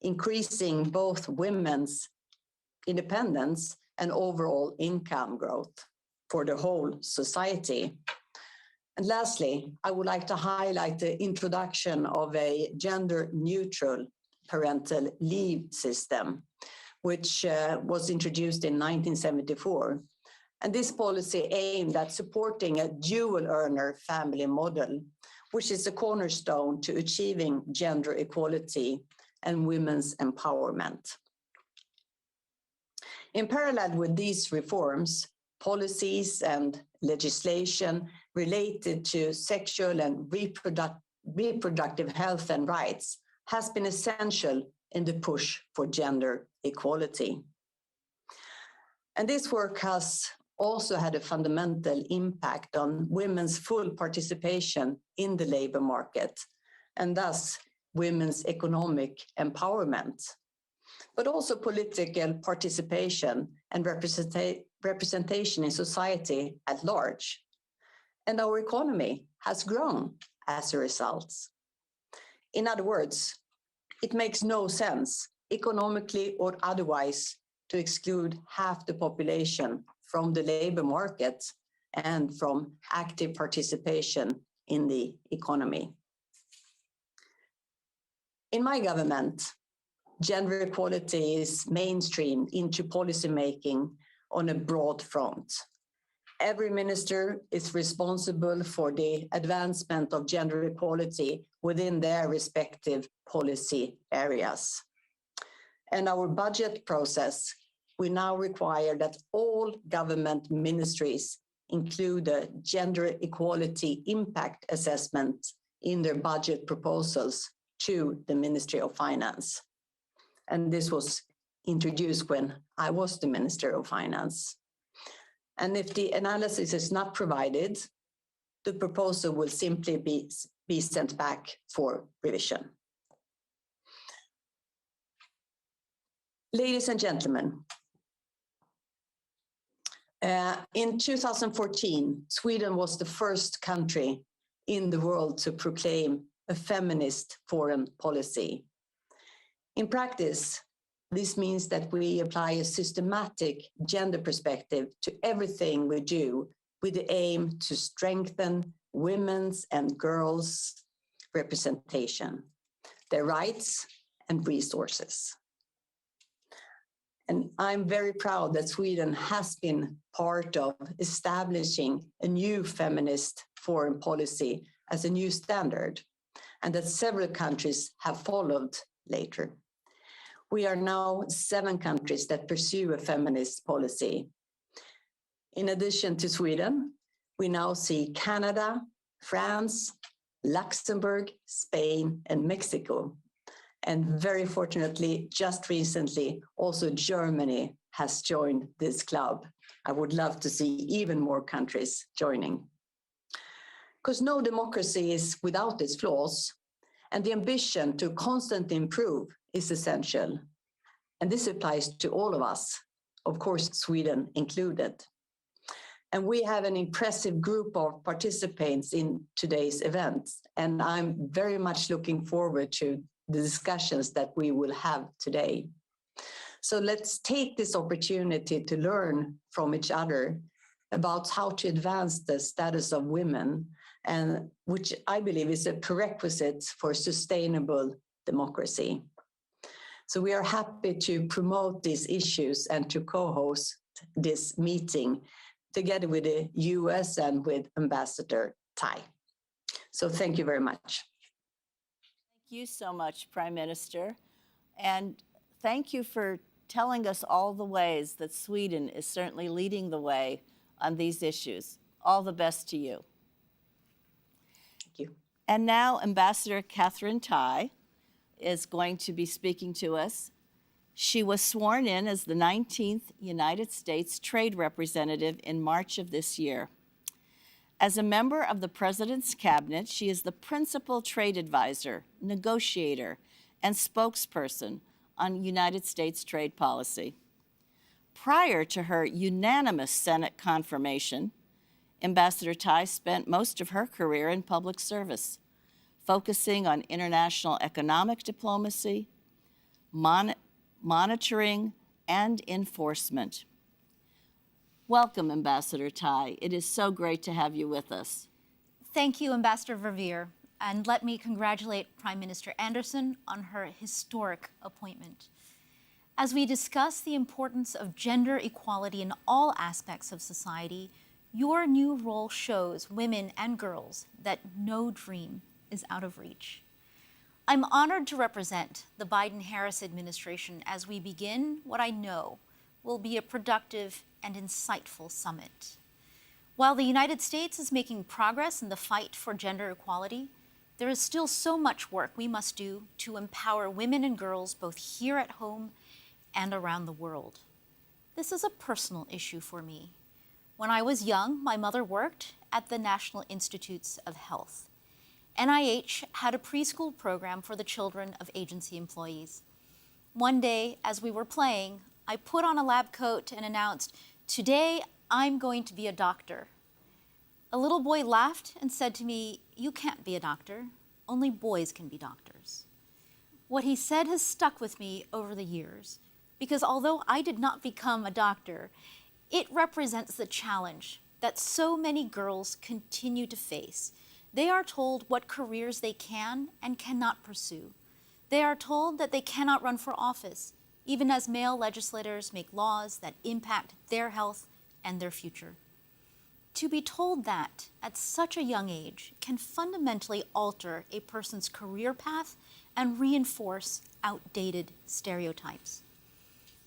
increasing both women's independence and overall income growth for the whole society. And lastly, I would like to highlight the introduction of a gender-neutral parental leave system, which was introduced in 1974. And this policy aimed at supporting a dual earner family model, which is a cornerstone to achieving gender equality and women's empowerment. In parallel with these reforms, policies and legislation related to sexual and reproductive health and rights has been essential in the push for gender equality. And this work has also had a fundamental impact on women's full participation in the labor market, and thus women's economic empowerment, but also political participation and representation in society at large. And our economy has grown as a result. In other words, it makes no sense, economically or otherwise, to exclude half the population from the labor market and from active participation in the economy. In my government, gender equality is mainstreamed into policymaking on a broad front. Every minister is responsible for the advancement of gender equality within their respective policy areas. And our budget process, we now require that all government ministries include a gender equality impact assessment in their budget proposals to the Ministry of Finance. And this was introduced when I was the Minister of Finance. And if the analysis is not provided, the proposal will simply be sent back for revision. Ladies and gentlemen, in 2014, Sweden was the first country in the world to proclaim a feminist foreign policy. In practice, this means that we apply a systematic gender perspective to everything we do with the aim to strengthen women's and girls' representation, their rights and resources. And I'm very proud that Sweden has been part of establishing a new feminist foreign policy as a new standard, and that several countries have followed later. We are now 7 countries that pursue a feminist policy. In addition to Sweden, we now see Canada, France, Luxembourg, Spain, and Mexico. And very fortunately, just recently, also Germany has joined this club. I would love to see even more countries joining. Because no democracy is without its flaws, and the ambition to constantly improve is essential. And this applies to all of us, of course, Sweden included. And we have an impressive group of participants in today's event, and I'm very much looking forward to the discussions that we will have today. So let's take this opportunity to learn from each other about how to advance the status of women, and which I believe is a prerequisite for sustainable democracy. So we are happy to promote these issues and to co-host this meeting together with the US and with Ambassador Tai. So thank you very much. Thank you so much, Prime Minister. And thank you for telling us all the ways that Sweden is certainly leading the way on these issues. All the best to you. Thank you. And now Ambassador Catherine Tai is going to be speaking to us. She was sworn in as the 19th United States Trade Representative in March of this year. As a member of the President's Cabinet, she is the principal trade advisor, negotiator, and spokesperson on United States trade policy. Prior to her unanimous Senate confirmation, Ambassador Tai spent most of her career in public service, focusing on international economic diplomacy, monitoring, and enforcement. Welcome, Ambassador Tai. It is so great to have you with us. Thank you, Ambassador Verveer. And let me congratulate Prime Minister Anderson on her historic appointment. As we discuss the importance of gender equality in all aspects of society, your new role shows women and girls that no dream is out of reach. I'm honored to represent the Biden-Harris administration as we begin what I know will be a productive and insightful summit. While the United States is making progress in the fight for gender equality, there is still so much work we must do to empower women and girls both here at home and around the world. This is a personal issue for me. When I was young, my mother worked at the National Institutes of Health. NIH had a preschool program for the children of agency employees. One day, as we were playing, I put on a lab coat and announced, "Today, I'm going to be a doctor." A little boy laughed and said to me, "You can't be a doctor. Only boys can be doctors." What he said has stuck with me over the years, because although I did not become a doctor, it represents the challenge that so many girls continue to face. They are told what careers they can and cannot pursue. They are told that they cannot run for office, even as male legislators make laws that impact their health and their future. To be told that at such a young age can fundamentally alter a person's career path and reinforce outdated stereotypes.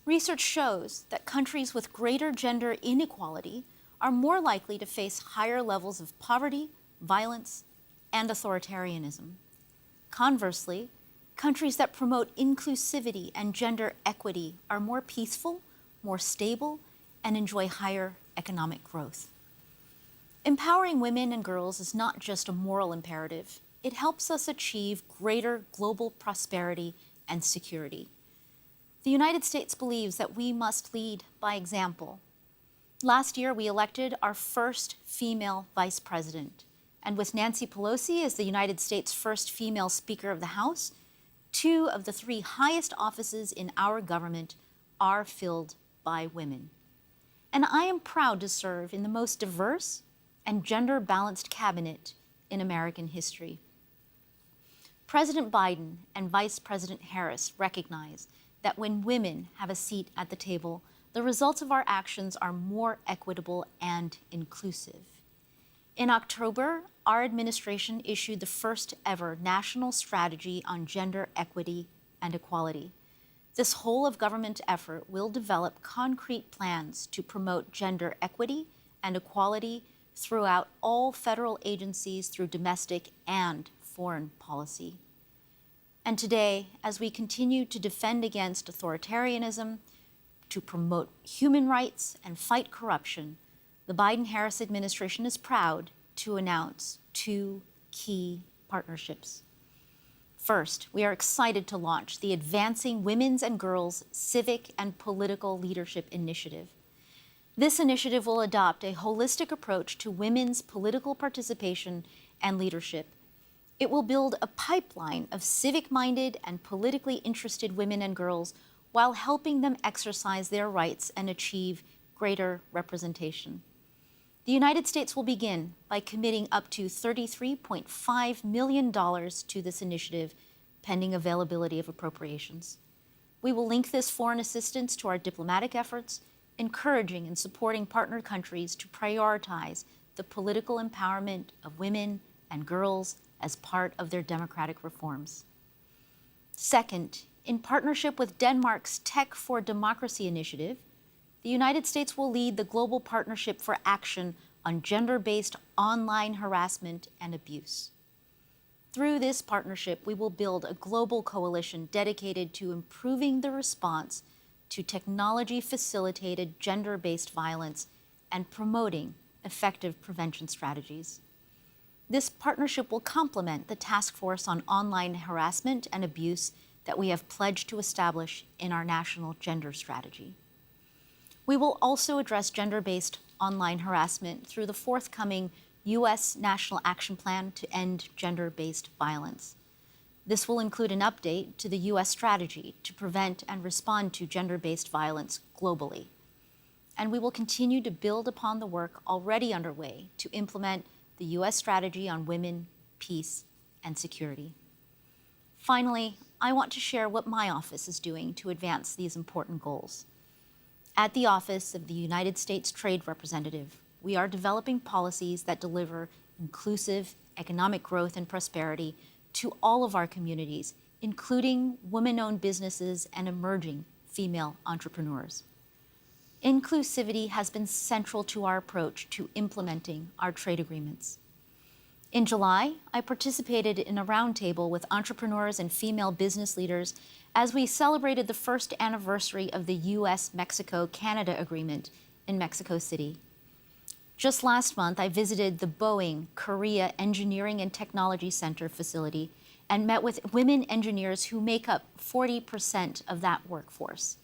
Research shows that countries with greater gender inequality are more likely to face higher levels of poverty, violence, and authoritarianism. Conversely, Countries that promote inclusivity and gender equity are more peaceful, more stable, and enjoy higher economic growth. Empowering women and girls is not just a moral imperative. It helps us achieve greater global prosperity and security. The United States believes that we must lead by example. Last year, we elected our first female vice president. And with Nancy Pelosi as the United States' first female Speaker of the House, 2 of the 3 highest offices in our government are filled by women. And I am proud to serve in the most diverse and gender-balanced cabinet in American history. President Biden and Vice President Harris recognize that when women have a seat at the table, the results of our actions are more equitable and inclusive. In October, our administration issued the first ever national strategy on gender equity and equality. This whole of government effort will develop concrete plans to promote gender equity and equality throughout all federal agencies through domestic and foreign policy. And today, as we continue to defend against authoritarianism, to promote human rights and fight corruption, the Biden-Harris administration is proud to announce 2 key partnerships. First, we are excited to launch the Advancing Women's and Girls' Civic and Political Leadership Initiative. This initiative will adopt a holistic approach to women's political participation and leadership. It will build a pipeline of civic-minded and politically interested women and girls while helping them exercise their rights and achieve greater representation. The United States will begin by committing up to $33.5 million to this initiative, pending availability of appropriations. We will link this foreign assistance to our diplomatic efforts, encouraging and supporting partner countries to prioritize the political empowerment of women and girls as part of their democratic reforms. Second, in partnership with Denmark's Tech for Democracy initiative, the United States will lead the Global Partnership for Action on Gender-Based Online Harassment and Abuse. Through this partnership, we will build a global coalition dedicated to improving the response to technology-facilitated gender-based violence and promoting effective prevention strategies. This partnership will complement the Task Force on Online Harassment and Abuse that we have pledged to establish in our national gender strategy. We will also address gender-based online harassment through the forthcoming U.S. National Action Plan to End Gender-Based Violence. This will include an update to the U.S. strategy to prevent and respond to gender-based violence globally. And we will continue to build upon the work already underway to implement the U.S. strategy on women, peace, and security. Finally, I want to share what my office is doing to advance these important goals. At the Office of the United States Trade Representative, we are developing policies that deliver inclusive economic growth and prosperity to all of our communities, including women-owned businesses and emerging female entrepreneurs. Inclusivity has been central to our approach to implementing our trade agreements. In July, I participated in a roundtable with entrepreneurs and female business leaders as we celebrated the first anniversary of the U.S.-Mexico-Canada Agreement in Mexico City. Just last month, I visited the Boeing Korea Engineering and Technology Center facility and met with women engineers who make up 40% of that workforce.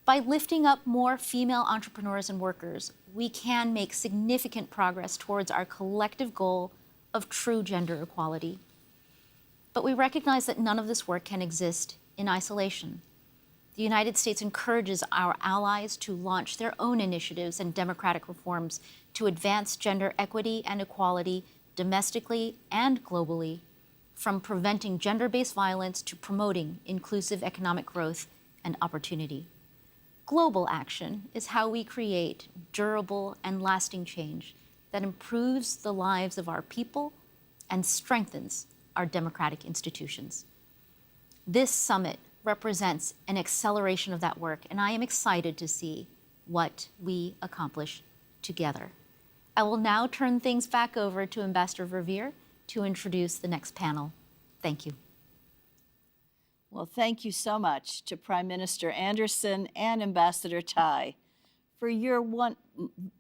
By lifting up more female entrepreneurs and workers, we can make significant progress towards our collective goal of true gender equality. But we recognize that none of this work can exist in isolation. The United States encourages our allies to launch their own initiatives and democratic reforms to advance gender equity and equality domestically and globally, from preventing gender-based violence to promoting inclusive economic growth and opportunity. Global action is how we create durable and lasting change that improves the lives of our people and strengthens our democratic institutions. This summit represents an acceleration of that work, and I am excited to see what we accomplish together. I will now turn things back over to Ambassador Verveer to introduce the next panel. Thank you. Well, thank you so much to Prime Minister Anderson and Ambassador Tai for your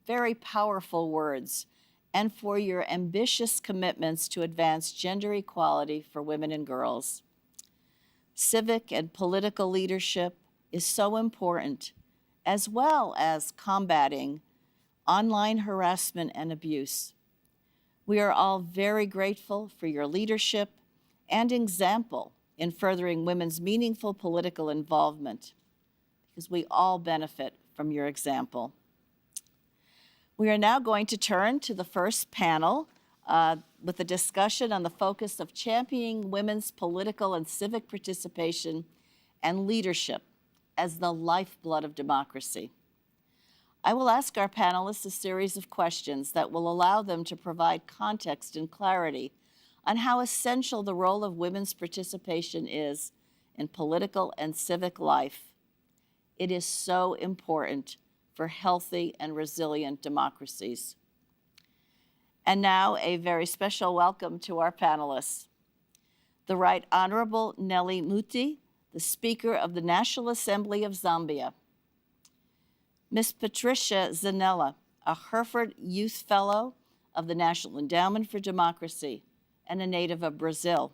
very powerful words and for your ambitious commitments to advance gender equality for women and girls. Civic and political leadership is so important, as well as combating online harassment and abuse. We are all very grateful for your leadership and example in furthering women's meaningful political involvement, because we all benefit from your example. We are now going to turn to the first panel with a discussion on the focus of championing women's political and civic participation and leadership as the lifeblood of democracy. I will ask our panelists a series of questions that will allow them to provide context and clarity on how essential the role of women's participation is in political and civic life. It is so important for healthy and resilient democracies. And now a very special welcome to our panelists. The Right Honorable Nelly Muti, the Speaker of the National Assembly of Zambia. Ms. Patricia Zanella, a Hereford Youth Fellow of the National Endowment for Democracy and a native of Brazil.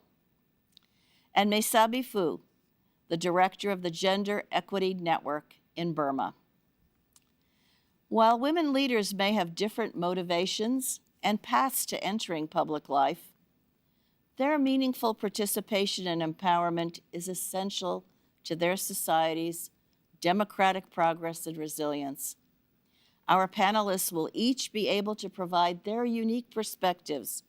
And Mesabi Fu, the Director of the Gender Equity Network in Burma. While women leaders may have different motivations and paths to entering public life, their meaningful participation and empowerment is essential to their society's democratic progress and resilience. Our panelists will each be able to provide their unique perspectives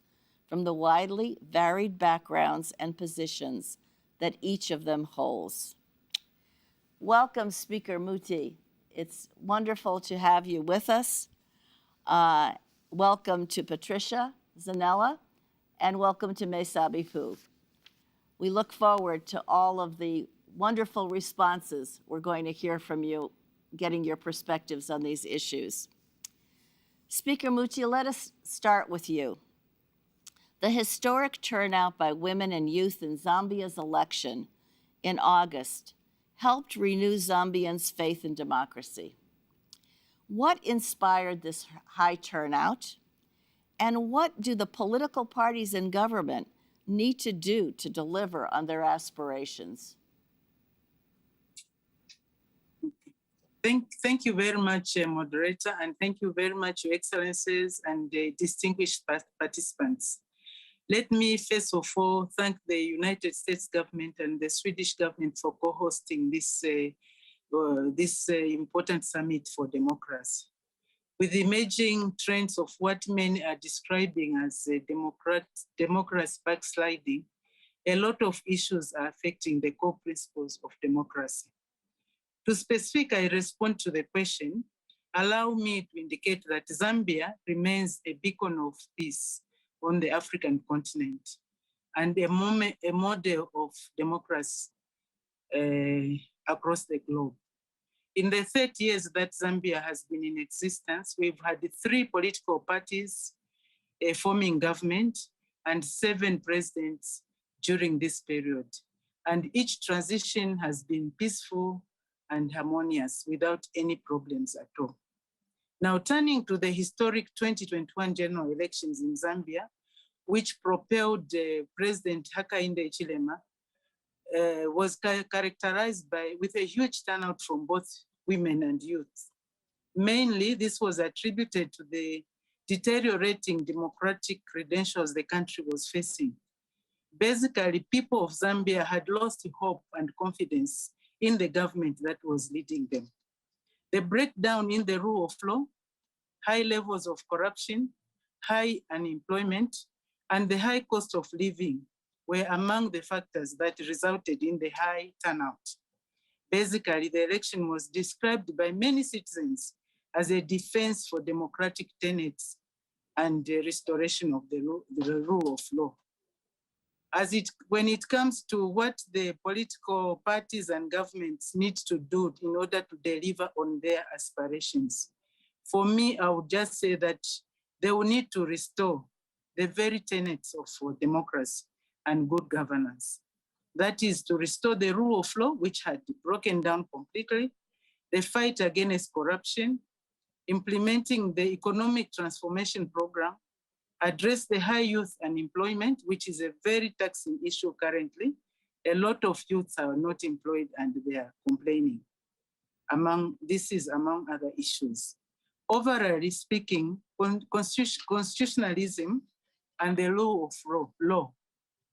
from the widely varied backgrounds and positions that each of them holds. Welcome, Speaker Muti. It's wonderful to have you with us. Welcome to Patricia Zanella, and welcome to Mesabi Fu. We look forward to all of the wonderful responses we're going to hear from you, getting your perspectives on these issues. Speaker Muti, let us start with you. The historic turnout by women and youth in Zambia's election in August helped renew Zambians' faith in democracy. What inspired this high turnout? And what do the political parties in government need to do to deliver on their aspirations? Thank you very much, moderator, and thank you very much, Your Excellencies and distinguished participants. Let me first of all thank the United States government and the Swedish government for co-hosting this important summit for democracy. With the emerging trends of what many are describing as democracy backsliding, a lot of issues are affecting the core principles of democracy. To specifically respond to the question, allow me to indicate that Zambia remains a beacon of peace on the African continent and a model of democracy across the globe. In the 30 years that Zambia has been in existence, we've had 3 political parties forming government and 7 presidents during this period. And each transition has been peaceful and harmonious without any problems at all. Now, turning to the historic 2021 general elections in Zambia, which propelled President Hakainde Hichilema, was characterized with a huge turnout from both women and youth. Mainly, this was attributed to the deteriorating democratic credentials the country was facing. Basically, people of Zambia had lost hope and confidence in the government that was leading them. The breakdown in the rule of law, high levels of corruption, high unemployment, and the high cost of living were among the factors that resulted in the high turnout. Basically, the election was described by many citizens as a defense for democratic tenets and the restoration of the rule of law. When it comes to what the political parties and governments need to do in order to deliver on their aspirations, for me, I would just say that they will need to restore the very tenets of democracy and good governance. That is to restore the rule of law, which had broken down completely, the fight against corruption, implementing the economic transformation program, address the high youth unemployment, which is a very taxing issue currently. A lot of youths are not employed and they are complaining. This is among other issues. Overall speaking, constitutionalism and the law of law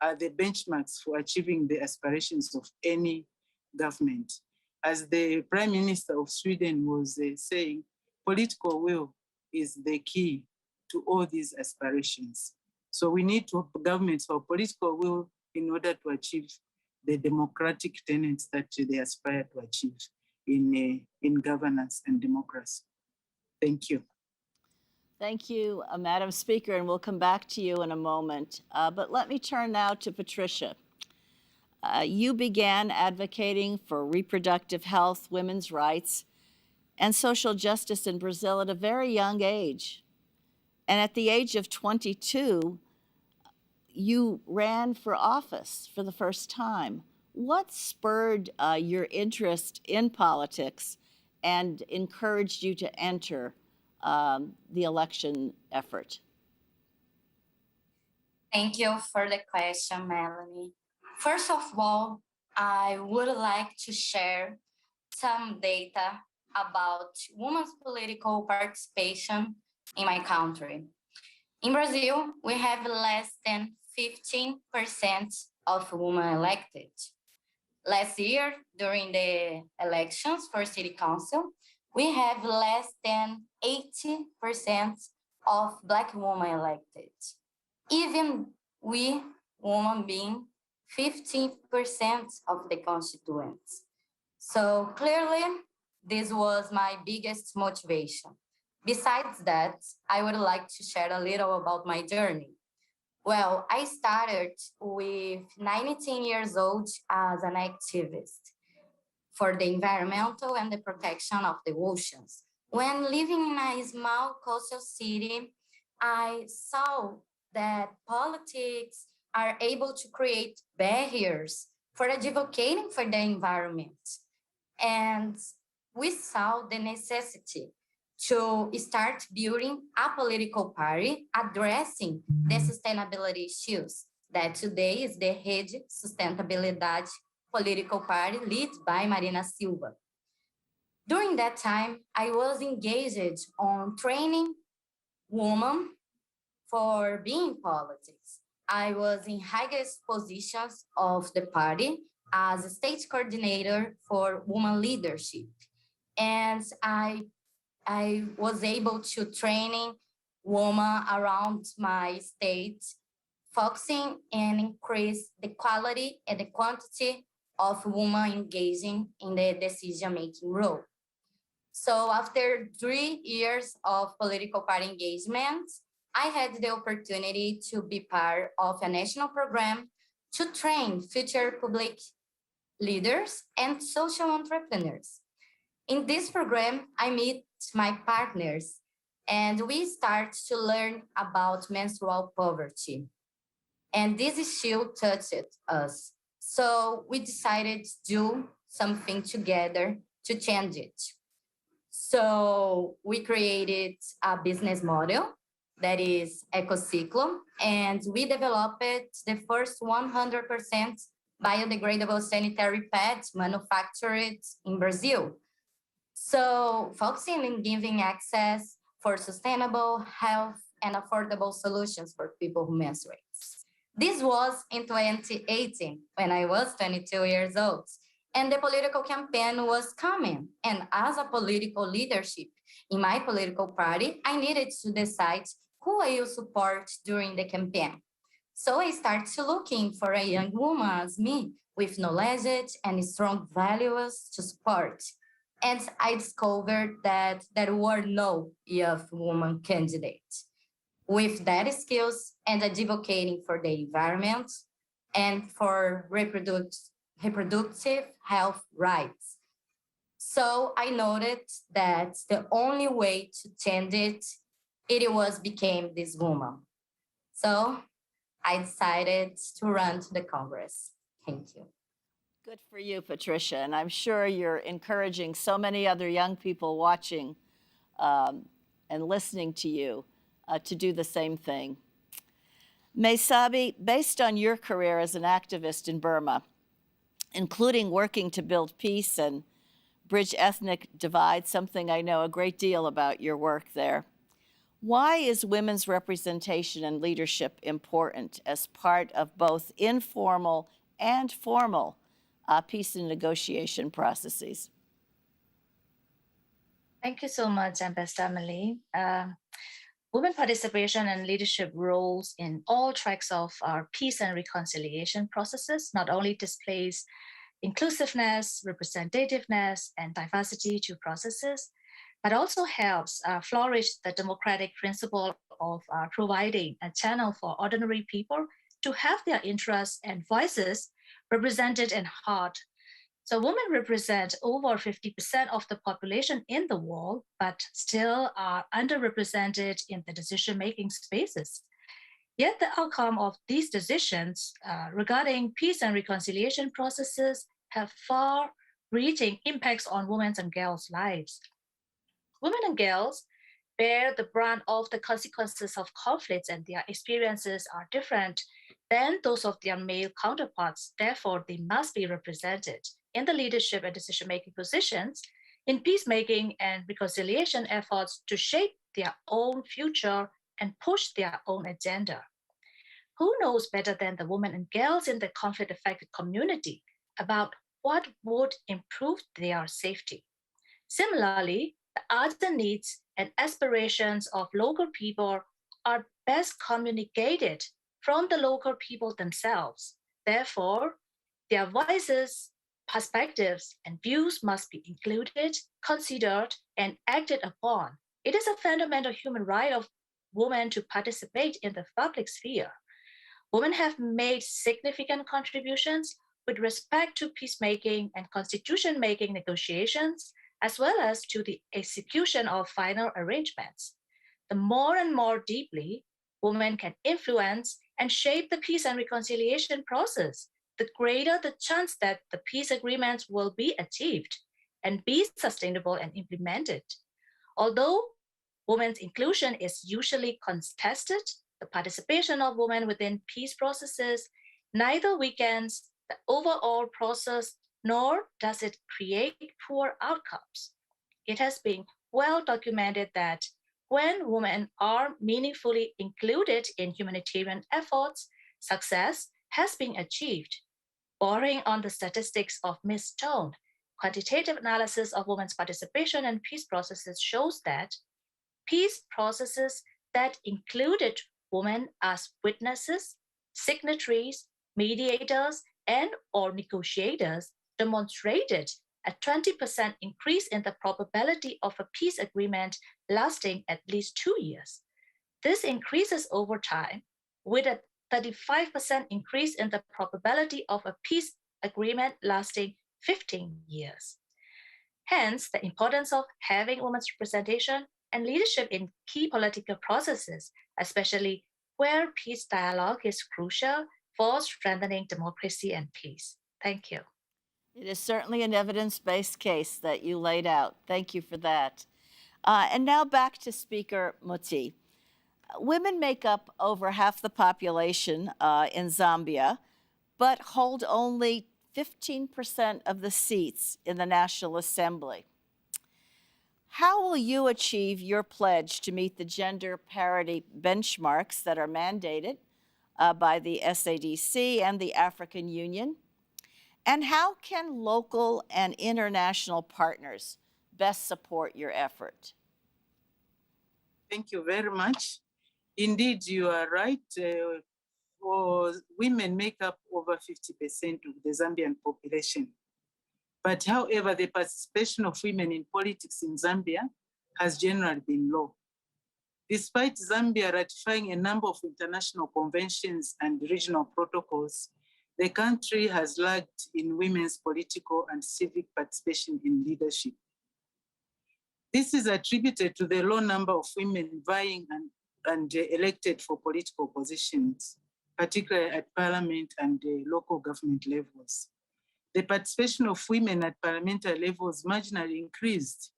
are the benchmarks for achieving the aspirations of any government. As the Prime Minister of Sweden was saying, political will is the key to all these aspirations. So we need to have governments or political will in order to achieve the democratic tenets that they aspire to achieve in governance and democracy. Thank you. Thank you, Madam Speaker, and we'll come back to you in a moment. But let me turn now to Patricia. You began advocating for reproductive health, women's rights, and social justice in Brazil at a very young age. And at the age of 22, you ran for office for the first time. What spurred your interest in politics and encouraged you to enter the election effort? Thank you for the question, Melanie. First of all, I would like to share some data about women's political participation in my country. In Brazil, we have less than 15% of women elected. Last year, during the elections for city council, we have less than 80% of Black women elected. Even we, women, being 15% of the constituents. So clearly, this was my biggest motivation. Besides that, I would like to share a little about my journey. Well, I started with 19 years old as an activist for the environmental and the protection of the oceans. When living in a small coastal city, I saw that politics are able to create barriers for advocating for the environment. And we saw the necessity to start building a political party addressing the sustainability issues that today is the Rede Sustentabilidade political party led by Marina Silva. During that time, I was engaged on training women for being in politics. I was in highest positions of the party as a state coordinator for women leadership. And I was able to training women around my state, focusing and increase the quality and the quantity of women engaging in the decision-making role. So after 3 years of political party engagement, I had the opportunity to be part of a national program to train future public leaders and social entrepreneurs. In this program, I meet my partners and we start to learn about menstrual poverty. And this issue touched us. So we decided to do something together to change it. So we created a business model that is EcoCiclo, and we developed the first 100% biodegradable sanitary pads manufactured in Brazil. So focusing on giving access for sustainable, health, and affordable solutions for people who menstruate. This was in 2018, when I was 22 years old, and the political campaign was coming. And as a political leadership in my political party, I needed to decide who I will support during the campaign. So I started looking for a young woman as me with knowledge and strong values to support. And I discovered that there were no young woman candidates with that skills and advocating for the environment and for reproductive health rights. So I noted that the only way to change it was became this woman. So I decided to run to the Congress. Thank you. Good for you, Patricia. And I'm sure you're encouraging so many other young people watching and listening to you to do the same thing. Maysabi, based on your career as an activist in Burma, including working to build peace and bridge ethnic divide, something I know a great deal about your work there, why is women's representation and leadership important as part of both informal and formal peace and negotiation processes? Thank you so much, Ambassador Malay. Women participation and leadership roles in all tracks of our peace and reconciliation processes not only displays inclusiveness, representativeness, and diversity to processes, but also helps flourish the democratic principle of providing a channel for ordinary people to have their interests and voices represented and heard. So women represent over 50% of the population in the world, but still are underrepresented in the decision-making spaces. Yet the outcome of these decisions regarding peace and reconciliation processes have far-reaching impacts on women's and girls' lives. Women and girls bear the brunt of the consequences of conflicts, and their experiences are different than those of their male counterparts. Therefore, they must be represented in the leadership and decision-making positions, in peacemaking and reconciliation efforts to shape their own future and push their own agenda. Who knows better than the women and girls in the conflict-affected community about what would improve their safety? Similarly, the urgent needs and aspirations of local people are best communicated from the local people themselves. Therefore, their voices, perspectives, and views must be included, considered, and acted upon. It is a fundamental human right of women to participate in the public sphere. Women have made significant contributions with respect to peacemaking and constitution-making negotiations, as well as to the execution of final arrangements. The more and more deeply women can influence and shape the peace and reconciliation process, the greater the chance that the peace agreements will be achieved and be sustainable and implemented. Although women's inclusion is usually contested, the participation of women within peace processes neither weakens the overall process nor does it create poor outcomes. It has been well documented that when women are meaningfully included in humanitarian efforts, success has been achieved. Borrowing on the statistics of Ms. Stone, quantitative analysis of women's participation in peace processes shows that peace processes that included women as witnesses, signatories, mediators, and/or negotiators demonstrated a 20% increase in the probability of a peace agreement lasting at least 2 years. This increases over time with a 35% increase in the probability of a peace agreement lasting 15 years. Hence, the importance of having women's representation and leadership in key political processes, especially where peace dialogue is crucial for strengthening democracy and peace. Thank you. It is certainly an evidence-based case that you laid out. Thank you for that. And now back to Speaker Muti. Women make up over half the population in Zambia, but hold only 15% of the seats in the National Assembly. How will you achieve your pledge to meet the gender parity benchmarks that are mandated by the SADC and the African Union? And how can local and international partners best support your effort? Thank you very much. Indeed, you are right. Women make up over 50% of the Zambian population. But however, the participation of women in politics in Zambia has generally been low. Despite Zambia ratifying a number of international conventions and regional protocols, the country has lagged in women's political and civic participation in leadership. This is attributed to the low number of women vying and elected for political positions, particularly at parliament and local government levels. The participation of women at parliamentary levels marginally increased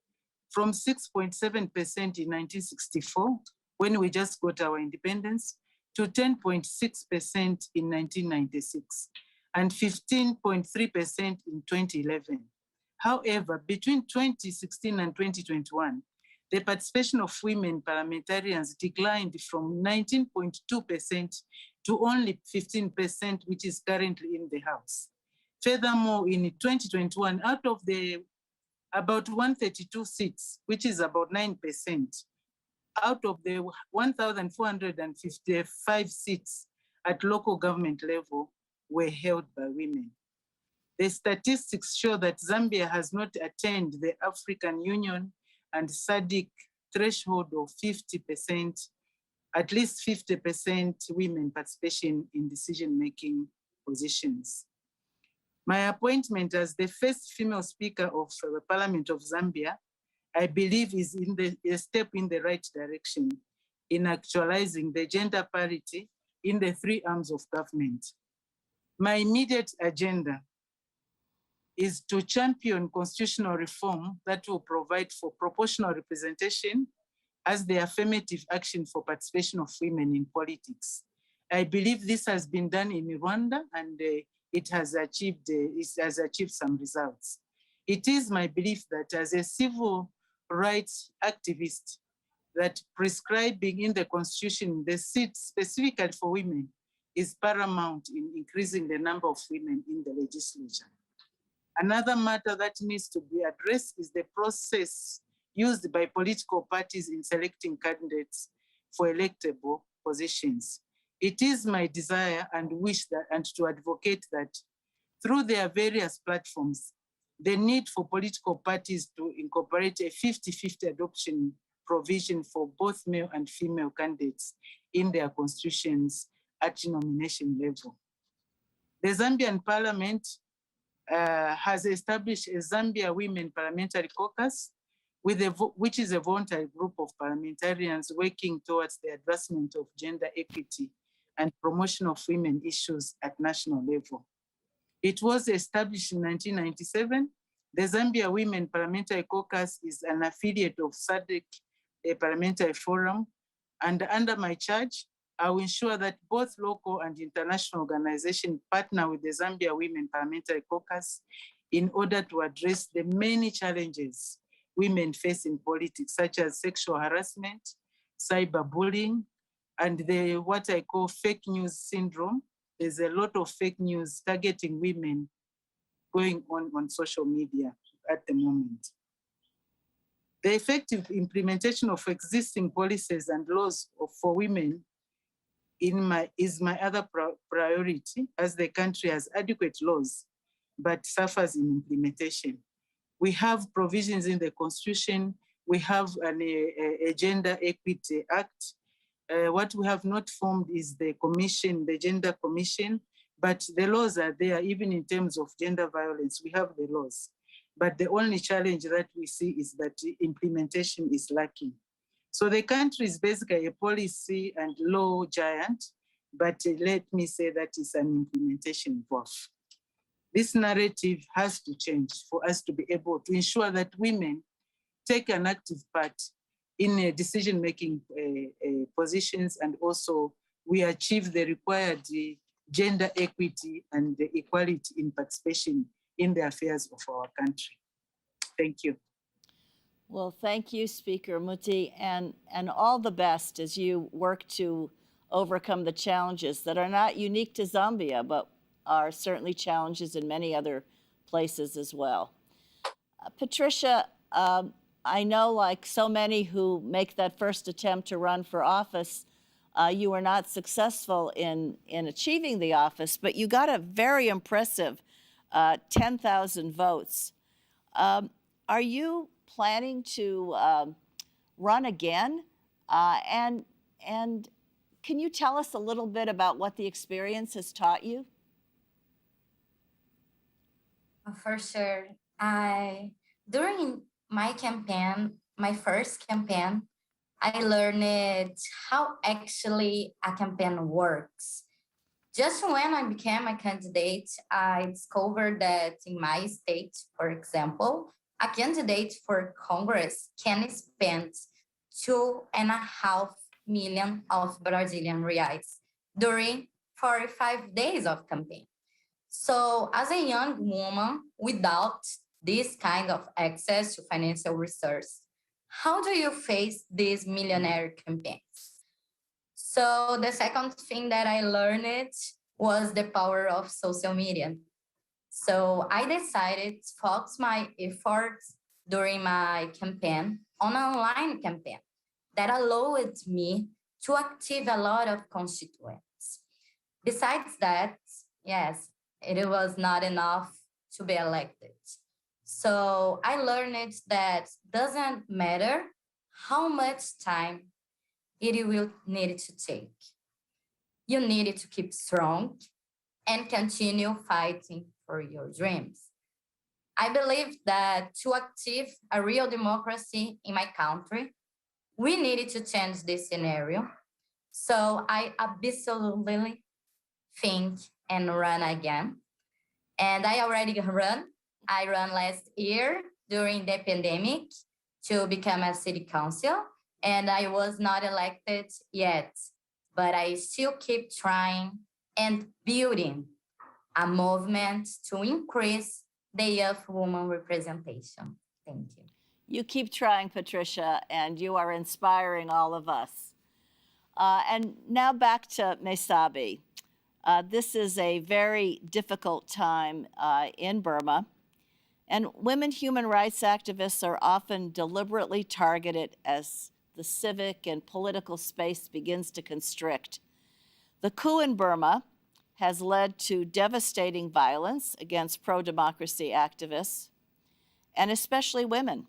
from 6.7% in 1964, when we just got our independence, to 10.6% in 1996, and 15.3% in 2011. However, between 2016 and 2021, the participation of women parliamentarians declined from 19.2% to only 15%, which is currently in the House. Furthermore, in 2021, out of the about 132 seats, which is about 9%, out of the 1,455 seats at local government level were held by women. The statistics show that Zambia has not attained the African Union and SADC threshold of 50%, at least 50% women participation in decision-making positions. My appointment as the first female speaker of the Parliament of Zambia, I believe, is a step in the right direction in actualizing the gender parity in the three arms of government. My immediate agenda is to champion constitutional reform that will provide for proportional representation as the affirmative action for participation of women in politics. I believe this has been done in Rwanda, and it has achieved some results. It is my belief that as a civil rights activist, that prescribing in the constitution the seat specifically for women is paramount in increasing the number of women in the legislature. Another matter that needs to be addressed is the process used by political parties in selecting candidates for electable positions. It is my desire and wish that, and to advocate that through their various platforms, the need for political parties to incorporate a 50-50 adoption provision for both male and female candidates in their constitutions at nomination level. The Zambian Parliament has established a Zambia Women Parliamentary Caucus, which is a voluntary group of parliamentarians working towards the advancement of gender equity and promotion of women issues at national level. It was established in 1997. The Zambia Women Parliamentary Caucus is an affiliate of SADC Parliamentary Forum, and under my charge, I will ensure that both local and international organizations partner with the Zambia Women Parliamentary Caucus in order to address the many challenges women face in politics, such as sexual harassment, cyberbullying, and what I call fake news syndrome. There's a lot of fake news targeting women going on social media at the moment. The effective implementation of existing policies and laws for women is my other priority, as the country has adequate laws, but suffers in implementation. We have provisions in the Constitution. We have a Gender Equity Act. What we have not formed is the commission, the Gender Commission, but the laws are there. Even in terms of gender violence, we have the laws. But the only challenge that we see is that implementation is lacking. So the country is basically a policy and law giant, but let me say that it's an implementation dwarf. This narrative has to change for us to be able to ensure that women take an active part in decision-making positions, and also we achieve the required gender equity and the equality in participation in the affairs of our country. Thank you. Well, thank you, Speaker Muti, and all the best as you work to overcome the challenges that are not unique to Zambia, but are certainly challenges in many other places as well. Patricia, I know, like so many who make that first attempt to run for office, you were not successful in achieving the office, but you got a very impressive 10,000 votes. Are you planning to run again? And can you tell us a little bit about what the experience has taught you? For sure. During my campaign, my first campaign, I learned how actually a campaign works. Just when I became a candidate, I discovered that in my state, for example, a candidate for Congress can spend 2.5 million of Brazilian reais during 45 days of campaign. So as a young woman without this kind of access to financial resources, how do you face these millionaire campaigns? So the second thing that I learned was the power of social media. So I decided to focus my efforts during my campaign on an online campaign that allowed me to active a lot of constituents. Besides that, yes, it was not enough to be elected. So I learned that doesn't matter how much time it will need to take. You need to keep strong and continue fighting for your dreams. I believe that to achieve a real democracy in my country, we needed to change this scenario. So I absolutely think and run again. And I already run. I ran last year during the pandemic to become a city council, and I was not elected yet, but I still keep trying and building a movement to increase the youth woman representation. Thank you. You keep trying, Patricia, and you are inspiring all of us. And now back to Mesabi. This is a very difficult time in Burma, and women human rights activists are often deliberately targeted as the civic and political space begins to constrict. The coup in Burma has led to devastating violence against pro-democracy activists, and especially women.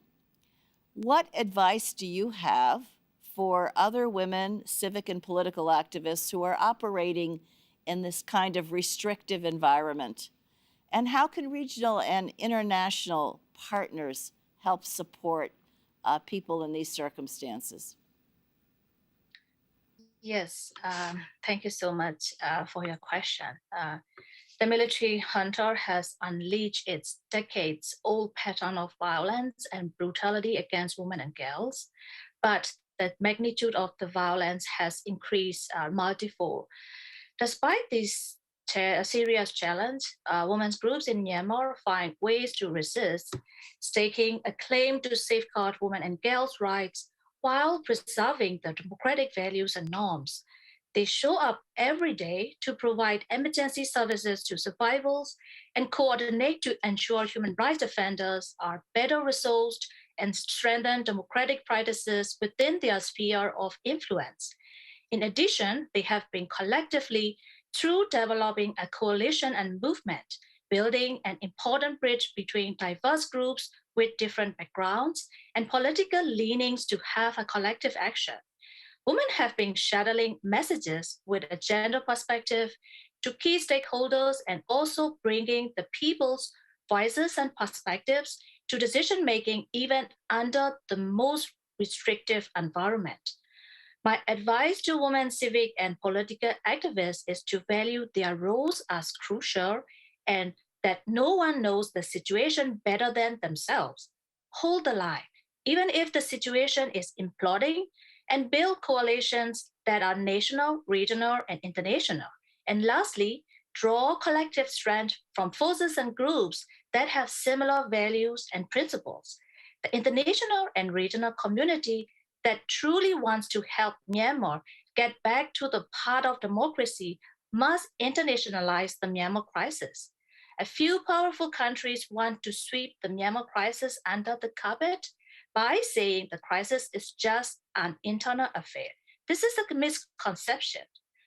What advice do you have for other women civic and political activists who are operating in this kind of restrictive environment? And how can regional and international partners help support people in these circumstances? Yes, thank you so much for your question. The military junta has unleashed its decades-old pattern of violence and brutality against women and girls, but the magnitude of the violence has increased multifold. Despite this serious challenge, women's groups in Myanmar find ways to resist, staking a claim to safeguard women and girls' rights while preserving the democratic values and norms. They show up every day to provide emergency services to survivors and coordinate to ensure human rights defenders are better resourced and strengthen democratic practices within their sphere of influence. In addition, they have been collectively, through developing a coalition and movement, building an important bridge between diverse groups with different backgrounds and political leanings to have a collective action. Women have been shuttling messages with a gender perspective to key stakeholders and also bringing the people's voices and perspectives to decision-making even under the most restrictive environment. My advice to women civic and political activists is to value their roles as crucial and that no one knows the situation better than themselves. Hold the line, even if the situation is imploding, and build coalitions that are national, regional, and international. And lastly, draw collective strength from forces and groups that have similar values and principles. The international and regional community that truly wants to help Myanmar get back to the path of democracy must internationalize the Myanmar crisis. A few powerful countries want to sweep the Myanmar crisis under the carpet by saying the crisis is just an internal affair. This is a misconception.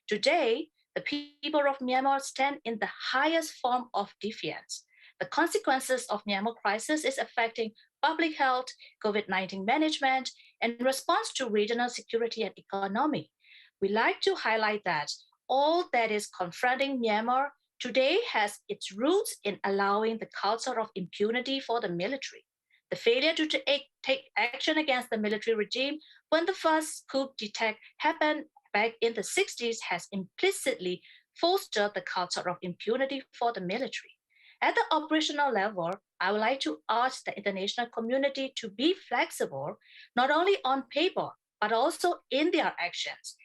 Today, the people of Myanmar stand in the highest form of defiance. The consequences of Myanmar crisis is affecting public health, COVID-19 management, and response to regional security and economy. We like to highlight that all that is confronting Myanmar today has its roots in allowing the culture of impunity for the military. The failure to take action against the military regime when the first coup d'etat happened back in the 60s has implicitly foster the culture of impunity for the military. At the operational level, I would like to ask the international community to be flexible, not only on paper, but also in their actions,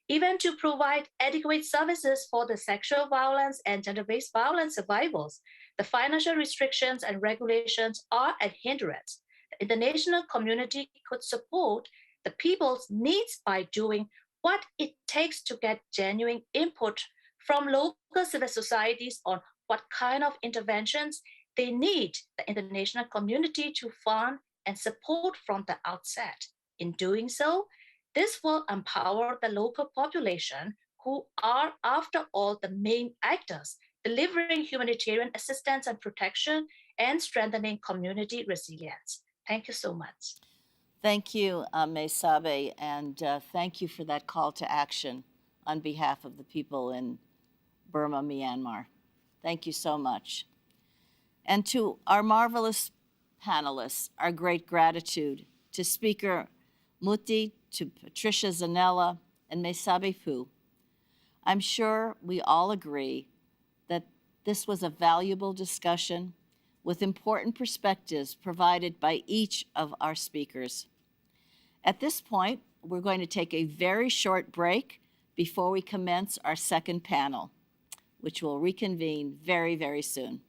even to provide adequate services for the sexual violence and gender-based violence survivors. The financial restrictions and regulations are a hindrance. The international community could support the people's needs by doing what it takes to get genuine input from local civil societies on what kind of interventions they need the international community to fund and support from the outset. In doing so, this will empower the local population, who are, after all, the main actors, delivering humanitarian assistance and protection and strengthening community resilience. Thank you so much. Thank you, Mesabe, and thank you for that call to action on behalf of the people in Burma, Myanmar. Thank you so much. And to our marvelous panelists, our great gratitude to Speaker Muti, to Patricia Zanella, and Mesabe Pu. I'm sure we all agree that this was a valuable discussion with important perspectives provided by each of our speakers. At this point, we're going to take a very short break before we commence our second panel, which will reconvene very, very soon.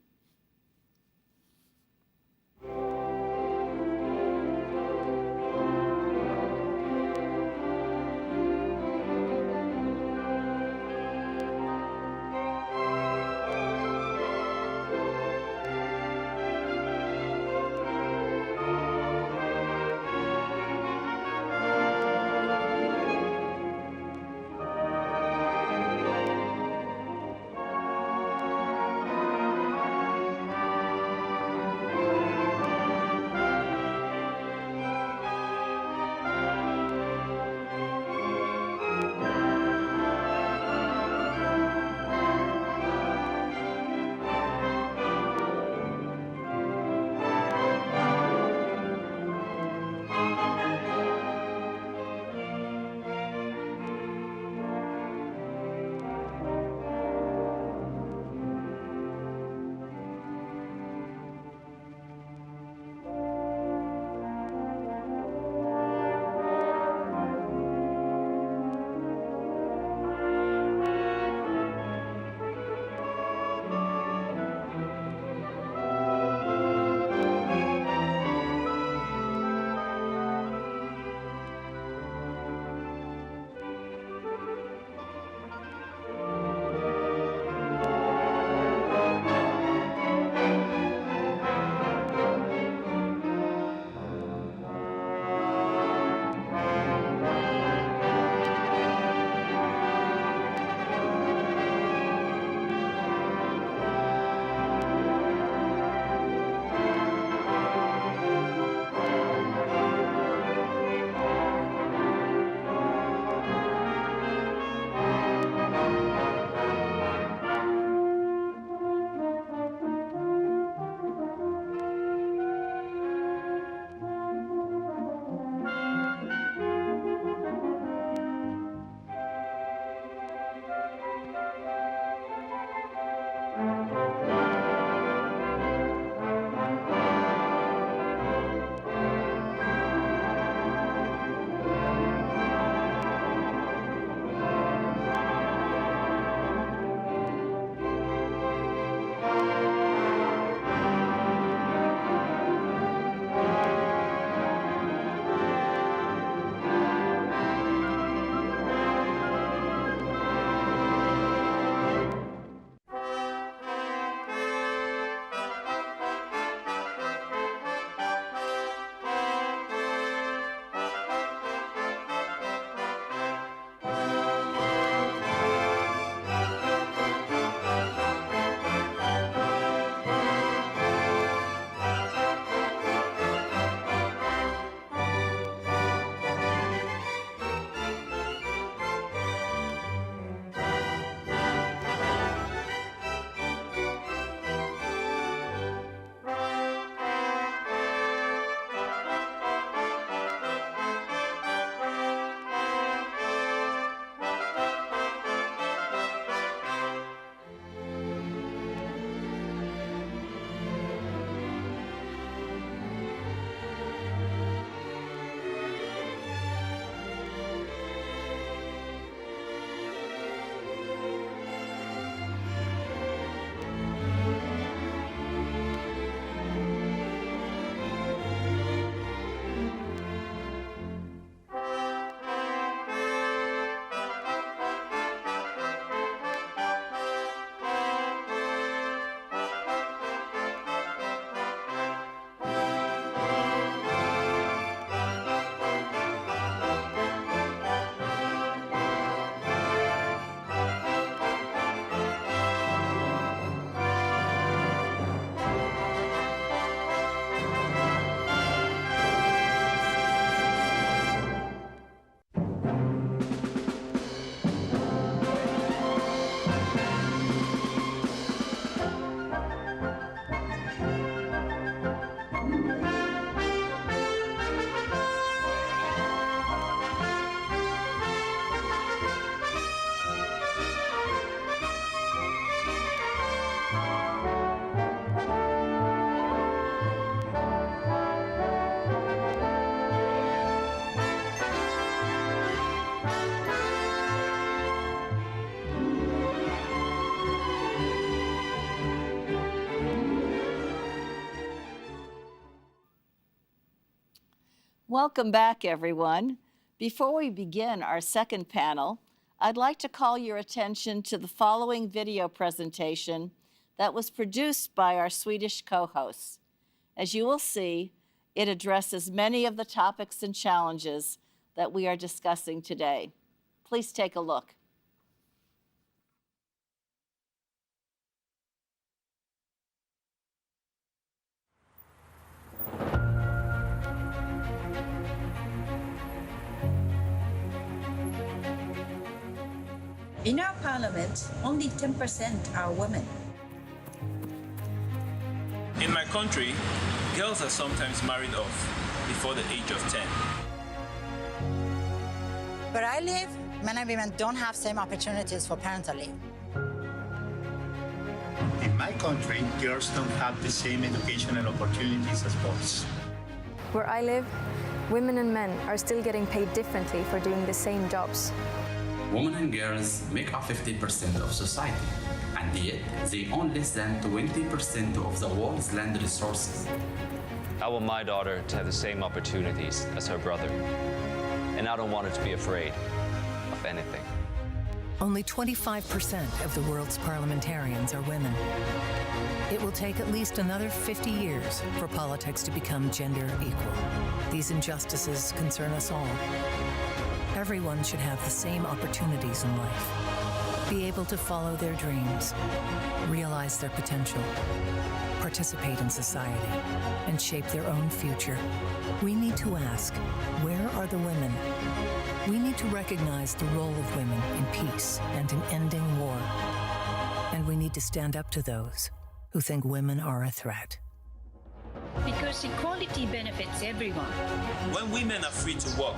Welcome back, everyone. Before we begin our second panel, I'd like to call your attention to the following video presentation that was produced by our Swedish co-hosts. As you will see, it addresses many of the topics and challenges that we are discussing today. Please take a look. In our parliament, only 10% are women. In my country, girls are sometimes married off before the age of 10. Where I live, men and women don't have same opportunities for parental leave. In my country, girls don't have the same educational opportunities as boys. Where I live, women and men are still getting paid differently for doing the same jobs. Women and girls make up 50% of society, and yet they own less than 20% of the world's land resources. I want my daughter to have the same opportunities as her brother, and I don't want her to be afraid of anything. Only 25% of the world's parliamentarians are women. It will take at least another 50 years for politics to become gender equal. These injustices concern us all. Everyone should have the same opportunities in life, be able to follow their dreams, realize their potential, participate in society, and shape their own future. We need to ask, where are the women? We need to recognize the role of women in peace and in ending war. And we need to stand up to those who think women are a threat. Because equality benefits everyone. When women are free to work,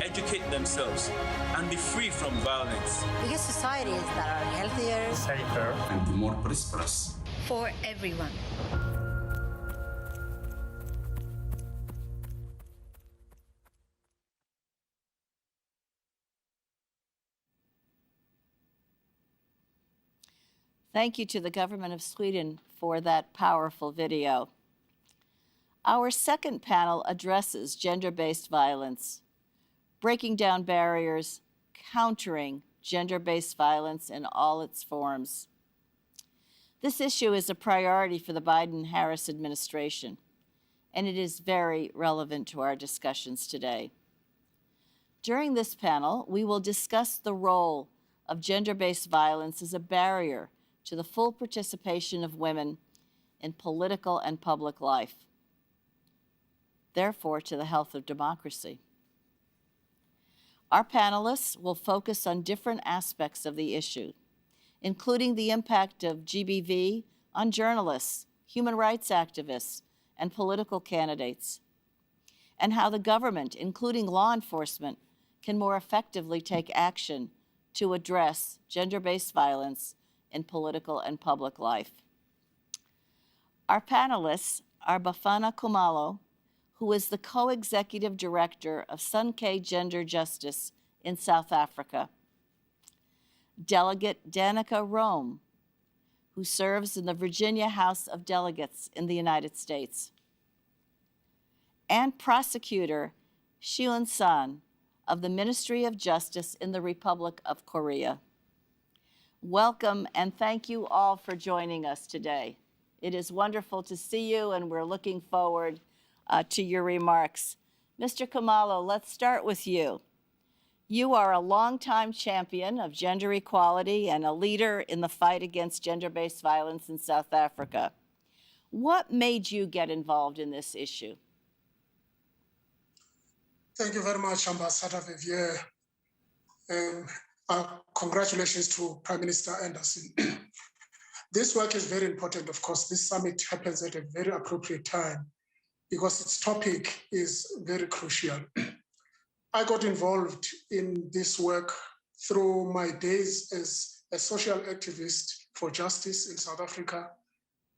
educate themselves, and be free from violence. Because societies that are healthier, Safer, and more prosperous. For everyone. Thank you to the government of Sweden for that powerful video. Our second panel addresses gender-based violence, breaking down barriers, countering gender-based violence in all its forms. This issue is a priority for the Biden-Harris administration, and it is very relevant to our discussions today. During this panel, we will discuss the role of gender-based violence as a barrier to the full participation of women in political and public life, therefore to the health of democracy. Our panelists will focus on different aspects of the issue, including the impact of GBV on journalists, human rights activists, and political candidates, and how the government, including law enforcement, can more effectively take action to address gender-based violence in political and public life. Our panelists are Bafana Khumalo, who is the co-executive director of Sunke Gender Justice in South Africa, Delegate Danica Rome, who serves in the Virginia House of Delegates in the United States, and Prosecutor Shiun San of the Ministry of Justice in the Republic of Korea. Welcome, and thank you all for joining us today. It is wonderful to see you, and we're looking forward to your remarks. Mr. Khumalo, let's start with you. You are a longtime champion of gender equality and a leader in the fight against gender-based violence in South Africa. What made you get involved in this issue? Thank you very much, Ambassador Vivier. Congratulations to Prime Minister Anderson. This work is very important, of course. This summit happens at a very appropriate time because its topic is very crucial. I got involved in this work through my days as a social activist for justice in South Africa,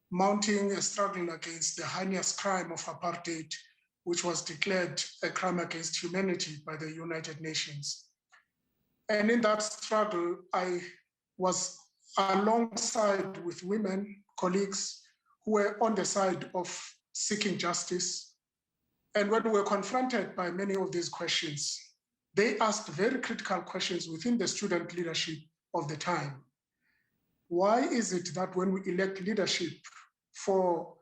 mounting a struggle against the heinous crime of apartheid, which was declared a crime against humanity by the United Nations. And in that struggle, I was alongside with women, colleagues, who were on the side of seeking justice And when we were confronted by many of these questions, they asked very critical questions within the student leadership of the time. Why is it that when we elect leadership for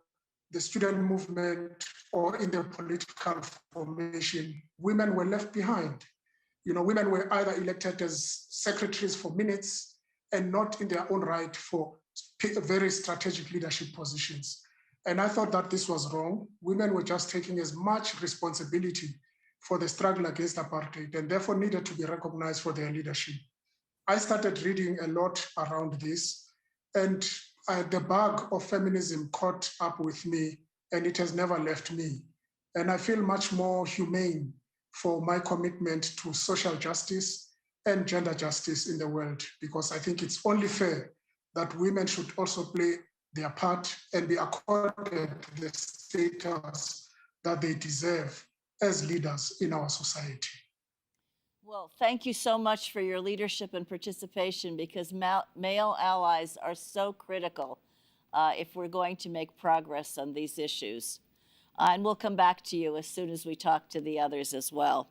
the student movement or in the political formation, women were left behind? Women were either elected as secretaries for minutes and not in their own right for very strategic leadership positions. And I thought that this was wrong. Women were just taking as much responsibility for the struggle against apartheid and therefore needed to be recognized for their leadership. I started reading a lot around this, and the bug of feminism caught up with me, and it has never left me. And I feel much more humane for my commitment to social justice and gender justice in the world, because I think it's only fair that women should also play their part and be accorded the status that they deserve as leaders in our society. Well, thank you so much for your leadership and participation, because male allies are so critical if we're going to make progress on these issues. And we'll come back to you as soon as we talk to the others as well.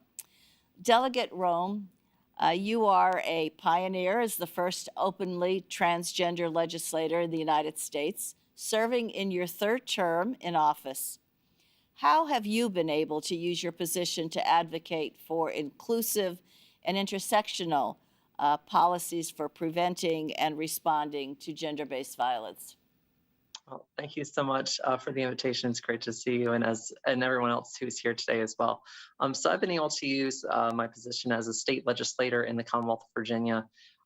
Delegate Rome, you are a pioneer as the first openly transgender legislator in the United States, serving in your third term in office. How have you been able to use your position to advocate for inclusive and intersectional policies for preventing and responding to gender-based violence? Well, thank you so much for the invitation. It's great to see you and everyone else who's here today as well. So I've been able to use my position as a state legislator in the Commonwealth of Virginia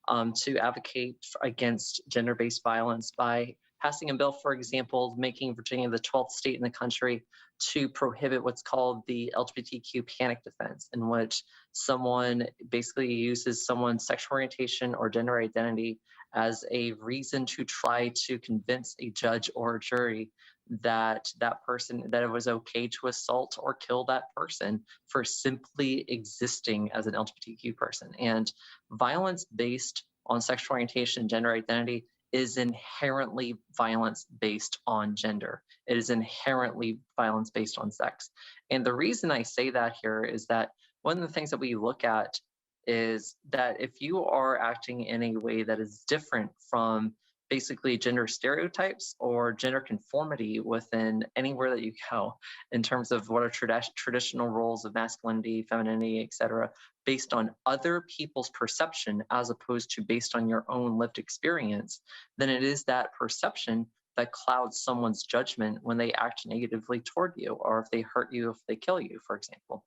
to advocate against gender-based violence by passing a bill, for example, making Virginia the 12th state in the country to prohibit what's called the LGBTQ panic defense, in which someone basically uses someone's sexual orientation or gender identity as a reason to try to convince a judge or a jury that it was okay to assault or kill that person for simply existing as an LGBTQ person. And violence based on sexual orientation and gender identity is inherently violence based on gender. It is inherently violence based on sex. And the reason I say that here is that one of the things that we look at is that if you are acting in a way that is different from basically gender stereotypes or gender conformity within anywhere that you go, in terms of what are traditional roles of masculinity, femininity, et cetera, based on other people's perception as opposed to based on your own lived experience, then it is that perception that clouds someone's judgment when they act negatively toward you, or if they hurt you, if they kill you, for example.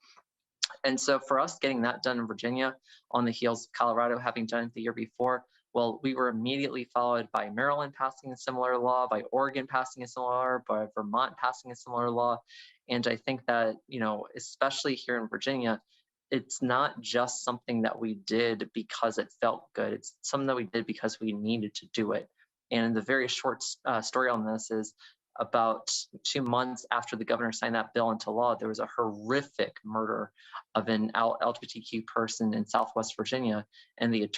And so for us getting that done in Virginia on the heels of Colorado having done it the year before, well, we were immediately followed by Maryland passing a similar law, by Oregon passing a similar law, by Vermont passing a similar law. And I think that, especially here in Virginia, it's not just something that we did because it felt good. It's something that we did because we needed to do it. And the very short story on this is about 2 months after the governor signed that bill into law, there was a horrific murder of an LGBTQ person in Southwest Virginia. And the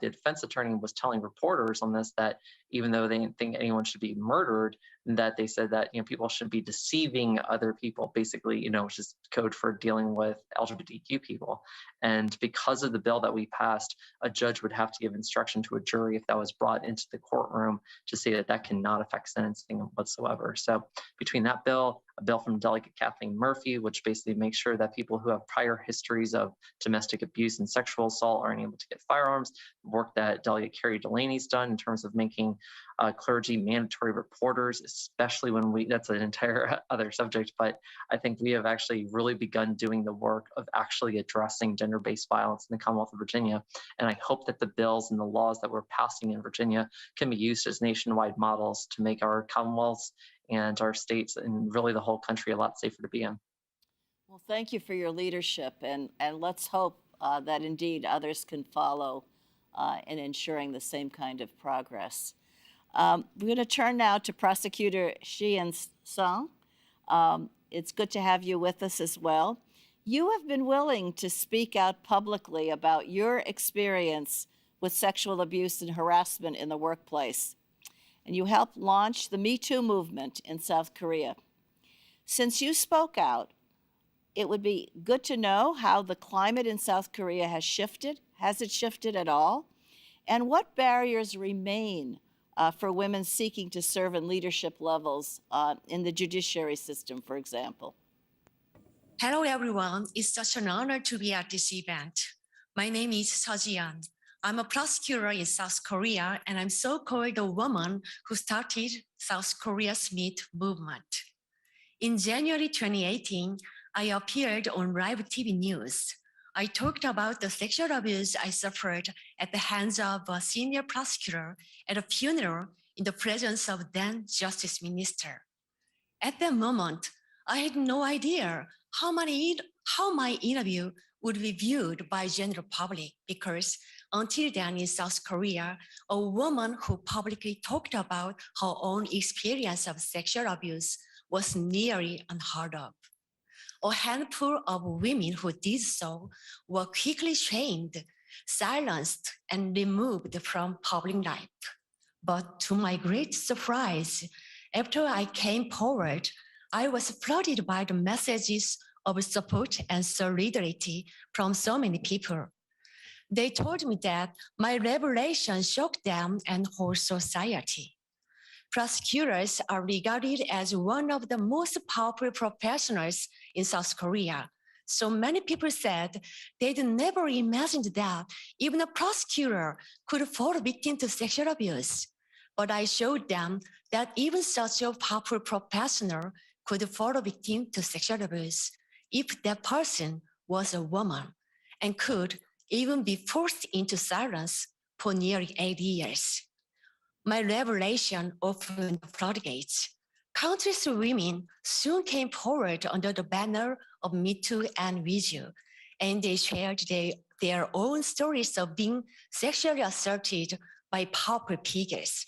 defense attorney was telling reporters on this that even though they didn't think anyone should be murdered, that they said that people shouldn't be deceiving other people, basically, which is code for dealing with LGBTQ people. And because of the bill that we passed, a judge would have to give instruction to a jury if that was brought into the courtroom to say that that cannot affect sentencing whatsoever. So between that bill, a bill from Delegate Kathleen Murphy, which basically makes sure that people who have prior histories of domestic abuse and sexual assault are unable to get firearms, work that Delegate Carrie Delaney's done in terms of making clergy mandatory reporters, especially when that's an entire other subject, but I think we have actually really begun doing the work of actually addressing gender-based violence in the Commonwealth of Virginia. And I hope that the bills and the laws that we're passing in Virginia can be used as nationwide models to make our Commonwealths and our states and really the whole country a lot safer to be in. Well, thank you for your leadership, and let's hope that indeed others can follow in ensuring the same kind of progress. We're going to turn now to Prosecutor Xian Song. It's good to have you with us as well. You have been willing to speak out publicly about your experience with sexual abuse and harassment in the workplace, and you helped launch the Me Too movement in South Korea. Since you spoke out, it would be good to know how the climate in South Korea has shifted. Has it shifted at all? And what barriers remain for women seeking to serve in leadership levels in the judiciary system, for example? Hello, everyone. It's such an honor to be at this event. My name is Seo Ji-yeon. I'm a prosecutor in South Korea, and I'm so-called the woman who started South Korea's Me Too movement. In January 2018, I appeared on live TV news. I talked about the sexual abuse I suffered at the hands of a senior prosecutor at a funeral in the presence of then Justice Minister. At that moment, I had no idea how my interview would be viewed by general public, because until then in South Korea, a woman who publicly talked about her own experience of sexual abuse was nearly unheard of. A handful of women who did so were quickly shamed, silenced, and removed from public life. But to my great surprise, after I came forward, I was flooded by the messages of support and solidarity from so many people. They told me that my revelation shocked them and whole society. Prosecutors are regarded as one of the most powerful professionals in South Korea. So many people said they'd never imagined that even a prosecutor could fall victim to sexual abuse. But I showed them that even such a powerful professional could fall victim to sexual abuse if that person was a woman, and could even be forced into silence for nearly 8 years. My revelation opened the floodgates. Countless women soon came forward under the banner of Me Too and With You, and they shared their own stories of being sexually assaulted by powerful figures.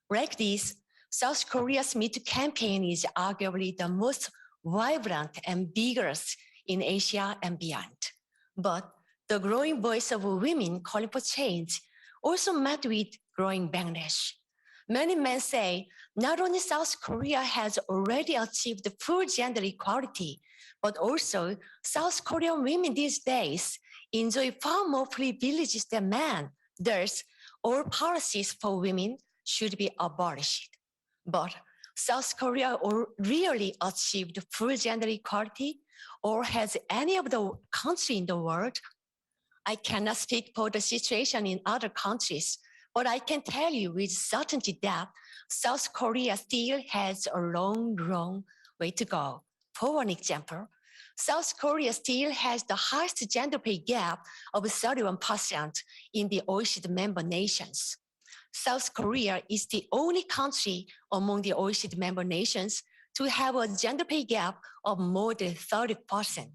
Like this, South Korea's Me Too campaign is arguably the most vibrant and vigorous in Asia and beyond. But the growing voice of women calling for change also met with growing backlash. Many men say not only South Korea has already achieved full gender equality, but also South Korean women these days enjoy far more privileges than men. Thus, all policies for women should be abolished. But South Korea really achieved full gender equality, or has any of the country in the world? I cannot speak for the situation in other countries, but I can tell you with certainty that South Korea still has a long way to go. For an example, South Korea still has the highest gender pay gap of 31% in the OECD member nations. South Korea is the only country among the OECD member nations to have a gender pay gap of more than 30%.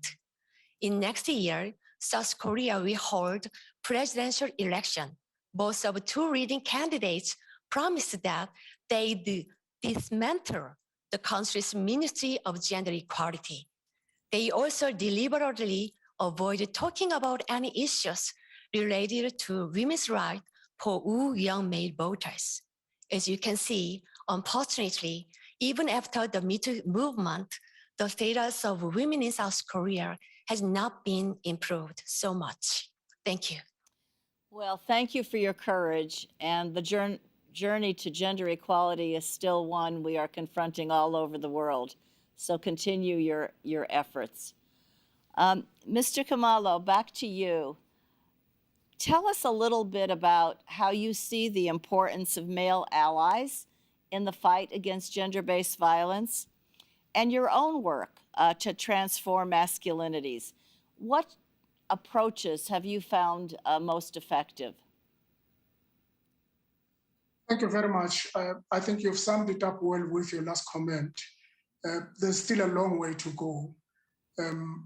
In next year, South Korea will hold presidential election. Both of two leading candidates promised that they'd dismantle the country's Ministry of Gender Equality. They also deliberately avoid talking about any issues related to women's rights for young male voters. As you can see, unfortunately, even after the Me Too movement, the status of women in South Korea has not been improved so much. Thank you. Well, thank you for your courage. And the journey to gender equality is still one we are confronting all over the world. So continue your efforts. Mr. Khumalo, back to you. Tell us a little bit about how you see the importance of male allies in the fight against gender-based violence and your own work to transform masculinities. What approaches have you found most effective? Thank you very much. I think you've summed it up well with your last comment. There's still a long way to go.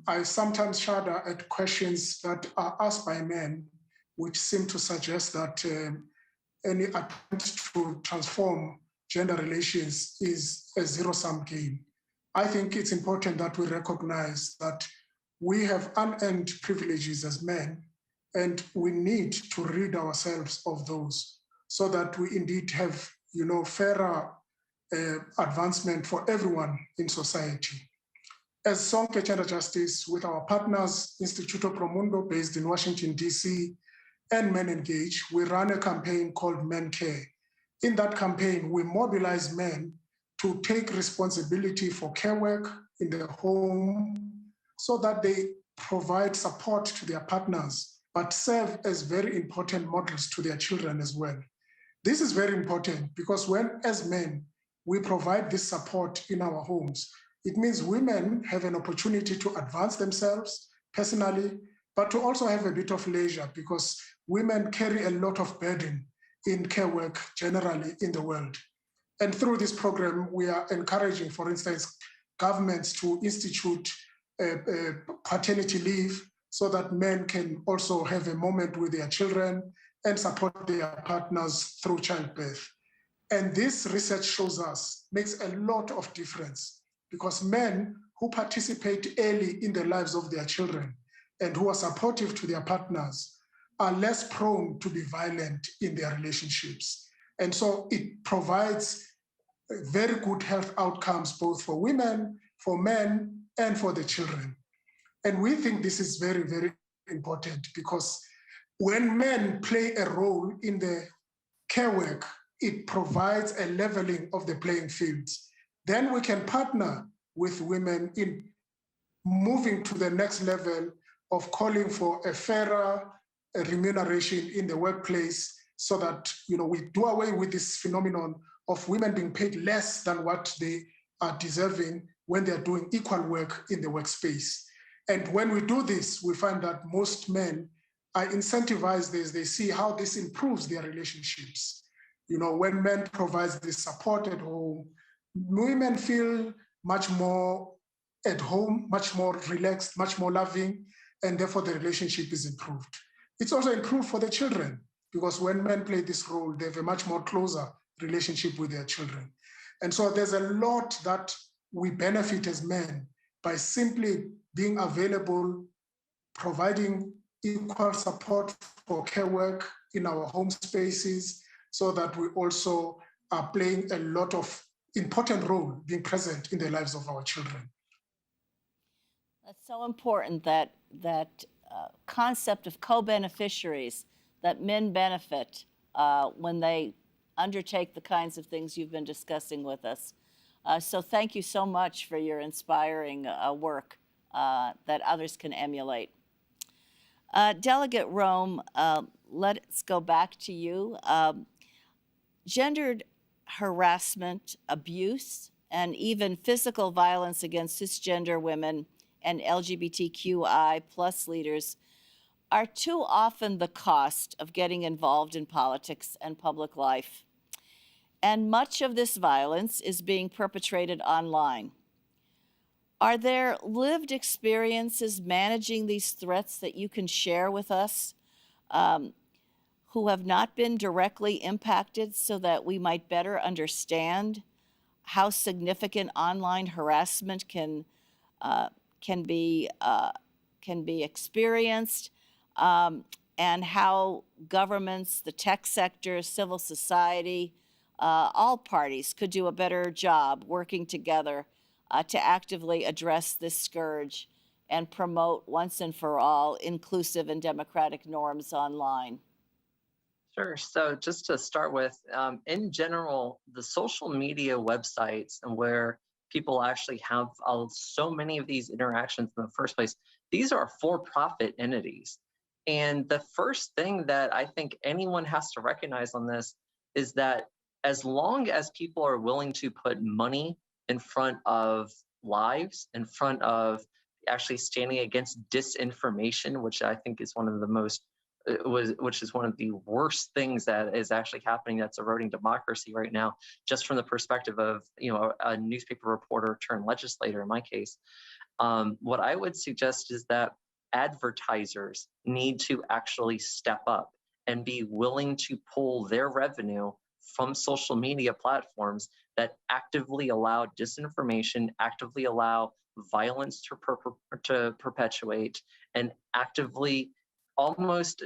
I sometimes shudder at questions that are asked by men, which seem to suggest that any attempt to transform gender relations is a zero-sum game. I think it's important that we recognize that we have unearned privileges as men, and we need to rid ourselves of those so that we indeed have, fairer advancement for everyone in society. As Sonke Gender Justice, with our partners, Instituto Promundo, based in Washington, D.C., and Men Engage, we run a campaign called Men Care. In that campaign, we mobilize men to take responsibility for care work in their home so that they provide support to their partners, but serve as very important models to their children as well. This is very important because when, as men, we provide this support in our homes, it means women have an opportunity to advance themselves personally, but to also have a bit of leisure because women carry a lot of burden in care work generally in the world. And through this program, we are encouraging, for instance, governments to institute paternity leave so that men can also have a moment with their children and support their partners through childbirth. And this research shows us makes a lot of difference because men who participate early in the lives of their children and who are supportive to their partners are less prone to be violent in their relationships. And so it provides very good health outcomes, both for women, for men, and for the children. And we think this is very, very important because when men play a role in the care work, it provides a leveling of the playing field. Then we can partner with women in moving to the next level of calling for a fairer remuneration in the workplace so that we do away with this phenomenon of women being paid less than what they are deserving when they're doing equal work in the workspace. And when we do this, we find that most men are incentivized as they see how this improves their relationships. When men provide this support at home, women feel much more at home, much more relaxed, much more loving, and therefore the relationship is improved. It's also improved for the children because when men play this role, they have a much more closer relationship with their children. And so there's a lot that we benefit as men by simply being available, providing equal support for care work in our home spaces, so that we also are playing a lot of important role being present in the lives of our children. That's so important, that concept of co-beneficiaries, that men benefit when they undertake the kinds of things you've been discussing with us. So thank you so much for your inspiring work that others can emulate. Delegate Rome, let's go back to you. Gendered harassment, abuse, and even physical violence against cisgender women and LGBTQI plus leaders are too often the cost of getting involved in politics and public life. And much of this violence is being perpetrated online. Are there lived experiences managing these threats that you can share with us who have not been directly impacted so that we might better understand how significant online harassment can be experienced, and how governments, the tech sector, civil society, all parties could do a better job working together to actively address this scourge and promote once and for all inclusive and democratic norms online? Sure. So just to start with, in general, the social media websites and where people actually have so many of these interactions in the first place, these are for-profit entities. And the first thing that I think anyone has to recognize on this is that as long as people are willing to put money in front of lives, in front of actually standing against disinformation, which I think is one of the most which is one of the worst things that is actually happening that's eroding democracy right now, just from the perspective of a newspaper reporter turned legislator in my case. What I would suggest is that advertisers need to actually step up and be willing to pull their revenue from social media platforms that actively allow disinformation, actively allow violence to perpetuate, and actively almost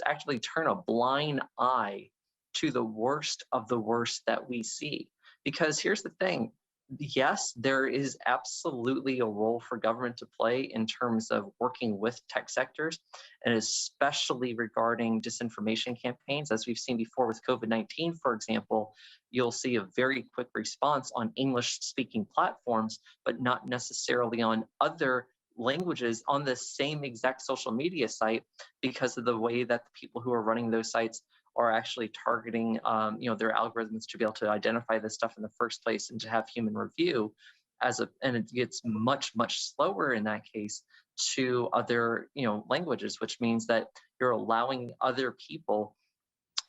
actively turn a blind eye to the worst of the worst that we see. Because here's the thing, yes, there is absolutely a role for government to play in terms of working with tech sectors, and especially regarding disinformation campaigns. As we've seen before with COVID-19, for example, you'll see a very quick response on English-speaking platforms, but not necessarily on other languages on the same exact social media site, because of the way that the people who are running those sites are actually targeting their algorithms to be able to identify this stuff in the first place and to have human review and it gets much, much slower in that case to other languages, which means that you're allowing other people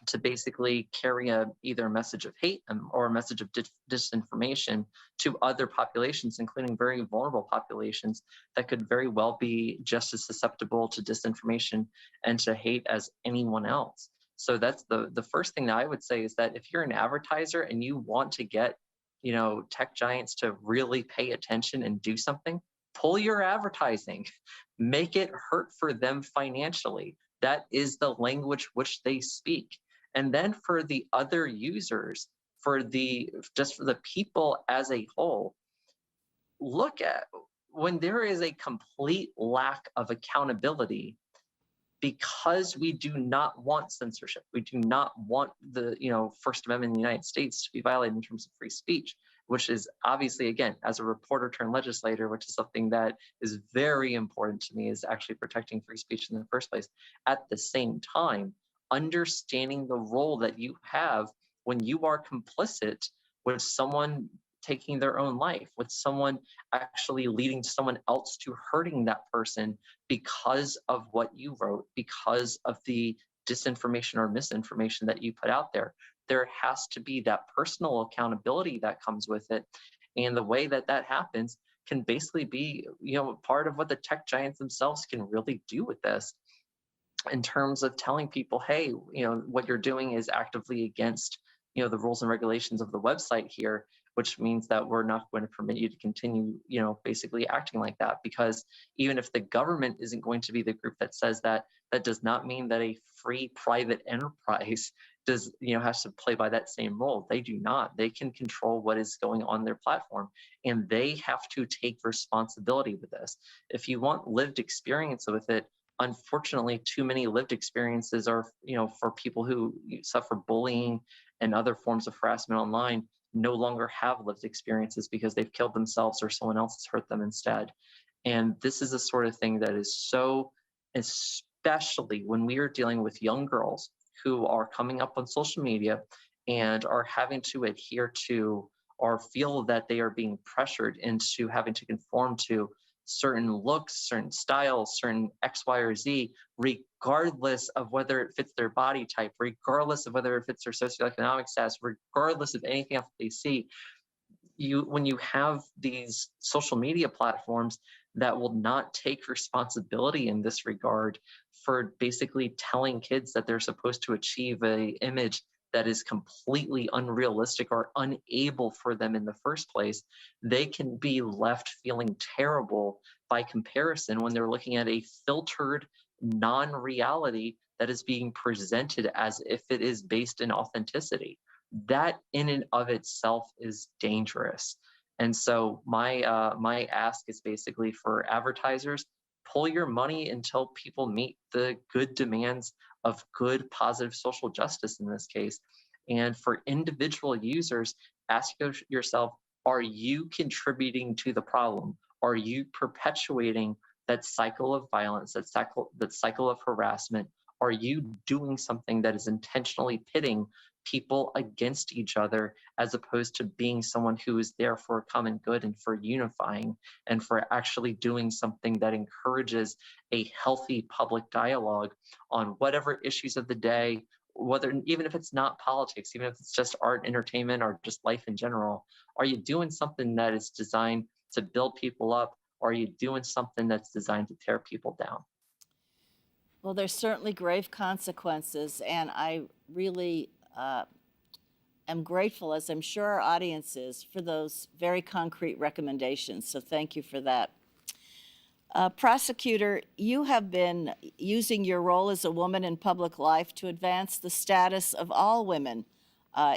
to basically carry either a message of hate or a message of disinformation to other populations, including very vulnerable populations that could very well be just as susceptible to disinformation and to hate as anyone else. So that's the first thing that I would say, is that if you're an advertiser and you want to get tech giants to really pay attention and do something, pull your advertising, make it hurt for them financially. That is the language which they speak. And then for the other users, for the people as a whole, look at when there is a complete lack of accountability, because we do not want censorship. We do not want the First Amendment in the United States to be violated in terms of free speech, which is obviously, again, as a reporter turned legislator, which is something that is very important to me, is actually protecting free speech in the first place. At the same time, understanding the role that you have when you are complicit with someone taking their own life, with someone actually leading someone else to hurting that person because of what you wrote, because of the disinformation or misinformation that you put out there. There has to be that personal accountability that comes with it. And the way that that happens can basically be, part of what the tech giants themselves can really do with this, in terms of telling people, hey, what you're doing is actively against, the rules and regulations of the website here, which means that we're not going to permit you to continue, basically acting like that. Because even if the government isn't going to be the group that says that, that does not mean that a free private enterprise has to play by that same role. They do not. They can control what is going on their platform, and they have to take responsibility with this. If you want lived experience with it, unfortunately, too many lived experiences are, for people who suffer bullying and other forms of harassment online, no longer have lived experiences because they've killed themselves or someone else has hurt them instead. And this is the sort of thing that is so, especially when we are dealing with young girls who are coming up on social media and are having to adhere to or feel that they are being pressured into having to conform to certain looks, certain styles, certain X, Y, or Z, regardless of whether it fits their body type, regardless of whether it fits their socioeconomic status, regardless of anything else they see. When you have these social media platforms that will not take responsibility in this regard for basically telling kids that they're supposed to achieve an image that is completely unrealistic or unable for them in the first place, they can be left feeling terrible by comparison when they're looking at a filtered non-reality that is being presented as if it is based in authenticity. That in and of itself is dangerous. And so my ask is basically for advertisers, pull your money until people meet the good demands of good, positive social justice in this case. And for individual users, ask yourself, are you contributing to the problem? Are you perpetuating that cycle of violence, that cycle of harassment? Are you doing something that is intentionally pitting people against each other, as opposed to being someone who is there for a common good and for unifying and for actually doing something that encourages a healthy public dialogue on whatever issues of the day, even if it's not politics, even if it's just art, entertainment, or just life in general? Are you doing something that is designed to build people up, or are you doing something that's designed to tear people down? Well, there's certainly grave consequences, and I really am grateful, as I'm sure our audience is, for those very concrete recommendations. So thank you for that. Prosecutor, you have been using your role as a woman in public life to advance the status of all women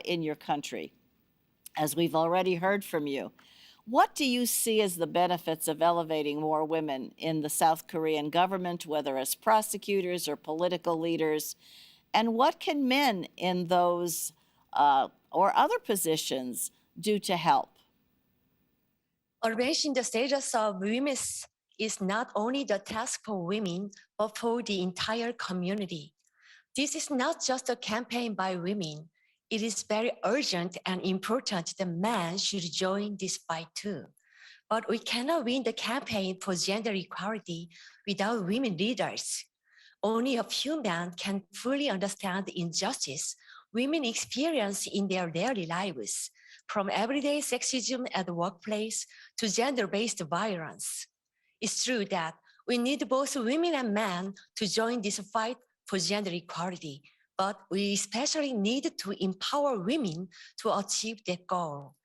in your country, as we've already heard from you. What do you see as the benefits of elevating more women in the South Korean government, whether as prosecutors or political leaders? And what can men in those or other positions do to help? Raising the status of women is not only the task for women, but for the entire community. This is not just a campaign by women. It is very urgent and important that men should join this fight too. But we cannot win the campaign for gender equality without women leaders. Only a few men can fully understand the injustice women experience in their daily lives, from everyday sexism at the workplace to gender-based violence. It's true that we need both women and men to join this fight for gender equality, but we especially need to empower women to achieve that goal.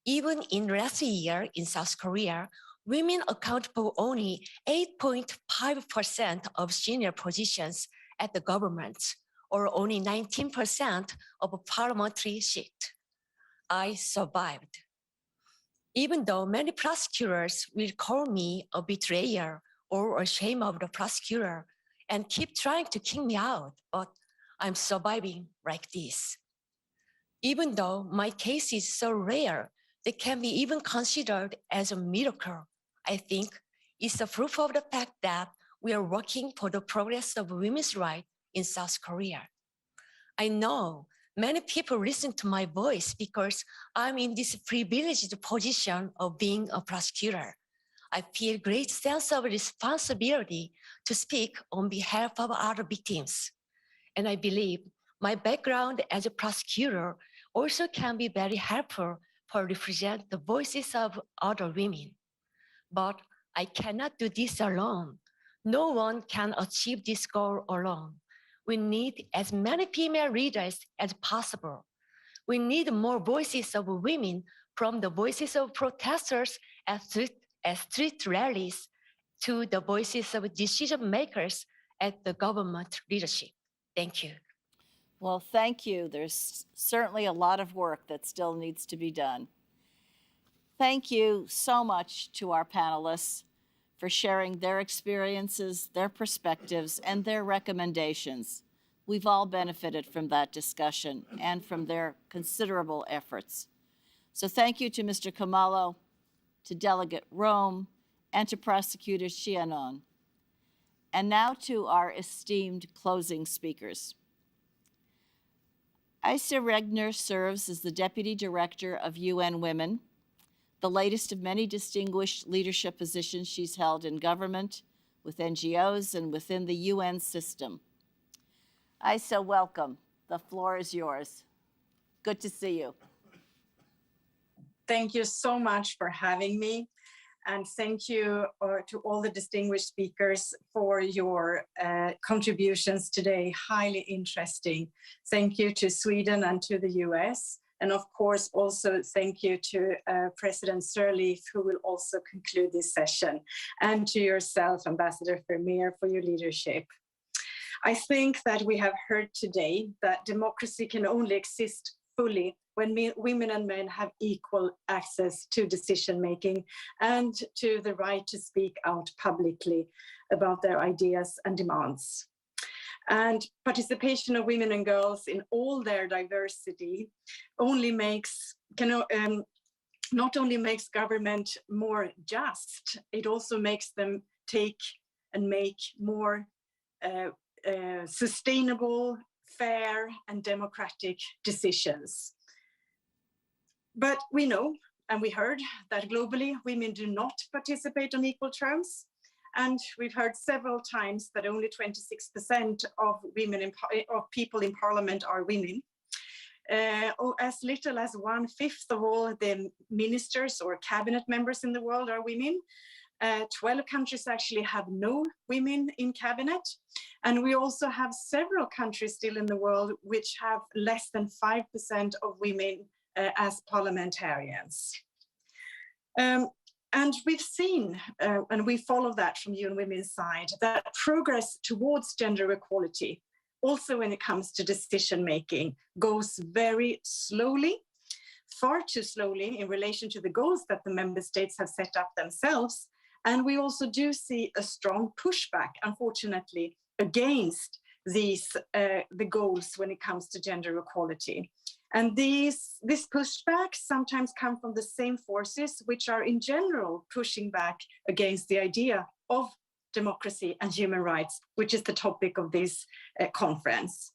Even in last year in South Korea, women account for only 8.5% of senior positions at the government, or only 19% of a parliamentary seat. I survived. Even though many prosecutors will call me a betrayer or ashamed of the prosecutor and keep trying to kick me out, but I'm surviving like this. Even though my case is so rare, they can be even considered as a miracle. I think it's a proof of the fact that we are working for the progress of women's rights in South Korea. I know many people listen to my voice because I'm in this privileged position of being a prosecutor. I feel great sense of responsibility to speak on behalf of other victims. And I believe my background as a prosecutor also can be very helpful for represent the voices of other women. But I cannot do this alone. No one can achieve this goal alone. We need as many female leaders as possible. We need more voices of women, from the voices of protesters at street rallies to the voices of decision makers at the government leadership. Thank you. Well, thank you. There's certainly a lot of work that still needs to be done. Thank you so much to our panelists for sharing their experiences, their perspectives, and their recommendations. We've all benefited from that discussion and from their considerable efforts. So thank you to Mr. Kamalo, to Delegate Rome, and to Prosecutor Chianon. And now to our esteemed closing speakers. Issa Regner serves as the Deputy Director of UN Women, the latest of many distinguished leadership positions she's held in government, with NGOs, and within the UN system. Issa, welcome. The floor is yours. Good to see you. Thank you so much for having me. And thank you to all the distinguished speakers for your contributions today, highly interesting. Thank you to Sweden and to the US. And of course, also thank you to President Sirleaf, who will also conclude this session, and to yourself, Ambassador Vermeer, for your leadership. I think that we have heard today that democracy can only exist fully when women and men have equal access to decision-making and to the right to speak out publicly about their ideas and demands. And participation of women and girls in all their diversity only not only makes government more just, it also makes them take and make more sustainable, fair, and democratic decisions. But we know, and we heard, that globally women do not participate on equal terms. And we've heard several times that only 26% of people in parliament are women. As little as 1/5 of all the ministers or cabinet members in the world are women. 12 countries actually have no women in cabinet. And we also have several countries still in the world which have less than 5% of women as parliamentarians. And we've seen, and we follow that from UN Women's side, that progress towards gender equality, also when it comes to decision making, goes very slowly. far too slowly in relation to the goals that the member states have set up themselves. And we also do see a strong pushback, unfortunately, against the goals when it comes to gender equality. And this pushback sometimes come from the same forces which are in general pushing back against the idea of democracy and human rights, which is the topic of this conference.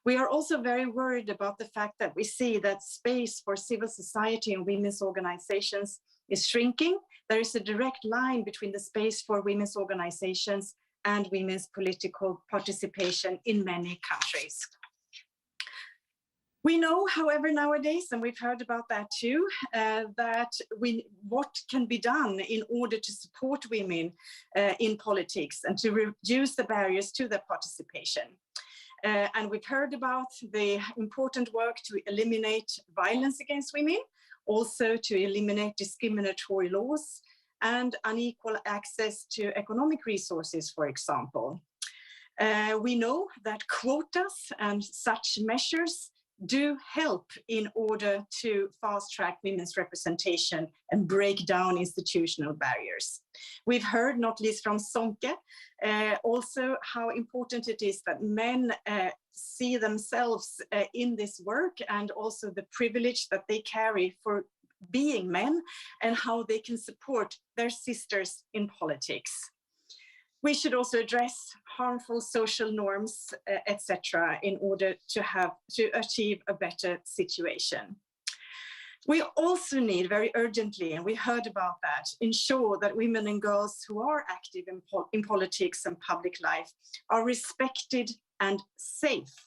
We are also very worried about the fact that we see that space for civil society and women's organizations is shrinking. There is a direct line between the space for women's organizations and women's political participation in many countries. We know, however, nowadays, and we've heard about that too, that what can be done in order to support women in politics and to reduce the barriers to their participation. And we've heard about the important work to eliminate violence against women, also to eliminate discriminatory laws and unequal access to economic resources, for example. We know that quotas and such measures do help in order to fast-track women's representation and break down institutional barriers. We've heard, not least from Sonke, also how important it is that men see themselves in this work and also the privilege that they carry for being men and how they can support their sisters in politics. We should also address harmful social norms, etc., in order to achieve a better situation. We also need very urgently, and we heard about that, ensure that women and girls who are active in politics and public life are respected and safe.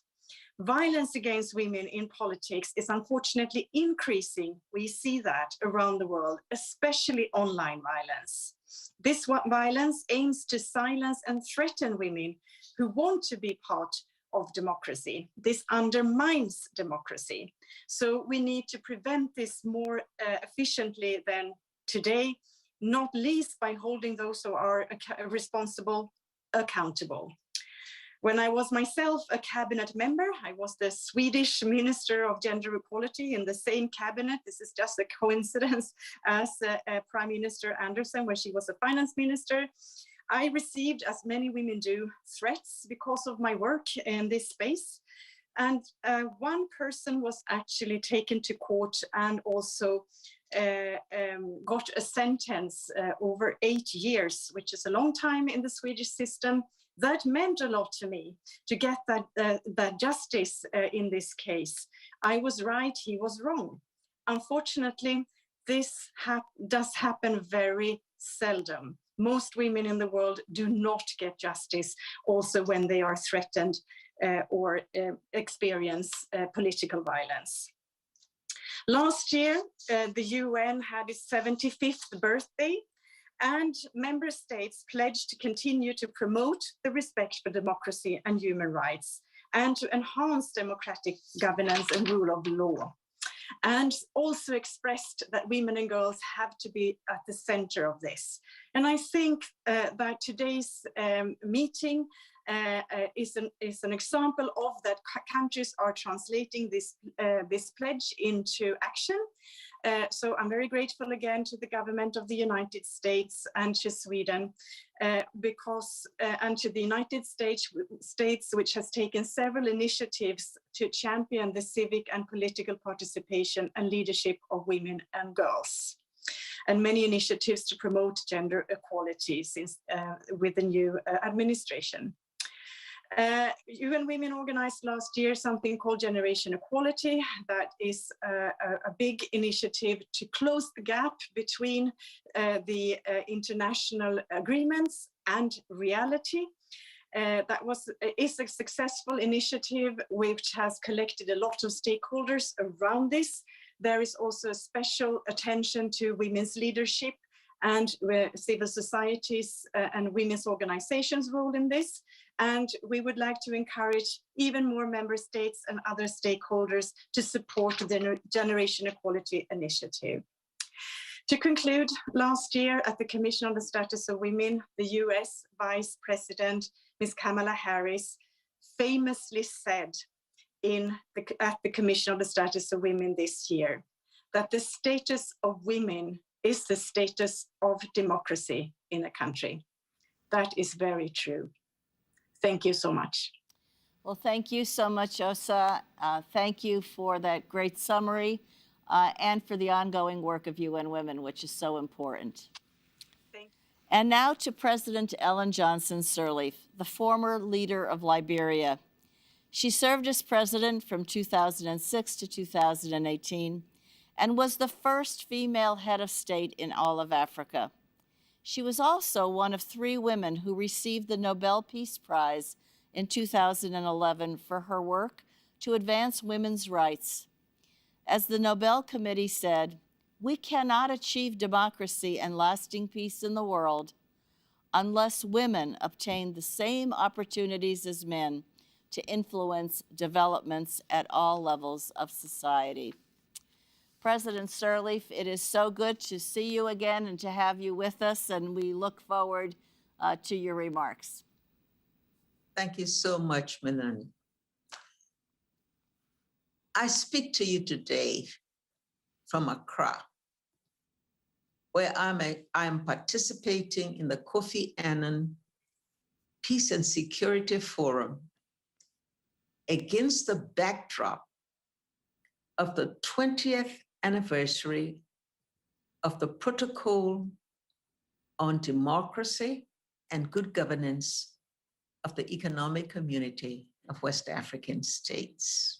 Violence against women in politics is unfortunately increasing. We see that around the world, especially online violence. This violence aims to silence and threaten women who want to be part of democracy. This undermines democracy. So we need to prevent this more efficiently than today, not least by holding those who are responsible accountable. When I was myself a cabinet member, I was the Swedish Minister of Gender Equality in the same cabinet. This is just a coincidence as Prime Minister Anderson, when she was a finance minister. I received, as many women do, threats because of my work in this space. And one person was actually taken to court and also got a sentence over 8 years, which is a long time in the Swedish system. That meant a lot to me to get that justice in this case. I was right, he was wrong. Unfortunately, this does happen very seldom. Most women in the world do not get justice also when they are threatened or experience political violence. Last year, the UN had its 75th birthday, and member states pledged to continue to promote the respect for democracy and human rights and to enhance democratic governance and rule of law, and also expressed that women and girls have to be at the center of this. And I think that today's meeting is an example of that. Countries are translating this pledge into action. So I'm very grateful again to the government of the United States and to Sweden, and to the United States, which has taken several initiatives to champion the civic and political participation and leadership of women and girls, and many initiatives to promote gender equality with the new administration. UN Women organized last year something called Generation Equality. That is a big initiative to close the gap between the international agreements and reality. That is a successful initiative which has collected a lot of stakeholders around this. There is also a special attention to women's leadership and civil societies and women's organizations' role in this. And we would like to encourage even more member states and other stakeholders to support the Generation Equality Initiative. To conclude, last year at the Commission on the Status of Women, the US Vice President, Ms. Kamala Harris, famously said at the Commission on the Status of Women this year that the status of women is the status of democracy in a country. That is very true. Thank you so much. Well, thank you so much, Osa. Thank you for that great summary and for the ongoing work of UN Women, which is so important. And now to President Ellen Johnson Sirleaf, the former leader of Liberia. She served as president from 2006 to 2018 and was the first female head of state in all of Africa. She was also one of 3 women who received the Nobel Peace Prize in 2011 for her work to advance women's rights. As the Nobel Committee said, we cannot achieve democracy and lasting peace in the world unless women obtain the same opportunities as men to influence developments at all levels of society. President Sirleaf, it is so good to see you again and to have you with us, and we look forward to your remarks. Thank you so much, Melanie. I speak to you today from Accra, where I'm participating in the Kofi Annan Peace and Security Forum against the backdrop of the 20th anniversary of the Protocol on Democracy and Good Governance of the Economic Community of West African States.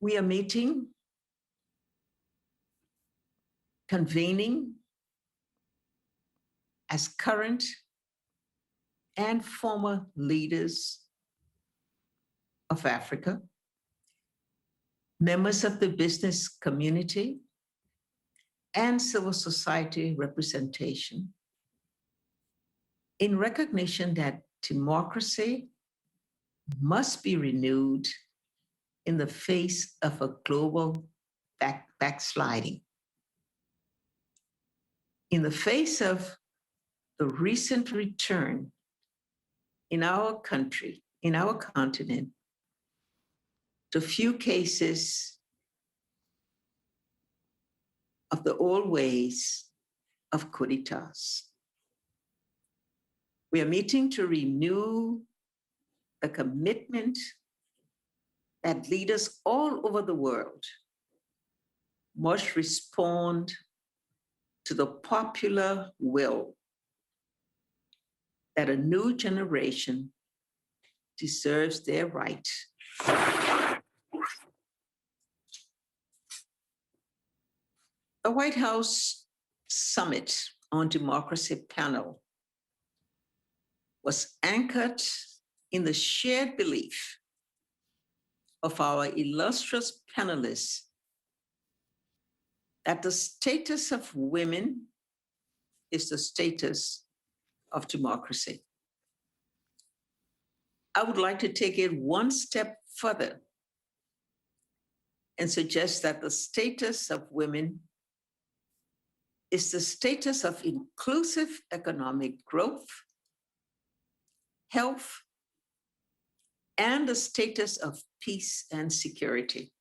We are meeting, convening as current and former leaders of Africa, members of the business community, and civil society representation, in recognition that democracy must be renewed in the face of a global backsliding. In the face of the recent return in our country, in our continent, to few cases of the old ways of coup d'etats. We are meeting to renew the commitment that leaders all over the world must respond to the popular will that a new generation deserves their right. The White House Summit on Democracy panel was anchored in the shared belief of our illustrious panelists that the status of women is the status of democracy. I would like to take it one step further and suggest that the status of women is the status of inclusive economic growth, health, and the status of peace and security.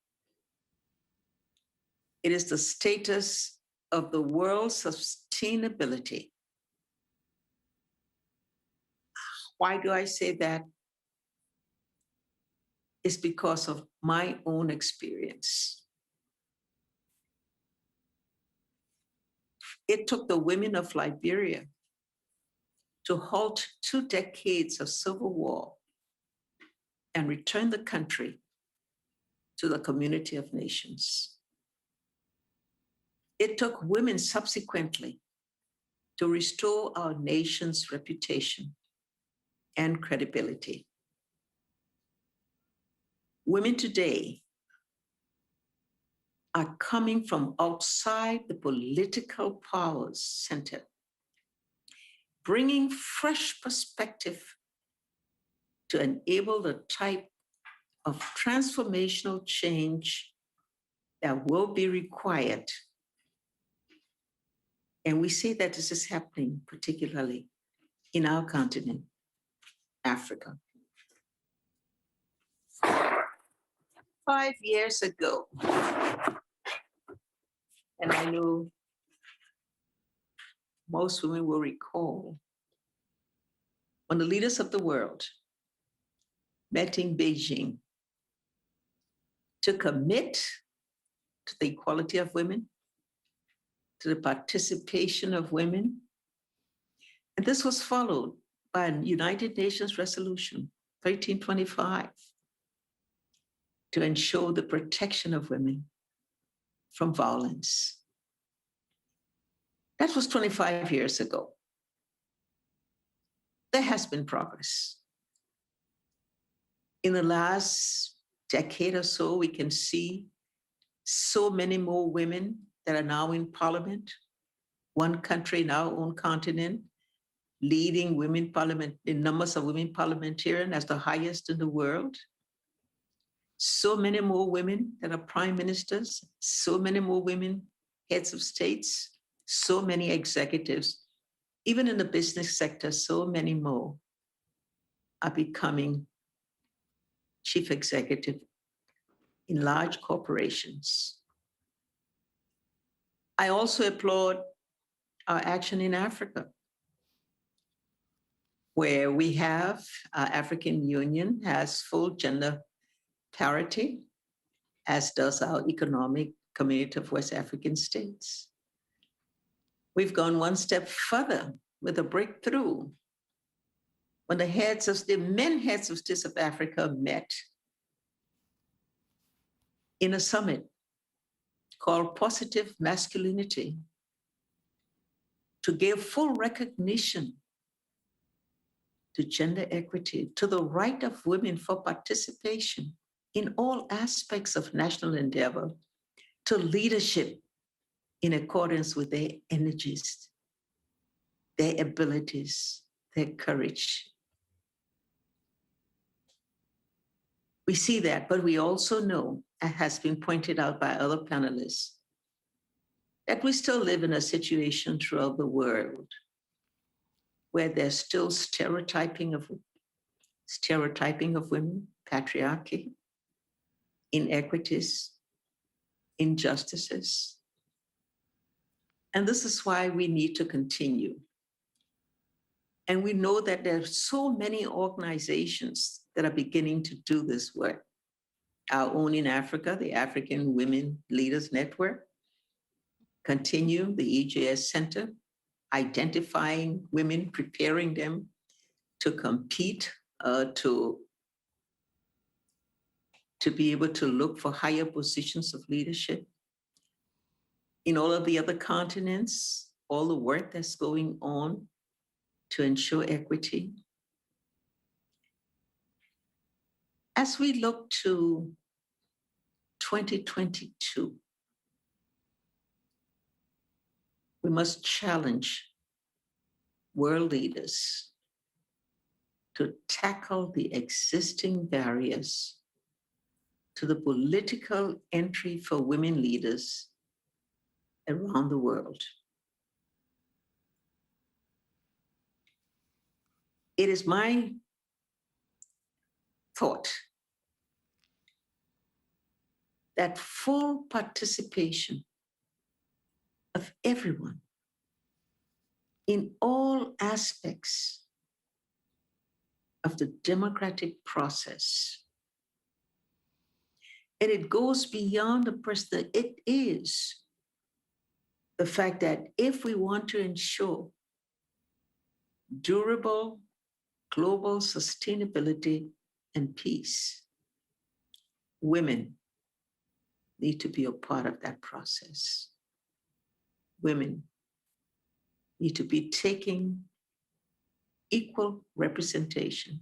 It is the status of the world's sustainability. Why do I say that? It's because of my own experience. It took the women of Liberia to halt 2 decades of civil war and return the country to the community of nations. It took women subsequently to restore our nation's reputation and credibility. Women today are coming from outside the political power center, bringing fresh perspective to enable the type of transformational change that will be required. And we see that this is happening particularly in our continent, Africa. 25 years ago, and I know most women will recall, when the leaders of the world met in Beijing to commit to the equality of women, to the participation of women. And this was followed by a United Nations resolution, 1325, to ensure the protection of women from violence. That was 25 years ago. There has been progress. In the last decade or so, we can see so many more women that are now in parliament. One country in our own continent, leading women parliament, the numbers of women parliamentarians as the highest in the world. So many more women that are prime ministers, so many more women heads of states, so many executives. Even in the business sector, so many more are becoming chief executive in large corporations. I also applaud our action in Africa, where we have African Union has full gender parity, as does our economic community of West African states. We've gone one step further with a breakthrough when the men heads of states of Africa met in a summit called Positive Masculinity to give full recognition to gender equity, to the right of women for participation in all aspects of national endeavor, to leadership in accordance with their energies, their abilities, their courage. We see that, but we also know, as has been pointed out by other panelists, that we still live in a situation throughout the world where there's still stereotyping of women, patriarchy, inequities, injustices. And this is why we need to continue. And we know that there are so many organizations that are beginning to do this work. Our own in Africa, the African Women Leaders Network, continue the EJS Center, identifying women, preparing them to compete, to be able to look for higher positions of leadership. In all of the other continents, all the work that's going on to ensure equity. As we look to 2022, we must challenge world leaders to tackle the existing barriers to the political entry for women leaders around the world. It is my thought that full participation of everyone in all aspects of the democratic process, and it goes beyond the person. It is the fact that if we want to ensure durable global sustainability and peace, women need to be a part of that process. Women need to be taking equal representation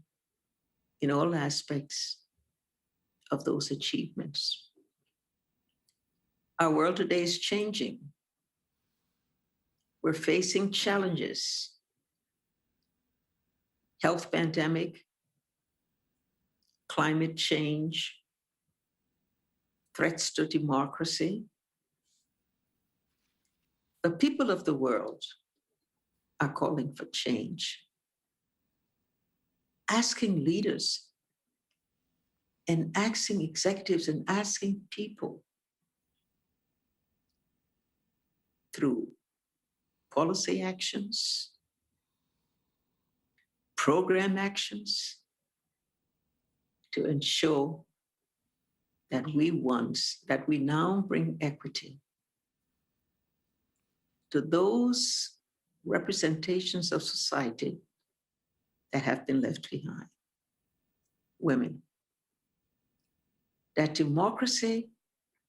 in all aspects of those achievements. Our world today is changing. We're facing challenges. Health pandemic, climate change, threats to democracy. The people of the world are calling for change, asking leaders and asking executives and asking people through policy actions, program actions, to ensure that we now bring equity to those representations of society that have been left behind, women. That democracy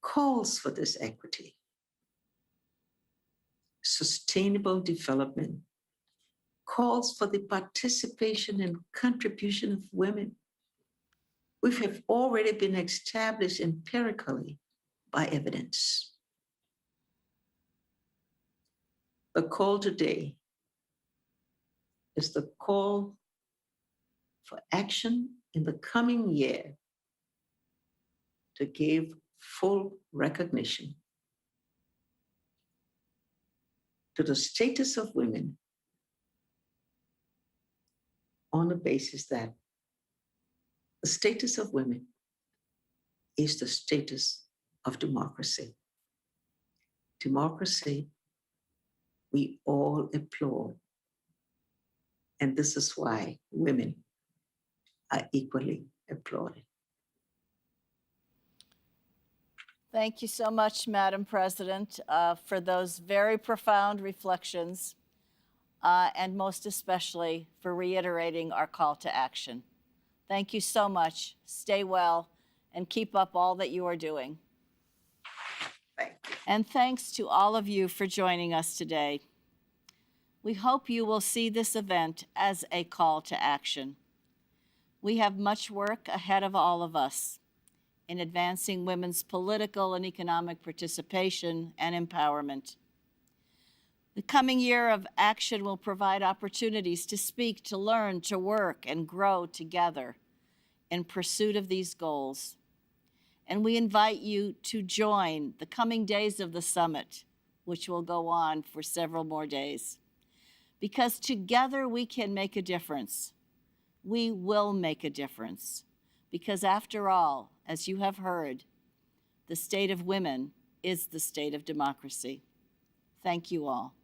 calls for this equity. Sustainable development calls for the participation and contribution of women, which have already been established empirically by evidence. The call today is the call for action in the coming year to give full recognition to the status of women on the basis that the status of women is the status of democracy. Democracy, we all applaud. And this is why women are equally applauded. Thank you so much, Madam President, for those very profound reflections, and most especially for reiterating our call to action. Thank you so much. Stay well and keep up all that you are doing. Thank you. And thanks to all of you for joining us today. We hope you will see this event as a call to action. We have much work ahead of all of us in advancing women's political and economic participation and empowerment. The coming year of action will provide opportunities to speak, to learn, to work, and grow together in pursuit of these goals. And we invite you to join the coming days of the summit, which will go on for several more days. Because together we can make a difference. We will make a difference. Because after all, as you have heard, the state of women is the state of democracy. Thank you all.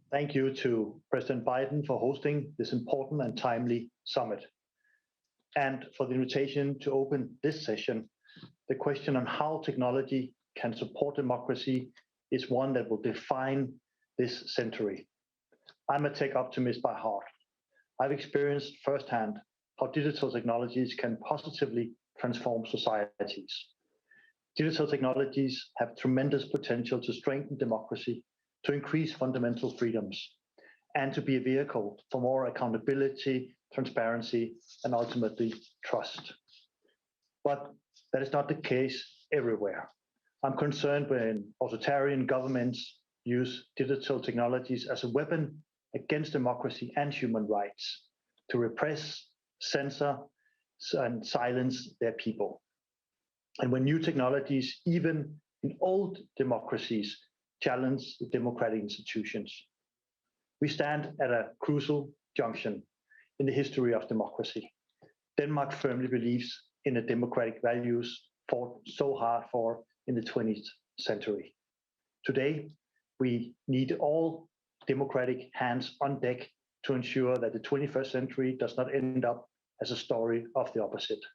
Thank you to President Biden for hosting this important and timely summit, and for the invitation to open this session. The question on how technology can support democracy is one that will define this century. I'm a tech optimist by heart. I've experienced firsthand how digital technologies can positively transform societies. Digital technologies have tremendous potential to strengthen democracy, to increase fundamental freedoms, and to be a vehicle for more accountability, transparency, and ultimately trust. But that is not the case everywhere. I'm concerned when authoritarian governments use digital technologies as a weapon against democracy and human rights to repress, censor, and silence their people. And when new technologies, even in old democracies, challenge the democratic institutions. We stand at a crucial junction in the history of democracy. Denmark firmly believes in the democratic values fought so hard for in the 20th century. Today, we need all democratic hands on deck to ensure that the 21st century does not end up as a story of the opposite.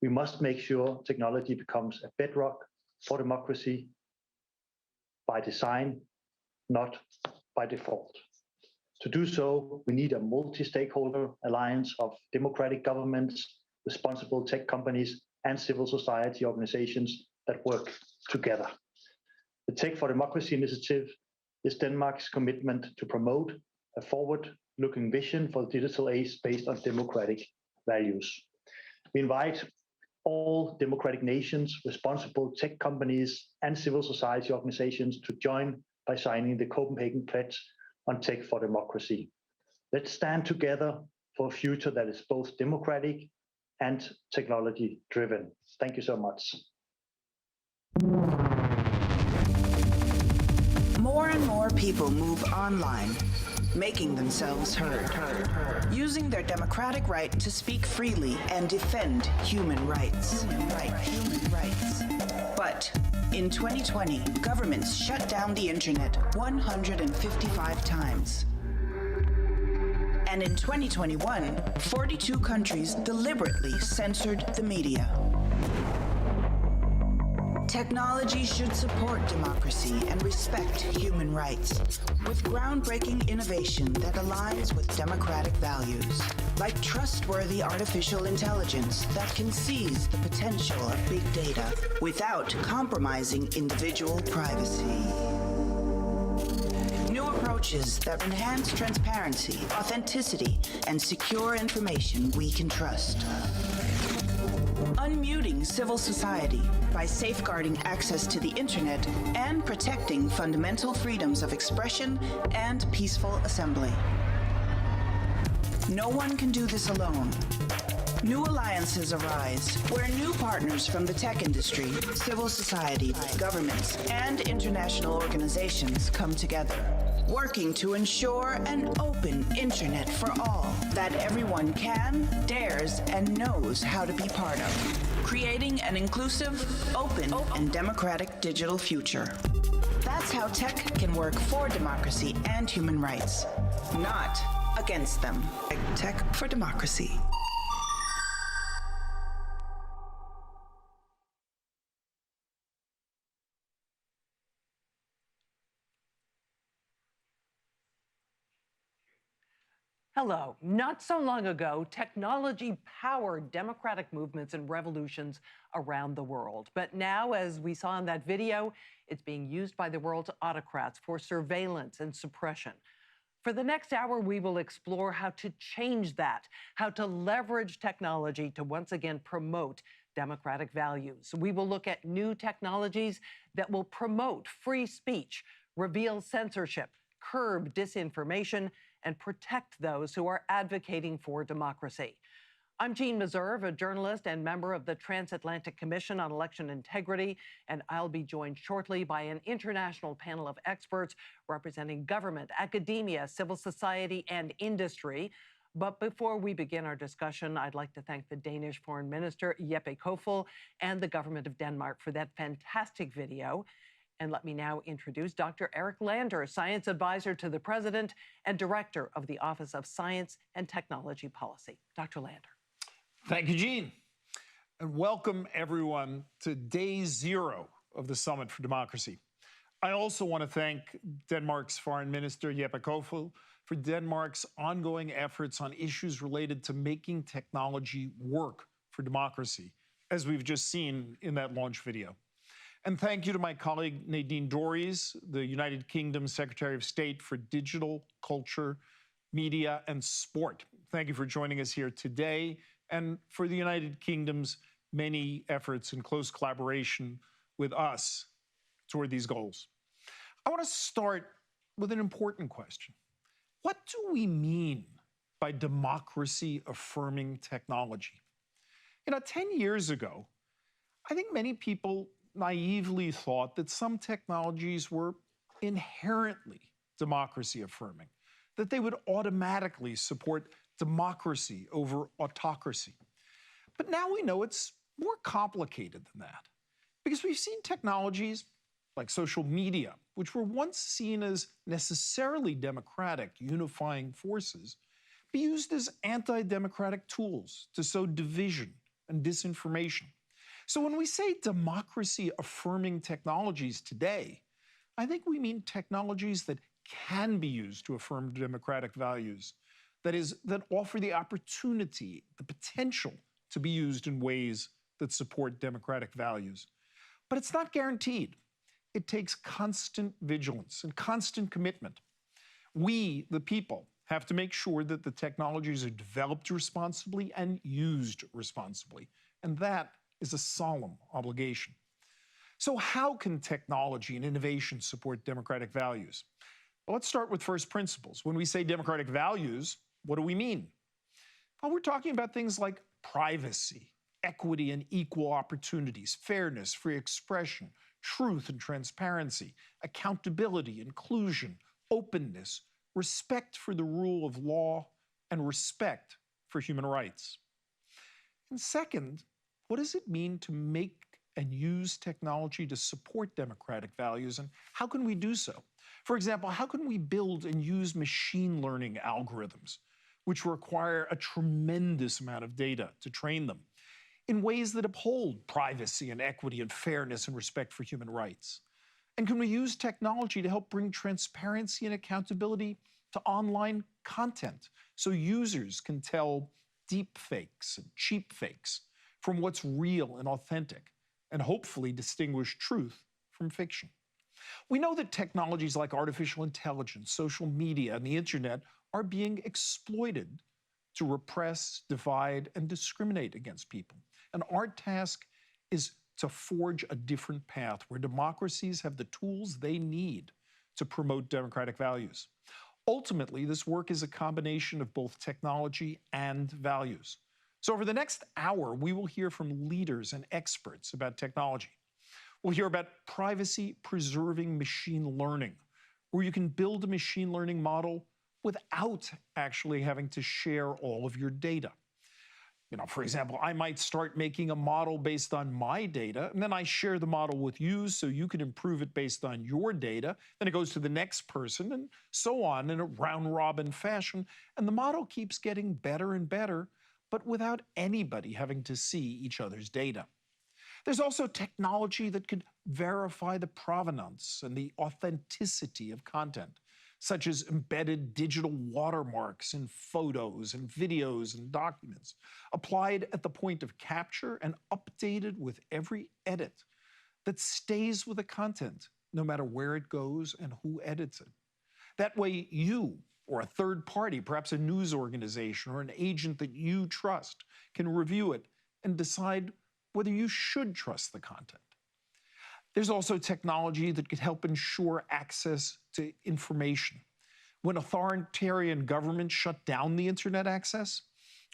We must make sure technology becomes a bedrock for democracy by design, not by default. To do so, we need a multi-stakeholder alliance of democratic governments, responsible tech companies, and civil society organizations that work together. The Tech for Democracy initiative is Denmark's commitment to promote a forward-looking vision for digital age based on democratic values. We invite all democratic nations, responsible tech companies, and civil society organizations to join by signing the Copenhagen Pledge on Tech for Democracy. Let's stand together for a future that is both democratic and technology-driven. Thank you so much. More and more people move online, making themselves heard, using their democratic right to speak freely and defend human rights. But in 2020, governments shut down the internet 155 times. And in 2021, 42 countries deliberately censored the media. Technology should support democracy and respect human rights with groundbreaking innovation that aligns with democratic values, like trustworthy artificial intelligence that can seize the potential of big data without compromising individual privacy. New approaches that enhance transparency, authenticity, and secure information we can trust. Unmuting civil society by safeguarding access to the internet and protecting fundamental freedoms of expression and peaceful assembly. No one can do this alone. New alliances arise where new partners from the tech industry, civil society, governments, and international organizations come together, working to ensure an open internet for all that everyone can, dares, and knows how to be part of, creating an inclusive, open, and democratic digital future. That's how tech can work for democracy and human rights, not against them. Tech for Democracy. Hello. Not so long ago, technology powered democratic movements and revolutions around the world. But now, as we saw in that video, it's being used by the world's autocrats for surveillance and suppression. For the next hour, we will explore how to change that, how to leverage technology to once again promote democratic values. We will look at new technologies that will promote free speech, reveal censorship, curb disinformation, and protect those who are advocating for democracy. I'm Jean Meserve, a journalist and member of the Transatlantic Commission on Election Integrity, and I'll be joined shortly by an international panel of experts representing government, academia, civil society, and industry. But before we begin our discussion, I'd like to thank the Danish Foreign Minister, Jeppe Kofod, and the government of Denmark for that fantastic video. And let me now introduce Dr. Eric Lander, Science Advisor to the President and Director of the Office of Science and Technology Policy. Dr. Lander. Thank you, Jean. And welcome, everyone, to day 0 of the Summit for Democracy. I also want to thank Denmark's Foreign Minister, Jeppe Kofod, for Denmark's ongoing efforts on issues related to making technology work for democracy, as we've just seen in that launch video. And thank you to my colleague Nadine Dorries, the United Kingdom's Secretary of State for Digital, Culture, Media, and Sport. Thank you for joining us here today and for the United Kingdom's many efforts in close collaboration with us toward these goals. I want to start with an important question. What do we mean by democracy-affirming technology? 10 years ago, I think many people naively thought that some technologies were inherently democracy-affirming, that they would automatically support democracy over autocracy. But now we know it's more complicated than that, because we've seen technologies like social media, which were once seen as necessarily democratic, unifying forces, be used as anti-democratic tools to sow division and disinformation. So when we say democracy-affirming technologies today, I think we mean technologies that can be used to affirm democratic values, that is, that offer the opportunity, the potential to be used in ways that support democratic values. But it's not guaranteed. It takes constant vigilance and constant commitment. We, the people, have to make sure that the technologies are developed responsibly and used responsibly. And that is a solemn obligation. So how can technology and innovation support democratic values? Well, let's start with first principles. When we say democratic values, what do we mean? Well, we're talking about things like privacy, equity and equal opportunities, fairness, free expression, truth and transparency, accountability, inclusion, openness, respect for the rule of law, and respect for human rights. And second, what does it mean to make and use technology to support democratic values, and how can we do so? For example, how can we build and use machine learning algorithms, which require a tremendous amount of data to train them, in ways that uphold privacy and equity and fairness and respect for human rights? And can we use technology to help bring transparency and accountability to online content so users can tell deep fakes and cheap fakes from what's real and authentic, and hopefully distinguish truth from fiction? We know that technologies like artificial intelligence, social media, and the internet are being exploited to repress, divide, and discriminate against people. And our task is to forge a different path where democracies have the tools they need to promote democratic values. Ultimately, this work is a combination of both technology and values. So over the next hour, we will hear from leaders and experts about technology. We'll hear about privacy-preserving machine learning, where you can build a machine learning model without actually having to share all of your data. For example, I might start making a model based on my data, and then I share the model with you so you can improve it based on your data. Then it goes to the next person, and so on in a round-robin fashion. And the model keeps getting better and better, but without anybody having to see each other's data. There's also technology that could verify the provenance and the authenticity of content, such as embedded digital watermarks in photos and videos and documents, applied at the point of capture and updated with every edit that stays with the content, no matter where it goes and who edits it. That way, you or a third party, perhaps a news organization or an agent that you trust, can review it and decide whether you should trust the content. There's also technology that could help ensure access to information. When authoritarian governments shut down the internet access,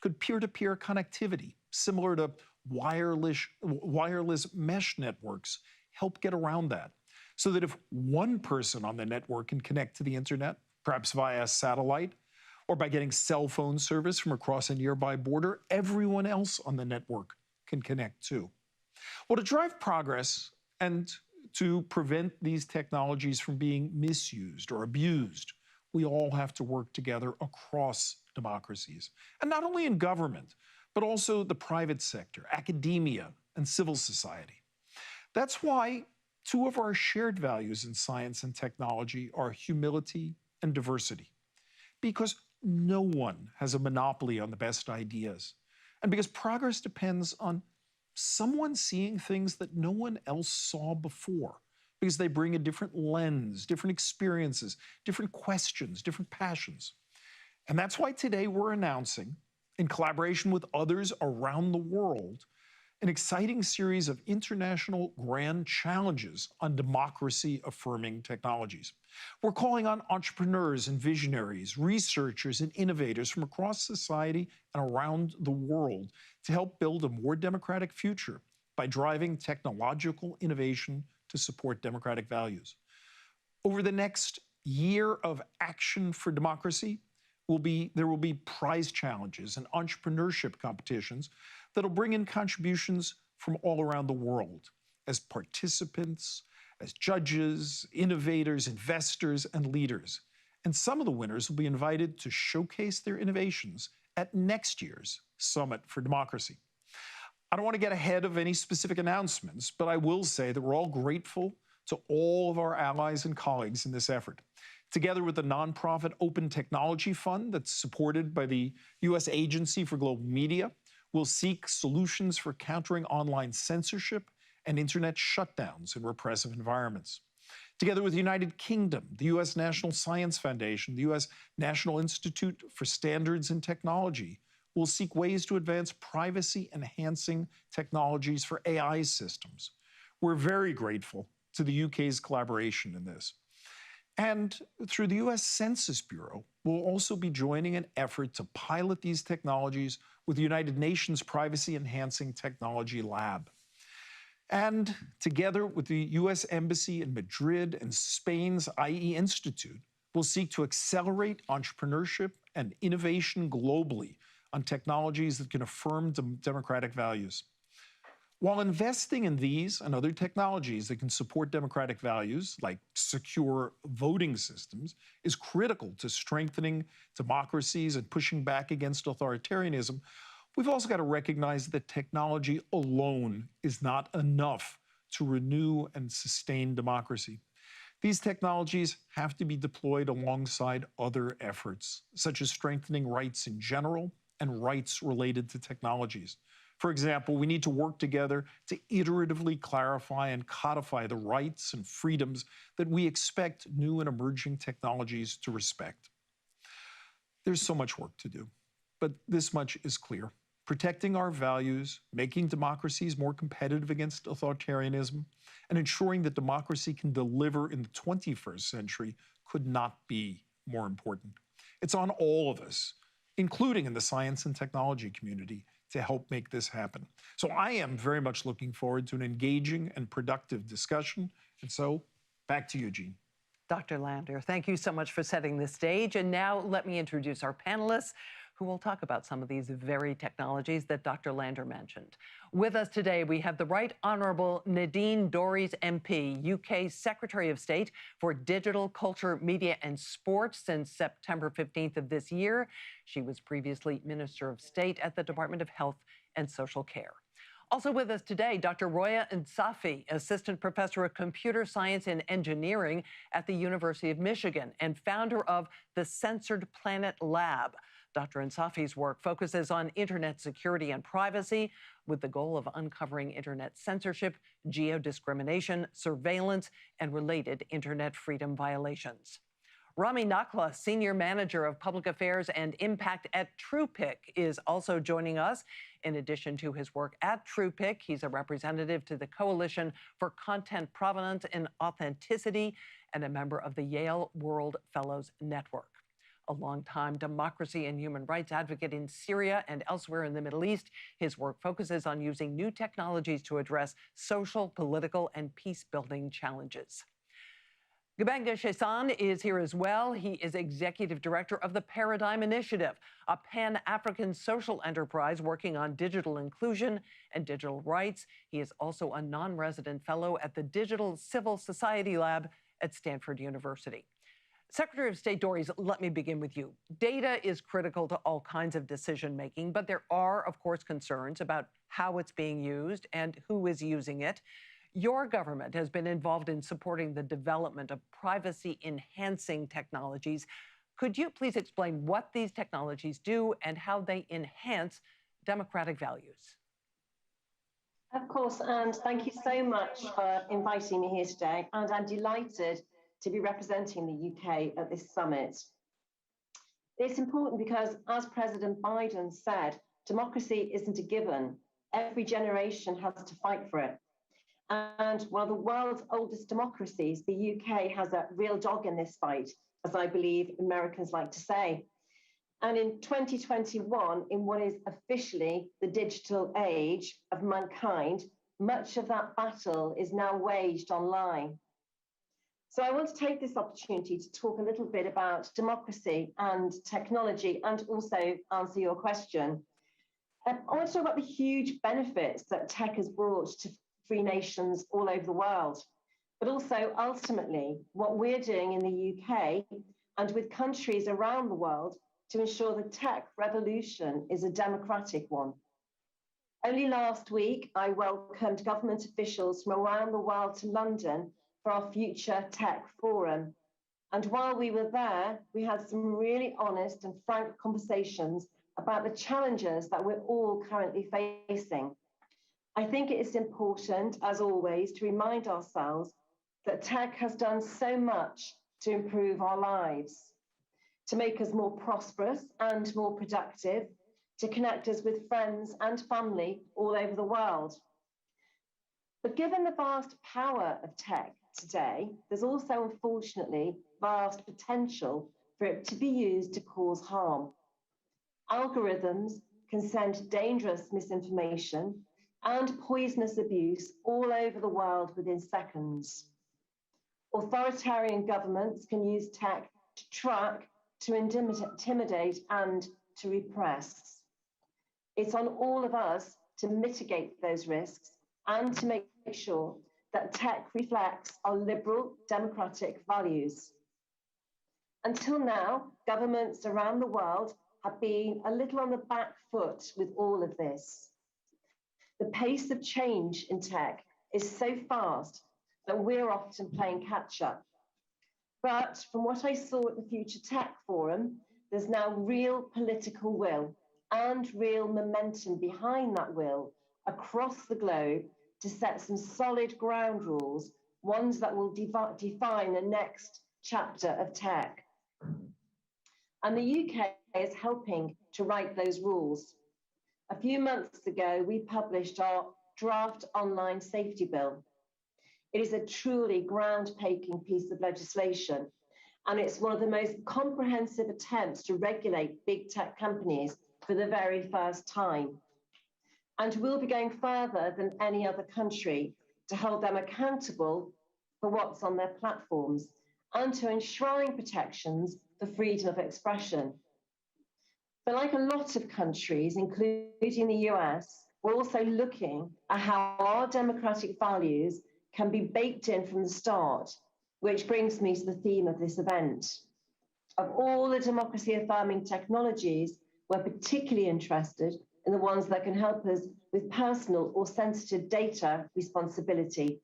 could peer-to-peer connectivity, similar to wireless mesh networks, help get around that? So that if one person on the network can connect to the internet, perhaps via satellite, or by getting cell phone service from across a nearby border, everyone else on the network can connect too. Well, to drive progress and to prevent these technologies from being misused or abused. We all have to work together across democracies, and not only in government, but also the private sector, academia, and civil society. That's why two of our shared values in science and technology are humility and diversity, because no one has a monopoly on the best ideas, and because progress depends on someone seeing things that no one else saw before, because they bring a different lens, different experiences, different questions, different passions. And that's why today we're announcing, in collaboration with others around the world, an exciting series of international grand challenges on democracy-affirming technologies. We're calling on entrepreneurs and visionaries, researchers and innovators from across society and around the world to help build a more democratic future by driving technological innovation to support democratic values. Over the next year of action for democracy, there will be prize challenges and entrepreneurship competitions that'll bring in contributions from all around the world as participants, as judges, innovators, investors, and leaders. And some of the winners will be invited to showcase their innovations at next year's Summit for Democracy. I don't want to get ahead of any specific announcements, but I will say that we're all grateful to all of our allies and colleagues in this effort. Together with the nonprofit Open Technology Fund that's supported by the U.S. Agency for Global Media, we'll seek solutions for countering online censorship and internet shutdowns in repressive environments. Together with the United Kingdom, the U.S. National Science Foundation, the U.S. National Institute for Standards and Technology, we'll seek ways to advance privacy-enhancing technologies for AI systems. We're very grateful to the UK's collaboration in this. And through the U.S. Census Bureau, we'll also be joining an effort to pilot these technologies with the United Nations Privacy Enhancing Technology Lab. And together with the U.S. Embassy in Madrid and Spain's IE Institute, we'll seek to accelerate entrepreneurship and innovation globally on technologies that can affirm democratic values. While investing in these and other technologies that can support democratic values, like secure voting systems, is critical to strengthening democracies and pushing back against authoritarianism, we've also got to recognize that technology alone is not enough to renew and sustain democracy. These technologies have to be deployed alongside other efforts, such as strengthening rights in general and rights related to technologies. For example, we need to work together to iteratively clarify and codify the rights and freedoms that we expect new and emerging technologies to respect. There's so much work to do, but this much is clear. Protecting our values, making democracies more competitive against authoritarianism, and ensuring that democracy can deliver in the 21st century could not be more important. It's on all of us, including in the science and technology community, to help make this happen. So I am very much looking forward to an engaging and productive discussion. And so back to you, Jean. Dr. Lander, thank you so much for setting the stage. And now let me introduce our panelists who will talk about some of these very technologies that Dr. Lander mentioned. With us today, we have the Right Honourable Nadine Dorries MP, UK Secretary of State for Digital, Culture, Media and Sport since September 15th of this year. She was previously Minister of State at the Department of Health and Social Care. Also with us today, Dr. Roya Nsafi, Assistant Professor of Computer Science and Engineering at the University of Michigan and founder of the Censored Planet Lab. Dr. Nsafi's work focuses on internet security and privacy with the goal of uncovering internet censorship, geodiscrimination, surveillance, and related internet freedom violations. Rami Nakla, Senior Manager of Public Affairs and Impact at TruePic, is also joining us. In addition to his work at TruePic, he's a representative to the Coalition for Content Provenance and Authenticity and a member of the Yale World Fellows Network. A longtime democracy and human rights advocate in Syria and elsewhere in the Middle East, his work focuses on using new technologies to address social, political, and peace-building challenges. Gubanga Shesan is here as well. He is Executive Director of the Paradigm Initiative, a Pan-African social enterprise working on digital inclusion and digital rights. He is also a non-resident fellow at the Digital Civil Society Lab at Stanford University. Secretary of State Doris, let me begin with you. Data is critical to all kinds of decision-making, but there are, of course, concerns about how it's being used and who is using it. Your government has been involved in supporting the development of privacy-enhancing technologies. Could you please explain what these technologies do and how they enhance democratic values? Of course, and thank you so much for inviting me here today. And I'm delighted to be representing the UK at this summit. It's important because, as President Biden said, democracy isn't a given. Every generation has to fight for it. And one of the world's oldest democracies, the UK has a real dog in this fight, as I believe Americans like to say. And in 2021, in what is officially the digital age of mankind, much of that battle is now waged online. So I want to take this opportunity to talk a little bit about democracy and technology and also answer your question. I want to talk about the huge benefits that tech has brought to free nations all over the world, but also ultimately what we're doing in the UK and with countries around the world to ensure the tech revolution is a democratic one. Only last week, I welcomed government officials from around the world to London for our Future Tech Forum. And while we were there, we had some really honest and frank conversations about the challenges that we're all currently facing. I think it is important, as always, to remind ourselves that tech has done so much to improve our lives, to make us more prosperous and more productive, to connect us with friends and family all over the world. But given the vast power of tech today, there's also, unfortunately, vast potential for it to be used to cause harm. Algorithms can send dangerous misinformation and poisonous abuse all over the world within seconds. Authoritarian governments can use tech to track, to intimidate, and to repress. It's on all of us to mitigate those risks and to make sure that tech reflects our liberal democratic values. Until now, governments around the world have been a little on the back foot with all of this. The pace of change in tech is so fast that we're often playing catch up. But from what I saw at the Future Tech Forum, there's now real political will and real momentum behind that will across the globe to set some solid ground rules, ones that will define the next chapter of tech. And the UK is helping to write those rules. A few months ago, we published our draft online safety bill. It is a truly groundbreaking piece of legislation, and it's one of the most comprehensive attempts to regulate big tech companies for the very first time. And we'll be going further than any other country to hold them accountable for what's on their platforms and to enshrine protections for freedom of expression. But like a lot of countries, including the US, we're also looking at how our democratic values can be baked in from the start, which brings me to the theme of this event. Of all the democracy-affirming technologies, we're particularly interested in the ones that can help us with personal or sensitive data responsibility.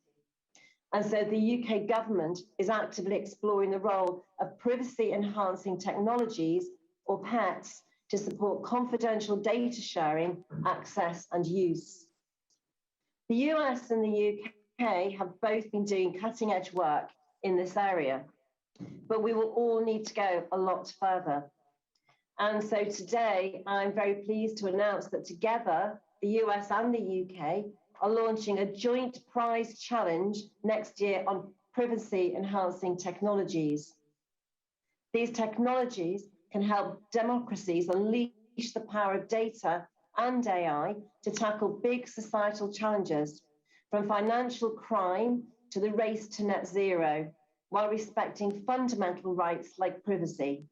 And so the UK government is actively exploring the role of privacy-enhancing technologies, or PETs, to support confidential data sharing, access, and use. The US and the UK have both been doing cutting-edge work in this area, but we will all need to go a lot further. And so today, I'm very pleased to announce that together, the US and the UK are launching a joint prize challenge next year on privacy-enhancing technologies. These technologies can help democracies unleash the power of data and AI to tackle big societal challenges, from financial crime to the race to net zero, while respecting fundamental rights like privacy.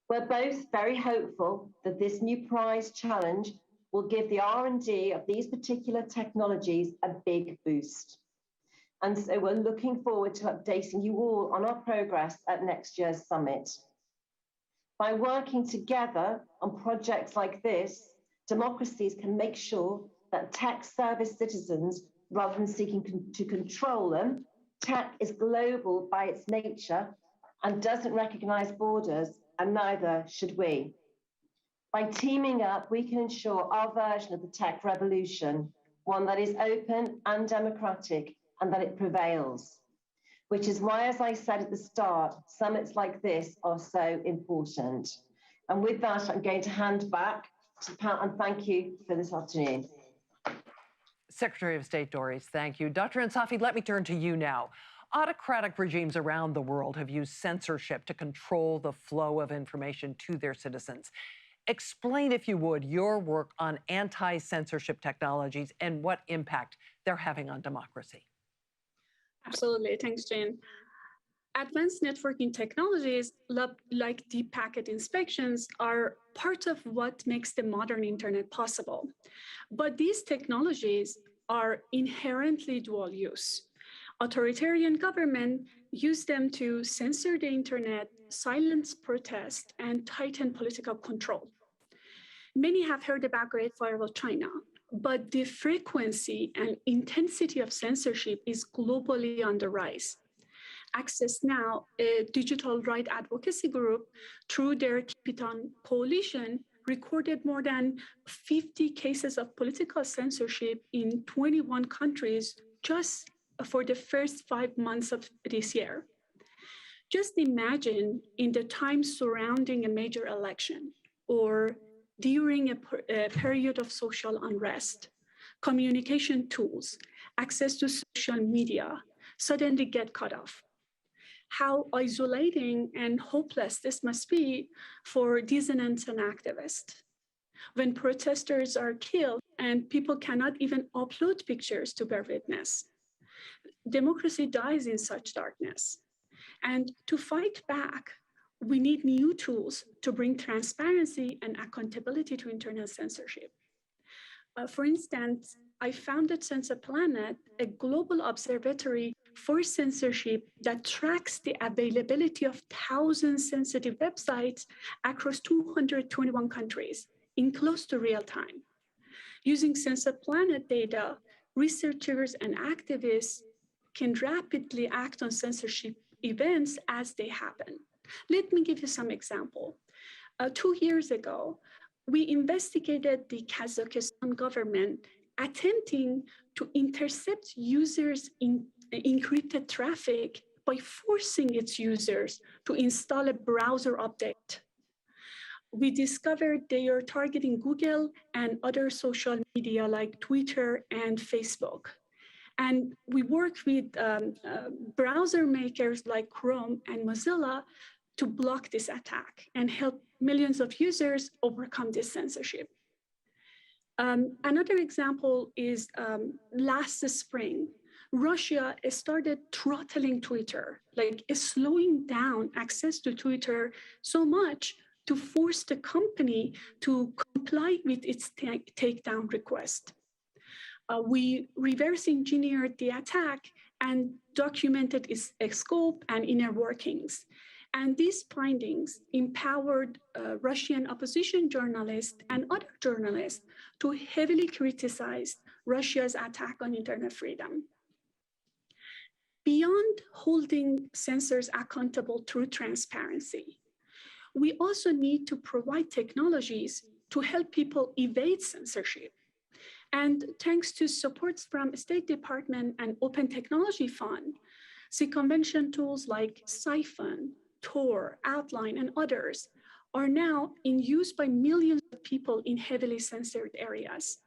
We're both very hopeful that this new prize challenge will give the R&D of these particular technologies a big boost. And so we're looking forward to updating you all on our progress at next year's summit. By working together on projects like this, democracies can make sure that tech service citizens, rather than seeking to control them, tech is global by its nature and doesn't recognize borders, and neither should we. By teaming up, we can ensure our version of the tech revolution, one that is open and democratic, and that it prevails. Which is why, as I said at the start, summits like this are so important. And with that, I'm going to hand back to Pat, and thank you for this afternoon. Secretary of State Doris, thank you. Dr. Insafi, let me turn to you now. Autocratic regimes around the world have used censorship to control the flow of information to their citizens. Explain, if you would, your work on anti-censorship technologies and what impact they're having on democracy. Absolutely. Thanks, Jane. Advanced networking technologies like deep packet inspections are part of what makes the modern internet possible. But these technologies are inherently dual use. Authoritarian governments use them to censor the internet, silence protest, and tighten political control. Many have heard about Great Firewall China, but the frequency and intensity of censorship is globally on the rise. Access Now, a digital rights advocacy group, through their Keep It On coalition, recorded more than 50 cases of political censorship in 21 countries just for the first 5 months of this year. Just imagine in the time surrounding a major election or during a period of social unrest, communication tools, access to social media suddenly get cut off. How isolating and hopeless this must be for dissidents and activists. When protesters are killed and people cannot even upload pictures to bear witness. Democracy dies in such darkness. And to fight back, we need new tools to bring transparency and accountability to internet censorship. For instance, I founded Censor Planet, a global observatory for censorship that tracks the availability of 1,000 sensitive websites across 221 countries in close to real time. Using Censor Planet data, researchers and activists can rapidly act on censorship events as they happen. Let me give you some example. 2 years ago, we investigated the Kazakhstan government attempting to intercept users in encrypted traffic by forcing its users to install a browser update. We discovered they are targeting Google and other social media like Twitter and Facebook. And we worked with browser makers like Chrome and Mozilla to block this attack and help millions of users overcome this censorship. Another example is last spring, Russia started throttling Twitter, like slowing down access to Twitter so much to force the company to comply with its takedown request. We reverse engineered the attack and documented its scope and inner workings. And these findings empowered Russian opposition journalists and other journalists to heavily criticize Russia's attack on internet freedom. Beyond holding censors accountable through transparency, we also need to provide technologies to help people evade censorship. And thanks to supports from State Department and Open Technology Fund, circumvention tools like Siphon, Tor, Outline, and others are now in use by millions of people in heavily censored areas.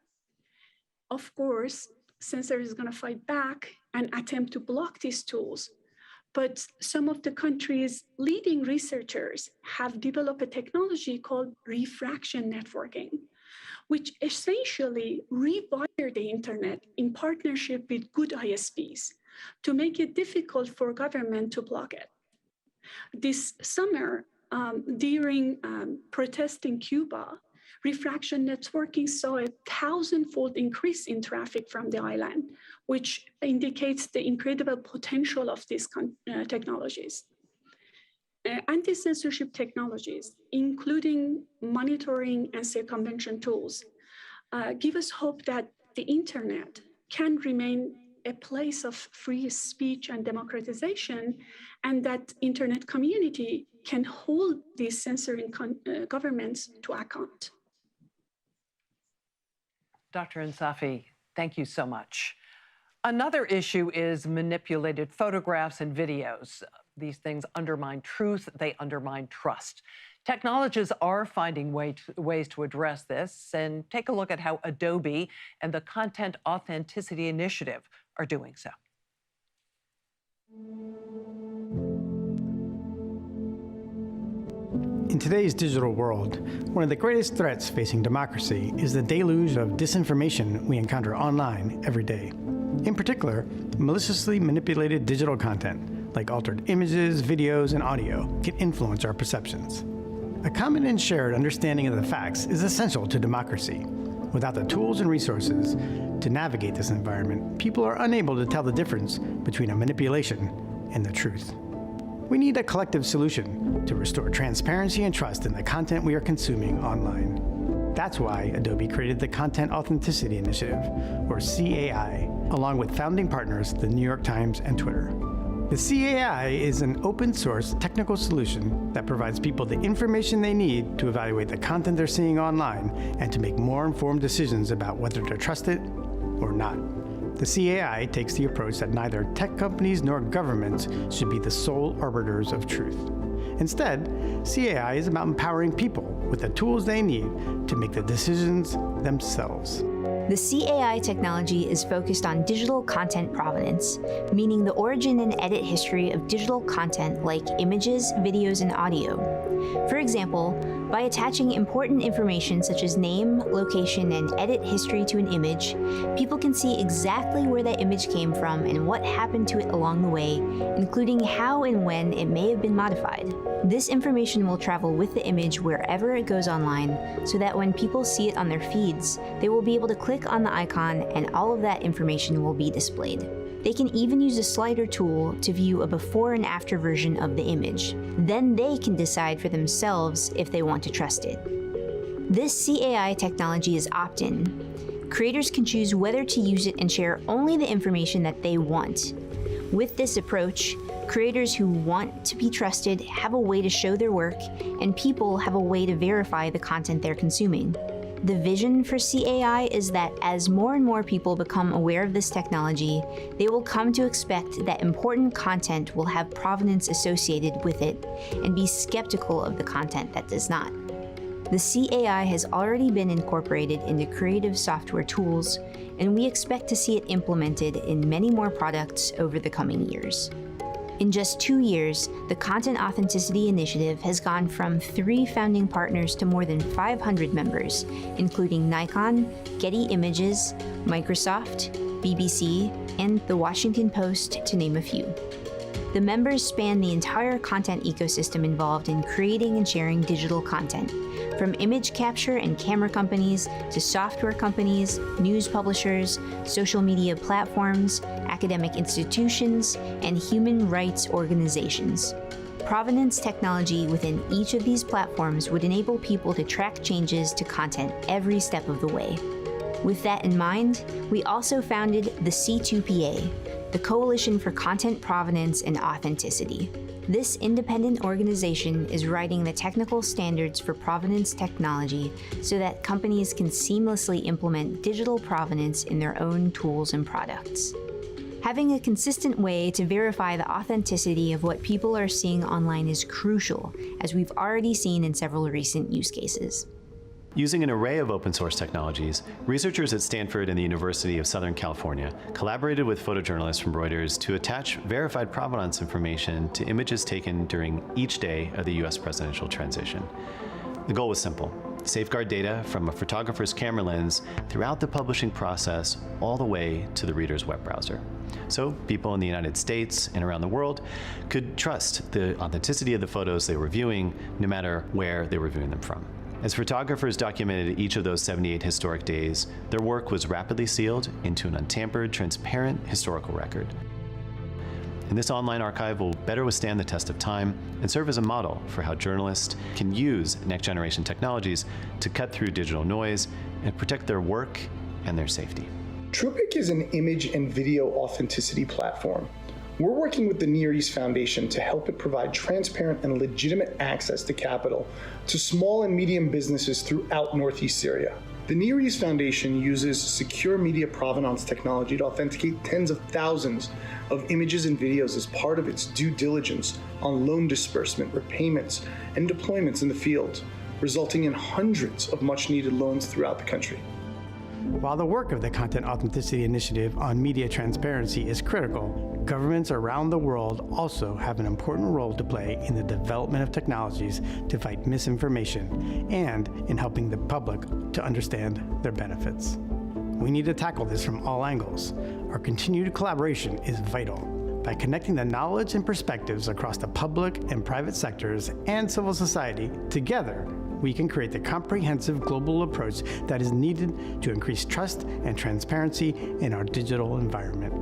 Of course, censors is going to fight back and attempt to block these tools. But some of the country's leading researchers have developed a technology called refraction networking, which essentially rewire the internet in partnership with good ISPs, to make it difficult for government to block it. This summer, during protests in Cuba, refraction networking saw a 1,000-fold increase in traffic from the island, which indicates the incredible potential of these technologies. Anti-censorship technologies, including monitoring and circumvention tools, give us hope that the internet can remain a place of free speech and democratization, and that internet community can hold these censoring governments to account. Dr. Insafi, thank you so much. Another issue is manipulated photographs and videos. These things undermine truth, they undermine trust. Technologists are finding ways to address this, and take a look at how Adobe and the Content Authenticity Initiative are doing so. In today's digital world, one of the greatest threats facing democracy is the deluge of disinformation we encounter online every day. In particular, maliciously manipulated digital content, like altered images, videos, and audio, can influence our perceptions. A common and shared understanding of the facts is essential to democracy. Without the tools and resources to navigate this environment, people are unable to tell the difference between a manipulation and the truth. We need a collective solution to restore transparency and trust in the content we are consuming online. That's why Adobe created the Content Authenticity Initiative, or CAI, along with founding partners, the New York Times and Twitter. The CAI is an open-source technical solution that provides people the information they need to evaluate the content they're seeing online and to make more informed decisions about whether to trust it or not. The CAI takes the approach that neither tech companies nor governments should be the sole arbiters of truth. Instead, CAI is about empowering people with the tools they need to make the decisions themselves. The CAI technology is focused on digital content provenance, meaning the origin and edit history of digital content like images, videos, and audio. For example, by attaching important information such as name, location, and edit history to an image, people can see exactly where that image came from and what happened to it along the way, including how and when it may have been modified. This information will travel with the image wherever it goes online, so that when people see it on their feeds, they will be able to click on the icon and all of that information will be displayed. They can even use a slider tool to view a before and after version of the image. Then they can decide for themselves if they want to trust it. This CAI technology is opt-in. Creators can choose whether to use it and share only the information that they want. With this approach, creators who want to be trusted have a way to show their work, and people have a way to verify the content they're consuming. The vision for CAI is that as more and more people become aware of this technology, they will come to expect that important content will have provenance associated with it and be skeptical of the content that does not. The CAI has already been incorporated into creative software tools, and we expect to see it implemented in many more products over the coming years. In just 2 years, the Content Authenticity Initiative has gone from 3 founding partners to more than 500 members, including Nikon, Getty Images, Microsoft, BBC, and The Washington Post, to name a few. The members span the entire content ecosystem involved in creating and sharing digital content, from image capture and camera companies to software companies, news publishers, social media platforms, academic institutions, and human rights organizations. Provenance technology within each of these platforms would enable people to track changes to content every step of the way. With that in mind, we also founded the C2PA, the Coalition for Content Provenance and Authenticity. This independent organization is writing the technical standards for provenance technology so that companies can seamlessly implement digital provenance in their own tools and products. Having a consistent way to verify the authenticity of what people are seeing online is crucial, as we've already seen in several recent use cases. Using an array of open source technologies, researchers at Stanford and the University of Southern California collaborated with photojournalists from Reuters to attach verified provenance information to images taken during each day of the US presidential transition. The goal was simple: safeguard data from a photographer's camera lens throughout the publishing process all the way to the reader's web browser. So people in the United States and around the world could trust the authenticity of the photos they were viewing, no matter where they were viewing them from. As photographers documented each of those 78 historic days, their work was rapidly sealed into an untampered, transparent historical record. And this online archive will better withstand the test of time and serve as a model for how journalists can use next-generation technologies to cut through digital noise and protect their work and their safety. TruePic is an image and video authenticity platform. We're working with the Near East Foundation to help it provide transparent and legitimate access to capital to small and medium businesses throughout Northeast Syria. The Near East Foundation uses secure media provenance technology to authenticate tens of thousands of images and videos as part of its due diligence on loan disbursement, repayments, and deployments in the field, resulting in hundreds of much-needed loans throughout the country. While the work of the Content Authenticity Initiative on media transparency is critical, governments around the world also have an important role to play in the development of technologies to fight misinformation and in helping the public to understand their benefits. We need to tackle this from all angles. Our continued collaboration is vital. By connecting the knowledge and perspectives across the public and private sectors and civil society together, we can create the comprehensive global approach that is needed to increase trust and transparency in our digital environment.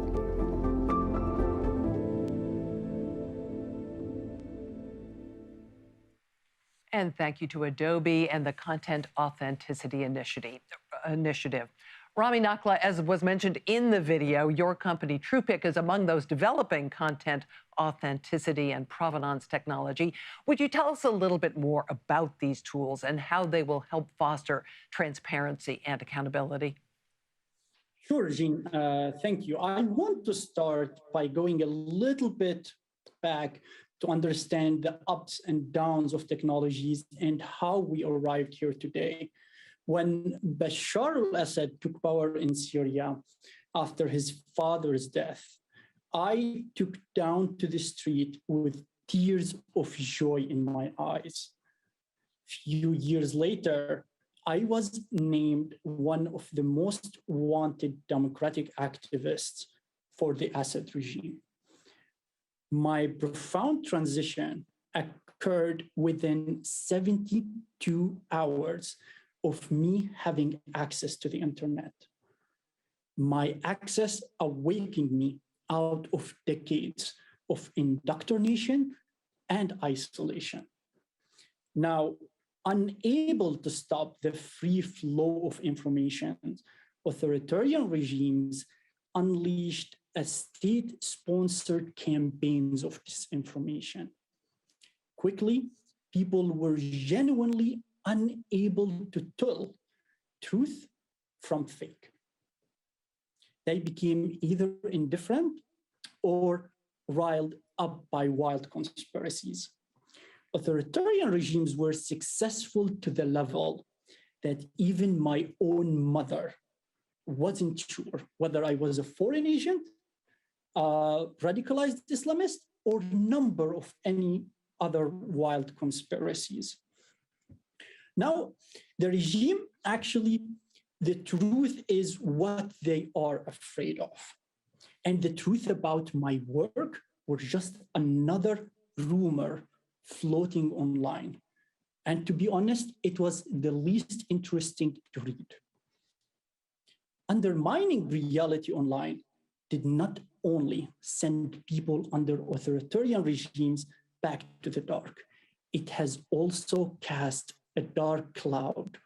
And thank you to Adobe and the Content Authenticity Initiative. Rami Nakla, as was mentioned in the video, your company TruePic is among those developing content authenticity and provenance technology. Would you tell us a little bit more about these tools and how they will help foster transparency and accountability? Sure, Jean. Thank you. I want to start by going a little bit back to understand the ups and downs of technologies and how we arrived here today. When Bashar al-Assad took power in Syria after his father's death, I took down to the street with tears of joy in my eyes. Few years later, I was named one of the most wanted democratic activists for the Assad regime. My profound transition occurred within 72 hours of me having access to the internet. My access awakened me out of decades of indoctrination and isolation. Now, unable to stop the free flow of information, authoritarian regimes unleashed a state-sponsored campaigns of disinformation. Quickly, people were genuinely unable to tell truth from fake. They became either indifferent or riled up by wild conspiracies. Authoritarian regimes were successful to the level that even my own mother wasn't sure whether I was a foreign agent, radicalized Islamist, or number of any other wild conspiracies. Now, the regime actually, the truth is what they are afraid of. And the truth about my work was just another rumor floating online. And to be honest, it was the least interesting to read. Undermining reality online did not only send people under authoritarian regimes back to the dark, it has also cast a dark cloud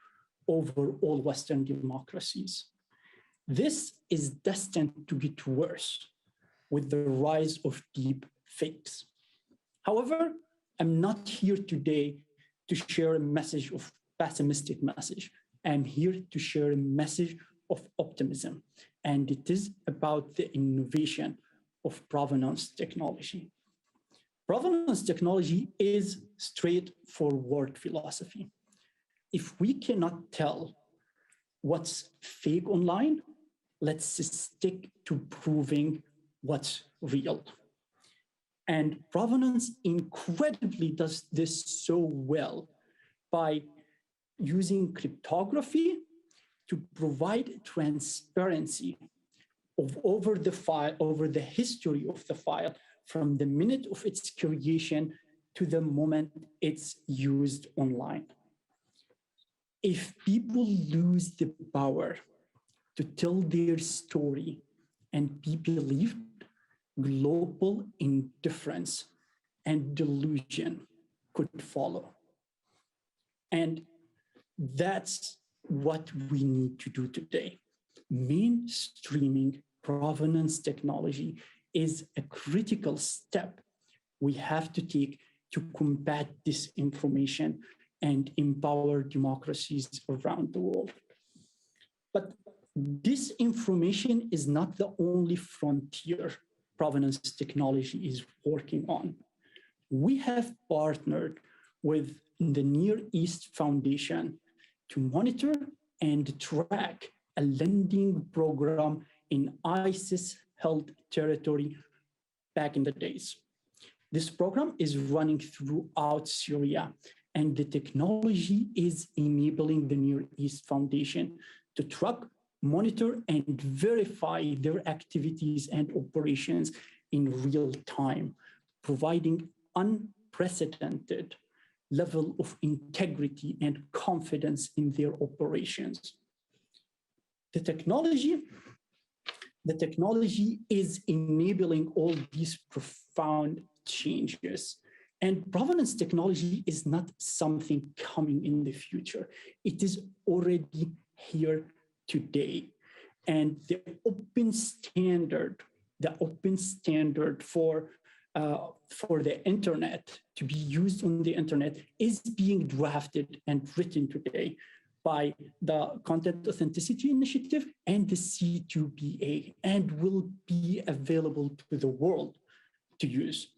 over all Western democracies. This is destined to get worse with the rise of deep fakes. However, I'm not here today to share a message of pessimistic message. I'm here to share a message of optimism, and it is about the innovation of provenance technology. Provenance technology is straightforward philosophy. If we cannot tell what's fake online, let's stick to proving what's real. And provenance incredibly does this so well by using cryptography to provide transparency over the history of the file from the minute of its creation to the moment it's used online. If people lose the power to tell their story and be believed, global indifference and delusion could follow. And that's what we need to do today. Mainstreaming provenance technology is a critical step we have to take to combat disinformation and empower democracies around the world. But disinformation is not the only frontier provenance technology is working on. We have partnered with the Near East Foundation to monitor and track a lending program in ISIS-held territory back in the days. This program is running throughout Syria, and the technology is enabling the Near East Foundation to track, monitor, and verify their activities and operations in real time, providing unprecedented level of integrity and confidence in their operations. The technology is enabling all these profound changes. And provenance technology is not something coming in the future. It is already here today. And the open standard for the internet to be used on the internet is being drafted and written today by the Content Authenticity Initiative and the C2PA, and will be available to the world to use.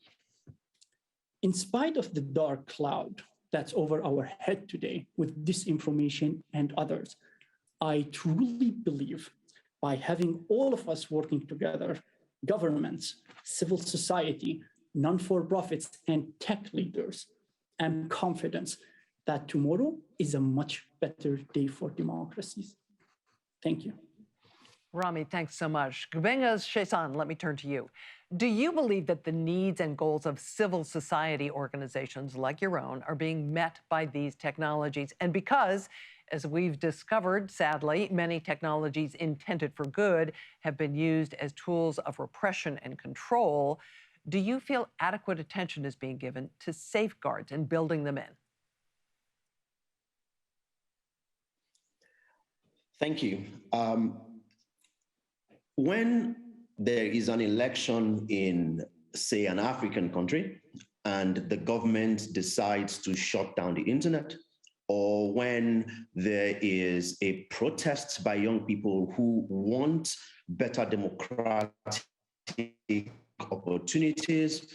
In spite of the dark cloud that's over our head today with disinformation and others, I truly believe by having all of us working together, governments, civil society, non-for-profits, and tech leaders, I'm confident that tomorrow is a much better day for democracies. Thank you. Rami, thanks so much. Gubenga Shesan, let me turn to you. Do you believe that the needs and goals of civil society organizations like your own are being met by these technologies? And because, as we've discovered, sadly, many technologies intended for good have been used as tools of repression and control, do you feel adequate attention is being given to safeguards and building them in? Thank you. When there is an election in, say, an African country, and the government decides to shut down the internet, or when there is a protest by young people who want better democratic opportunities,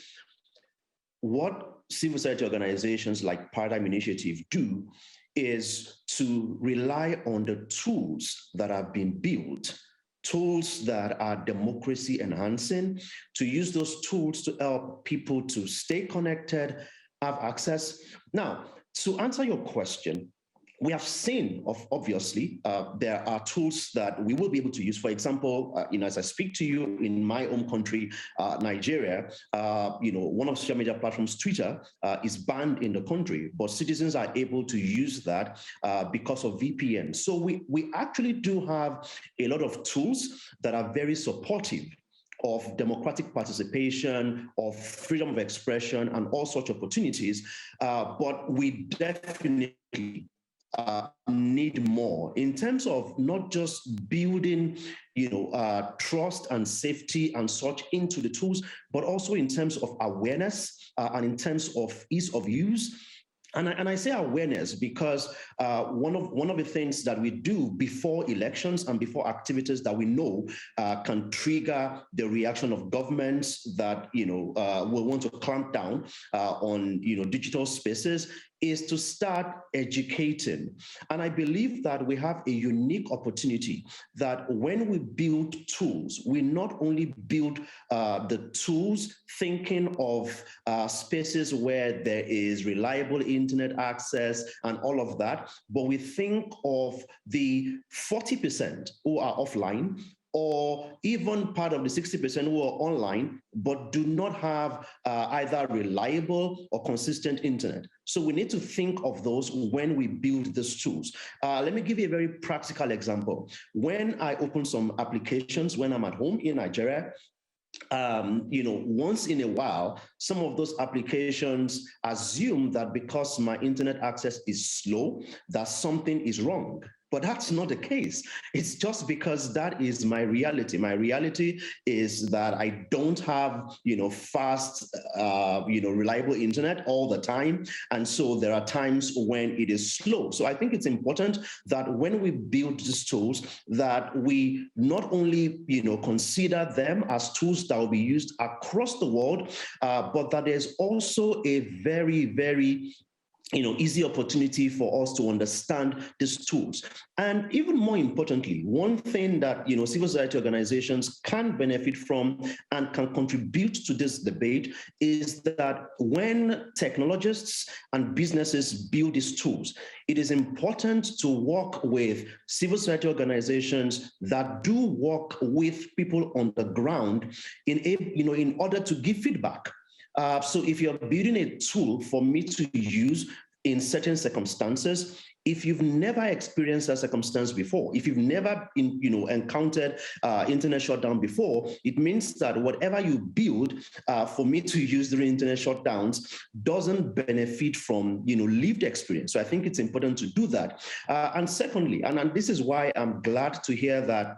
what civil society organizations like Paradigm Initiative do is to rely on the tools that have been built, tools that are democracy enhancing, to use those tools to help people to stay connected, have access. Now, to answer your question, we have seen, obviously, there are tools that we will be able to use. For example, as I speak to you in my home country, Nigeria, one of social media platforms, Twitter, is banned in the country, but citizens are able to use that because of VPN. So we actually do have a lot of tools that are very supportive of democratic participation, of freedom of expression, and all sorts of opportunities. But we definitely need more in terms of not just building, trust and safety and such into the tools, but also in terms of awareness and in terms of ease of use. And I say awareness because one of the things that we do before elections and before activities that we know can trigger the reaction of governments that will want to clamp down on digital spaces is to start educating. And I believe that we have a unique opportunity that when we build tools, we not only build the tools thinking of spaces where there is reliable internet access and all of that, but we think of the 40% who are offline, or even part of the 60% who are online, but do not have either reliable or consistent internet. So we need to think of those when we build these tools. Let me give you a very practical example. When I open some applications when I'm at home in Nigeria, once in a while, some of those applications assume that because my internet access is slow, that something is wrong. But that's not the case. It's just because that is my reality. My reality is that I don't have, fast, reliable internet all the time. And so there are times when it is slow. So I think it's important that when we build these tools, that we not only, consider them as tools that will be used across the world, but that there's also a very, very easy opportunity for us to understand these tools. And even more importantly, one thing that civil society organizations can benefit from and can contribute to this debate is that when technologists and businesses build these tools, it is important to work with civil society organizations that do work with people on the ground in order to give feedback. So if you're building a tool for me to use in certain circumstances, if you've never experienced that circumstance before, if you've never encountered internet shutdown before, it means that whatever you build for me to use during internet shutdowns doesn't benefit from lived experience. So I think it's important to do that. And secondly, and this is why I'm glad to hear that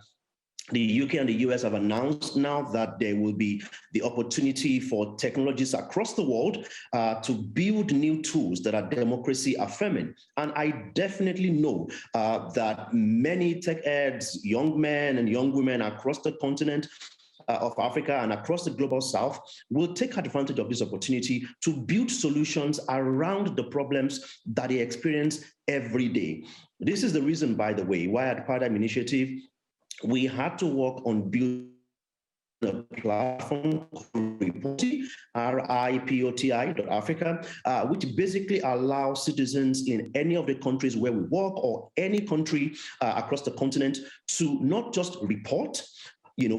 the UK and the US have announced now that there will be the opportunity for technologies across the world to build new tools that are democracy affirming. And I definitely know that many tech heads, young men and young women across the continent of Africa and across the global south will take advantage of this opportunity to build solutions around the problems that they experience every day. This is the reason, by the way, why at Paradigm Initiative, we had to work on building a platform called Ripoti, RIPOTI.Africa, which basically allows citizens in any of the countries where we work or any country across the continent to not just report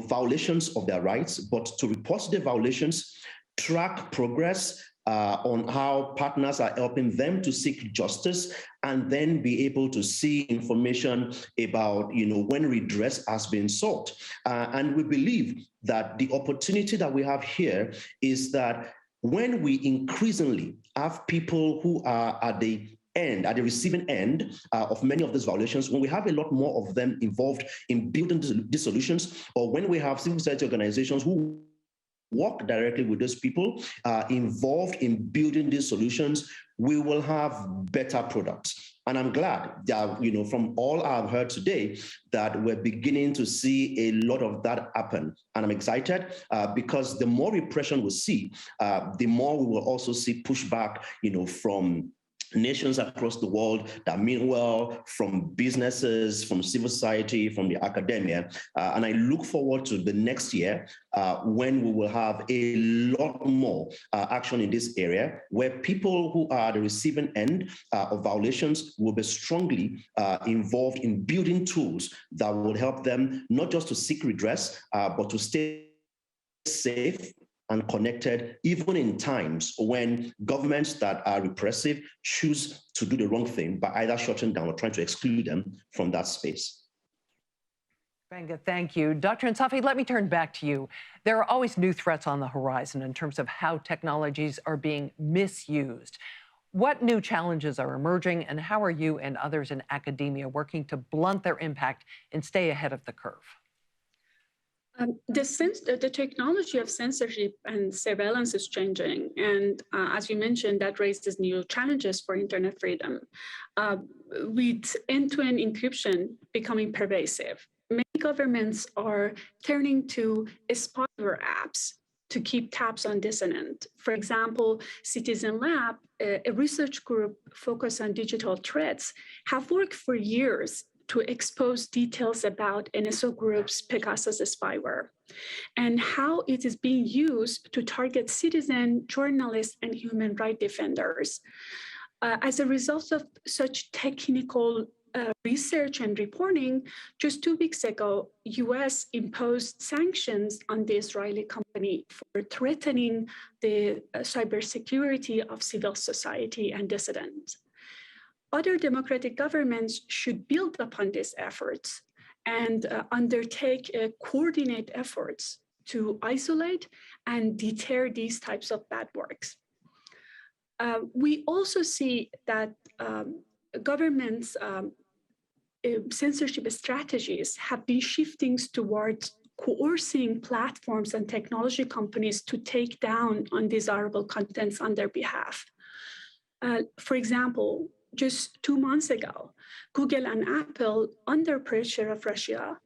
violations of their rights, but to report the violations, track progress on how partners are helping them to seek justice, and then be able to see information about when redress has been sought. And we believe that the opportunity that we have here is that when we increasingly have people who are at the receiving end of many of these violations, when we have a lot more of them involved in building these solutions, or when we have civil society organizations who work directly with those people involved in building these solutions, we will have better products. And I'm glad that, from all I've heard today, that we're beginning to see a lot of that happen. And I'm excited because the more repression we see, the more we will also see pushback, from nations across the world that mean well, from businesses, from civil society, from the academia. And I look forward to the next year when we will have a lot more action in this area, where people who are the receiving end of violations will be strongly involved in building tools that will help them not just to seek redress, but to stay safe and connected, even in times when governments that are repressive choose to do the wrong thing by either shutting down or trying to exclude them from that space. Benga, thank you. Dr. Insafi, let me turn back to you. There are always new threats on the horizon in terms of how technologies are being misused. What new challenges are emerging, and how are you and others in academia working to blunt their impact and stay ahead of the curve? The technology of censorship and surveillance is changing. And as you mentioned, that raises new challenges for internet freedom. With end-to-end encryption becoming pervasive, many governments are turning to spyware apps to keep tabs on dissent. For example, Citizen Lab, a research group focused on digital threats, have worked for years to expose details about NSO Group's Pegasus spyware and how it is being used to target citizen, journalists, and human rights defenders. As a result of such technical research and reporting, just 2 weeks ago, US imposed sanctions on the Israeli company for threatening the cybersecurity of civil society and dissidents. Other democratic governments should build upon these efforts and undertake coordinate efforts to isolate and deter these types of bad works. We also see that governments' censorship strategies have been shifting towards coercing platforms and technology companies to take down undesirable contents on their behalf. For example, just 2 months ago, Google and Apple, under pressure of Russia,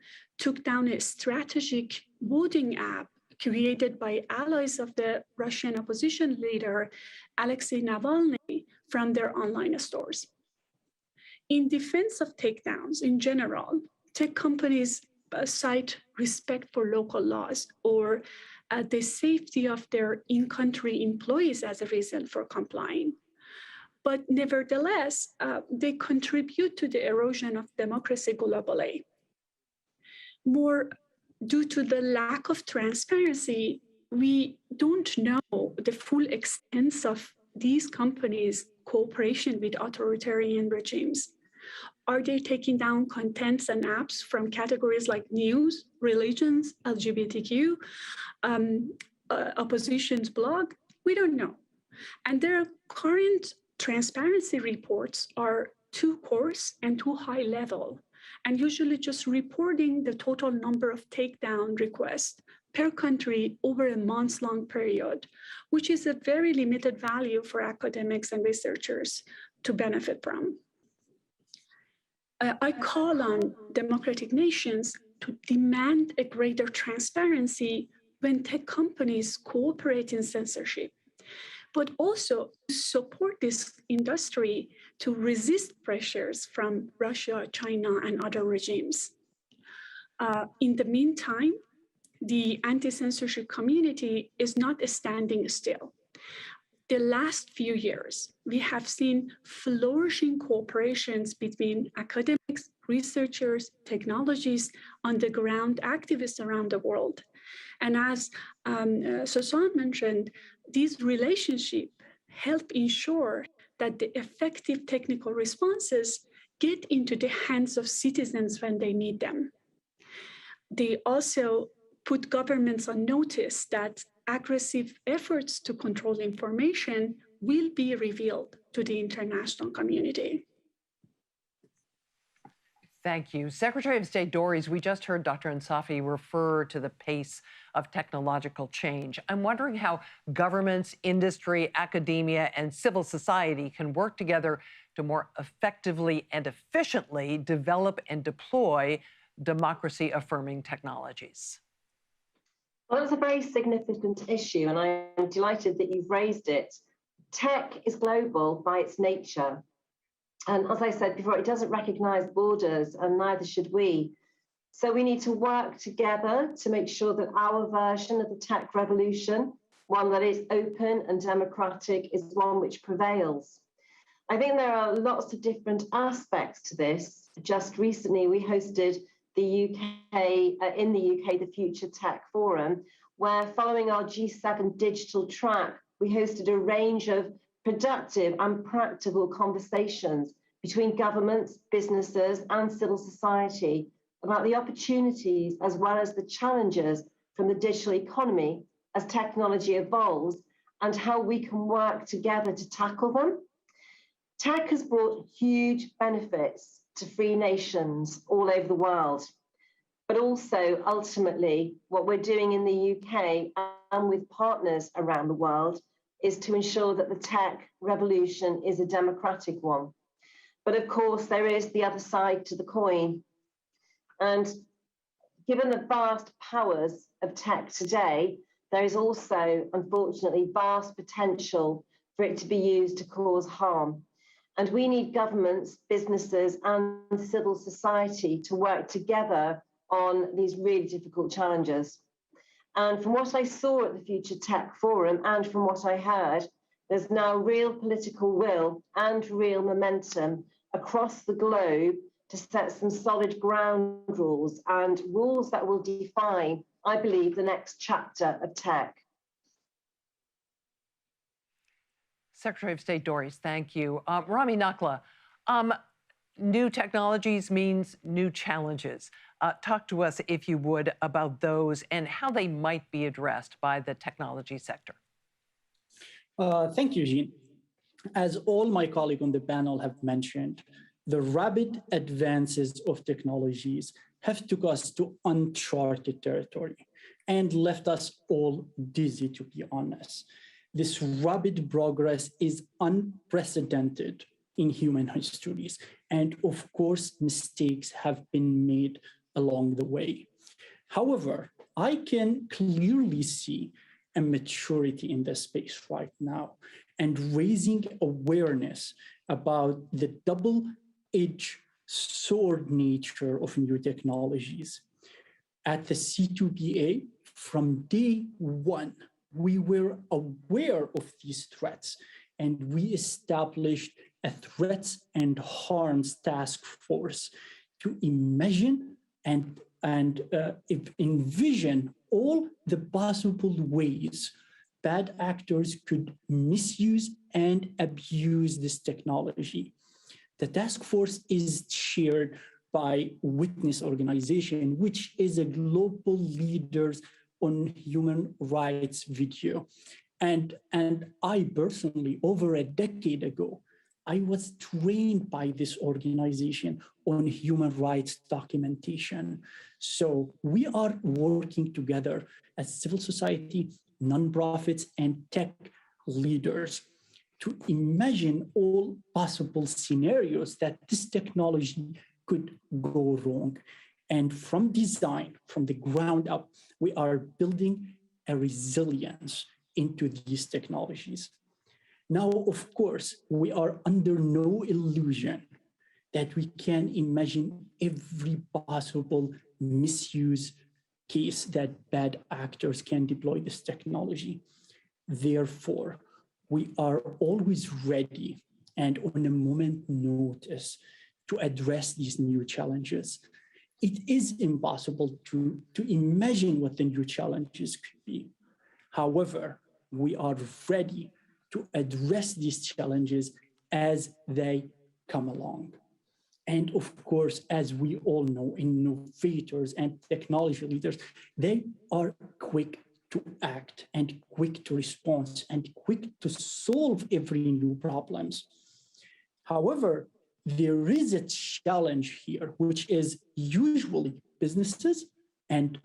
took down a strategic voting app created by allies of the Russian opposition leader, Alexei Navalny, from their online stores. In defense of takedowns in general, tech companies cite respect for local laws or the safety of their in-country employees as a reason for complying. But nevertheless, they contribute to the erosion of democracy globally. More due to the lack of transparency, we don't know the full extent of these companies' cooperation with authoritarian regimes. Are they taking down contents and apps from categories like news, religions, LGBTQ, opposition's blog? We don't know. And their current transparency reports are too coarse and too high level, and usually just reporting the total number of takedown requests per country over a months-long period, which is a very limited value for academics and researchers to benefit from. I call on democratic nations to demand a greater transparency when tech companies cooperate in censorship, but also support this industry to resist pressures from Russia, China, and other regimes. In the meantime, the anti-censorship community is not standing still. The last few years, we have seen flourishing cooperations between academics, researchers, technologists, on-the-ground activists around the world. And as Susan mentioned, these relationships help ensure that the effective technical responses get into the hands of citizens when they need them. They also put governments on notice that aggressive efforts to control information will be revealed to the international community. Thank you. Secretary of State Dorries, we just heard Dr. Insafi refer to the pace of technological change. I'm wondering how governments, industry, academia, and civil society can work together to more effectively and efficiently develop and deploy democracy-affirming technologies. Well, it's a very significant issue, and I'm delighted that you've raised it. Tech is global by its nature. And as I said before, it doesn't recognize borders, and neither should we. So we need to work together to make sure that our version of the tech revolution, one that is open and democratic, is one which prevails. I think there are lots of different aspects to this. Just recently, we hosted the UK, the Future Tech Forum, where following our G7 digital track, we hosted a range of productive and practical conversations between governments, businesses, and civil society about the opportunities as well as the challenges from the digital economy as technology evolves and how we can work together to tackle them. Tech has brought huge benefits to free nations all over the world, but also ultimately what we're doing in the UK and with partners around the world is to ensure that the tech revolution is a democratic one. But of course, there is the other side to the coin. And given the vast powers of tech today, there is also, unfortunately, vast potential for it to be used to cause harm. And we need governments, businesses, and civil society to work together on these really difficult challenges. And from what I saw at the Future Tech Forum and from what I heard, there's now real political will and real momentum across the globe to set some solid ground rules and rules that will define, I believe, the next chapter of tech. Secretary of State Doris, thank you. Rami Nakla, new technologies means new challenges. Talk to us, if you would, about those and how they might be addressed by the technology sector. Thank you, Jean. As all my colleagues on the panel have mentioned, the rapid advances of technologies have took us to uncharted territory and left us all dizzy, to be honest. This rapid progress is unprecedented in human histories. And of course, mistakes have been made along the way. However, I can clearly see a maturity in this space right now and raising awareness about the double-edged sword nature of new technologies. At the C2PA, from day one, we were aware of these threats and we established a threats and harms task force to imagine and envision all the possible ways bad actors could misuse and abuse this technology. The task force is chaired by Witness Organization, which is a global leader on human rights video. And I personally, over a decade ago, I was trained by this organization on human rights documentation. So we are working together as civil society, nonprofits, and tech leaders to imagine all possible scenarios that this technology could go wrong. And from design, from the ground up, we are building a resilience into these technologies. Now, of course, we are under no illusion that we can imagine every possible misuse case that bad actors can deploy this technology. Therefore, we are always ready and on a moment notice to address these new challenges. It is impossible to imagine what the new challenges could be. However, we are ready to address these challenges as they come along. And of course, as we all know, innovators and technology leaders, they are quick to act and quick to respond and quick to solve every new problems. However, there is a challenge here, which is usually businesses and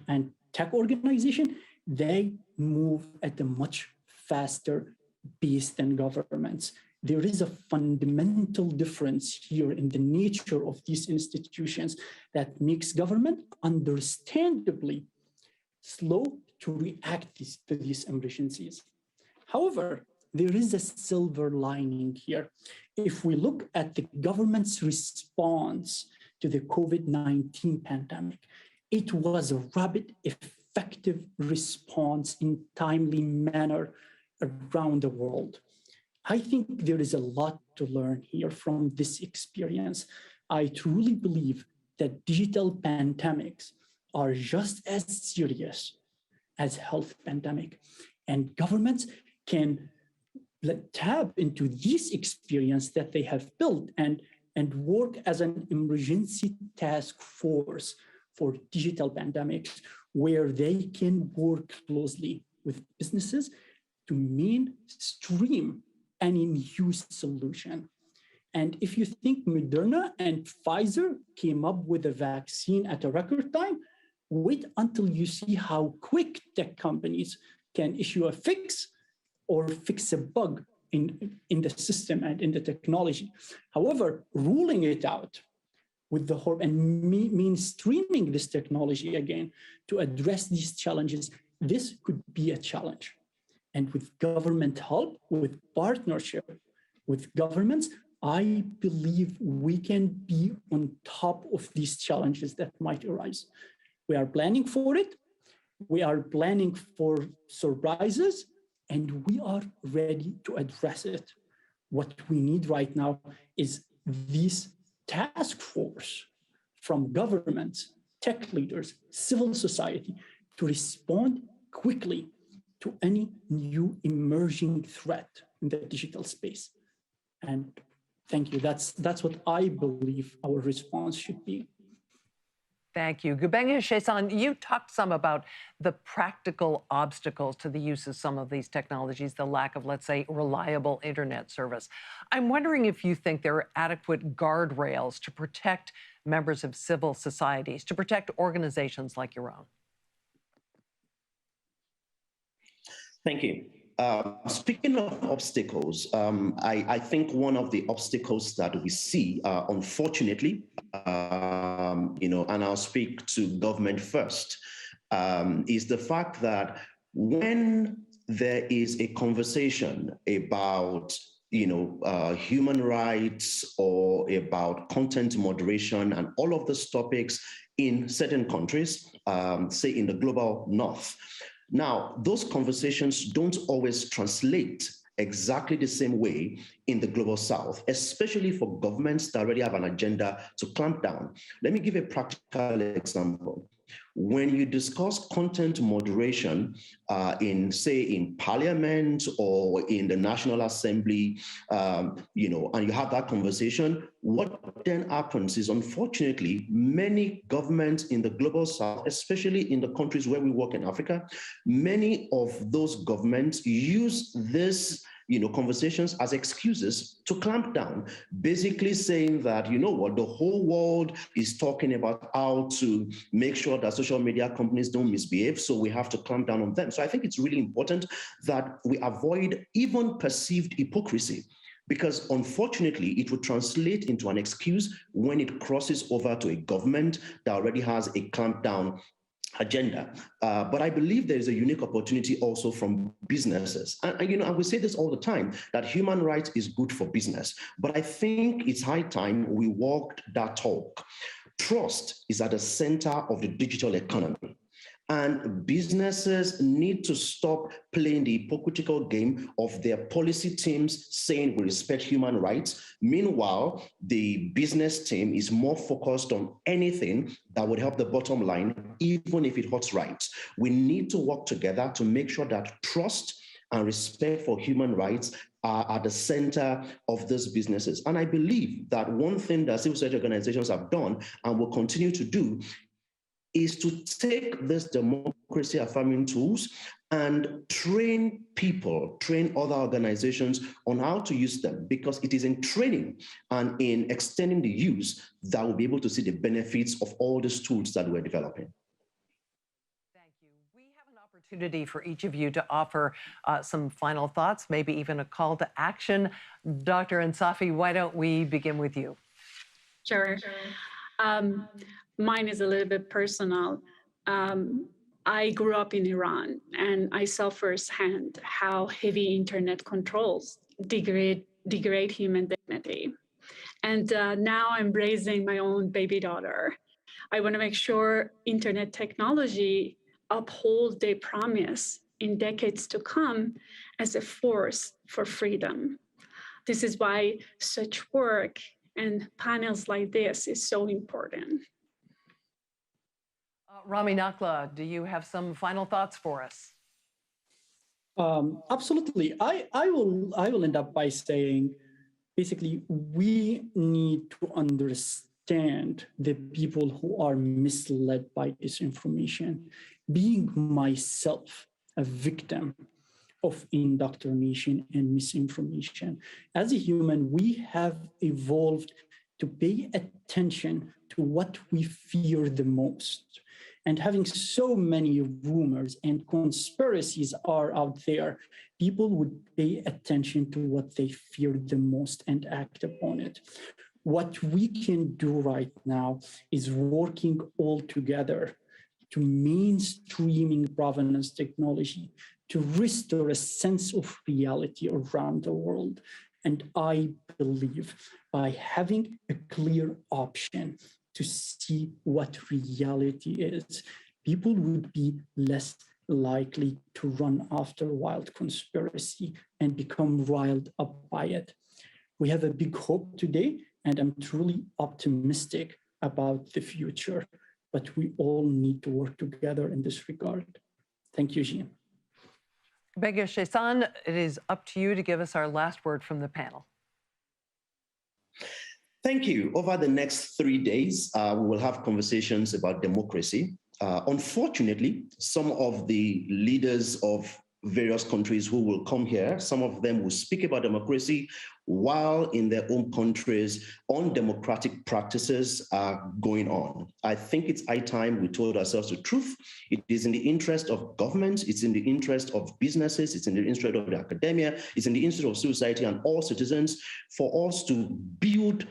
tech organizations, they move at a much faster pace than governments. There is a fundamental difference here in the nature of these institutions that makes government understandably slow to react to these emergencies. However, there is a silver lining here. If we look at the government's response to the COVID-19 pandemic, it was a rapid, effective response in timely manner around the world. I think there is a lot to learn here from this experience. I truly believe that digital pandemics are just as serious as health pandemic, and governments can tap into this experience that they have built and work as an emergency task force for digital pandemics, where they can work closely with businesses to mainstream any new solution. And if you think Moderna and Pfizer came up with a vaccine at a record time, wait until you see how quick tech companies can issue a fix or fix a bug in the system and in the technology. However, ruling it out with the hope and mainstreaming this technology again to address these challenges this could be a challenge. And with government help, with partnership with governments, I believe we can be on top of these challenges that might arise. We are planning for it. We are planning for surprises, and we are ready to address it. What we need right now is this task force from governments, tech leaders, civil society to respond quickly to any new emerging threat in the digital space. And thank you. That's what I believe our response should be. Thank you. Gubeng Shesan, you talked some about the practical obstacles to the use of some of these technologies, the lack of, let's say, reliable internet service. I'm wondering if you think there are adequate guardrails to protect members of civil societies, to protect organizations like your own. Thank you. Speaking of obstacles, I think one of the obstacles that we see, unfortunately, and I'll speak to government first, is the fact that when there is a conversation about human rights or about content moderation and all of those topics in certain countries, say in the global north. Now, those conversations don't always translate exactly the same way in the global south, especially for governments that already have an agenda to clamp down. Let me give a practical example. When you discuss content moderation in parliament or in the National Assembly, and you have that conversation, what then happens is, unfortunately, many governments in the global south, especially in the countries where we work in Africa, many of those governments use this conversations as excuses to clamp down, basically saying that, the whole world is talking about how to make sure that social media companies don't misbehave, so we have to clamp down on them. So I think it's really important that we avoid even perceived hypocrisy, because unfortunately, it would translate into an excuse when it crosses over to a government that already has a clamp down agenda. But I believe there is a unique opportunity also from businesses. And we say this all the time, that human rights is good for business. But I think it's high time we walked that talk. Trust is at the center of the digital economy. And businesses need to stop playing the hypocritical game of their policy teams saying we respect human rights. Meanwhile, the business team is more focused on anything that would help the bottom line, even if it hurts rights. We need to work together to make sure that trust and respect for human rights are at the center of these businesses. And I believe that one thing that civil society organizations have done and will continue to do is to take these democracy affirming tools and train people, train other organizations on how to use them, because it is in training and in extending the use that we'll be able to see the benefits of all these tools that we're developing. Thank you. We have an opportunity for each of you to offer some final thoughts, maybe even a call to action. Dr. Insafi, why don't we begin with you? Sure. Mine is a little bit personal. I grew up in Iran, and I saw firsthand how heavy internet controls degrade human dignity. And now I'm raising my own baby daughter. I want to make sure internet technology upholds their promise in decades to come as a force for freedom. This is why such work and panels like this is so important. Rami Nakla, do you have some final thoughts for us? Absolutely. I will end up by saying, basically, we need to understand the people who are misled by disinformation. Being myself a victim of indoctrination and misinformation, as a human, we have evolved to pay attention to what we fear the most. And having so many rumors and conspiracies are out there, people would pay attention to what they fear the most and act upon it. What we can do right now is working all together to mainstreaming provenance technology, to restore a sense of reality around the world. And I believe by having a clear option to see what reality is, people would be less likely to run after wild conspiracy and become riled up by it. We have a big hope today, and I'm truly optimistic about the future, but we all need to work together in this regard. Thank you, Jean. Rebecca Chesson, it is up to you to give us our last word from the panel. Thank you. Over the next 3 days, we will have conversations about democracy. Unfortunately, some of the leaders of various countries who will come here, some of them will speak about democracy while in their own countries undemocratic practices are going on. I think it's high time we told ourselves the truth. It is in the interest of governments, it's in the interest of businesses, it's in the interest of the academia, it's in the interest of society and all citizens for us to build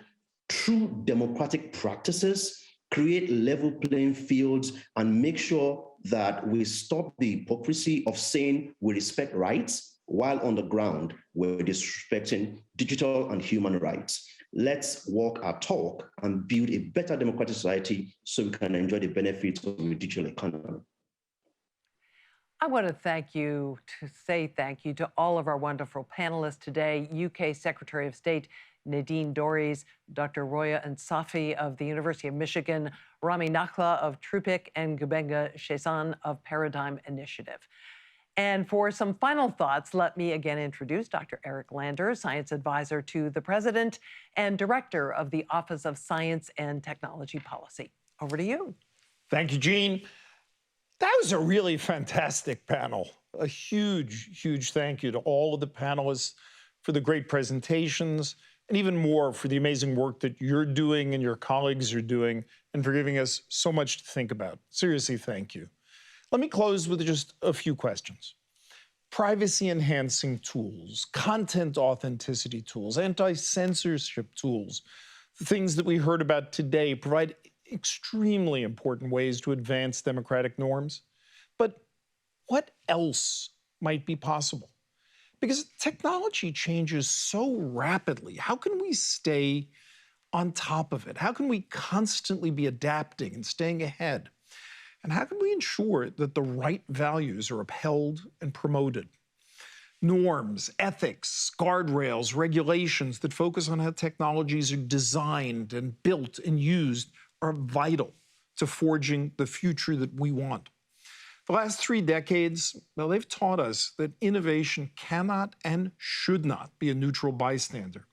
true democratic practices, create level playing fields, and make sure that we stop the hypocrisy of saying we respect rights while on the ground we're disrespecting digital and human rights. Let's walk our talk and build a better democratic society so we can enjoy the benefits of the digital economy. I want to say thank you to all of our wonderful panelists today, UK Secretary of State Nadine Dorries, Dr. Roya Ansafi of the University of Michigan, Rami Nakhla of TruePic, and Gubenga Chesson of Paradigm Initiative. And for some final thoughts, let me again introduce Dr. Eric Lander, Science Advisor to the President and Director of the Office of Science and Technology Policy. Over to you. Thank you, Jean. That was a really fantastic panel. A huge, huge thank you to all of the panelists for the great presentations, and even more for the amazing work that you're doing and your colleagues are doing, and for giving us so much to think about. Seriously, thank you. Let me close with just a few questions. Privacy-enhancing tools, content authenticity tools, anti-censorship tools, the things that we heard about today provide extremely important ways to advance democratic norms. But what else might be possible? Because technology changes so rapidly. How can we stay on top of it? How can we constantly be adapting and staying ahead? And how can we ensure that the right values are upheld and promoted? Norms, ethics, guardrails, regulations that focus on how technologies are designed and built and used are vital to forging the future that we want. The last 3 decades, well, they've taught us that innovation cannot and should not be a neutral bystander.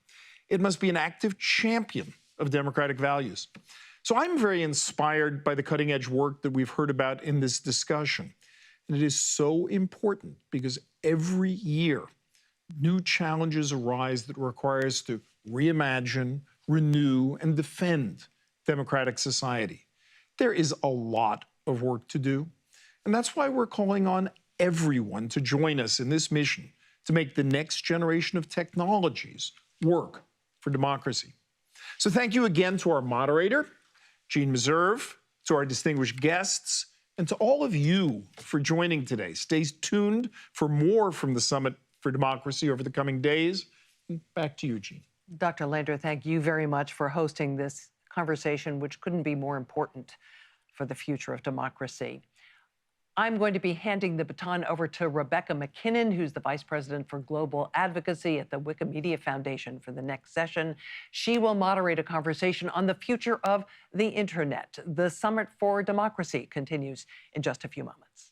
It must be an active champion of democratic values. So I'm very inspired by the cutting-edge work that we've heard about in this discussion. And it is so important because every year, new challenges arise that require us to reimagine, renew, and defend democratic society. There is a lot of work to do. And that's why we're calling on everyone to join us in this mission to make the next generation of technologies work for democracy. So thank you again to our moderator, Jean Meserve, to our distinguished guests, and to all of you for joining today. Stay tuned for more from the Summit for Democracy over the coming days. Back to you, Jean. Dr. Lander, thank you very much for hosting this conversation, which couldn't be more important for the future of democracy. I'm going to be handing the baton over to Rebecca McKinnon, who's the Vice President for Global Advocacy at the Wikimedia Foundation, for the next session. She will moderate a conversation on the future of the Internet. The Summit for Democracy continues in just a few moments.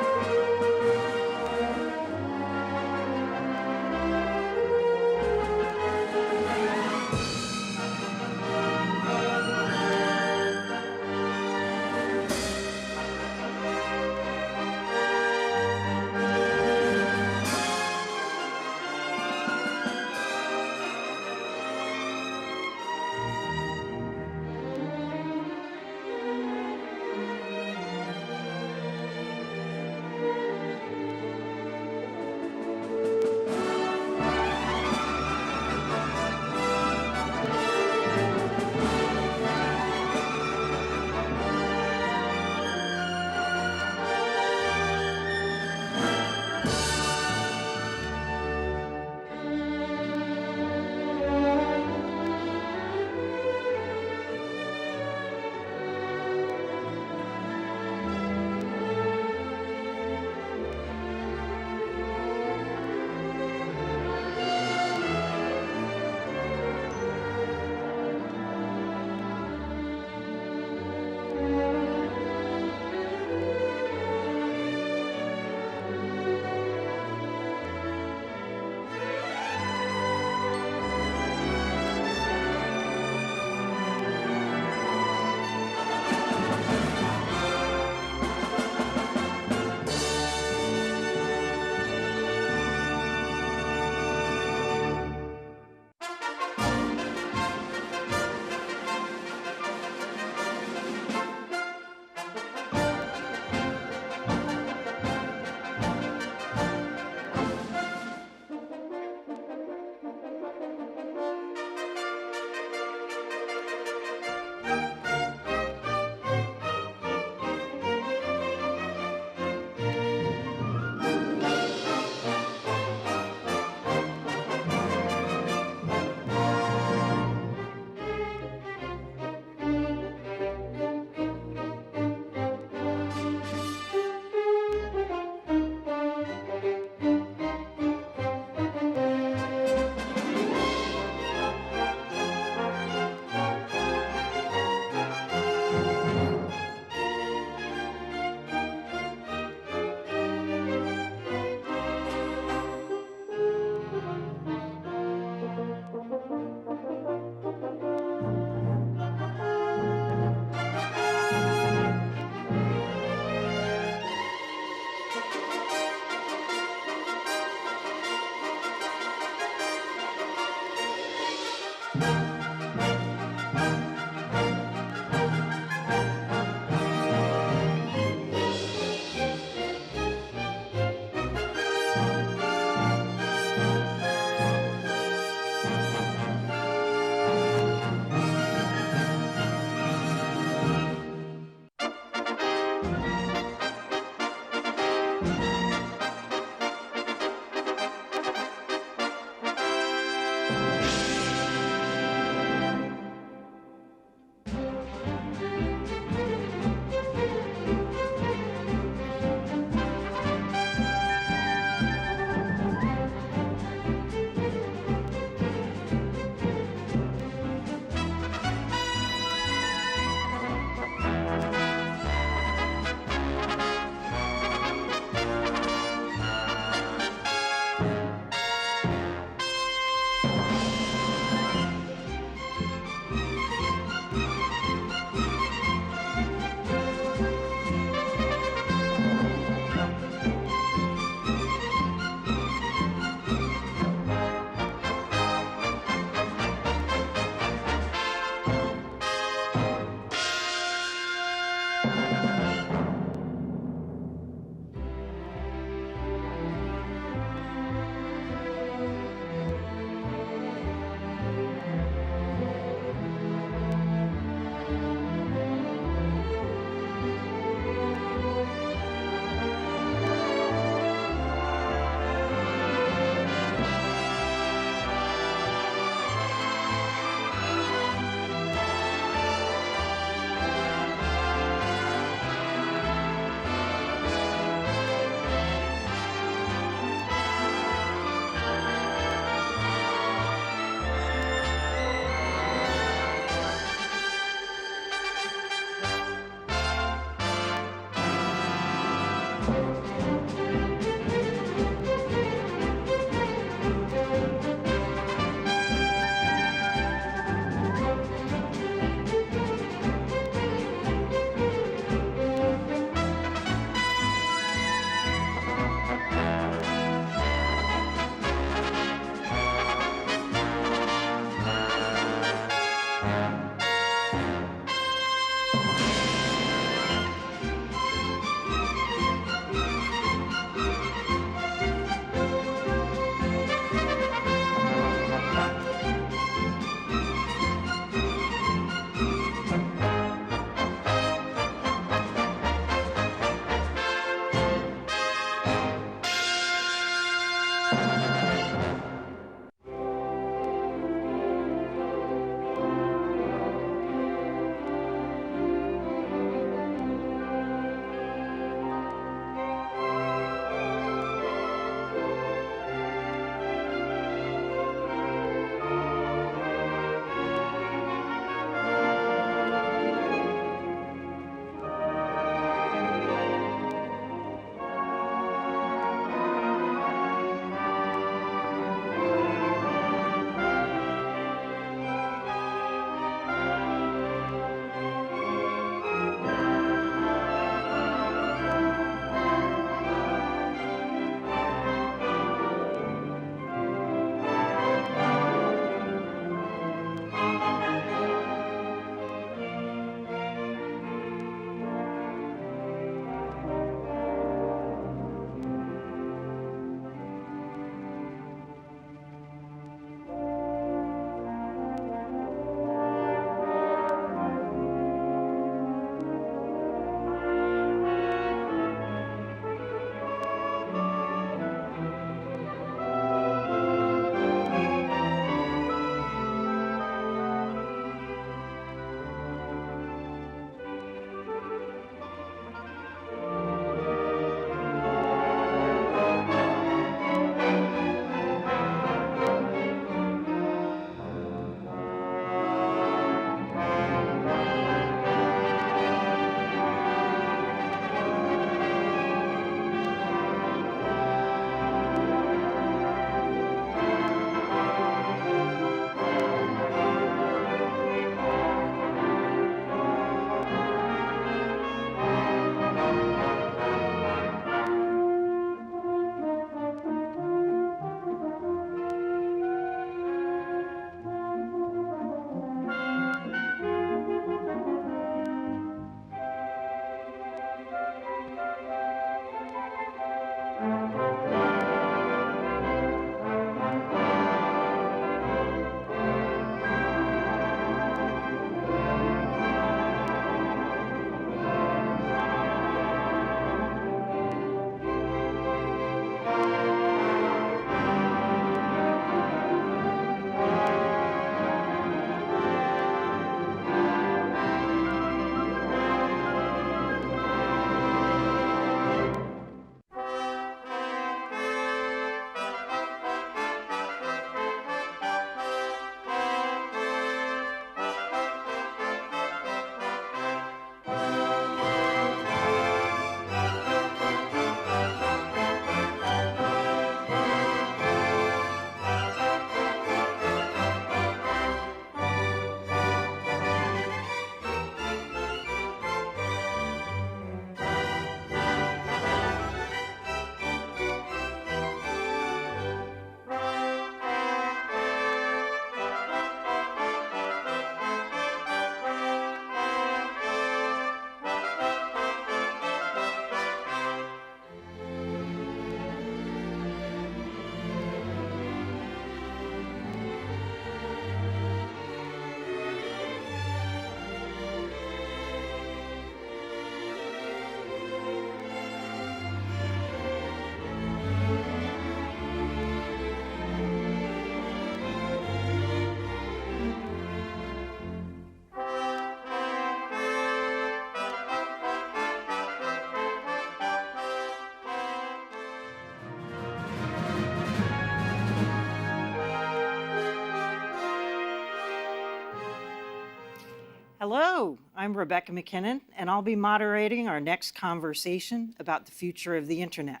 Hello, I'm Rebecca McKinnon, and I'll be moderating our next conversation about the future of the internet,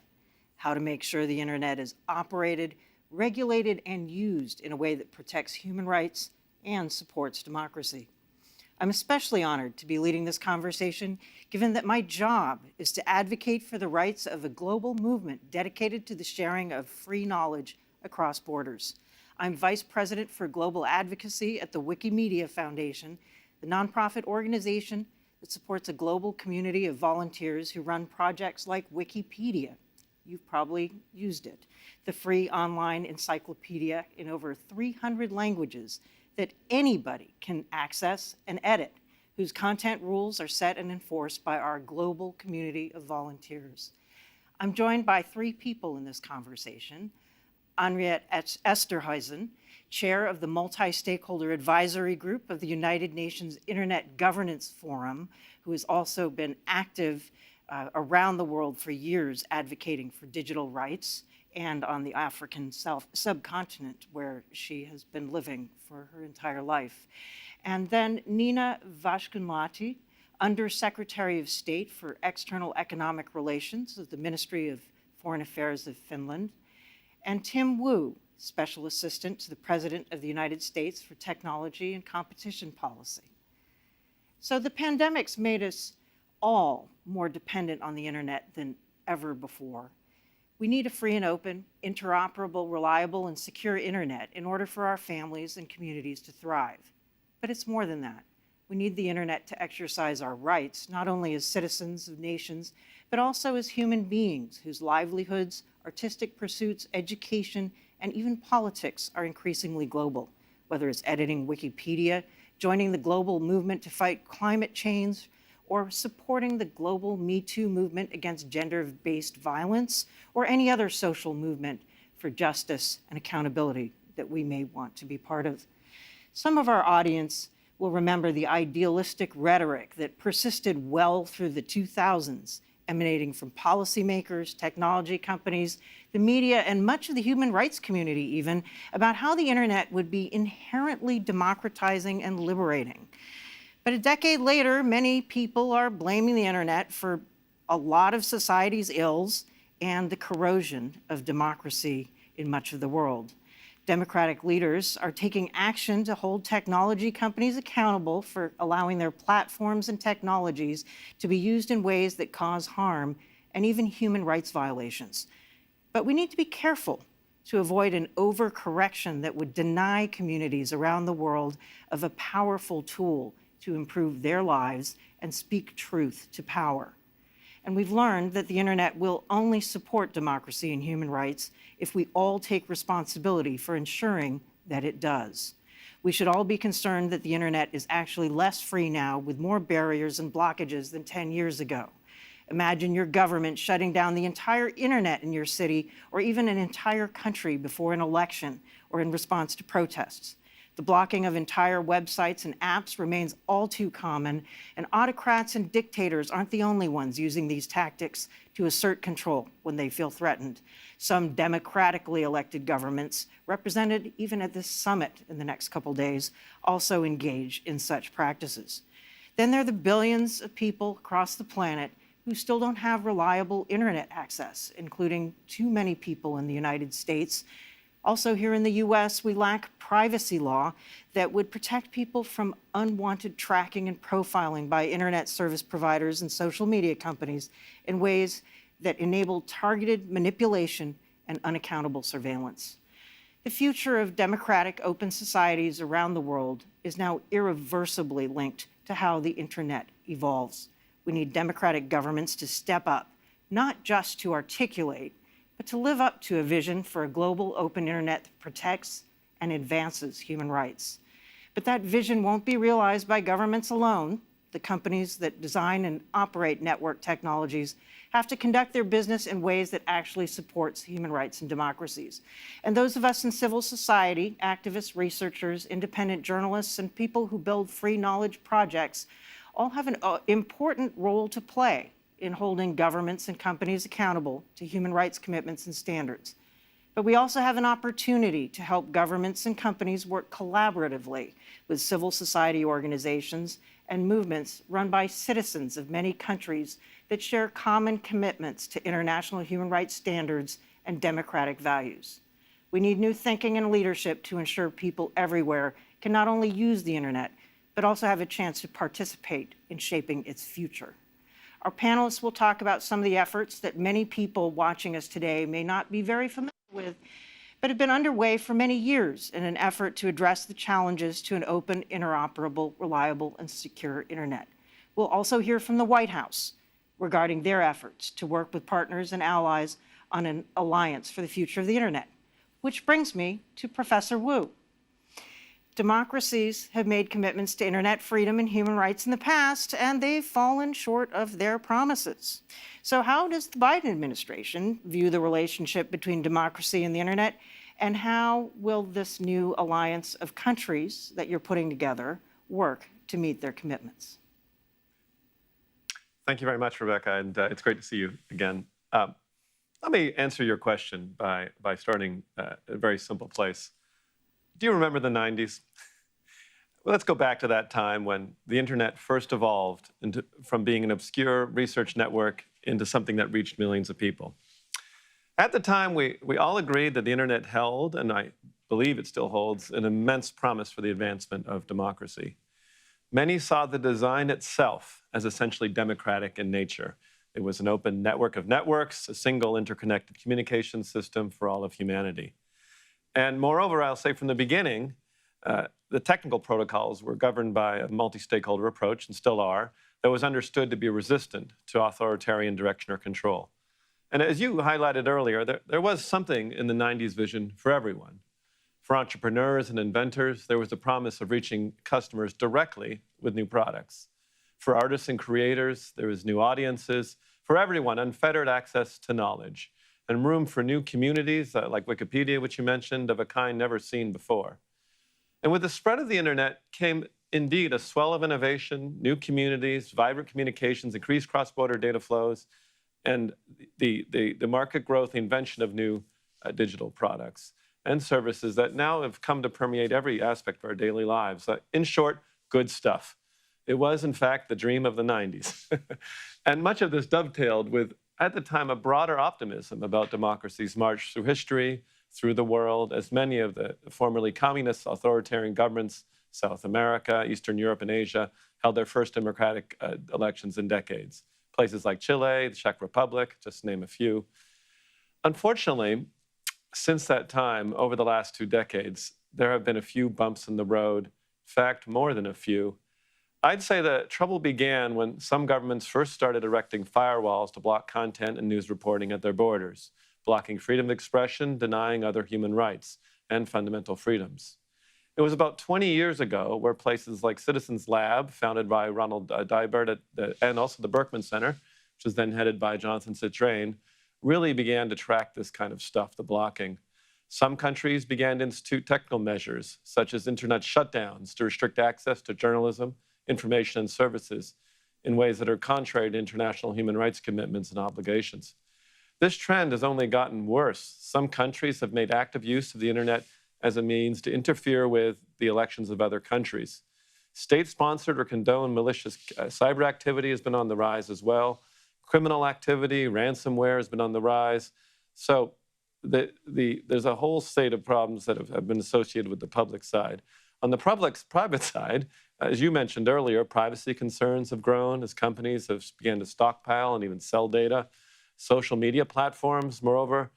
how to make sure the internet is operated, regulated, and used in a way that protects human rights and supports democracy. I'm especially honored to be leading this conversation, given that my job is to advocate for the rights of a global movement dedicated to the sharing of free knowledge across borders. I'm Vice President for Global Advocacy at the Wikimedia Foundation, the nonprofit organization that supports a global community of volunteers who run projects like Wikipedia. You've probably used it, the free online encyclopedia in over 300 languages that anybody can access and edit, whose content rules are set and enforced by our global community of volunteers. I'm joined by three people in this conversation. Henriette Esterhuizen, chair of the Multi-Stakeholder Advisory Group of the United Nations Internet Governance Forum, who has also been active around the world for years advocating for digital rights, and on the African subcontinent, where she has been living for her entire life. And then Nina Vashkunlahti, Under-Secretary of State for External Economic Relations of the Ministry of Foreign Affairs of Finland, and Tim Wu, Special Assistant to the President of the United States for Technology and Competition Policy. So the pandemic's made us all more dependent on the internet than ever before. We need a free and open, interoperable, reliable, and secure internet in order for our families and communities to thrive. But it's more than that. We need the internet to exercise our rights, not only as citizens of nations, but also as human beings whose livelihoods, artistic pursuits, education, and even politics are increasingly global, whether it's editing Wikipedia, joining the global movement to fight climate change, or supporting the global Me Too movement against gender-based violence, or any other social movement for justice and accountability that we may want to be part of. Some of our audience will remember the idealistic rhetoric that persisted well through the 2000s, emanating from policymakers, technology companies, the media, and much of the human rights community even, about how the internet would be inherently democratizing and liberating. But a decade later, many people are blaming the internet for a lot of society's ills and the corrosion of democracy in much of the world. Democratic leaders are taking action to hold technology companies accountable for allowing their platforms and technologies to be used in ways that cause harm and even human rights violations. But we need to be careful to avoid an overcorrection that would deny communities around the world of a powerful tool to improve their lives and speak truth to power. And we've learned that the internet will only support democracy and human rights if we all take responsibility for ensuring that it does. We should all be concerned that the internet is actually less free now, with more barriers and blockages than 10 years ago. Imagine your government shutting down the entire internet in your city, or even an entire country before an election or in response to protests. The blocking of entire websites and apps remains all too common, and autocrats and dictators aren't the only ones using these tactics to assert control when they feel threatened. Some democratically elected governments, represented even at this summit in the next couple days, also engage in such practices. Then there are the billions of people across the planet who still don't have reliable internet access, including too many people in the United States. Also here in the US, we lack privacy law that would protect people from unwanted tracking and profiling by internet service providers and social media companies in ways that enable targeted manipulation and unaccountable surveillance. The future of democratic open societies around the world is now irreversibly linked to how the internet evolves. We need democratic governments to step up, not just to articulate, but to live up to a vision for a global open internet that protects and advances human rights. But that vision won't be realized by governments alone. The companies that design and operate network technologies have to conduct their business in ways that actually supports human rights and democracies. And those of us in civil society, activists, researchers, independent journalists, and people who build free knowledge projects all have an important role to play in holding governments and companies accountable to human rights commitments and standards. But we also have an opportunity to help governments and companies work collaboratively with civil society organizations and movements run by citizens of many countries that share common commitments to international human rights standards and democratic values. We need new thinking and leadership to ensure people everywhere can not only use the internet, but also have a chance to participate in shaping its future. Our panelists will talk about some of the efforts that many people watching us today may not be very familiar with, but have been underway for many years in an effort to address the challenges to an open, interoperable, reliable, and secure internet. We'll also hear from the White House regarding their efforts to work with partners and allies on an alliance for the future of the internet. Which brings me to Professor Wu. Democracies have made commitments to internet freedom and human rights in the past, and they've fallen short of their promises. So how does the Biden administration view the relationship between democracy and the internet, and how will this new alliance of countries that you're putting together work to meet their commitments? Thank you very much, Rebecca, and it's great to see you again. Let me answer your question by starting at a very simple place. Do you remember the 90s? Well, let's go back to that time when the internet first evolved from being an obscure research network into something that reached millions of people. At the time, we all agreed that the internet held, and I believe it still holds, an immense promise for the advancement of democracy. Many saw the design itself as essentially democratic in nature. It was an open network of networks, a single interconnected communication system for all of humanity. And moreover, I'll say from the beginning, the technical protocols were governed by a multi-stakeholder approach, and still are, that was understood to be resistant to authoritarian direction or control. And as you highlighted earlier, there was something in the 90s vision for everyone. For entrepreneurs and inventors, there was the promise of reaching customers directly with new products. For artists and creators, there was new audiences. For everyone, unfettered access to knowledge, and room for new communities like Wikipedia, which you mentioned, of a kind never seen before. And with the spread of the internet came indeed a swell of innovation, new communities, vibrant communications, increased cross-border data flows, and the market growth, the invention of new digital products and services that now have come to permeate every aspect of our daily lives. In short, good stuff. It was, in fact, the dream of the 90s. And much of this dovetailed with, at the time, a broader optimism about democracy's march through history, through the world, as many of the formerly communist authoritarian governments, South America, Eastern Europe, and Asia, held their first democratic elections in decades. Places like Chile, the Czech Republic, just to name a few. Unfortunately, since that time, over the last 2 decades, there have been a few bumps in the road. In fact, more than a few. I'd say the trouble began when some governments first started erecting firewalls to block content and news reporting at their borders, blocking freedom of expression, denying other human rights and fundamental freedoms. It was about 20 years ago where places like Citizens Lab, founded by Ronald Dybert, and also the Berkman Center, which was then headed by Jonathan Citrain, really began to track this kind of stuff, the blocking. Some countries began to institute technical measures, such as internet shutdowns to restrict access to journalism, information, and services in ways that are contrary to international human rights commitments and obligations. This trend has only gotten worse. Some countries have made active use of the internet as a means to interfere with the elections of other countries. State-sponsored or condoned malicious cyber activity has been on the rise as well. Criminal activity, ransomware has been on the rise. So there's a whole state of problems that have been associated with the public side. On the private side, as you mentioned earlier, privacy concerns have grown as companies have begun to stockpile and even sell data. Social media platforms, moreover,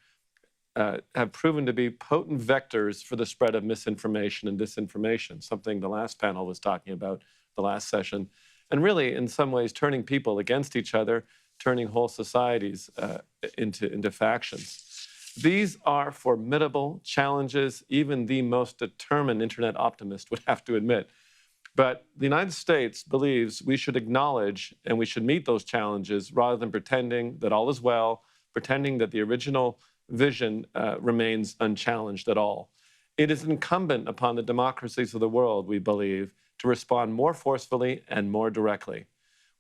have proven to be potent vectors for the spread of misinformation and disinformation, something the last panel was talking about, the last session, and really, in some ways, turning people against each other, turning whole societies into factions. These are formidable challenges, even the most determined internet optimist would have to admit. But the United States believes we should acknowledge and we should meet those challenges rather than pretending that all is well, pretending that the original vision remains unchallenged at all. It is incumbent upon the democracies of the world, we believe, to respond more forcefully and more directly.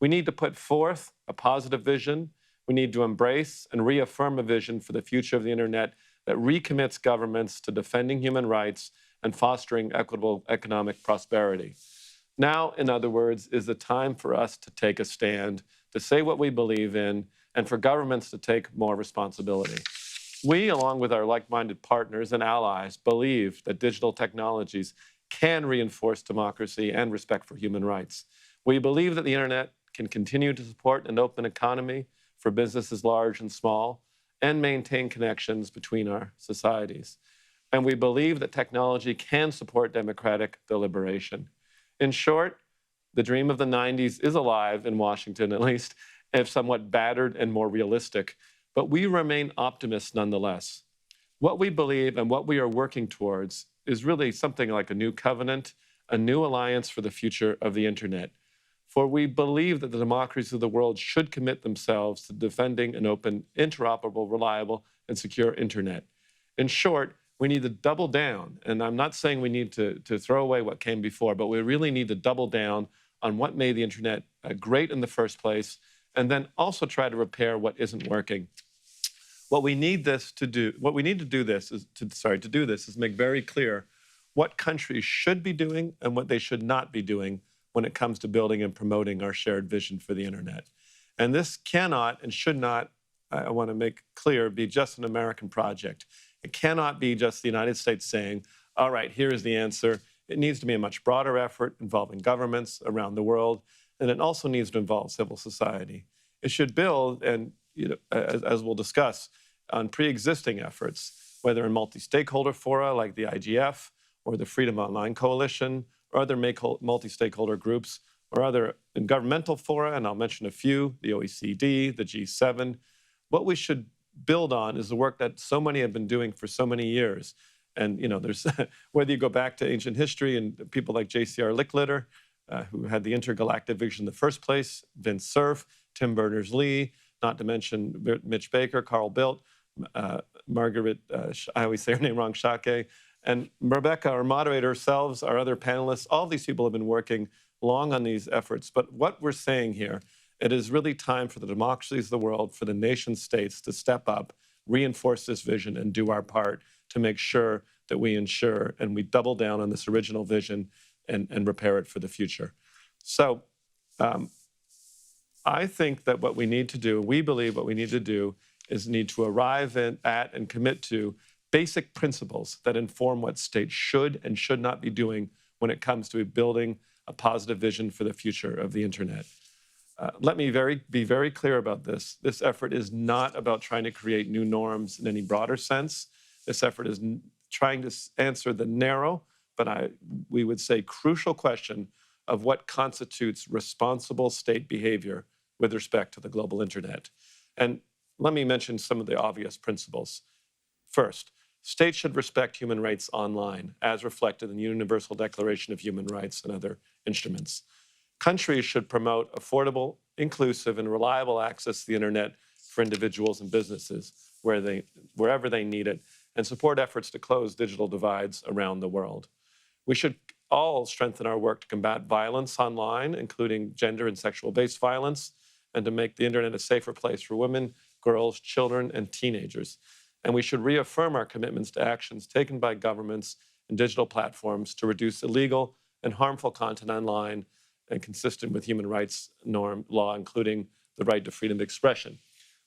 We need to put forth a positive vision. We need to embrace and reaffirm a vision for the future of the internet that recommits governments to defending human rights and fostering equitable economic prosperity. Now, in other words, is the time for us to take a stand, to say what we believe in, and for governments to take more responsibility. We, along with our like-minded partners and allies, believe that digital technologies can reinforce democracy and respect for human rights. We believe that the internet can continue to support an open economy for businesses large and small, and maintain connections between our societies. And we believe that technology can support democratic deliberation. In short, the dream of the 90s is alive in Washington, at least, if somewhat battered and more realistic. But we remain optimists nonetheless. What we believe and what we are working towards is really something like a new covenant, a new alliance for the future of the internet. For we believe that the democracies of the world should commit themselves to defending an open, interoperable, reliable, and secure internet. In short, we need to double down, and I'm not saying we need to throw away what came before, but we really need to double down on what made the internet great in the first place, and then also try to repair what isn't working. What we need to do this is make very clear what countries should be doing and what they should not be doing when it comes to building and promoting our shared vision for the internet. And this cannot and should not, I want to make clear, be just an American project. It cannot be just the United States saying, all right, here is the answer. It needs to be a much broader effort involving governments around the world, and it also needs to involve civil society. It should build, and as we'll discuss, on pre-existing efforts, whether in multi-stakeholder fora like the IGF or the Freedom Online Coalition, or other multi-stakeholder groups, or other governmental fora, and I'll mention a few, the OECD, the G7. What we should build on is the work that so many have been doing for so many years. And there's, whether you go back to ancient history and people like J.C.R. Licklider, who had the intergalactic vision in the first place, Vince Cerf, Tim Berners-Lee, not to mention Mitch Baker, Carl Bildt, Margaret, I always say her name wrong, Shake, and Rebecca, our moderator, ourselves, our other panelists, all these people have been working long on these efforts. But what we're saying here, it is really time for the democracies of the world, for the nation states to step up, reinforce this vision, and do our part to make sure that we ensure and we double down on this original vision and repair it for the future. So I think that what we need to do, we believe what we need to do, is need to arrive at and commit to basic principles that inform what states should and should not be doing when it comes to building a positive vision for the future of the internet. Let me be very clear about this. This effort is not about trying to create new norms in any broader sense. This effort is trying to answer the narrow, but we would say crucial question of what constitutes responsible state behavior with respect to the global internet. And let me mention some of the obvious principles. First, states should respect human rights online, as reflected in the Universal Declaration of Human Rights and other instruments. Countries should promote affordable, inclusive, and reliable access to the internet for individuals and businesses wherever they need it, and support efforts to close digital divides around the world. We should all strengthen our work to combat violence online, including gender and sexual-based violence, and to make the internet a safer place for women, girls, children, and teenagers. And we should reaffirm our commitments to actions taken by governments and digital platforms to reduce illegal and harmful content online and consistent with human rights law, including the right to freedom of expression,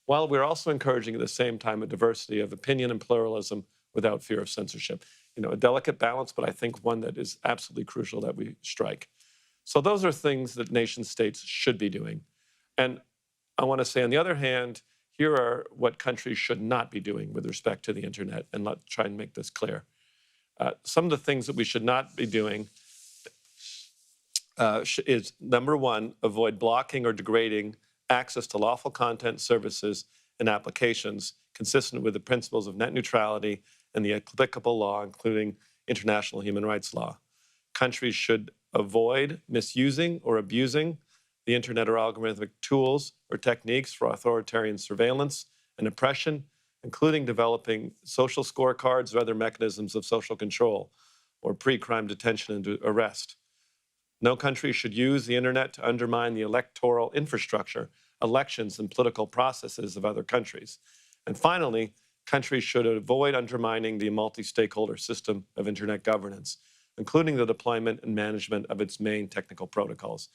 while we're also encouraging at the same time a diversity of opinion and pluralism without fear of censorship. A delicate balance, but I think one that is absolutely crucial that we strike. So those are things that nation states should be doing. And I want to say, on the other hand, here are what countries should not be doing with respect to the internet, and let's try and make this clear. Some of the things that we should not be doing is, number one, avoid blocking or degrading access to lawful content, services, and applications consistent with the principles of net neutrality and the applicable law, including international human rights law. Countries should avoid misusing or abusing the internet or algorithmic tools or techniques for authoritarian surveillance and oppression, including developing social scorecards or other mechanisms of social control or pre-crime detention and arrest. No country should use the internet to undermine the electoral infrastructure, elections, and political processes of other countries. And finally, countries should avoid undermining the multi-stakeholder system of internet governance, including the deployment and management of its main technical protocols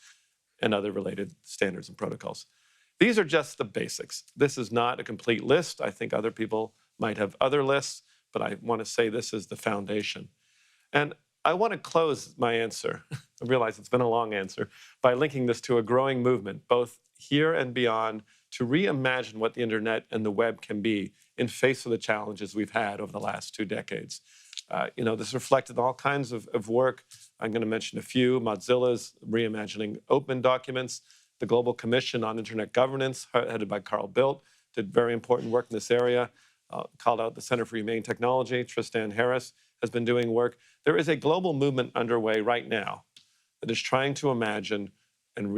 and other related standards and protocols. These are just the basics. This is not a complete list. I think other people might have other lists, but I want to say this is the foundation. And I want to close my answer, I realize it's been a long answer, by linking this to a growing movement, both here and beyond, to reimagine what the internet and the web can be in face of the challenges we've had over the last 2 decades. This reflected all kinds of work. I'm going to mention a few. Mozilla's Reimagining Open Documents, the Global Commission on Internet Governance, headed by Carl Bildt, did very important work in this area, called out the Center for Humane Technology. Tristan Harris has been doing work. There is a global movement underway right now that is trying to imagine and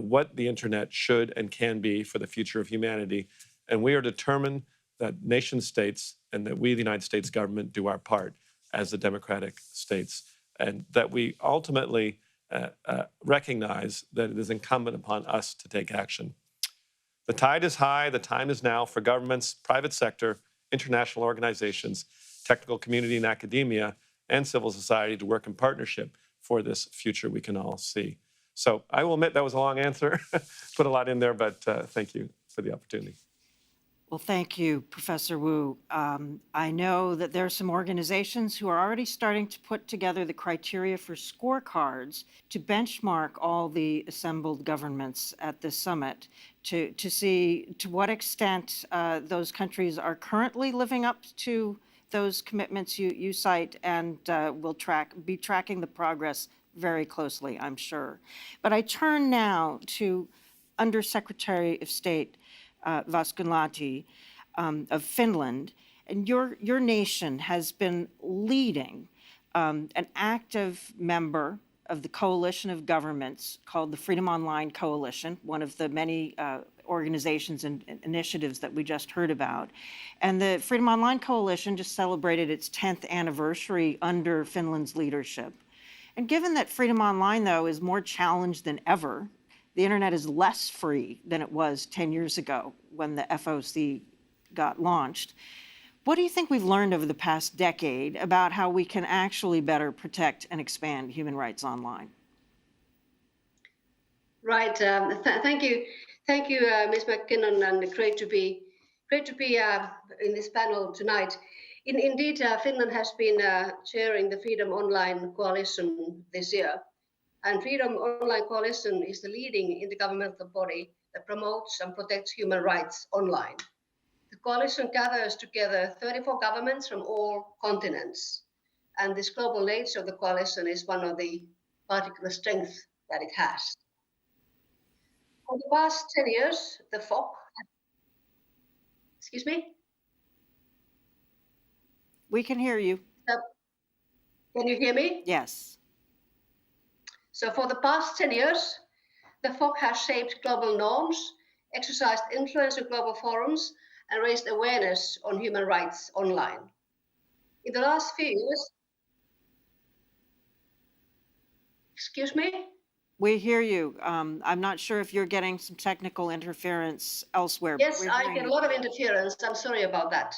what the internet should and can be for the future of humanity. And we are determined that nation states and that we, the United States government, do our part as the democratic states, and that we ultimately recognize that it is incumbent upon us to take action. The tide is high. The time is now for governments, private sector, international organizations, technical community and academia, and civil society to work in partnership for this future we can all see. So I will admit that was a long answer, put a lot in there, but thank you for the opportunity. Well, thank you, Professor Wu. I know that there are some organizations who are already starting to put together the criteria for scorecards to benchmark all the assembled governments at this summit to see to what extent those countries are currently living up to those commitments you cite, and will be tracking the progress very closely, I'm sure. But I turn now to Undersecretary of State Vaskunlahti of Finland, and your nation has been leading an active member of the coalition of governments called the Freedom Online Coalition, one of the many organizations and initiatives that we just heard about. And the Freedom Online Coalition just celebrated its 10th anniversary under Finland's leadership. And given that Freedom Online, though, is more challenged than ever, the internet is less free than it was 10 years ago when the FOC got launched. What do you think we've learned over the past decade about how we can actually better protect and expand human rights online? Right. Thank you, Ms. McKinnon, and great to be in this panel tonight. Indeed, Finland has been chairing the Freedom Online Coalition this year. And Freedom Online Coalition is the leading intergovernmental body that promotes and protects human rights online. The coalition gathers together 34 governments from all continents. And this global nature of the coalition is one of the particular strengths that it has. For the past 10 years, the FOC, excuse me? We can hear you. Can you hear me? Yes. So for the past 10 years, the FOC has shaped global norms, exercised influence in global forums, and raised awareness on human rights online. In the last few years, excuse me? We hear you. I'm not sure if you're getting some technical interference elsewhere. Yes, I get a lot of interference. I'm sorry about that.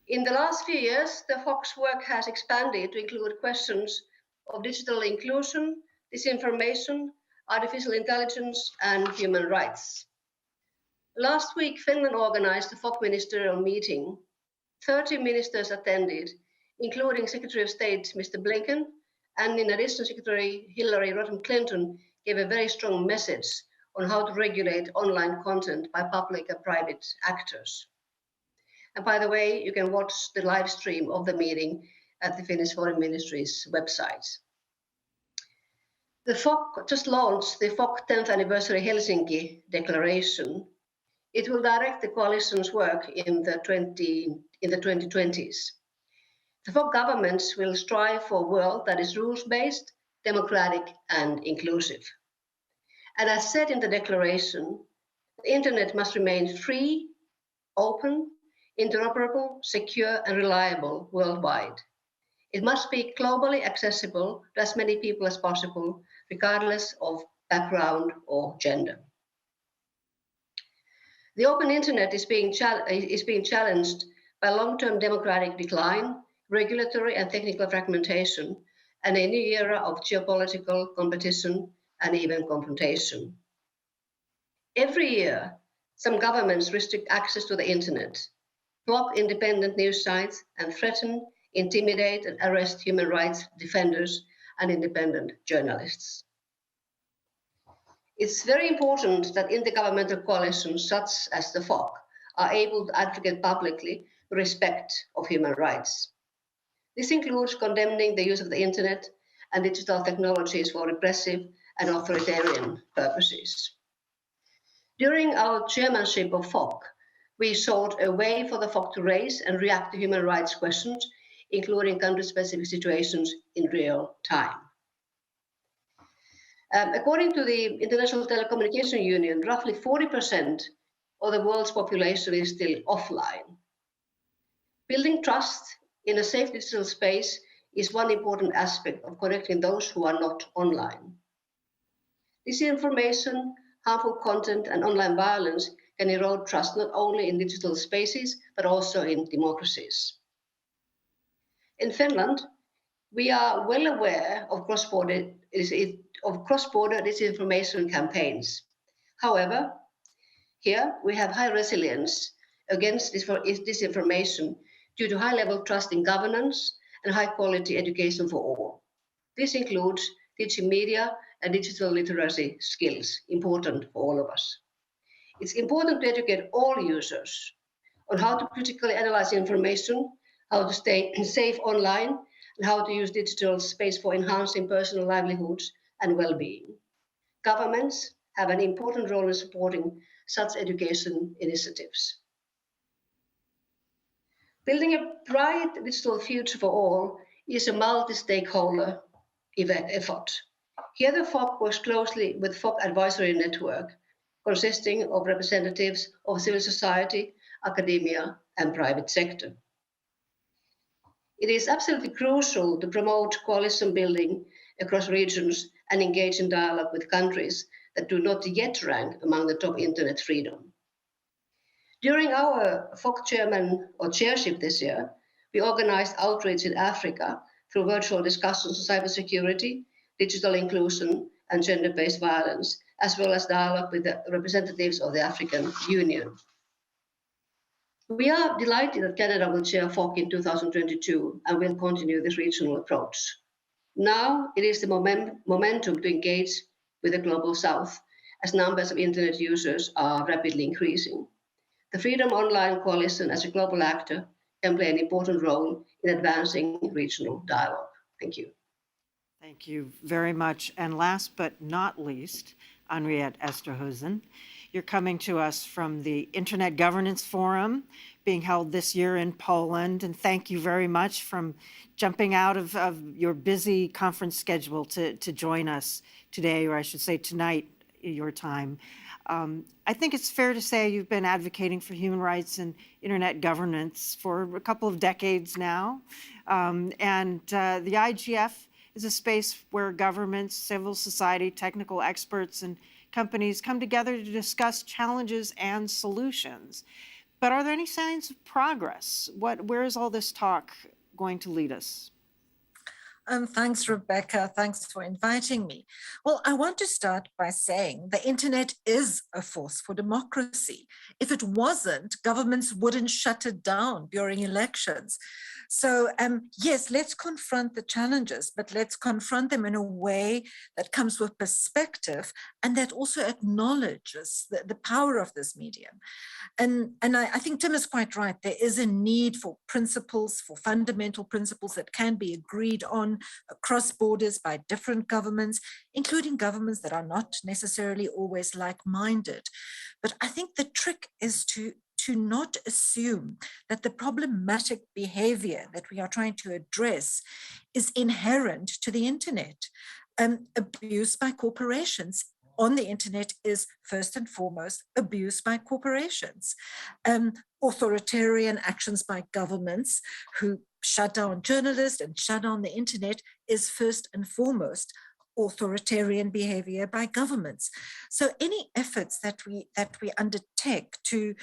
In the last few years, the FOC's work has expanded to include questions of digital inclusion, disinformation, artificial intelligence, and human rights. Last week, Finland organized a FOC ministerial meeting. 30 ministers attended, including Secretary of State Mr. Blinken, and in addition, Secretary Hillary Rodham Clinton gave a very strong message on how to regulate online content by public and private actors. And by the way, you can watch the live stream of the meeting at the Finnish Foreign Ministry's website. The FOC just launched the FOC 10th Anniversary Helsinki Declaration. It will direct the coalition's work in the 2020s. The FOC governments will strive for a world that is rules-based, democratic, and inclusive. And as said in the declaration, the internet must remain free, open, interoperable, secure, and reliable worldwide. It must be globally accessible to as many people as possible, regardless of background or gender. The open internet is being challenged by long-term democratic decline, regulatory and technical fragmentation, and a new era of geopolitical competition and even confrontation. Every year, some governments restrict access to the internet, block independent news sites, and threaten, intimidate, and arrest human rights defenders and independent journalists. It's very important that intergovernmental coalitions such as the FOC are able to advocate publicly the respect of human rights. This includes condemning the use of the internet and digital technologies for repressive and authoritarian purposes. During our chairmanship of FOC, we sought a way for the FOC to raise and react to human rights questions, including country-specific situations in real time. According to the International Telecommunication Union, roughly 40% of the world's population is still offline. Building trust in a safe digital space is one important aspect of connecting those who are not online. Disinformation, harmful content, and online violence can erode trust not only in digital spaces, but also in democracies. In Finland, we are well aware of cross-border disinformation campaigns. However, here we have high resilience against disinformation due to high-level trust in governance and high-quality education for all. This includes teaching media and digital literacy skills, important for all of us. It's important to educate all users on how to critically analyze information, how to stay safe online, and how to use digital space for enhancing personal livelihoods and well-being. Governments have an important role in supporting such education initiatives. Building a bright digital future for all is a multi-stakeholder effort. Here the FOC works closely with FOC Advisory Network, consisting of representatives of civil society, academia, and private sector. It is absolutely crucial to promote coalition building across regions and engage in dialogue with countries that do not yet rank among the top internet freedom. During our FOC chairship this year, we organized outreach in Africa through virtual discussions on cybersecurity, digital inclusion, and gender-based violence, as well as dialogue with the representatives of the African Union. We are delighted that Canada will chair FOC in 2022 and will continue this regional approach. Now it is the momentum to engage with the Global South as numbers of internet users are rapidly increasing. The Freedom Online Coalition as a global actor can play an important role in advancing regional dialogue. Thank you. Thank you very much. And last but not least, Henriette Esterhuizen. You're coming to us from the Internet Governance Forum being held this year in Poland. And thank you very much for jumping out of your busy conference schedule to join us today, or I should say tonight, your time. I think it's fair to say you've been advocating for human rights and internet governance for a couple of decades now. The IGF is a space where governments, civil society, technical experts, and companies come together to discuss challenges and solutions. But are there any signs of progress? Where is all this talk going to lead us? Thanks, Rebecca. Thanks for inviting me. Well, I want to start by saying the internet is a force for democracy. If it wasn't, governments wouldn't shut it down during elections. So yes, let's confront the challenges, but let's confront them in a way that comes with perspective and that also acknowledges the power of this medium. And I think Tim is quite right. There is a need for principles, for fundamental principles that can be agreed on across borders by different governments, including governments that are not necessarily always like-minded. But I think the trick is to not assume that the problematic behavior that we are trying to address is inherent to the internet. Abuse by corporations on the internet is first and foremost abuse by corporations. Authoritarian actions by governments who shut down journalists and shut down the internet is first and foremost authoritarian behavior by governments. So any efforts that we undertake to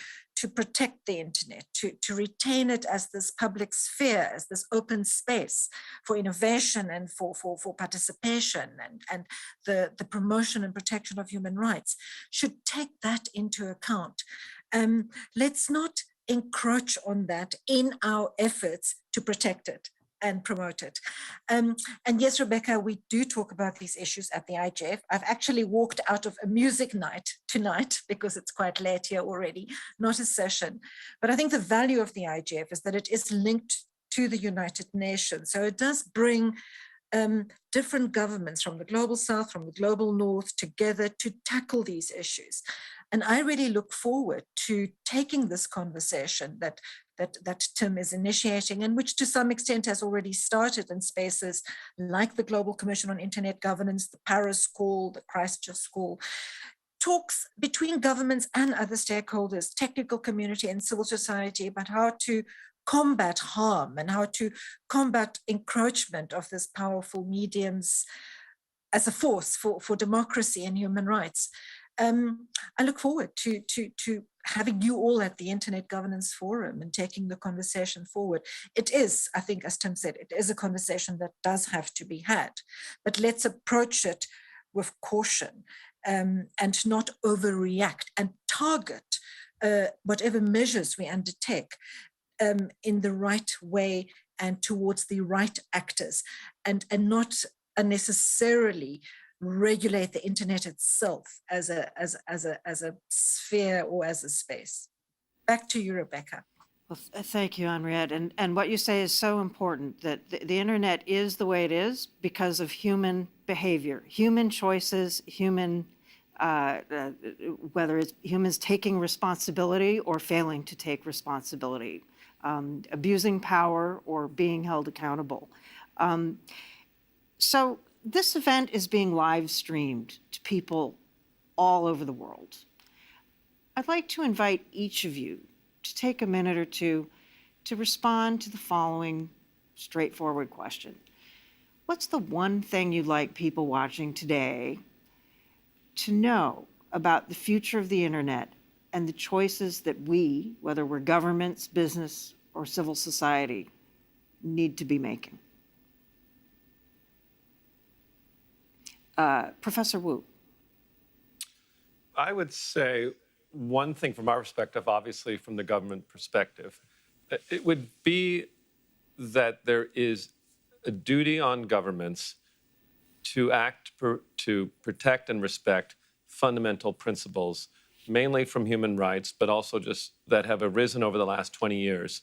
to protect the internet, to retain it as this public sphere, as this open space for innovation and for participation and the promotion and protection of human rights, should take that into account. Let's not encroach on that in our efforts to protect it and promote it. And yes, Rebecca, we do talk about these issues at the IGF. I've actually walked out of a music night tonight because it's quite late here already, not a session. But I think the value of the IGF is that it is linked to the United Nations. So it does bring different governments from the global south, from the global north together to tackle these issues. And I really look forward to taking this conversation that Tim is initiating, and which to some extent has already started in spaces like the Global Commission on Internet Governance, the Paris Call, the Christchurch Call, talks between governments and other stakeholders, technical community and civil society, about how to combat harm and how to combat encroachment of these powerful mediums as a force for democracy and human rights. I look forward to having you all at the Internet Governance Forum and taking the conversation forward. It is, I think, as Tim said, it is a conversation that does have to be had, but let's approach it with caution and not overreact, and target whatever measures we undertake in the right way and towards the right actors, and not unnecessarily regulate the internet itself as a sphere or as a space. Back to you, Rebecca. Well, thank you, Henriette. And what you say is so important, that the internet is the way it is because of human behavior, human choices, human, whether it's humans taking responsibility or failing to take responsibility, abusing power or being held accountable. So this event is being live streamed to people all over the world. I'd like to invite each of you to take a minute or two to respond to the following straightforward question. What's the one thing you'd like people watching today to know about the future of the internet and the choices that we, whether we're governments, business, or civil society, need to be making? Professor Wu. I would say one thing from our perspective, obviously from the government perspective, it would be that there is a duty on governments to act to protect and respect fundamental principles, mainly from human rights, but also just that have arisen over the last 20 years.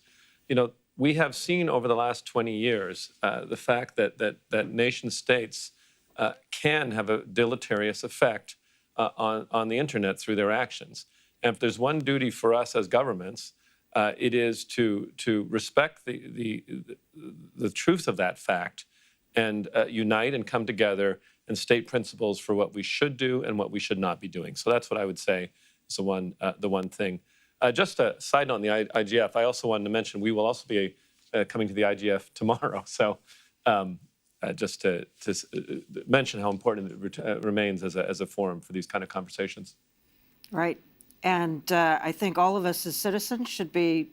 You know, we have seen over the last 20 years the fact that nation states can have a deleterious effect on the internet through their actions. And if there's one duty for us as governments, it is to respect the truth of that fact and unite and come together and state principles for what we should do and what we should not be doing. So that's what I would say is the one thing. Just a side note on the IGF, I also wanted to mention we will also be coming to the IGF tomorrow. So just to mention how important it remains as a forum for these kind of conversations. Right. And I think all of us as citizens should be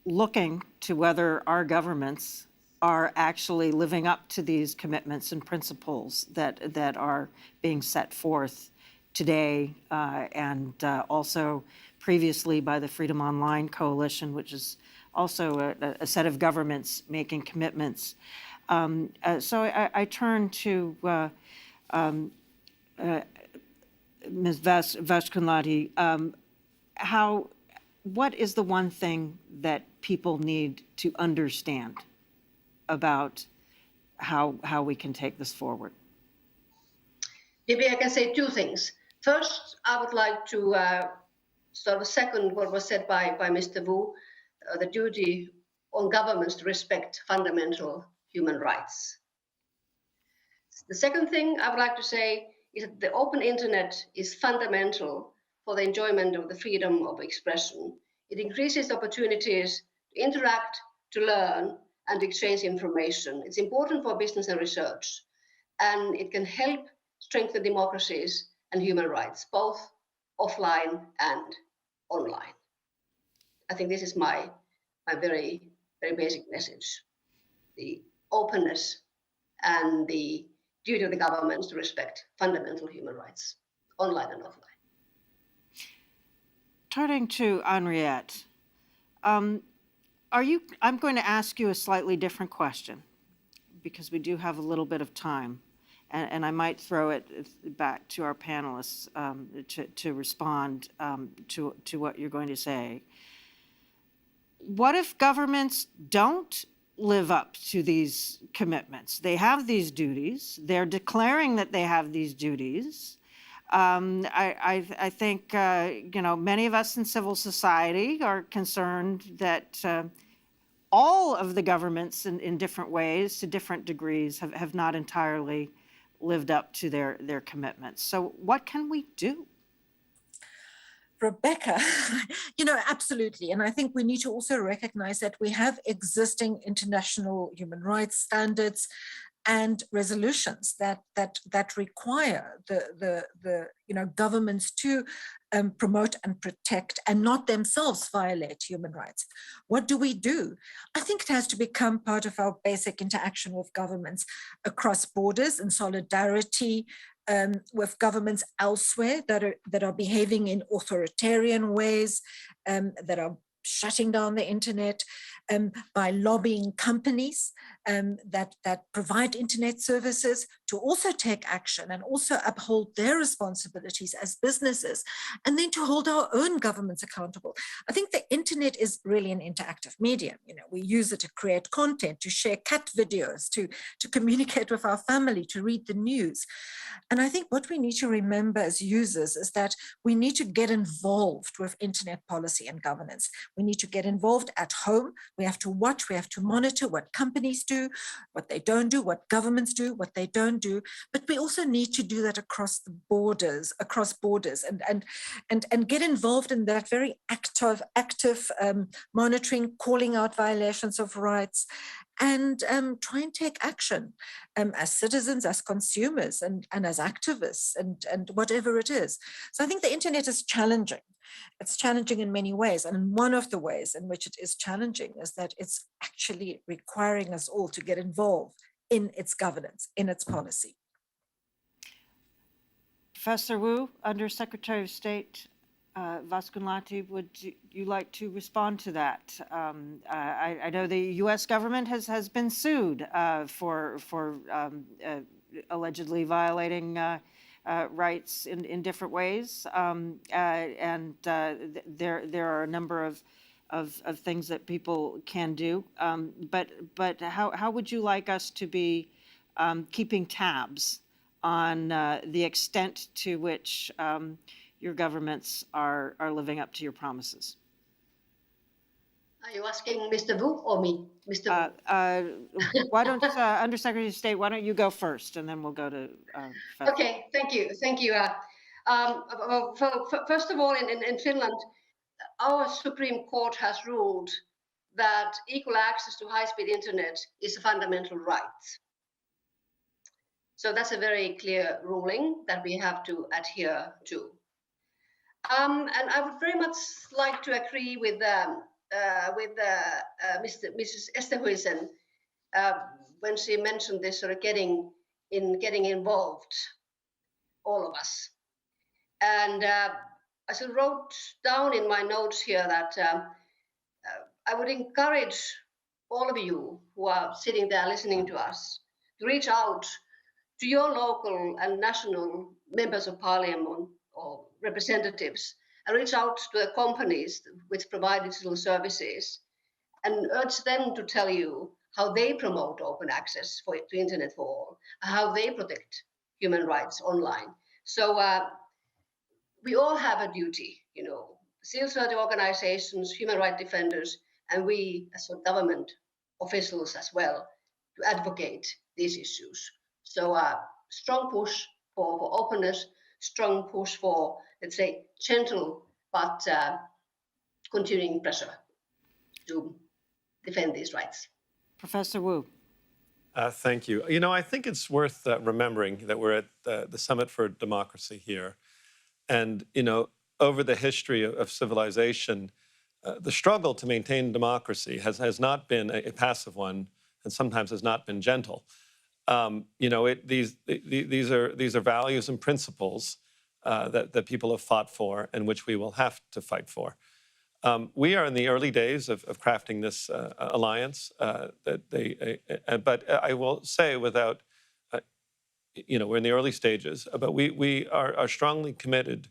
looking to whether our governments are actually living up to these commitments and principles that are being set forth today and also previously by the Freedom Online Coalition, which is also a set of governments making commitments. So I turn to Ms. Vashkunlati. What is the one thing that people need to understand about how we can take this forward? Maybe I can say two things. First, I would like to sort of second what was said by Mr. Wu, the duty on governments to respect fundamental human rights. The second thing I would like to say is that the open internet is fundamental for the enjoyment of the freedom of expression. It increases opportunities to interact, to learn, and exchange information. It's important for business and research, and it can help strengthen democracies and human rights, both offline and online. I think this is my very, very basic message. The openness and the duty of the governments to respect fundamental human rights, online and offline. Turning to Henriette, I'm going to ask you a slightly different question because we do have a little bit of time, and I might throw it back to our panelists to respond to what you're going to say. What if governments don't live up to these commitments? They have these duties. They're declaring that they have these duties. I think, many of us in civil society are concerned that all of the governments in different ways, to different degrees, have not entirely lived up to their commitments. So what can we do? Rebecca, absolutely. And I think we need to also recognize that we have existing international human rights standards and resolutions that require the governments to promote and protect and not themselves violate human rights. What do we do? I think it has to become part of our basic interaction with governments across borders in solidarity with governments elsewhere that are behaving in authoritarian ways, that are shutting down the internet, by lobbying companies that provide internet services to also take action and also uphold their responsibilities as businesses, and then to hold our own governments accountable. I think the internet is really an interactive medium. We use it to create content, to share cat videos, to communicate with our family, to read the news. And I think what we need to remember as users is that we need to get involved with internet policy and governance. We need to get involved at home. We have to watch, we have to monitor what companies do, what they don't do, what governments do, what they don't do. But we also need to do that across borders, and get involved in that very active monitoring, calling out violations of rights, and try and take action as citizens, as consumers, and as activists, and whatever it is. So I think the internet is challenging. It's challenging in many ways. And one of the ways in which it is challenging is that it's actually requiring us all to get involved in its governance, in its policy. Professor Wu, Undersecretary of State Vasconlati, would you like to respond to that? I know the U.S. government has been sued for allegedly violating rights in different ways, and there are a number of things that people can do. But how would you like us to be keeping tabs on the extent to which your governments are living up to your promises? Are you asking Mr. Wu or me? Mr. Wu. Why don't Undersecretary of State? Why don't you go first, and then we'll go to. Okay, thank you. First of all, in Finland, our Supreme Court has ruled that equal access to high-speed internet is a fundamental right. So that's a very clear ruling that we have to adhere to. And I would very much like to agree with Mrs. Esterhuisen when she mentioned this sort of getting involved, all of us. And I sort of wrote down in my notes here that I would encourage all of you who are sitting there listening to us to reach out to your local and national members of parliament or representatives, and reach out to the companies which provide digital services and urge them to tell you how they promote open access to internet for all, how they protect human rights online. So we all have a duty, civil society organizations, human rights defenders, and we as government officials as well, to advocate these issues. So strong push for openness, strong push for, let's say, gentle but continuing pressure to defend these rights. Professor Wu. Thank you. I think it's worth remembering that we're at the Summit for Democracy here. And, over the history of civilization, the struggle to maintain democracy has not been a passive one, and sometimes has not been gentle. These are values and principles that people have fought for, and which we will have to fight for. We are in the early days of crafting this alliance. But I will say, without, we're in the early stages, but we are strongly committed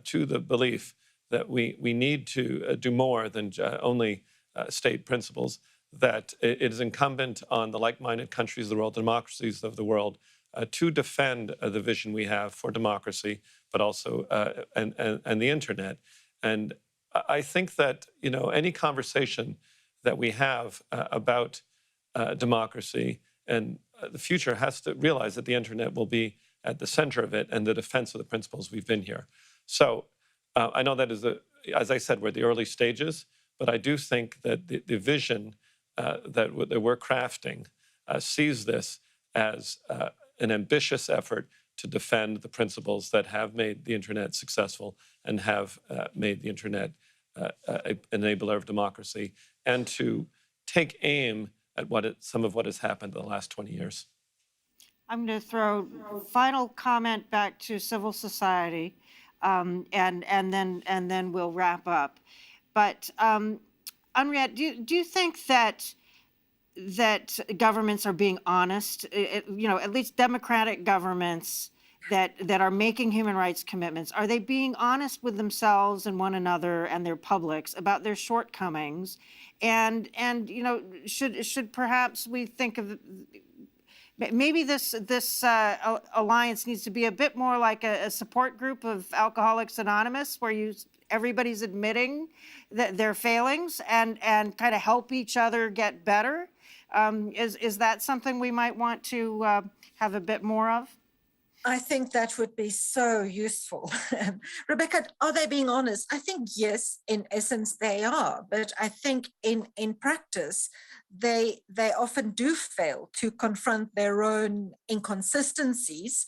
to the belief that we need to do more than only state principles, that it is incumbent on the like-minded countries of the world, democracies of the world, to defend the vision we have for democracy, but also and the internet. And I think that any conversation that we have about democracy and the future has to realize that the internet will be at the center of it, and the defense of the principles we've been here. So I know that as I said, we're at the early stages, but I do think that the vision that we're crafting sees this as an ambitious effort to defend the principles that have made the internet successful and have made the internet an enabler of democracy, and to take aim at some of what has happened in the last 20 years. I'm going to throw final comment back to civil society, and then we'll wrap up. But Henriette, do you think that governments are being honest? At least democratic governments that are making human rights commitments, are they being honest with themselves and one another and their publics about their shortcomings? And should perhaps we think of maybe this alliance needs to be a bit more like a support group of Alcoholics Anonymous, where everybody's admitting that their failings and kind of help each other get better. Is that something we might want to have a bit more of? I think that would be so useful. Rebecca, are they being honest? I think yes, in essence they are, but I think in practice, they often do fail to confront their own inconsistencies,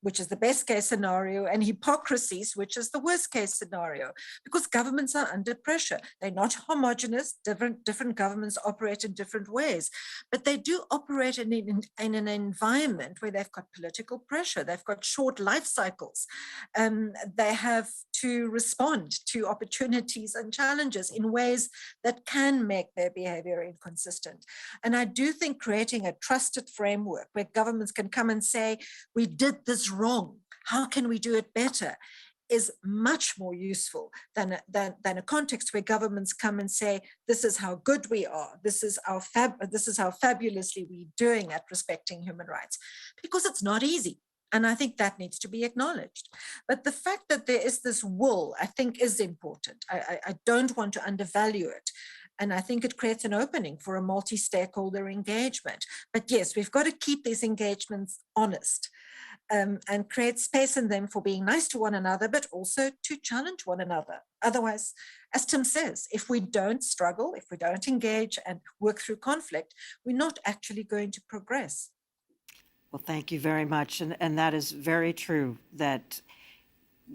which is the best case scenario, and hypocrisies, which is the worst case scenario, because governments are under pressure. They're not homogenous. Different governments operate in different ways, but they do operate in an environment where they've got political pressure. They've got short life cycles. They have to respond to opportunities and challenges in ways that can make their behavior inconsistent. And I do think creating a trusted framework where governments can come and say, we did this wrong, how can we do it better, is much more useful than a context where governments come and say, this is how good we are, this is how fabulously we're doing at respecting human rights, because it's not easy. And I think that needs to be acknowledged. But the fact that there is this will, I think, is important. I don't want to undervalue it. And I think it creates an opening for a multi-stakeholder engagement. But yes, we've got to keep these engagements honest, and create space in them for being nice to one another, but also to challenge one another. Otherwise, as Tim says, if we don't struggle, if we don't engage and work through conflict, we're not actually going to progress. Well, thank you very much. And that is very true, that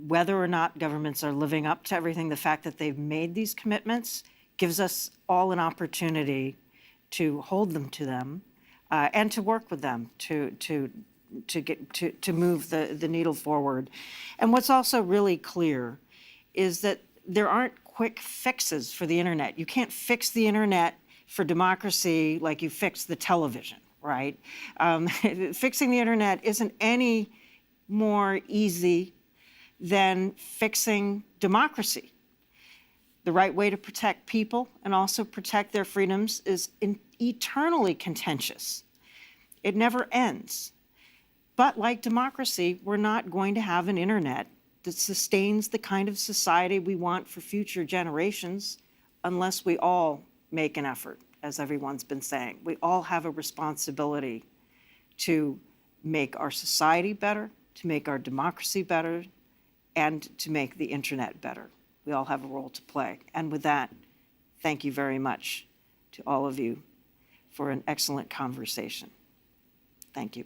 whether or not governments are living up to everything, the fact that they've made these commitments gives us all an opportunity to hold them to them, and to work with them to move the needle forward. And what's also really clear is that there aren't quick fixes for the internet. You can't fix the internet for democracy like you fix the television, right? Fixing the internet isn't any more easy than fixing democracy. The right way to protect people and also protect their freedoms is eternally contentious. It never ends. But like democracy, we're not going to have an internet that sustains the kind of society we want for future generations unless we all make an effort, as everyone's been saying. We all have a responsibility to make our society better, to make our democracy better, and to make the internet better. We all have a role to play. And with that, thank you very much to all of you for an excellent conversation. Thank you.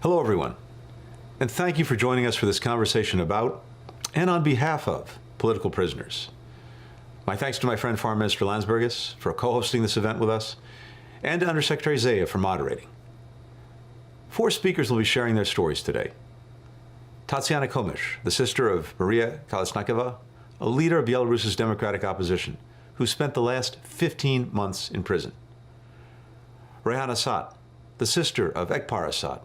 Hello, everyone, and thank you for joining us for this conversation about, and on behalf of, political prisoners. My thanks to my friend Foreign Minister Landsbergis for co-hosting this event with us, and to Undersecretary Zaya for moderating. 4 speakers will be sharing their stories today. Tatiana Komish, the sister of Maria Kolesnikova, a leader of Belarus's democratic opposition, who spent the last 15 months in prison. Rehan Assad, the sister of Ekpar Assad,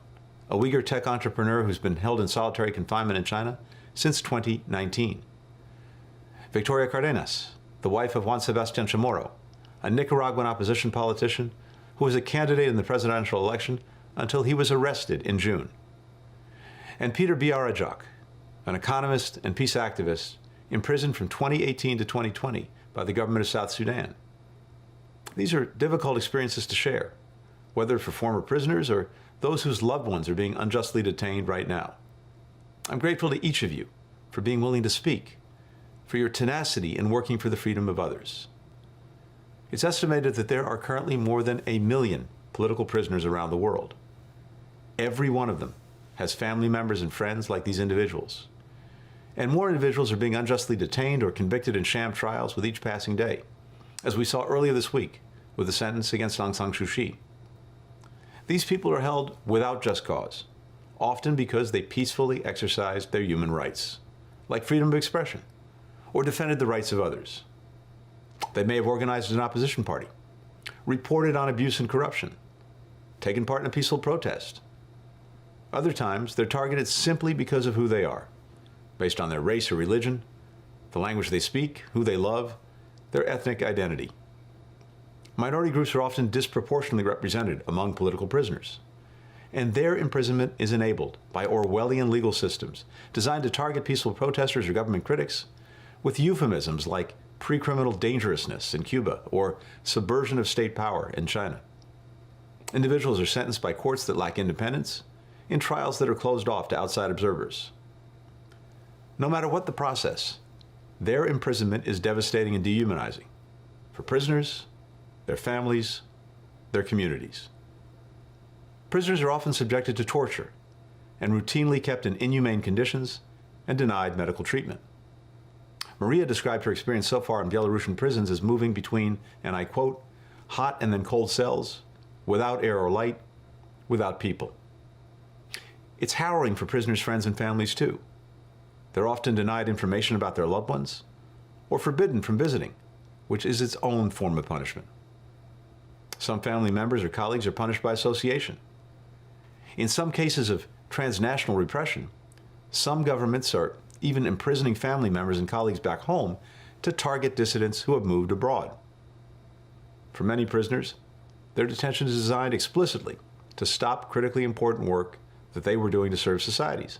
a Uyghur tech entrepreneur who's been held in solitary confinement in China since 2019. Victoria Cardenas, the wife of Juan Sebastian Chamorro, a Nicaraguan opposition politician who was a candidate in the presidential election until he was arrested in June. And Peter Biarajak, an economist and peace activist imprisoned from 2018 to 2020 by the government of South Sudan. These are difficult experiences to share, whether for former prisoners or those whose loved ones are being unjustly detained right now. I'm grateful to each of you for being willing to speak, for your tenacity in working for the freedom of others. It's estimated that there are currently more than 1 million political prisoners around the world. Every one of them has family members and friends like these individuals. And more individuals are being unjustly detained or convicted in sham trials with each passing day, as we saw earlier this week with the sentence against Aung San Suu Kyi. These people are held without just cause, often because they peacefully exercised their human rights, like freedom of expression, or defended the rights of others. They may have organized an opposition party, reported on abuse and corruption, taken part in a peaceful protest. Other times, they're targeted simply because of who they are, based on their race or religion, the language they speak, who they love, their ethnic identity. Minority groups are often disproportionately represented among political prisoners, and their imprisonment is enabled by Orwellian legal systems designed to target peaceful protesters or government critics with euphemisms like pre-criminal dangerousness in Cuba or subversion of state power in China. Individuals are sentenced by courts that lack independence in trials that are closed off to outside observers. No matter what the process, their imprisonment is devastating and dehumanizing for prisoners, their families, their communities. Prisoners are often subjected to torture and routinely kept in inhumane conditions and denied medical treatment. Maria described her experience so far in Belarusian prisons as moving between, and I quote, hot and then cold cells, without air or light, without people. It's harrowing for prisoners' friends and families too. They're often denied information about their loved ones or forbidden from visiting, which is its own form of punishment. Some family members or colleagues are punished by association. In some cases of transnational repression, some governments are even imprisoning family members and colleagues back home to target dissidents who have moved abroad. For many prisoners, their detention is designed explicitly to stop critically important work that they were doing to serve societies,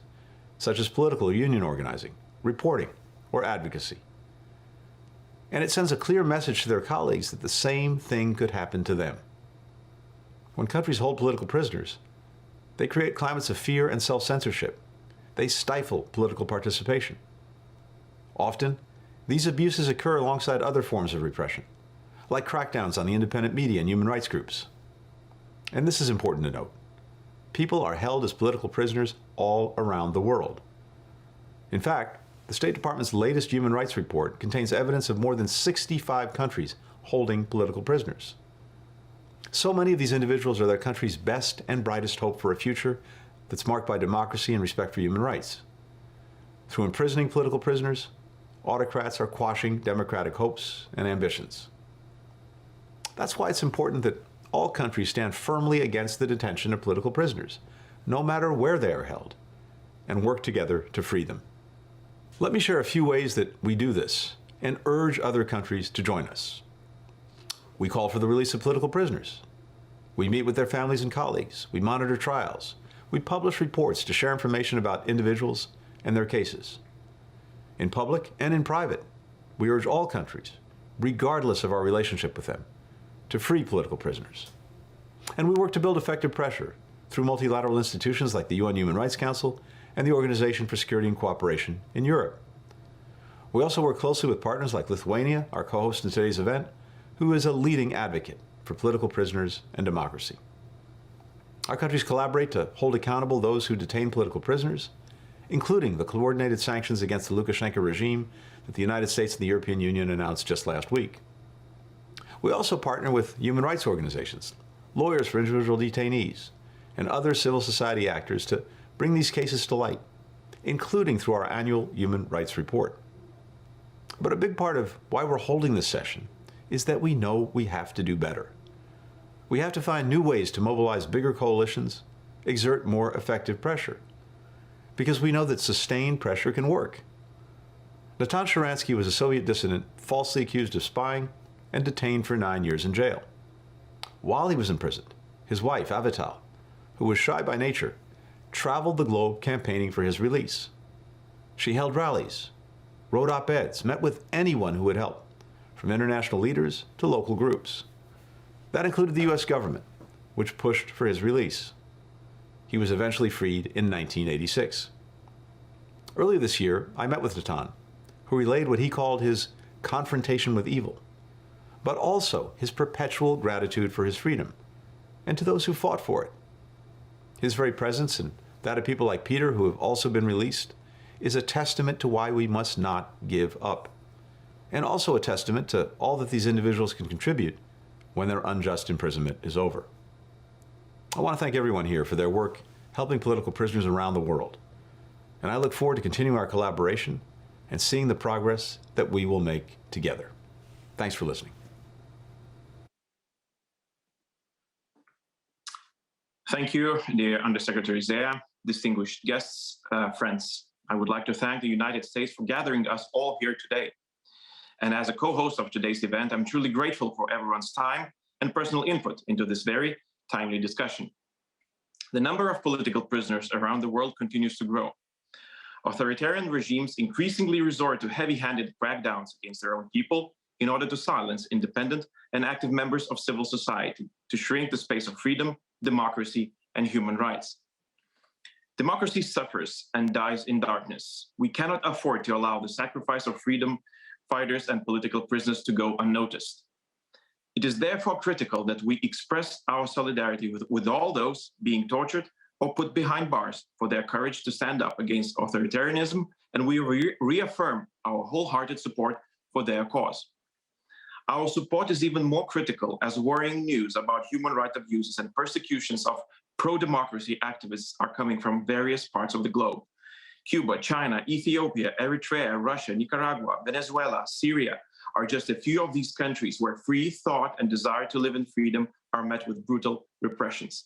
such as political or union organizing, reporting, or advocacy. And it sends a clear message to their colleagues that the same thing could happen to them. When countries hold political prisoners, they create climates of fear and self-censorship. They stifle political participation. Often, these abuses occur alongside other forms of repression, like crackdowns on the independent media and human rights groups. And this is important to note. People are held as political prisoners all around the world. In fact, the State Department's latest human rights report contains evidence of more than 65 countries holding political prisoners. So many of these individuals are their country's best and brightest hope for a future that's marked by democracy and respect for human rights. Through imprisoning political prisoners, autocrats are quashing democratic hopes and ambitions. That's why it's important that all countries stand firmly against the detention of political prisoners, no matter where they are held, and work together to free them. Let me share a few ways that we do this and urge other countries to join us. We call for the release of political prisoners. We meet with their families and colleagues. We monitor trials. We publish reports to share information about individuals and their cases. In public and in private, we urge all countries, regardless of our relationship with them, to free political prisoners. And we work to build effective pressure through multilateral institutions like the UN Human Rights Council and the Organization for Security and Cooperation in Europe. We also work closely with partners like Lithuania, our co-host in today's event, who is a leading advocate for political prisoners and democracy. Our countries collaborate to hold accountable those who detain political prisoners, including the coordinated sanctions against the Lukashenko regime that the United States and the European Union announced just last week. We also partner with human rights organizations, lawyers for individual detainees, and other civil society actors to bring these cases to light, including through our annual Human Rights Report. But a big part of why we're holding this session is that we know we have to do better. We have to find new ways to mobilize bigger coalitions, exert more effective pressure, because we know that sustained pressure can work. Natan Sharansky was a Soviet dissident falsely accused of spying and detained for 9 years in jail. While he was imprisoned, his wife, Avital, who was shy by nature, traveled the globe campaigning for his release. She held rallies, wrote op-eds, met with anyone who would help, from international leaders to local groups. That included the U.S. government, which pushed for his release. He was eventually freed in 1986. Earlier this year, I met with Natan, who relayed what he called his confrontation with evil, but also his perpetual gratitude for his freedom, and to those who fought for it. His very presence, and that of people like Peter, who have also been released, is a testament to why we must not give up, and also a testament to all that these individuals can contribute when their unjust imprisonment is over. I want to thank everyone here for their work helping political prisoners around the world, and I look forward to continuing our collaboration and seeing the progress that we will make together. Thanks for listening. Thank you, dear Undersecretary Zia, distinguished guests, friends. I would like to thank the United States for gathering us all here today. And as a co-host of today's event, I'm truly grateful for everyone's time and personal input into this very timely discussion. The number of political prisoners around the world continues to grow. Authoritarian regimes increasingly resort to heavy-handed crackdowns against their own people in order to silence independent and active members of civil society, to shrink the space of freedom, democracy, and human rights. Democracy suffers and dies in darkness. We cannot afford to allow the sacrifice of freedom fighters and political prisoners to go unnoticed. It is therefore critical that we express our solidarity with all those being tortured or put behind bars for their courage to stand up against authoritarianism, and we reaffirm our wholehearted support for their cause. Our support is even more critical as worrying news about human rights abuses and persecutions of pro-democracy activists are coming from various parts of the globe. Cuba, China, Ethiopia, Eritrea, Russia, Nicaragua, Venezuela, Syria are just a few of these countries where free thought and desire to live in freedom are met with brutal repressions.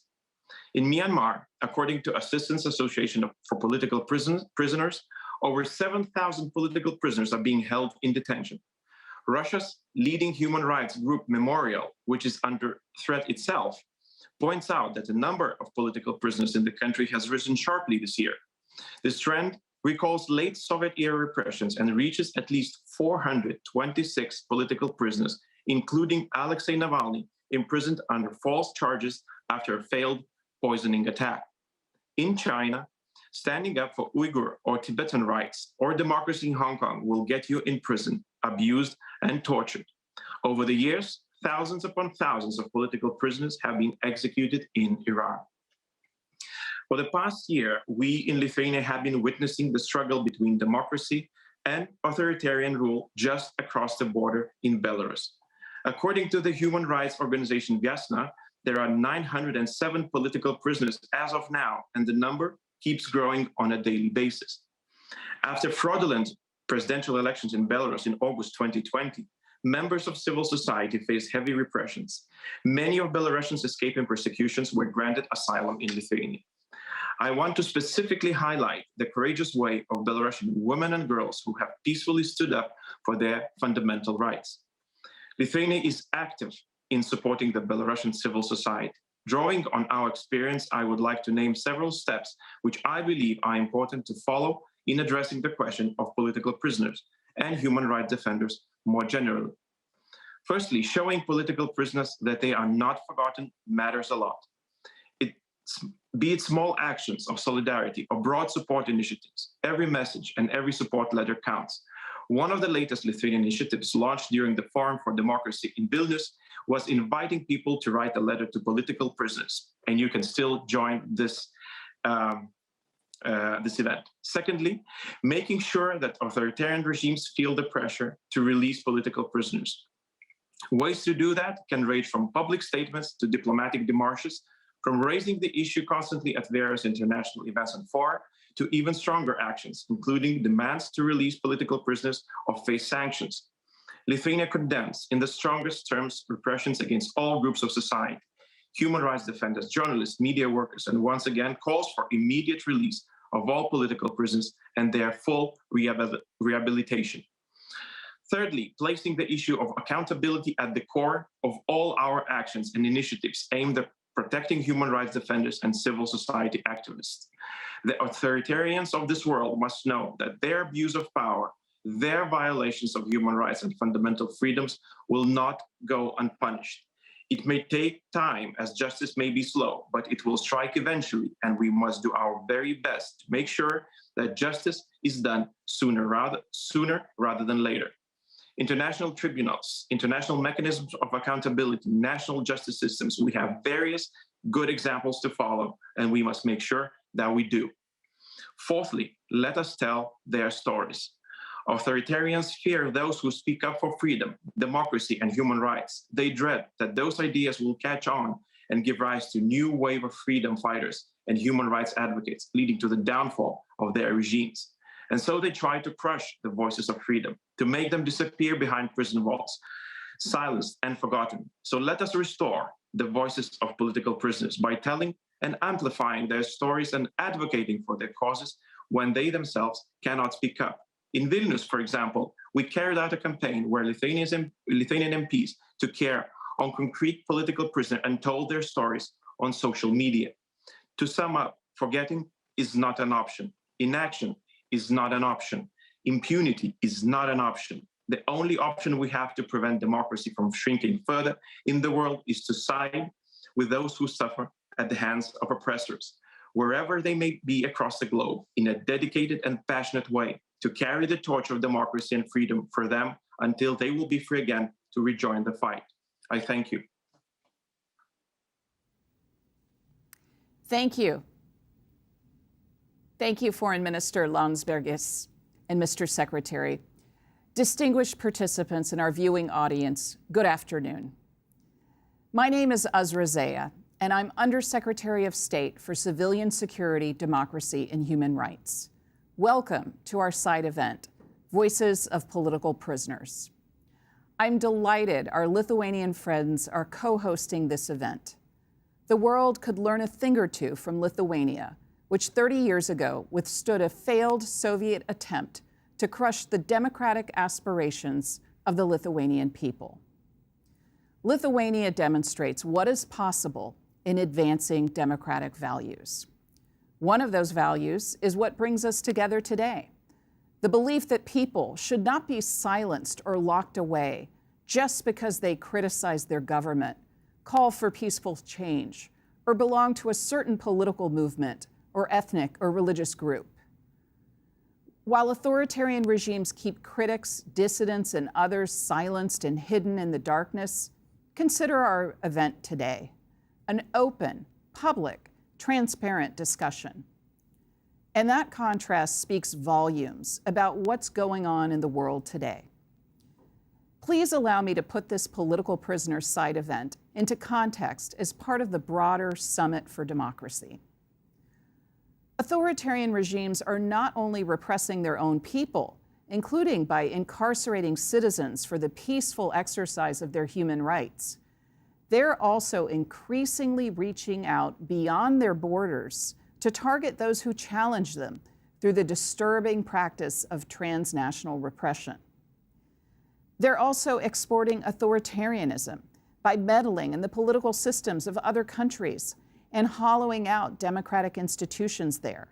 In Myanmar, according to Assistance Association for Political Prisoners, over 7,000 political prisoners are being held in detention. Russia's leading human rights group Memorial, which is under threat itself, points out that the number of political prisoners in the country has risen sharply this year. This trend recalls late Soviet-era repressions and reaches at least 426 political prisoners, including Alexei Navalny, imprisoned under false charges after a failed poisoning attack. In China, standing up for Uyghur or Tibetan rights or democracy in Hong Kong will get you in prison, abused, and tortured. Over the years, thousands upon thousands of political prisoners have been executed in Iran. For the past year, we in Lithuania have been witnessing the struggle between democracy and authoritarian rule just across the border in Belarus. According to the human rights organization Vyasna, there are 907 political prisoners as of now, and the number keeps growing on a daily basis. After fraudulent presidential elections in Belarus in August 2020, members of civil society faced heavy repressions. Many of Belarusians escaping persecutions were granted asylum in Lithuania. I want to specifically highlight the courageous way of Belarusian women and girls who have peacefully stood up for their fundamental rights. Lithuania is active in supporting the Belarusian civil society. Drawing on our experience, I would like to name several steps which I believe are important to follow in addressing the question of political prisoners and human rights defenders more generally. Firstly, showing political prisoners that they are not forgotten matters a lot. Be it small actions of solidarity or broad support initiatives, every message and every support letter counts. One of the latest Lithuanian initiatives launched during the Forum for Democracy in Vilnius was inviting people to write a letter to political prisoners, and you can still join this event. Secondly, making sure that authoritarian regimes feel the pressure to release political prisoners. Ways to do that can range from public statements to diplomatic démarches, from raising the issue constantly at various international events and fora, to even stronger actions, including demands to release political prisoners or face sanctions. Lithuania condemns, in the strongest terms, repressions against all groups of society, human rights defenders, journalists, media workers, and once again calls for immediate release of all political prisoners and their full rehabilitation. Thirdly, placing the issue of accountability at the core of all our actions and initiatives aimed at protecting human rights defenders and civil society activists. The authoritarians of this world must know that their abuse of power, their violations of human rights and fundamental freedoms will not go unpunished. It may take time, as justice may be slow, but it will strike eventually, and we must do our very best to make sure that justice is done sooner rather than later. International tribunals, international mechanisms of accountability, national justice systems, we have various good examples to follow, and we must make sure that we do. Fourthly, let us tell their stories. Authoritarians fear those who speak up for freedom, democracy, and human rights. They dread that those ideas will catch on and give rise to a new wave of freedom fighters and human rights advocates, leading to the downfall of their regimes. And so they try to crush the voices of freedom, to make them disappear behind prison walls, silenced and forgotten. So let us restore the voices of political prisoners by telling and amplifying their stories and advocating for their causes when they themselves cannot speak up. In Vilnius, for example, we carried out a campaign where Lithuanian MPs took care on concrete political prisoners and told their stories on social media. To sum up, forgetting is not an option. Inaction is not an option. Impunity is not an option. The only option we have to prevent democracy from shrinking further in the world is to side with those who suffer at the hands of oppressors, wherever they may be across the globe, in a dedicated and passionate way, to carry the torch of democracy and freedom for them until they will be free again to rejoin the fight. I thank you. Thank you. Thank you, Foreign Minister Landsbergis and Mr. Secretary. Distinguished participants in our viewing audience, good afternoon. My name is Azra Zaya, and I'm Undersecretary of State for Civilian Security, Democracy, and Human Rights. Welcome to our side event, Voices of Political Prisoners. I'm delighted our Lithuanian friends are co-hosting this event. The world could learn a thing or two from Lithuania, which 30 years ago withstood a failed Soviet attempt to crush the democratic aspirations of the Lithuanian people. Lithuania demonstrates what is possible in advancing democratic values. One of those values is what brings us together today, the belief that people should not be silenced or locked away just because they criticize their government, call for peaceful change, or belong to a certain political movement or ethnic or religious group. While authoritarian regimes keep critics, dissidents, and others silenced and hidden in the darkness, consider our event today, an open, public, transparent discussion. And that contrast speaks volumes about what's going on in the world today. Please allow me to put this political prisoner side event into context as part of the broader Summit for Democracy. Authoritarian regimes are not only repressing their own people, including by incarcerating citizens for the peaceful exercise of their human rights, they're also increasingly reaching out beyond their borders to target those who challenge them through the disturbing practice of transnational repression. They're also exporting authoritarianism by meddling in the political systems of other countries and hollowing out democratic institutions there.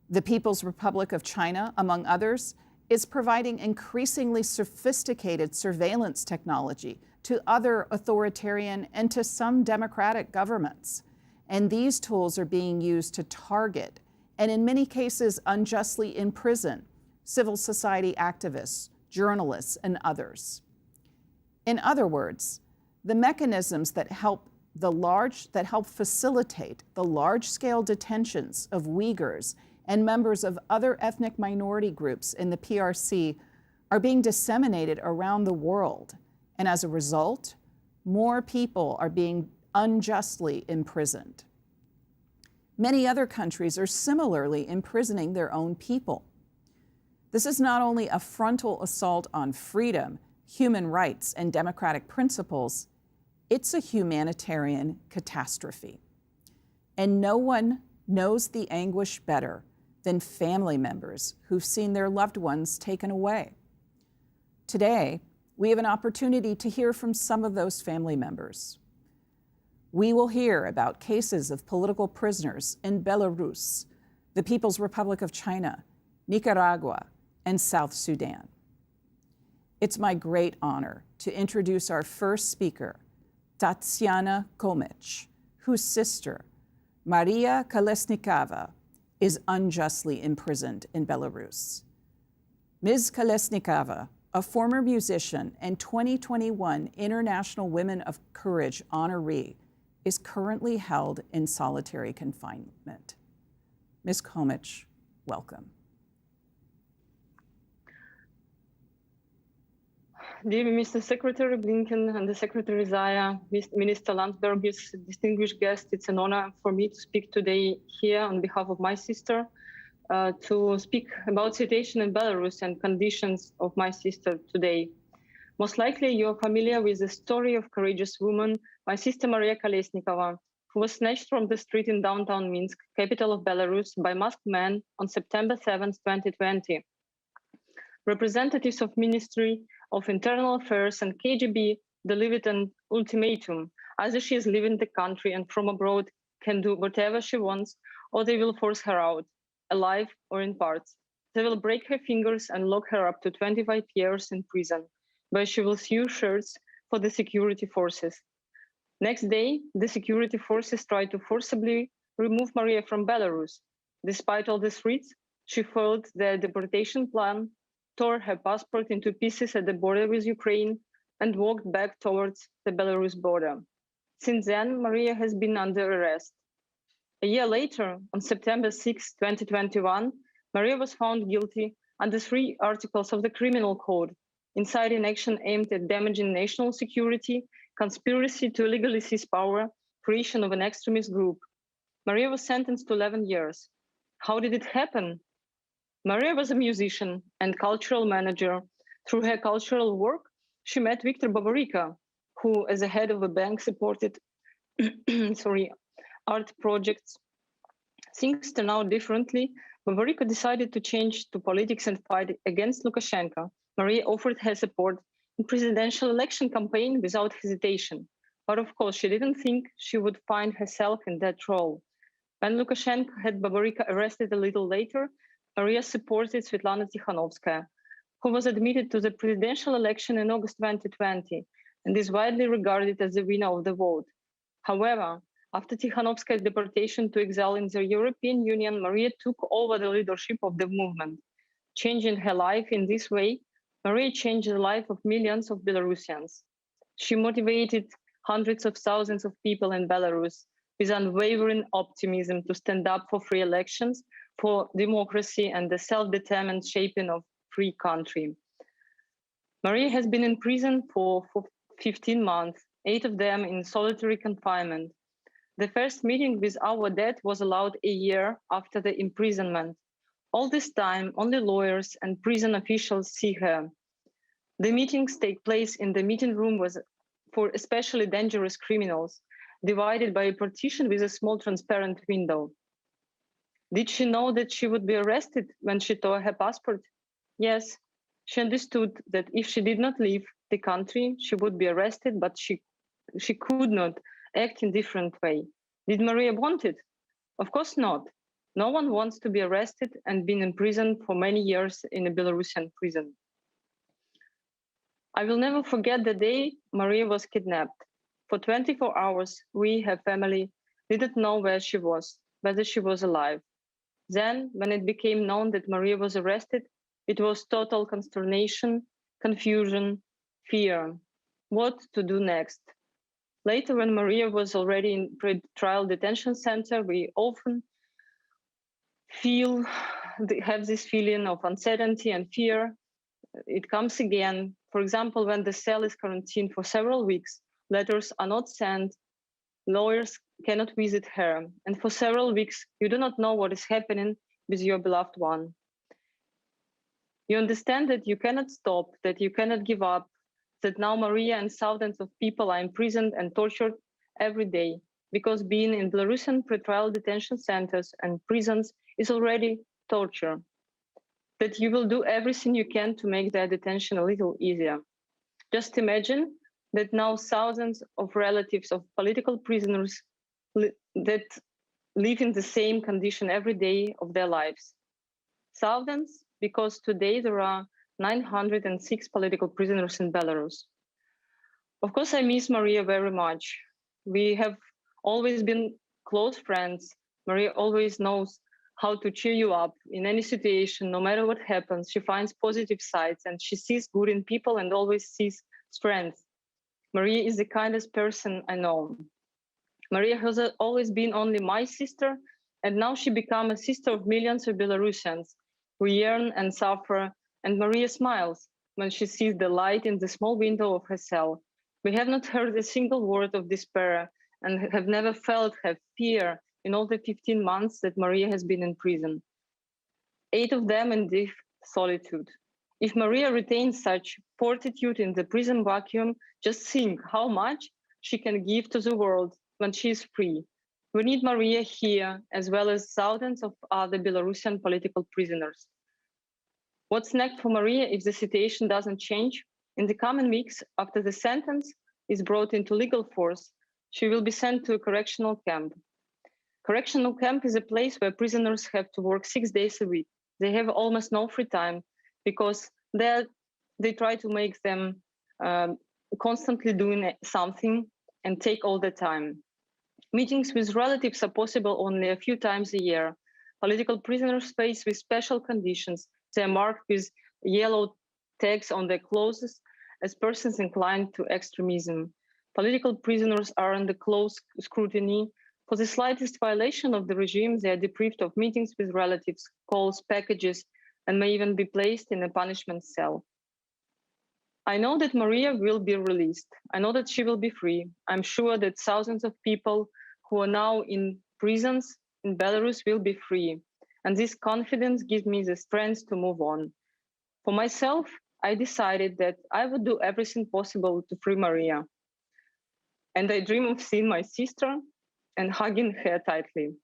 The People's Republic of China, among others, is providing increasingly sophisticated surveillance technology to other authoritarian and to some democratic governments. And these tools are being used to target and in many cases unjustly imprison civil society activists, journalists, and others. In other words, the mechanisms that help facilitate the large-scale detentions of Uyghurs and members of other ethnic minority groups in the PRC are being disseminated around the world, and as a result, more people are being unjustly imprisoned. Many other countries are similarly imprisoning their own people. This is not only a frontal assault on freedom, human rights, and democratic principles, it's a humanitarian catastrophe. And no one knows the anguish better than family members who've seen their loved ones taken away. Today, we have an opportunity to hear from some of those family members. We will hear about cases of political prisoners in Belarus, the People's Republic of China, Nicaragua, and South Sudan. It's my great honor to introduce our first speaker, Tatiana Komich, whose sister, Maria Kolesnikova, is unjustly imprisoned in Belarus. Ms. Kolesnikova, a former musician and 2021 International Women of Courage honoree, is currently held in solitary confinement. Ms. Komich, welcome. Dear Mr. Secretary Blinken and the Secretary Zaya, Minister Landsbergis, distinguished guests, it's an honor for me to speak today here on behalf of my sister, to speak about situation in Belarus and conditions of my sister today. Most likely you're familiar with the story of courageous woman, my sister Maria Kolesnikova, who was snatched from the street in downtown Minsk, capital of Belarus, by masked men on September 7, 2020. Representatives of Ministry of Internal Affairs and KGB delivered an ultimatum. Either she is leaving the country and from abroad can do whatever she wants, or they will force her out, alive or in parts. They will break her fingers and lock her up to 25 years in prison, where she will sew shirts for the security forces. Next day, the security forces tried to forcibly remove Maria from Belarus. Despite all the threats, she foiled their deportation plan, tore her passport into pieces at the border with Ukraine, and walked back towards the Belarus border. Since then, Maria has been under arrest. A year later, on September 6, 2021, Maria was found guilty under 3 articles of the Criminal Code: inciting action aimed at damaging national security, conspiracy to illegally seize power, creation of an extremist group. Maria was sentenced to 11 years. How did it happen? Maria was a musician and cultural manager. Through her cultural work, she met Viktor Babarika, who, as a head of a bank, supported art projects. Things turned out differently. Babarika decided to change to politics and fight against Lukashenko. Maria offered her support in presidential election campaign without hesitation. But of course, she didn't think she would find herself in that role. When Lukashenko had Babarika arrested a little later, Maria supported Svetlana Tikhanovskaya, who was admitted to the presidential election in August 2020 and is widely regarded as the winner of the vote. However, after Tikhanovskaya's deportation to exile in the European Union, Maria took over the leadership of the movement. Changing her life in this way, Maria changed the life of millions of Belarusians. She motivated hundreds of thousands of people in Belarus with unwavering optimism to stand up for free elections, for democracy, and the self-determined shaping of free country. Maria has been in prison for 15 months, 8 of them in solitary confinement. The first meeting with our dead was allowed a year after the imprisonment. All this time, only lawyers and prison officials see her. The meetings take place in the meeting room for especially dangerous criminals, divided by a partition with a small transparent window. Did she know that she would be arrested when she tore her passport? Yes, she understood that if she did not leave the country, she would be arrested, but she could not act in a different way. Did Maria want it? Of course not. No one wants to be arrested and been in prison for many years in a Belarusian prison. I will never forget the day Maria was kidnapped. For 24 hours, we, her family, didn't know where she was, whether she was alive. Then, when it became known that Maria was arrested, It was total consternation, confusion, fear. What to do next? Later, when Maria was already in pre-trial detention center, we often have this feeling of uncertainty and fear. It comes again. For example, when the cell is quarantined for several weeks, letters are not sent, lawyers cannot visit her, and for several weeks, you do not know what is happening with your beloved one. You understand that you cannot stop, that you cannot give up, that now Maria and thousands of people are imprisoned and tortured every day, because being in Belarusian pretrial detention centers and prisons is already torture. That you will do everything you can to make their detention a little easier. Just imagine that now thousands of relatives of political prisoners that live in the same condition every day of their lives. Thousands, because today there are 906 political prisoners in Belarus. Of course, I miss Maria very much. We have always been close friends. Maria always knows how to cheer you up in any situation, no matter what happens. She finds positive sides and she sees good in people and always sees strength. Maria is the kindest person I know. Maria has always been only my sister, and now she became a sister of millions of Belarusians who yearn and suffer, and Maria smiles when she sees the light in the small window of her cell. We have not heard a single word of despair and have never felt her fear in all the 15 months that Maria has been in prison. 8 of them in deep solitude. If Maria retains such fortitude in the prison vacuum, just think how much she can give to the world when she is free. We need Maria here, as well as thousands of other Belarusian political prisoners. What's next for Maria if the situation doesn't change? In the coming weeks, after the sentence is brought into legal force, she will be sent to a correctional camp. Correctional camp is a place where prisoners have to work 6 days a week. They have almost no free time because they try to make them constantly doing something and take all the time. Meetings with relatives are possible only a few times a year. Political prisoners face with special conditions. They are marked with yellow tags on their clothes as persons inclined to extremism. Political prisoners are under close scrutiny. For the slightest violation of the regime, they are deprived of meetings with relatives, calls, packages, and may even be placed in a punishment cell. I know that Maria will be released. I know that she will be free. I'm sure that thousands of people who are now in prisons in Belarus will be free. And this confidence gives me the strength to move on. For myself, I decided that I would do everything possible to free Maria. And I dream of seeing my sister and hugging her tightly.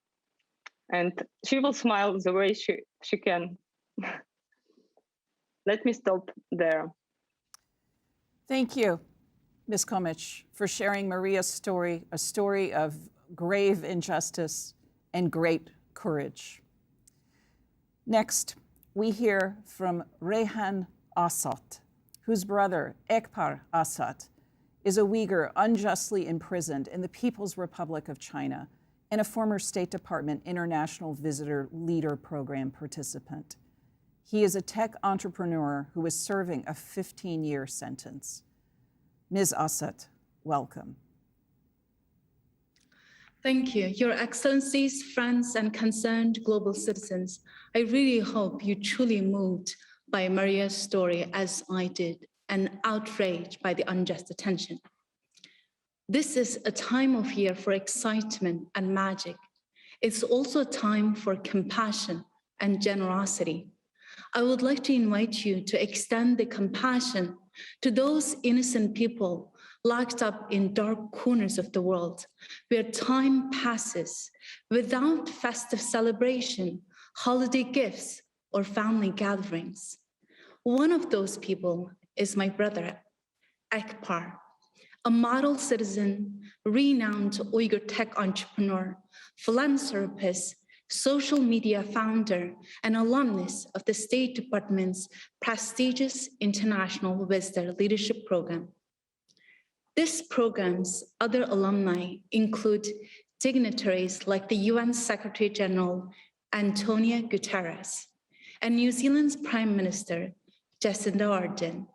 And she will smile the way she can. Let me stop there. Thank you, Ms. Komic, for sharing Maria's story, a story of grave injustice and great courage. Next, we hear from Reyhan Assad, whose brother, Ekpar Assad, is a Uyghur unjustly imprisoned in the People's Republic of China and a former State Department International Visitor Leader Program participant. He is a tech entrepreneur who is serving a 15-year sentence. Ms. Assad, welcome. Thank you. Your Excellencies, friends, and concerned global citizens, I really hope you truly moved by Maria's story as I did, and outraged by the unjust detention. This is a time of year for excitement and magic. It's also a time for compassion and generosity. I would like to invite you to extend the compassion to those innocent people locked up in dark corners of the world, where time passes without festive celebration, holiday gifts, or family gatherings. One of those people is my brother, Ekpar, a model citizen, renowned Uyghur tech entrepreneur, philanthropist, social media founder, and alumnus of the State Department's prestigious International Visitor Leadership Program. This program's other alumni include dignitaries like the UN Secretary General, Antony Guterres, and New Zealand's Prime Minister, Jacinda Ardern.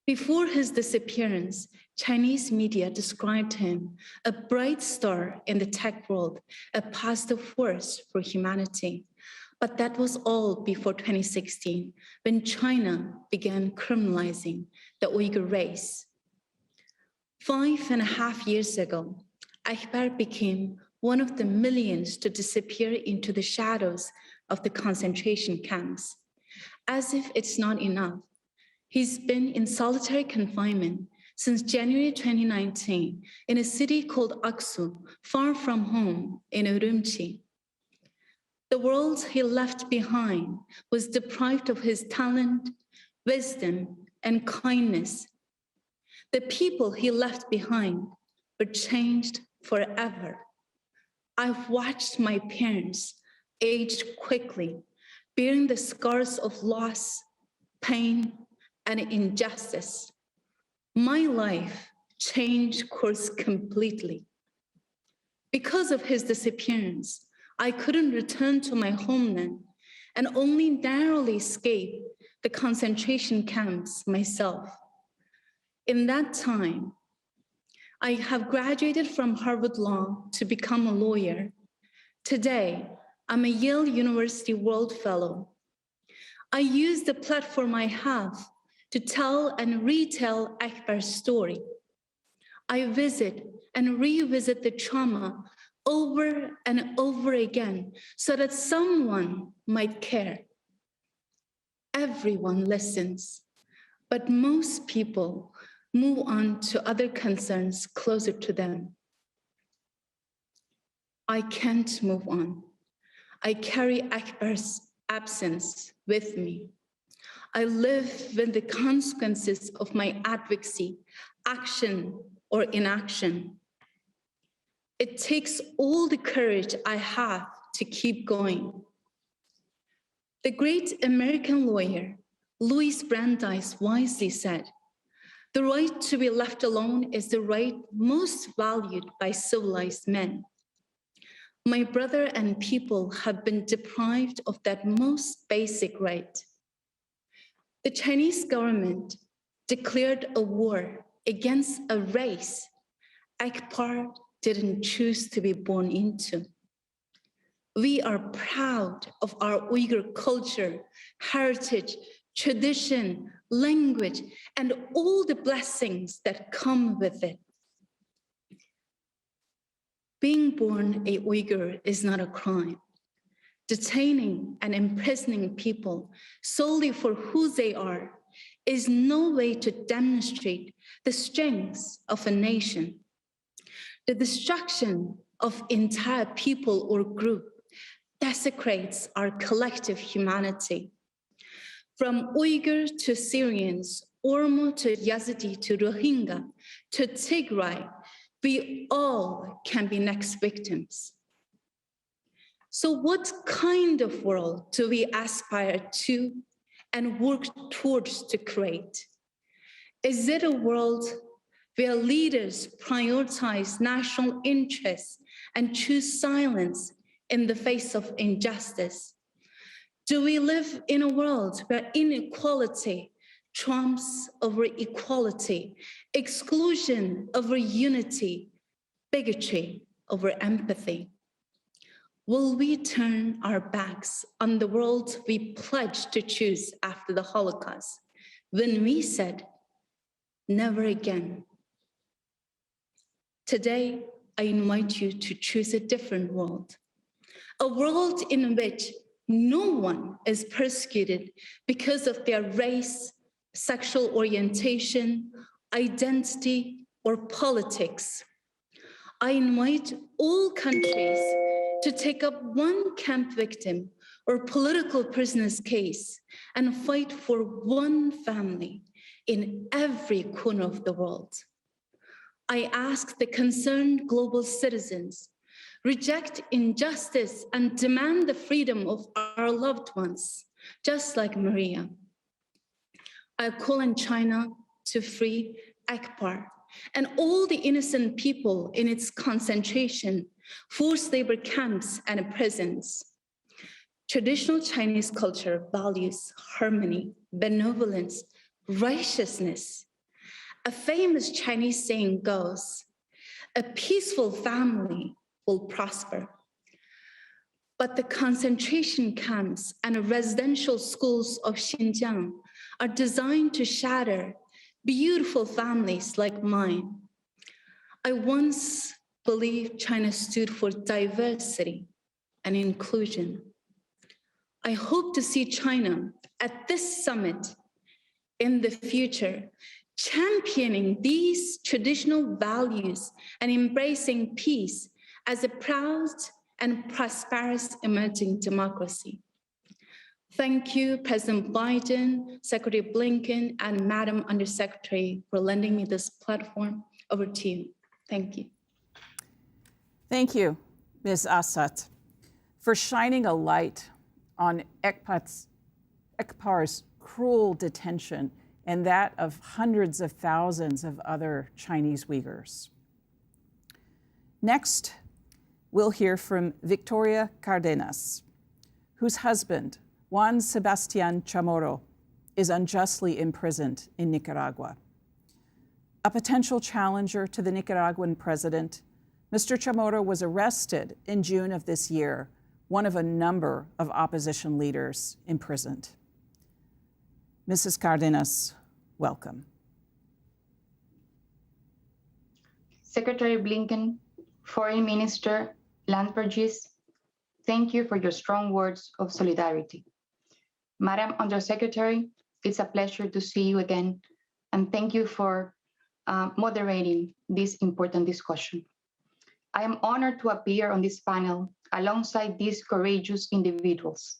Before his disappearance, Chinese media described him a bright star in the tech world, a positive force for humanity. But that was all before 2016, when China began criminalizing the Uyghur race. 5.5 years ago, Akbar became one of the millions to disappear into the shadows of the concentration camps. As if it's not enough, he's been in solitary confinement since January 2019 in a city called Aksu, far from home in Urumqi. The world he left behind was deprived of his talent, wisdom, and kindness. The people he left behind were changed forever. I've watched my parents age quickly, bearing the scars of loss, pain, and injustice. My life changed course completely. Because of his disappearance, I couldn't return to my homeland and only narrowly escaped the concentration camps myself. In that time, I have graduated from Harvard Law to become a lawyer. Today, I'm a Yale University World Fellow. I use the platform I have to tell and retell Akbar's story. I visit and revisit the trauma over and over again so that someone might care. Everyone listens, but most people move on to other concerns closer to them. I can't move on. I carry Akbar's absence with me. I live with the consequences of my advocacy, action or inaction. It takes all the courage I have to keep going. The great American lawyer, Louis Brandeis, wisely said, "The right to be left alone is the right most valued by civilized men." My brother and people have been deprived of that most basic right. The Chinese government declared a war against a race Akbar didn't choose to be born into. We are proud of our Uyghur culture, heritage, tradition, language, and all the blessings that come with it. Being born a Uyghur is not a crime. Detaining and imprisoning people solely for who they are is no way to demonstrate the strengths of a nation. The destruction of entire people or group desecrates our collective humanity. From Uyghur to Syrians, Oromo to Yazidi to Rohingya to Tigray, we all can be next victims. So what kind of world do we aspire to and work towards to create? Is it a world where leaders prioritize national interests and choose silence in the face of injustice? Do we live in a world where inequality trumps over equality, exclusion over unity, bigotry over empathy? Will we turn our backs on the world we pledged to choose after the Holocaust when we said, never again? Today, I invite you to choose a different world, a world in which no one is persecuted because of their race, sexual orientation, identity, or politics. I invite all countries to take up one camp victim or political prisoner's case and fight for one family in every corner of the world. I ask the concerned global citizens, reject injustice and demand the freedom of our loved ones, just like Maria. I call on China to free Akbar and all the innocent people in its concentration, forced labor camps and prisons. Traditional Chinese culture values harmony, benevolence, righteousness. A famous Chinese saying goes, "A peaceful family will prosper." But the concentration camps and residential schools of Xinjiang are designed to shatter beautiful families like mine. I once believed China stood for diversity and inclusion. I hope to see China at this summit in the future, championing these traditional values and embracing peace as a proud and prosperous emerging democracy. Thank you, President Biden, Secretary Blinken, and Madam Undersecretary for lending me this platform. Over to you. Thank you. Thank you, Ms. Assad, for shining a light on Ekpar's cruel detention and that of hundreds of thousands of other Chinese Uyghurs. Next, we'll hear from Victoria Cardenas, whose husband, Juan Sebastian Chamorro, is unjustly imprisoned in Nicaragua. A potential challenger to the Nicaraguan president, Mr. Chamorro was arrested in June of this year, one of a number of opposition leaders imprisoned. Mrs. Cardenas, welcome. Secretary Blinken, Foreign Minister Landsbergis, thank you for your strong words of solidarity. Madam Undersecretary, it's a pleasure to see you again, and thank you for moderating this important discussion. I am honored to appear on this panel alongside these courageous individuals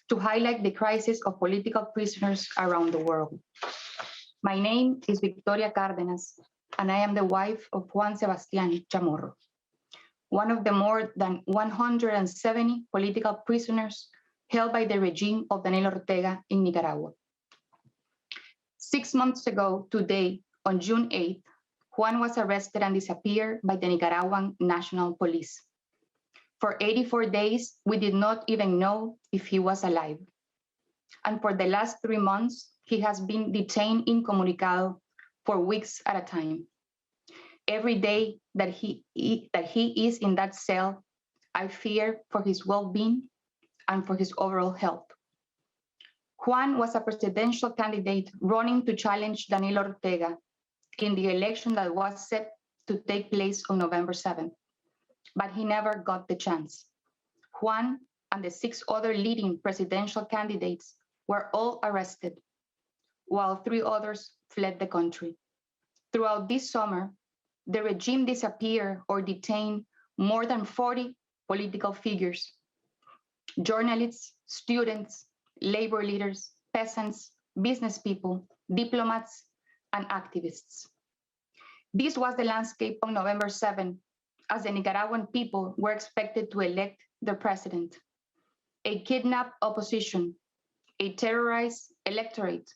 to highlight the crisis of political prisoners around the world. My name is Victoria Cardenas, and I am the wife of Juan Sebastian Chamorro, one of the more than 170 political prisoners held by the regime of Daniel Ortega in Nicaragua. 6 months ago today, on June 8th, Juan was arrested and disappeared by the Nicaraguan National Police. For 84 days, we did not even know if he was alive. And for the last 3 months, he has been detained incommunicado for weeks at a time. Every day that he is in that cell, I fear for his well-being and for his overall health. Juan was a presidential candidate running to challenge Daniel Ortega in the election that was set to take place on November 7th, but he never got the chance. Juan and the 6 other leading presidential candidates were all arrested, while 3 others fled the country. Throughout this summer, the regime disappeared or detained more than 40 political figures, journalists, students, labor leaders, peasants, business people, diplomats, and activists. This was the landscape on November 7, as the Nicaraguan people were expected to elect their president. A kidnapped opposition, a terrorized electorate,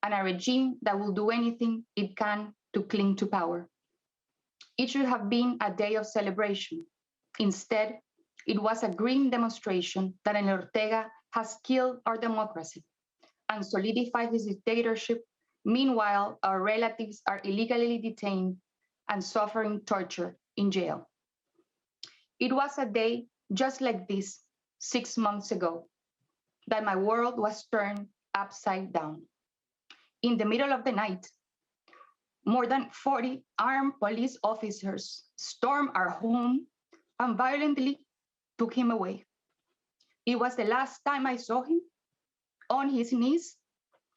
and a regime that will do anything it can to cling to power. It should have been a day of celebration. Instead, it was a grim demonstration that Daniel Ortega has killed our democracy and solidified his dictatorship. Meanwhile, our relatives are illegally detained and suffering torture in jail. It was a day just like this 6 months ago that my world was turned upside down. In the middle of the night, more than 40 armed police officers stormed our home and violently took him away. It was the last time I saw him on his knees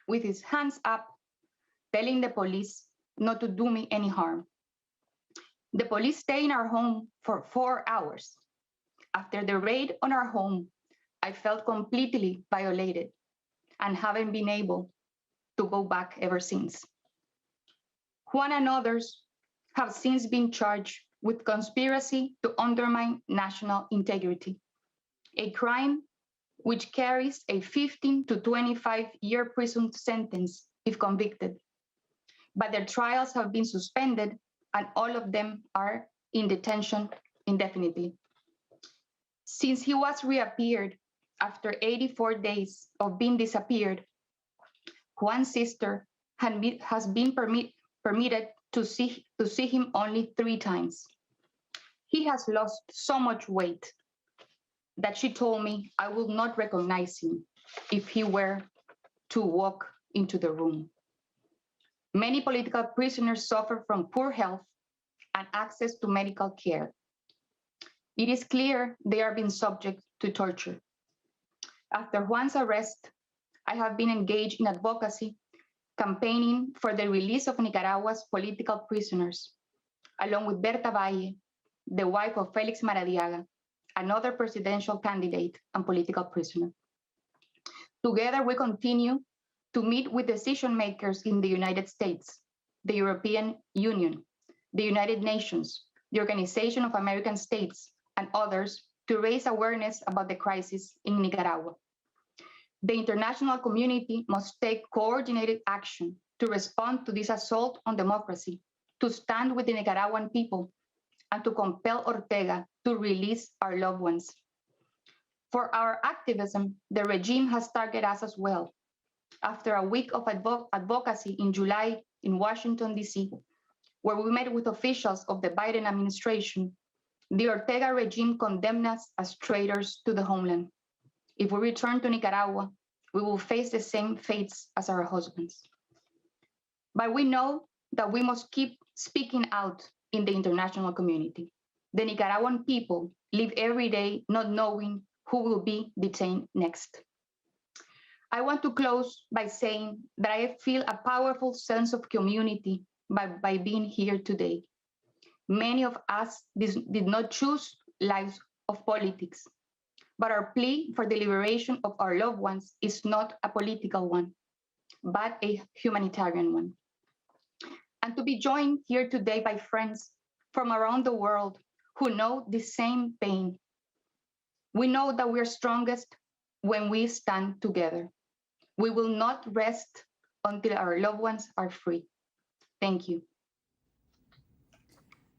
with his hands up, telling the police not to do me any harm. The police stayed in our home for 4 hours. After the raid on our home, I felt completely violated and haven't been able to go back ever since. Juan and others have since been charged with conspiracy to undermine national integrity, a crime which carries a 15 to 25-year prison sentence if convicted. But their trials have been suspended and all of them are in detention indefinitely. Since he was reappeared, After 84 days of being disappeared, Juan's sister has been permitted to see him only 3 times. He has lost so much weight that she told me I would not recognize him if he were to walk into the room. Many political prisoners suffer from poor health and access to medical care. It is clear they are being subject to torture. After Juan's arrest, I have been engaged in advocacy, campaigning for the release of Nicaragua's political prisoners, along with Berta Valle, the wife of Felix Maradiaga, another presidential candidate and political prisoner. Together, we continue to meet with decision makers in the United States, the European Union, the United Nations, the Organization of American States, and others to raise awareness about the crisis in Nicaragua. The international community must take coordinated action to respond to this assault on democracy, to stand with the Nicaraguan people, and to compel Ortega to release our loved ones. For our activism, the regime has targeted us as well. After a week of advocacy in July in Washington, D.C., where we met with officials of the Biden administration, the Ortega regime condemned us as traitors to the homeland. If we return to Nicaragua, we will face the same fates as our husbands. But we know that we must keep speaking out in the international community. The Nicaraguan people live every day not knowing who will be detained next. I want to close by saying that I feel a powerful sense of community by being here today. Many of us did not choose lives of politics, but our plea for the liberation of our loved ones is not a political one, but a humanitarian one. And to be joined here today by friends from around the world who know the same pain. We know that we're strongest when we stand together. We will not rest until our loved ones are free. Thank you.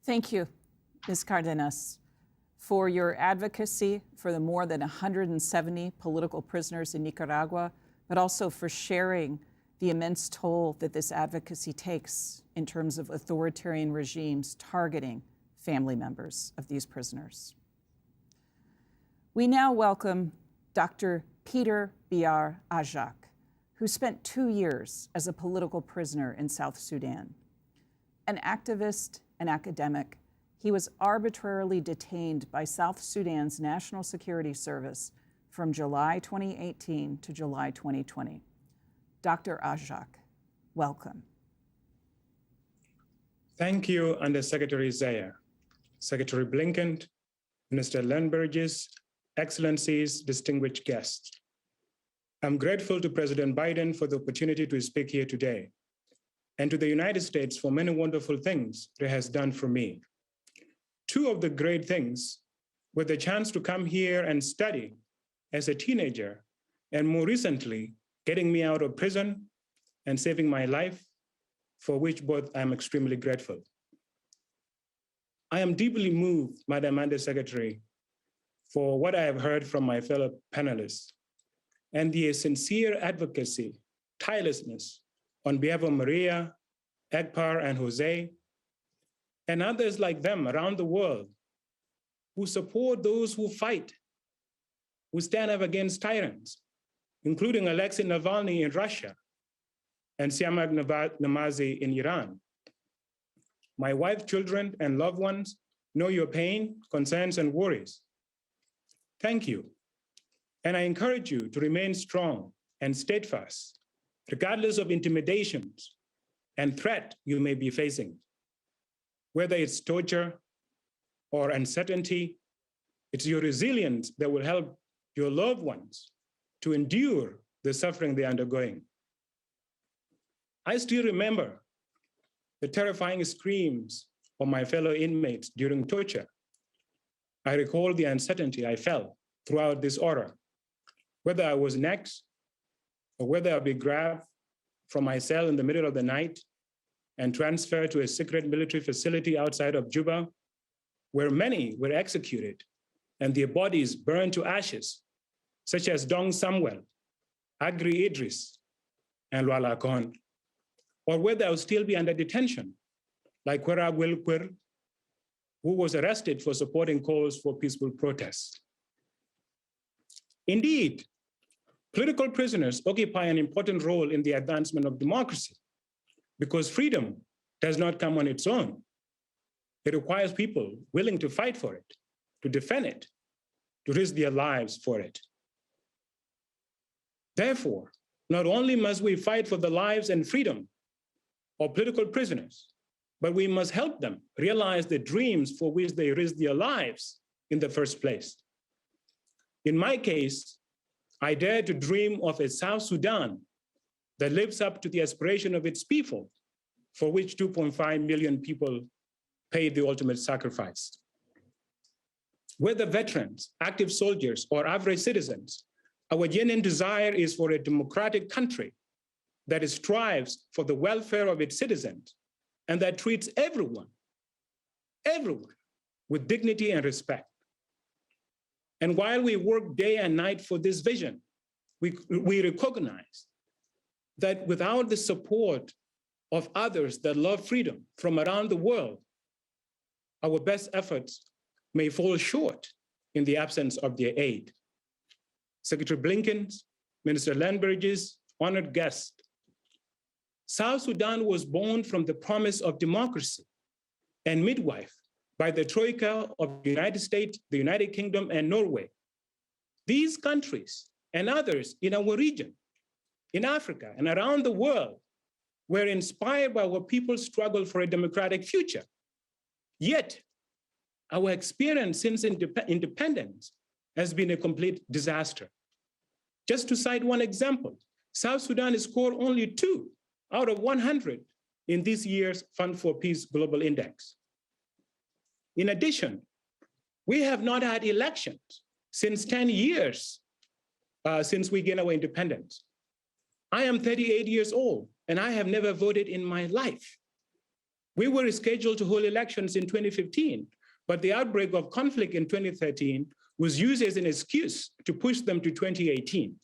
Thank you, Ms. Cardenas, for your advocacy for the more than 170 political prisoners in Nicaragua, but also for sharing the immense toll that this advocacy takes in terms of authoritarian regimes targeting family members of these prisoners. We now welcome Dr. Peter Biar Ajak, who spent 2 years as a political prisoner in South Sudan. An activist and academic, he was arbitrarily detained by South Sudan's National Security Service from July 2018 to July 2020. Dr. Ajak, welcome. Thank you, Undersecretary Zaya, Secretary Blinken, Minister Lundbergis, Excellencies, distinguished guests. I'm grateful to President Biden for the opportunity to speak here today, and to the United States for many wonderful things it has done for me. 2 of the great things were the chance to come here and study as a teenager, and more recently, getting me out of prison and saving my life, for which both I'm extremely grateful. I am deeply moved, Madam Undersecretary, for what I have heard from my fellow panelists and the sincere advocacy, tirelessness on behalf of Maria, Ekpar, and Jose, and others like them around the world who support those who fight, who stand up against tyrants, including Alexei Navalny in Russia and Siamak Namazi in Iran. My wife, children, and loved ones know your pain, concerns, and worries. Thank you. And I encourage you to remain strong and steadfast, regardless of intimidations and threat you may be facing. Whether it's torture or uncertainty, it's your resilience that will help your loved ones to endure the suffering they're undergoing. I still remember the terrifying screams of my fellow inmates during torture. I recall the uncertainty I felt throughout this order, whether I was next or whether I'd be grabbed from my cell in the middle of the night and transferred to a secret military facility outside of Juba, where many were executed and their bodies burned to ashes such as Dong Samuel, Agri Idris, and Lwala Kon, or whether I will still be under detention, like Kwera Wilkwir, who was arrested for supporting calls for peaceful protests. Indeed, political prisoners occupy an important role in the advancement of democracy because freedom does not come on its own. It requires people willing to fight for it, to defend it, to risk their lives for it. Therefore, not only must we fight for the lives and freedom of political prisoners, but we must help them realize the dreams for which they risked their lives in the first place. In my case, I dare to dream of a South Sudan that lives up to the aspiration of its people, for which 2.5 million people paid the ultimate sacrifice. Whether veterans, active soldiers, or average citizens, our genuine desire is for a democratic country that strives for the welfare of its citizens and that treats everyone with dignity and respect. And while we work day and night for this vision, we recognize that without the support of others that love freedom from around the world, our best efforts may fall short in the absence of their aid. Secretary Blinken, Minister Lindbergh's honored guest, South Sudan was born from the promise of democracy and midwife by the Troika of the United States, the United Kingdom, and Norway. These countries and others in our region, in Africa and around the world, were inspired by our people's struggle for a democratic future. Yet, our experience since independence has been a complete disaster. Just to cite one example, South Sudan scored only 2 out of 100 in this year's Fund for Peace Global Index. In addition, we have not had elections since 10 years since we gained our independence. I am 38 years old, and I have never voted in my life. We were scheduled to hold elections in 2015, but the outbreak of conflict in 2013 was used as an excuse to push them to 2018.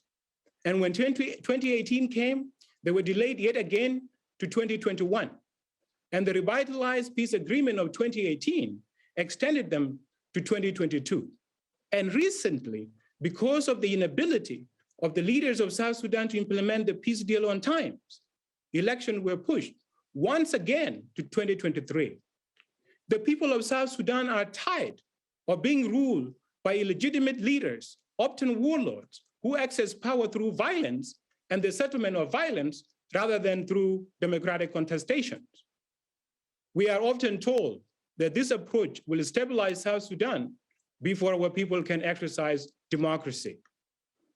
And when 2018 came, they were delayed yet again to 2021. And the revitalized peace agreement of 2018 extended them to 2022. And recently, because of the inability of the leaders of South Sudan to implement the peace deal on time, elections were pushed once again to 2023. The people of South Sudan are tired of being ruled by illegitimate leaders, often warlords, who access power through violence and the settlement of violence rather than through democratic contestations. We are often told that this approach will stabilize South Sudan before our people can exercise democracy.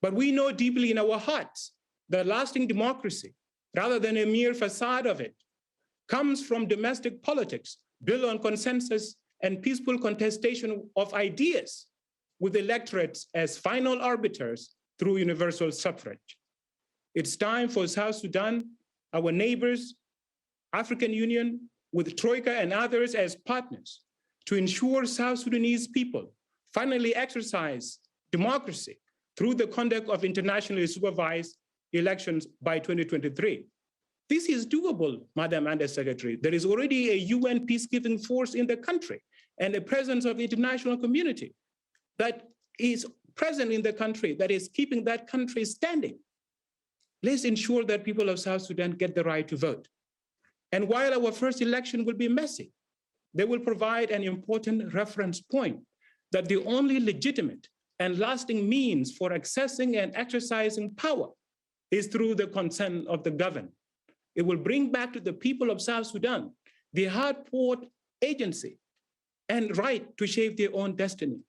But we know deeply in our hearts that lasting democracy, rather than a mere facade of it, comes from domestic politics built on consensus and peaceful contestation of ideas, with electorates as final arbiters through universal suffrage. It's time for South Sudan, our neighbors, African Union, with Troika and others as partners, to ensure South Sudanese people finally exercise democracy through the conduct of internationally supervised elections by 2023. This is doable, Madam Undersecretary. There is already a UN peacekeeping force in the country and a presence of the international community that is present in the country, that is keeping that country standing. Let's ensure that people of South Sudan get the right to vote. And while our first election will be messy, they will provide an important reference point that the only legitimate and lasting means for accessing and exercising power is through the consent of the governed. It will bring back to the people of South Sudan the hard-fought agency and right to shape their own destiny.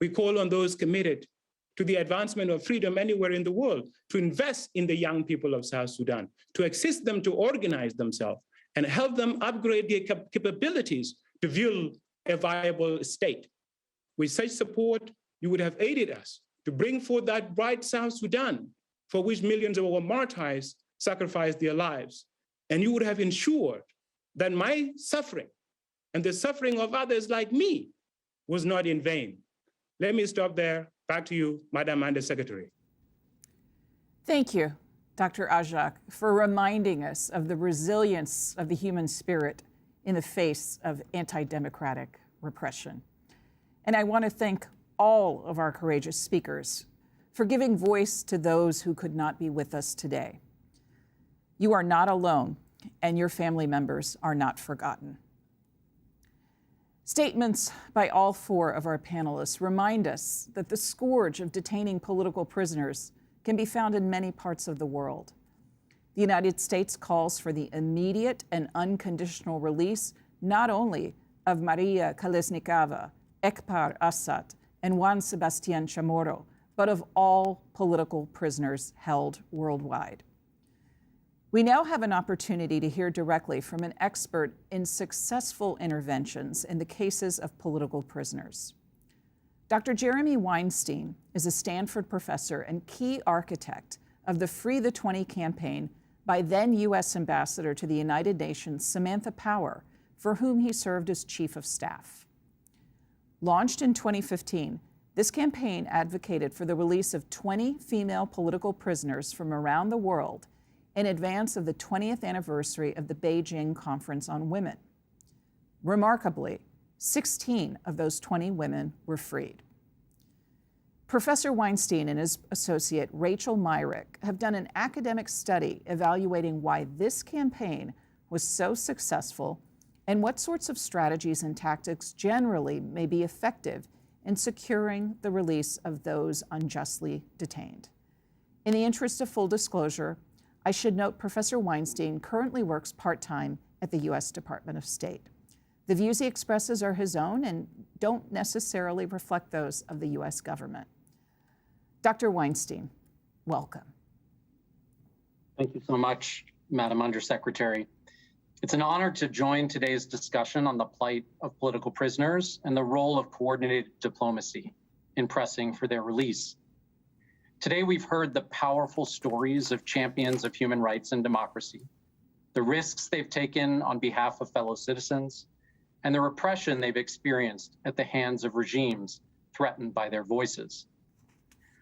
We call on those committed to the advancement of freedom anywhere in the world to invest in the young people of South Sudan, to assist them to organize themselves and help them upgrade their capabilities to build a viable state. With such support, you would have aided us to bring forth that bright South Sudan for which millions of our martyrs sacrificed their lives. And you would have ensured that my suffering and the suffering of others like me was not in vain. Let me stop there. Back to you, Madam Undersecretary. Thank you, Dr. Ajak, for reminding us of the resilience of the human spirit in the face of anti-democratic repression. And I want to thank all of our courageous speakers for giving voice to those who could not be with us today. You are not alone, and your family members are not forgotten. Statements by all four of our panelists remind us that the scourge of detaining political prisoners can be found in many parts of the world. The United States calls for the immediate and unconditional release not only of Maria Kolesnikava, Ekbar Assad, and Juan Sebastian Chamorro, but of all political prisoners held worldwide. We now have an opportunity to hear directly from an expert in successful interventions in the cases of political prisoners. Dr. Jeremy Weinstein is a Stanford professor and key architect of the Free the 20 campaign by then U.S. Ambassador to the United Nations, Samantha Power, for whom he served as Chief of Staff. Launched in 2015, this campaign advocated for the release of 20 female political prisoners from around the world in advance of the 20th anniversary of the Beijing Conference on Women. Remarkably, 16 of those 20 women were freed. Professor Weinstein and his associate Rachel Myrick have done an academic study evaluating why this campaign was so successful and what sorts of strategies and tactics generally may be effective in securing the release of those unjustly detained. In the interest of full disclosure, I should note Professor Weinstein currently works part-time at the U.S. Department of State. The views he expresses are his own and don't necessarily reflect those of the U.S. government. Dr. Weinstein, welcome. Thank you so much, Madam Undersecretary. It's an honor to join today's discussion on the plight of political prisoners and the role of coordinated diplomacy in pressing for their release. Today, we've heard the powerful stories of champions of human rights and democracy, the risks they've taken on behalf of fellow citizens, and the repression they've experienced at the hands of regimes threatened by their voices.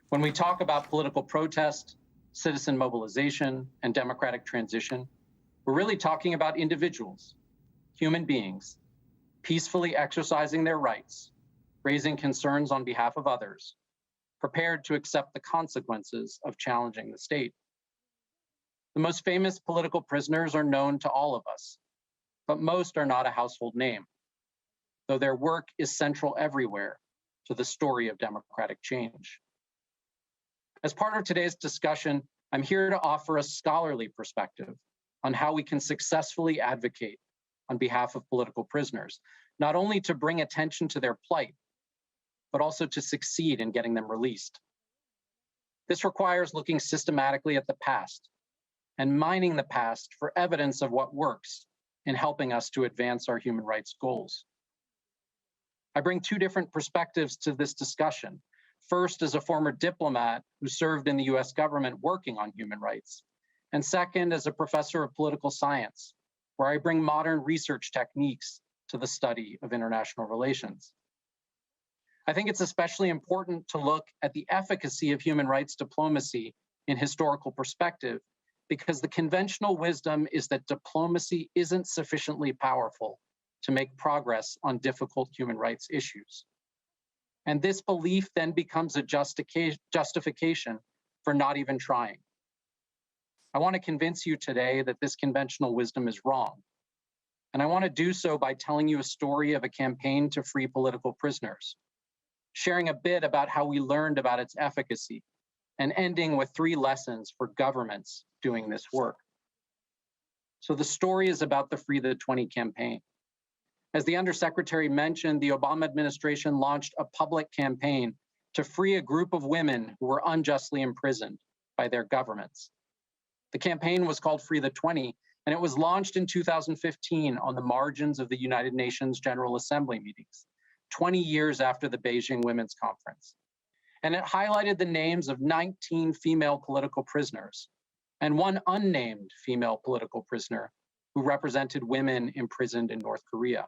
When we talk about political protest, citizen mobilization, and democratic transition, we're really talking about individuals, human beings, peacefully exercising their rights, raising concerns on behalf of others, prepared to accept the consequences of challenging the state. The most famous political prisoners are known to all of us, but most are not a household name, though their work is central everywhere to the story of democratic change. As part of today's discussion, I'm here to offer a scholarly perspective on how we can successfully advocate on behalf of political prisoners, not only to bring attention to their plight, but also to succeed in getting them released. This requires looking systematically at the past and mining the past for evidence of what works in helping us to advance our human rights goals. I bring two different perspectives to this discussion. First, as a former diplomat who served in the US government working on human rights, and second, as a professor of political science, where I bring modern research techniques to the study of international relations. I think it's especially important to look at the efficacy of human rights diplomacy in historical perspective, because the conventional wisdom is that diplomacy isn't sufficiently powerful to make progress on difficult human rights issues. And this belief then becomes a justification for not even trying. I want to convince you today that this conventional wisdom is wrong. And I want to do so by telling you a story of a campaign to free political prisoners, sharing a bit about how we learned about its efficacy, and ending with 3 lessons for governments doing this work. So the story is about the Free the 20 campaign. As the Undersecretary mentioned, the Obama administration launched a public campaign to free a group of women who were unjustly imprisoned by their governments. The campaign was called Free the 20, and it was launched in 2015 on the margins of the United Nations General Assembly meetings, 20 years after the Beijing Women's Conference. And it highlighted the names of 19 female political prisoners and 1 unnamed female political prisoner who represented women imprisoned in North Korea.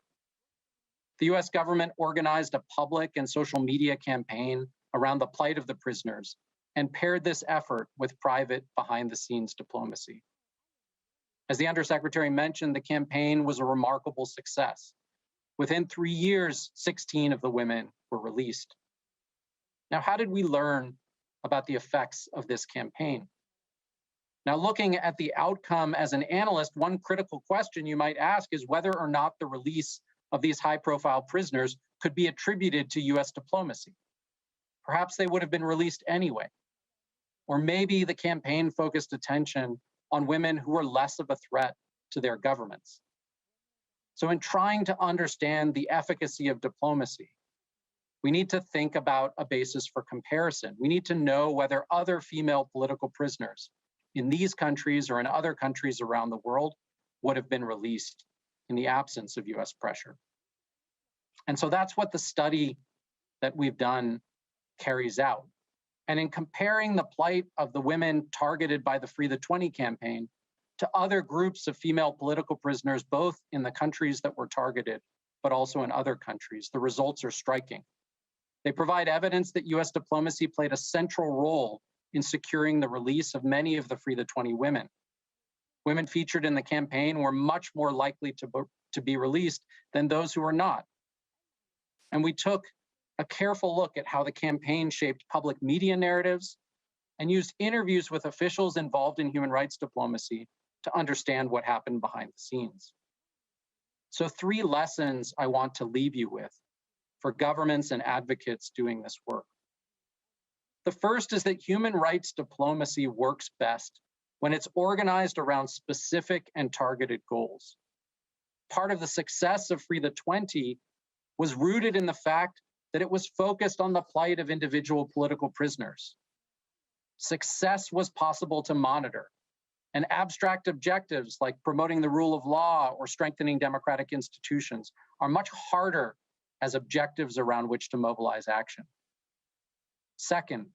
The US government organized a public and social media campaign around the plight of the prisoners and paired this effort with private behind-the-scenes diplomacy. As the Undersecretary mentioned, the campaign was a remarkable success. Within 3 years, 16 of the women were released. Now, how did we learn about the effects of this campaign? Now, looking at the outcome as an analyst, one critical question you might ask is whether or not the release of these high-profile prisoners could be attributed to US diplomacy. Perhaps they would have been released anyway. Or maybe the campaign focused attention on women who were less of a threat to their governments. So in trying to understand the efficacy of diplomacy, we need to think about a basis for comparison. We need to know whether other female political prisoners in these countries or in other countries around the world would have been released in the absence of US pressure. And so that's what the study that we've done carries out. And in comparing the plight of the women targeted by the Free the 20 campaign to other groups of female political prisoners, both in the countries that were targeted, but also in other countries, the results are striking. They provide evidence that US diplomacy played a central role in securing the release of many of the Free the 20 women. Women featured in the campaign were much more likely to be released than those who were not. And we took a careful look at how the campaign shaped public media narratives and used interviews with officials involved in human rights diplomacy to understand what happened behind the scenes. So 3 lessons I want to leave you with for governments and advocates doing this work. The first is that human rights diplomacy works best when it's organized around specific and targeted goals. Part of the success of Free the 20 was rooted in the fact that it was focused on the plight of individual political prisoners. Success was possible to monitor, and abstract objectives like promoting the rule of law or strengthening democratic institutions are much harder as objectives around which to mobilize action. Second,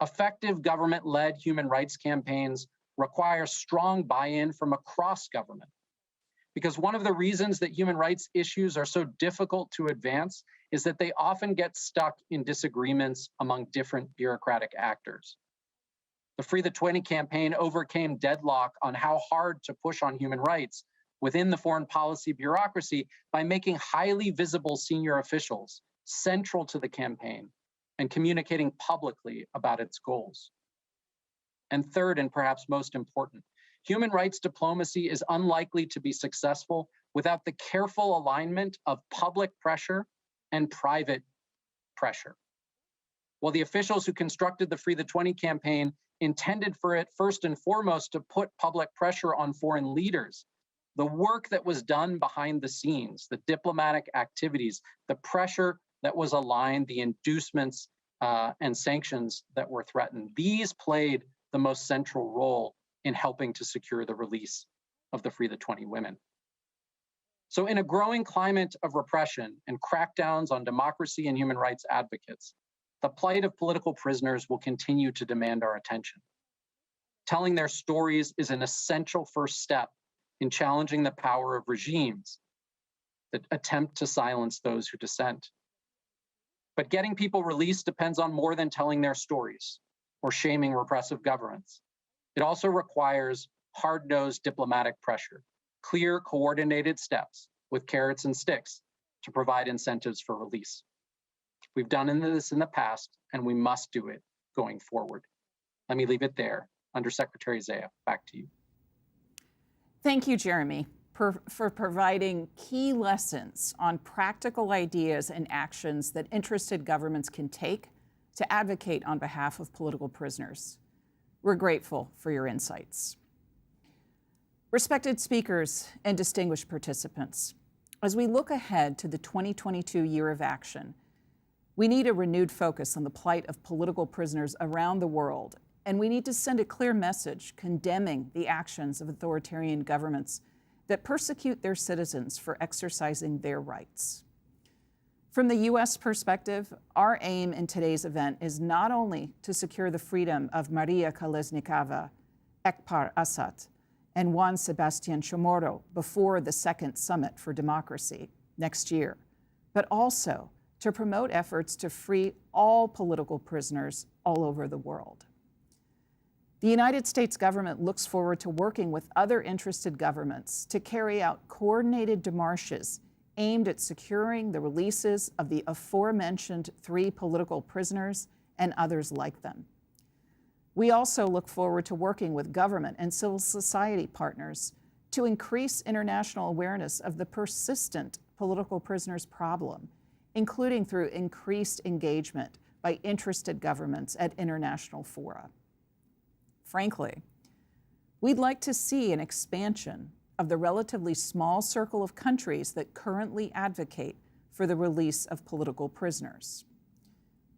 effective government-led human rights campaigns require strong buy-in from across government. Because one of the reasons that human rights issues are so difficult to advance is that they often get stuck in disagreements among different bureaucratic actors. The Free the 20 campaign overcame deadlock on how hard to push on human rights within the foreign policy bureaucracy by making highly visible senior officials central to the campaign and communicating publicly about its goals. And third, and perhaps most important, human rights diplomacy is unlikely to be successful without the careful alignment of public pressure and private pressure. While the officials who constructed the Free the 20 campaign intended for it first and foremost to put public pressure on foreign leaders, the work that was done behind the scenes, the diplomatic activities, the pressure that was aligned, the inducements and sanctions that were threatened, these played the most central role in helping to secure the release of the Free the 20 women. So in a growing climate of repression and crackdowns on democracy and human rights advocates, the plight of political prisoners will continue to demand our attention. Telling their stories is an essential first step in challenging the power of regimes that attempt to silence those who dissent. But getting people released depends on more than telling their stories or shaming repressive governments. It also requires hard-nosed diplomatic pressure, clear, coordinated steps with carrots and sticks to provide incentives for release. We've done this in the past, and we must do it going forward. Let me leave it there. Undersecretary Zaya, back to you. Thank you, Jeremy, for providing key lessons on practical ideas and actions that interested governments can take to advocate on behalf of political prisoners. We're grateful for your insights. Respected speakers and distinguished participants, as we look ahead to the 2022 year of action, we need a renewed focus on the plight of political prisoners around the world, and we need to send a clear message condemning the actions of authoritarian governments that persecute their citizens for exercising their rights. From the U.S. perspective, our aim in today's event is not only to secure the freedom of Maria Kolesnikava, Ekpar Assad, and Juan Sebastian Chamorro before the second Summit for Democracy next year, but also to to promote efforts to free all political prisoners all over the world. The United States government looks forward to working with other interested governments to carry out coordinated démarches aimed at securing the releases of the aforementioned 3 political prisoners and others like them. We also look forward to working with government and civil society partners to increase international awareness of the persistent political prisoners problem, including through increased engagement by interested governments at international fora. Frankly, we'd like to see an expansion of the relatively small circle of countries that currently advocate for the release of political prisoners.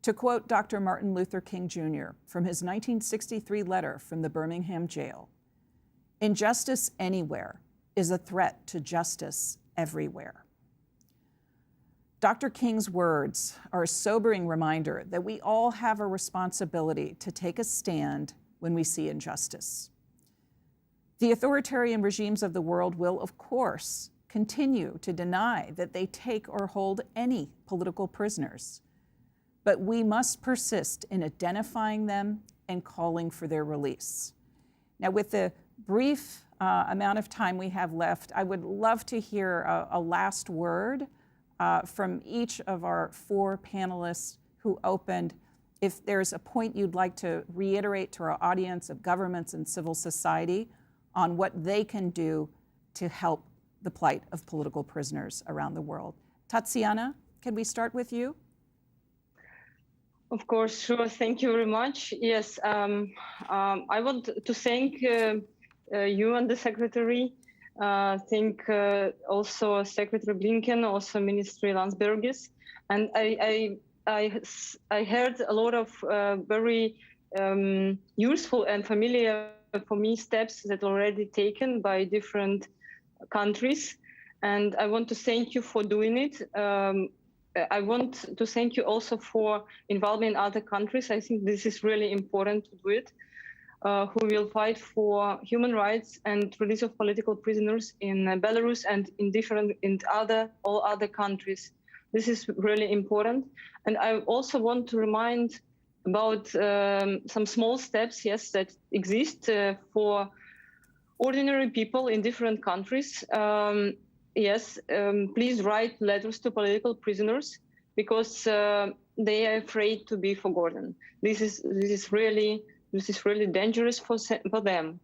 To quote Dr. Martin Luther King Jr. from his 1963 letter from the Birmingham jail, "Injustice anywhere is a threat to justice everywhere." Dr. King's words are a sobering reminder that we all have a responsibility to take a stand when we see injustice. The authoritarian regimes of the world will, of course, continue to deny that they take or hold any political prisoners, but we must persist in identifying them and calling for their release. Now, with the brief amount of time we have left, I would love to hear a last word from each of our 4 panelists who opened. If there's a point you'd like to reiterate to our audience of governments and civil society on what they can do to help the plight of political prisoners around the world. Tatiana, can we start with you? Of course, sure. Thank you very much. Yes, I want to thank you and the Secretary. Thank also Secretary Blinken, also Ministry Landsbergis. And I heard a lot of very useful and familiar for me steps that are already taken by different countries. And I want to thank you for doing it. I want to thank you also for involvement in other countries. I think this is really important to do it, who will fight for human rights and release of political prisoners in Belarus and in all other countries. This is really important. And I also want to remind about some small steps, yes, that exist for ordinary people in different countries. Yes, please write letters to political prisoners because they are afraid to be forgotten. This is really dangerous for them.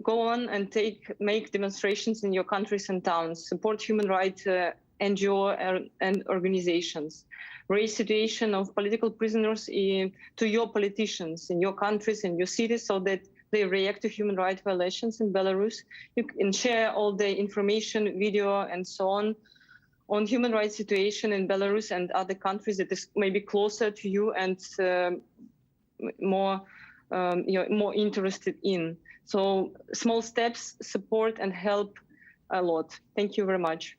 Go on and make demonstrations in your countries and towns. Support human rights NGO and organizations. Raise situation of political prisoners to your politicians in your countries and your cities so that they react to human rights violations in Belarus. You can share all the information, video, and so on human rights situation in Belarus and other countries that is maybe closer to you and more interested in. So small steps support and help a lot. Thank you very much.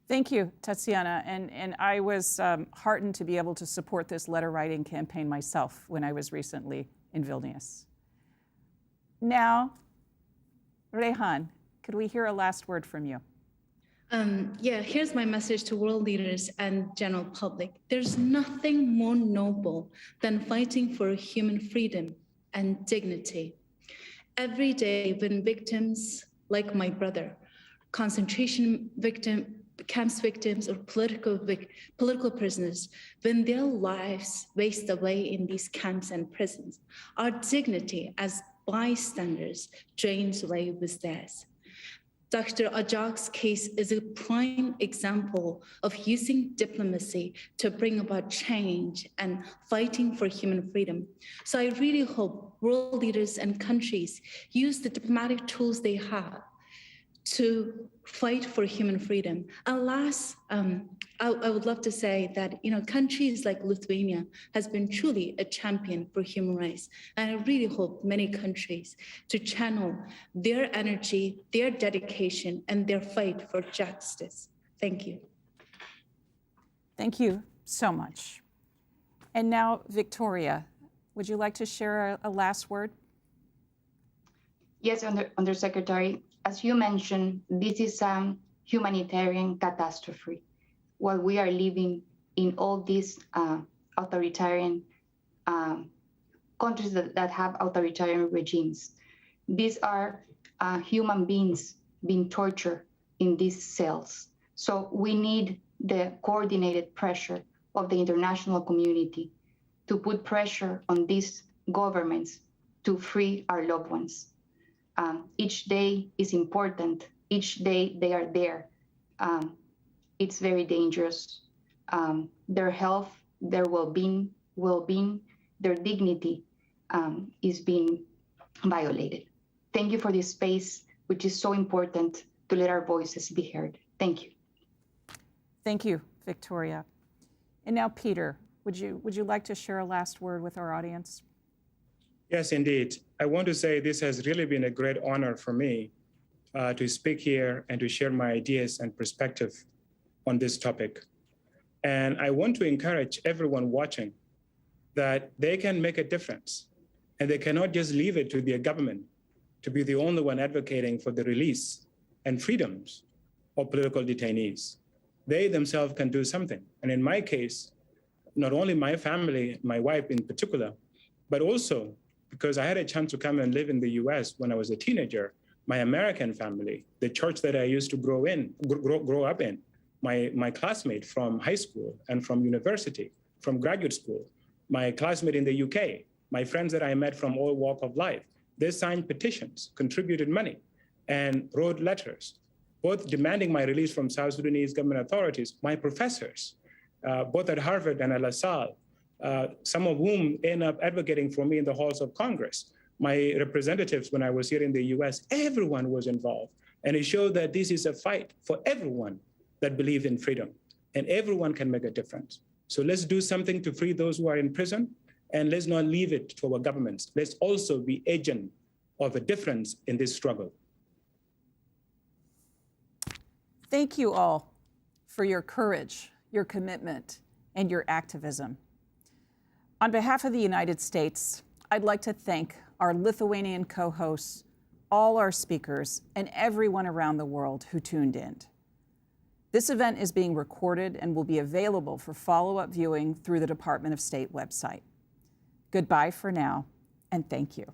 Thank you, Tatiana. And I was heartened to be able to support this letter writing campaign myself when I was recently in Vilnius. Now, Rehan, could we hear a last word from you? Yeah, here's my message to world leaders and general public. There's nothing more noble than fighting for human freedom and dignity. Every day when victims like my brother, concentration camps victims or political prisoners, when their lives waste away in these camps and prisons, our dignity as bystanders drains away with theirs. Dr. Ajak's case is a prime example of using diplomacy to bring about change and fighting for human freedom. So I really hope world leaders and countries use the diplomatic tools they have to fight for human freedom. Alas, I would love to say that countries like Lithuania has been truly a champion for human rights. And I really hope many countries to channel their energy, their dedication, and their fight for justice. Thank you. Thank you so much. And now, Victoria, would you like to share a last word? Yes, Undersecretary. As you mentioned, this is a humanitarian catastrophe. while we are living in all these authoritarian countries that have authoritarian regimes. These are human beings being tortured in these cells. So we need the coordinated pressure of the international community to put pressure on these governments to free our loved ones. Each day is important. Each day they are there. It's very dangerous. Their health, their well-being, their dignity is being violated. Thank you for this space, which is so important to let our voices be heard. Thank you. Thank you, Victoria. And now, Peter, would you like to share a last word with our audience? Yes, indeed. I want to say this has really been a great honor for me to speak here and to share my ideas and perspective on this topic. And I want to encourage everyone watching that they can make a difference, and they cannot just leave it to their government to be the only one advocating for the release and freedoms of political detainees. They themselves can do something. And in my case, not only my family, my wife in particular, but also because I had a chance to come and live in the US when I was a teenager, my American family, the church that I used to grow up in, my classmate from high school and from university, from graduate school, my classmate in the UK, my friends that I met from all walks of life, they signed petitions, contributed money, and wrote letters, both demanding my release from South Sudanese government authorities, my professors, both at Harvard and at LaSalle, some of whom end up advocating for me in the halls of Congress. My representatives when I was here in the US, everyone was involved. And it showed that this is a fight for everyone that believes in freedom, and everyone can make a difference. So let's do something to free those who are in prison, and let's not leave it to our governments. Let's also be agent of a difference in this struggle. Thank you all for your courage, your commitment, and your activism. On behalf of the United States, I'd like to thank our Lithuanian co-hosts, all our speakers, and everyone around the world who tuned in. This event is being recorded and will be available for follow-up viewing through the Department of State website. Goodbye for now, and thank you.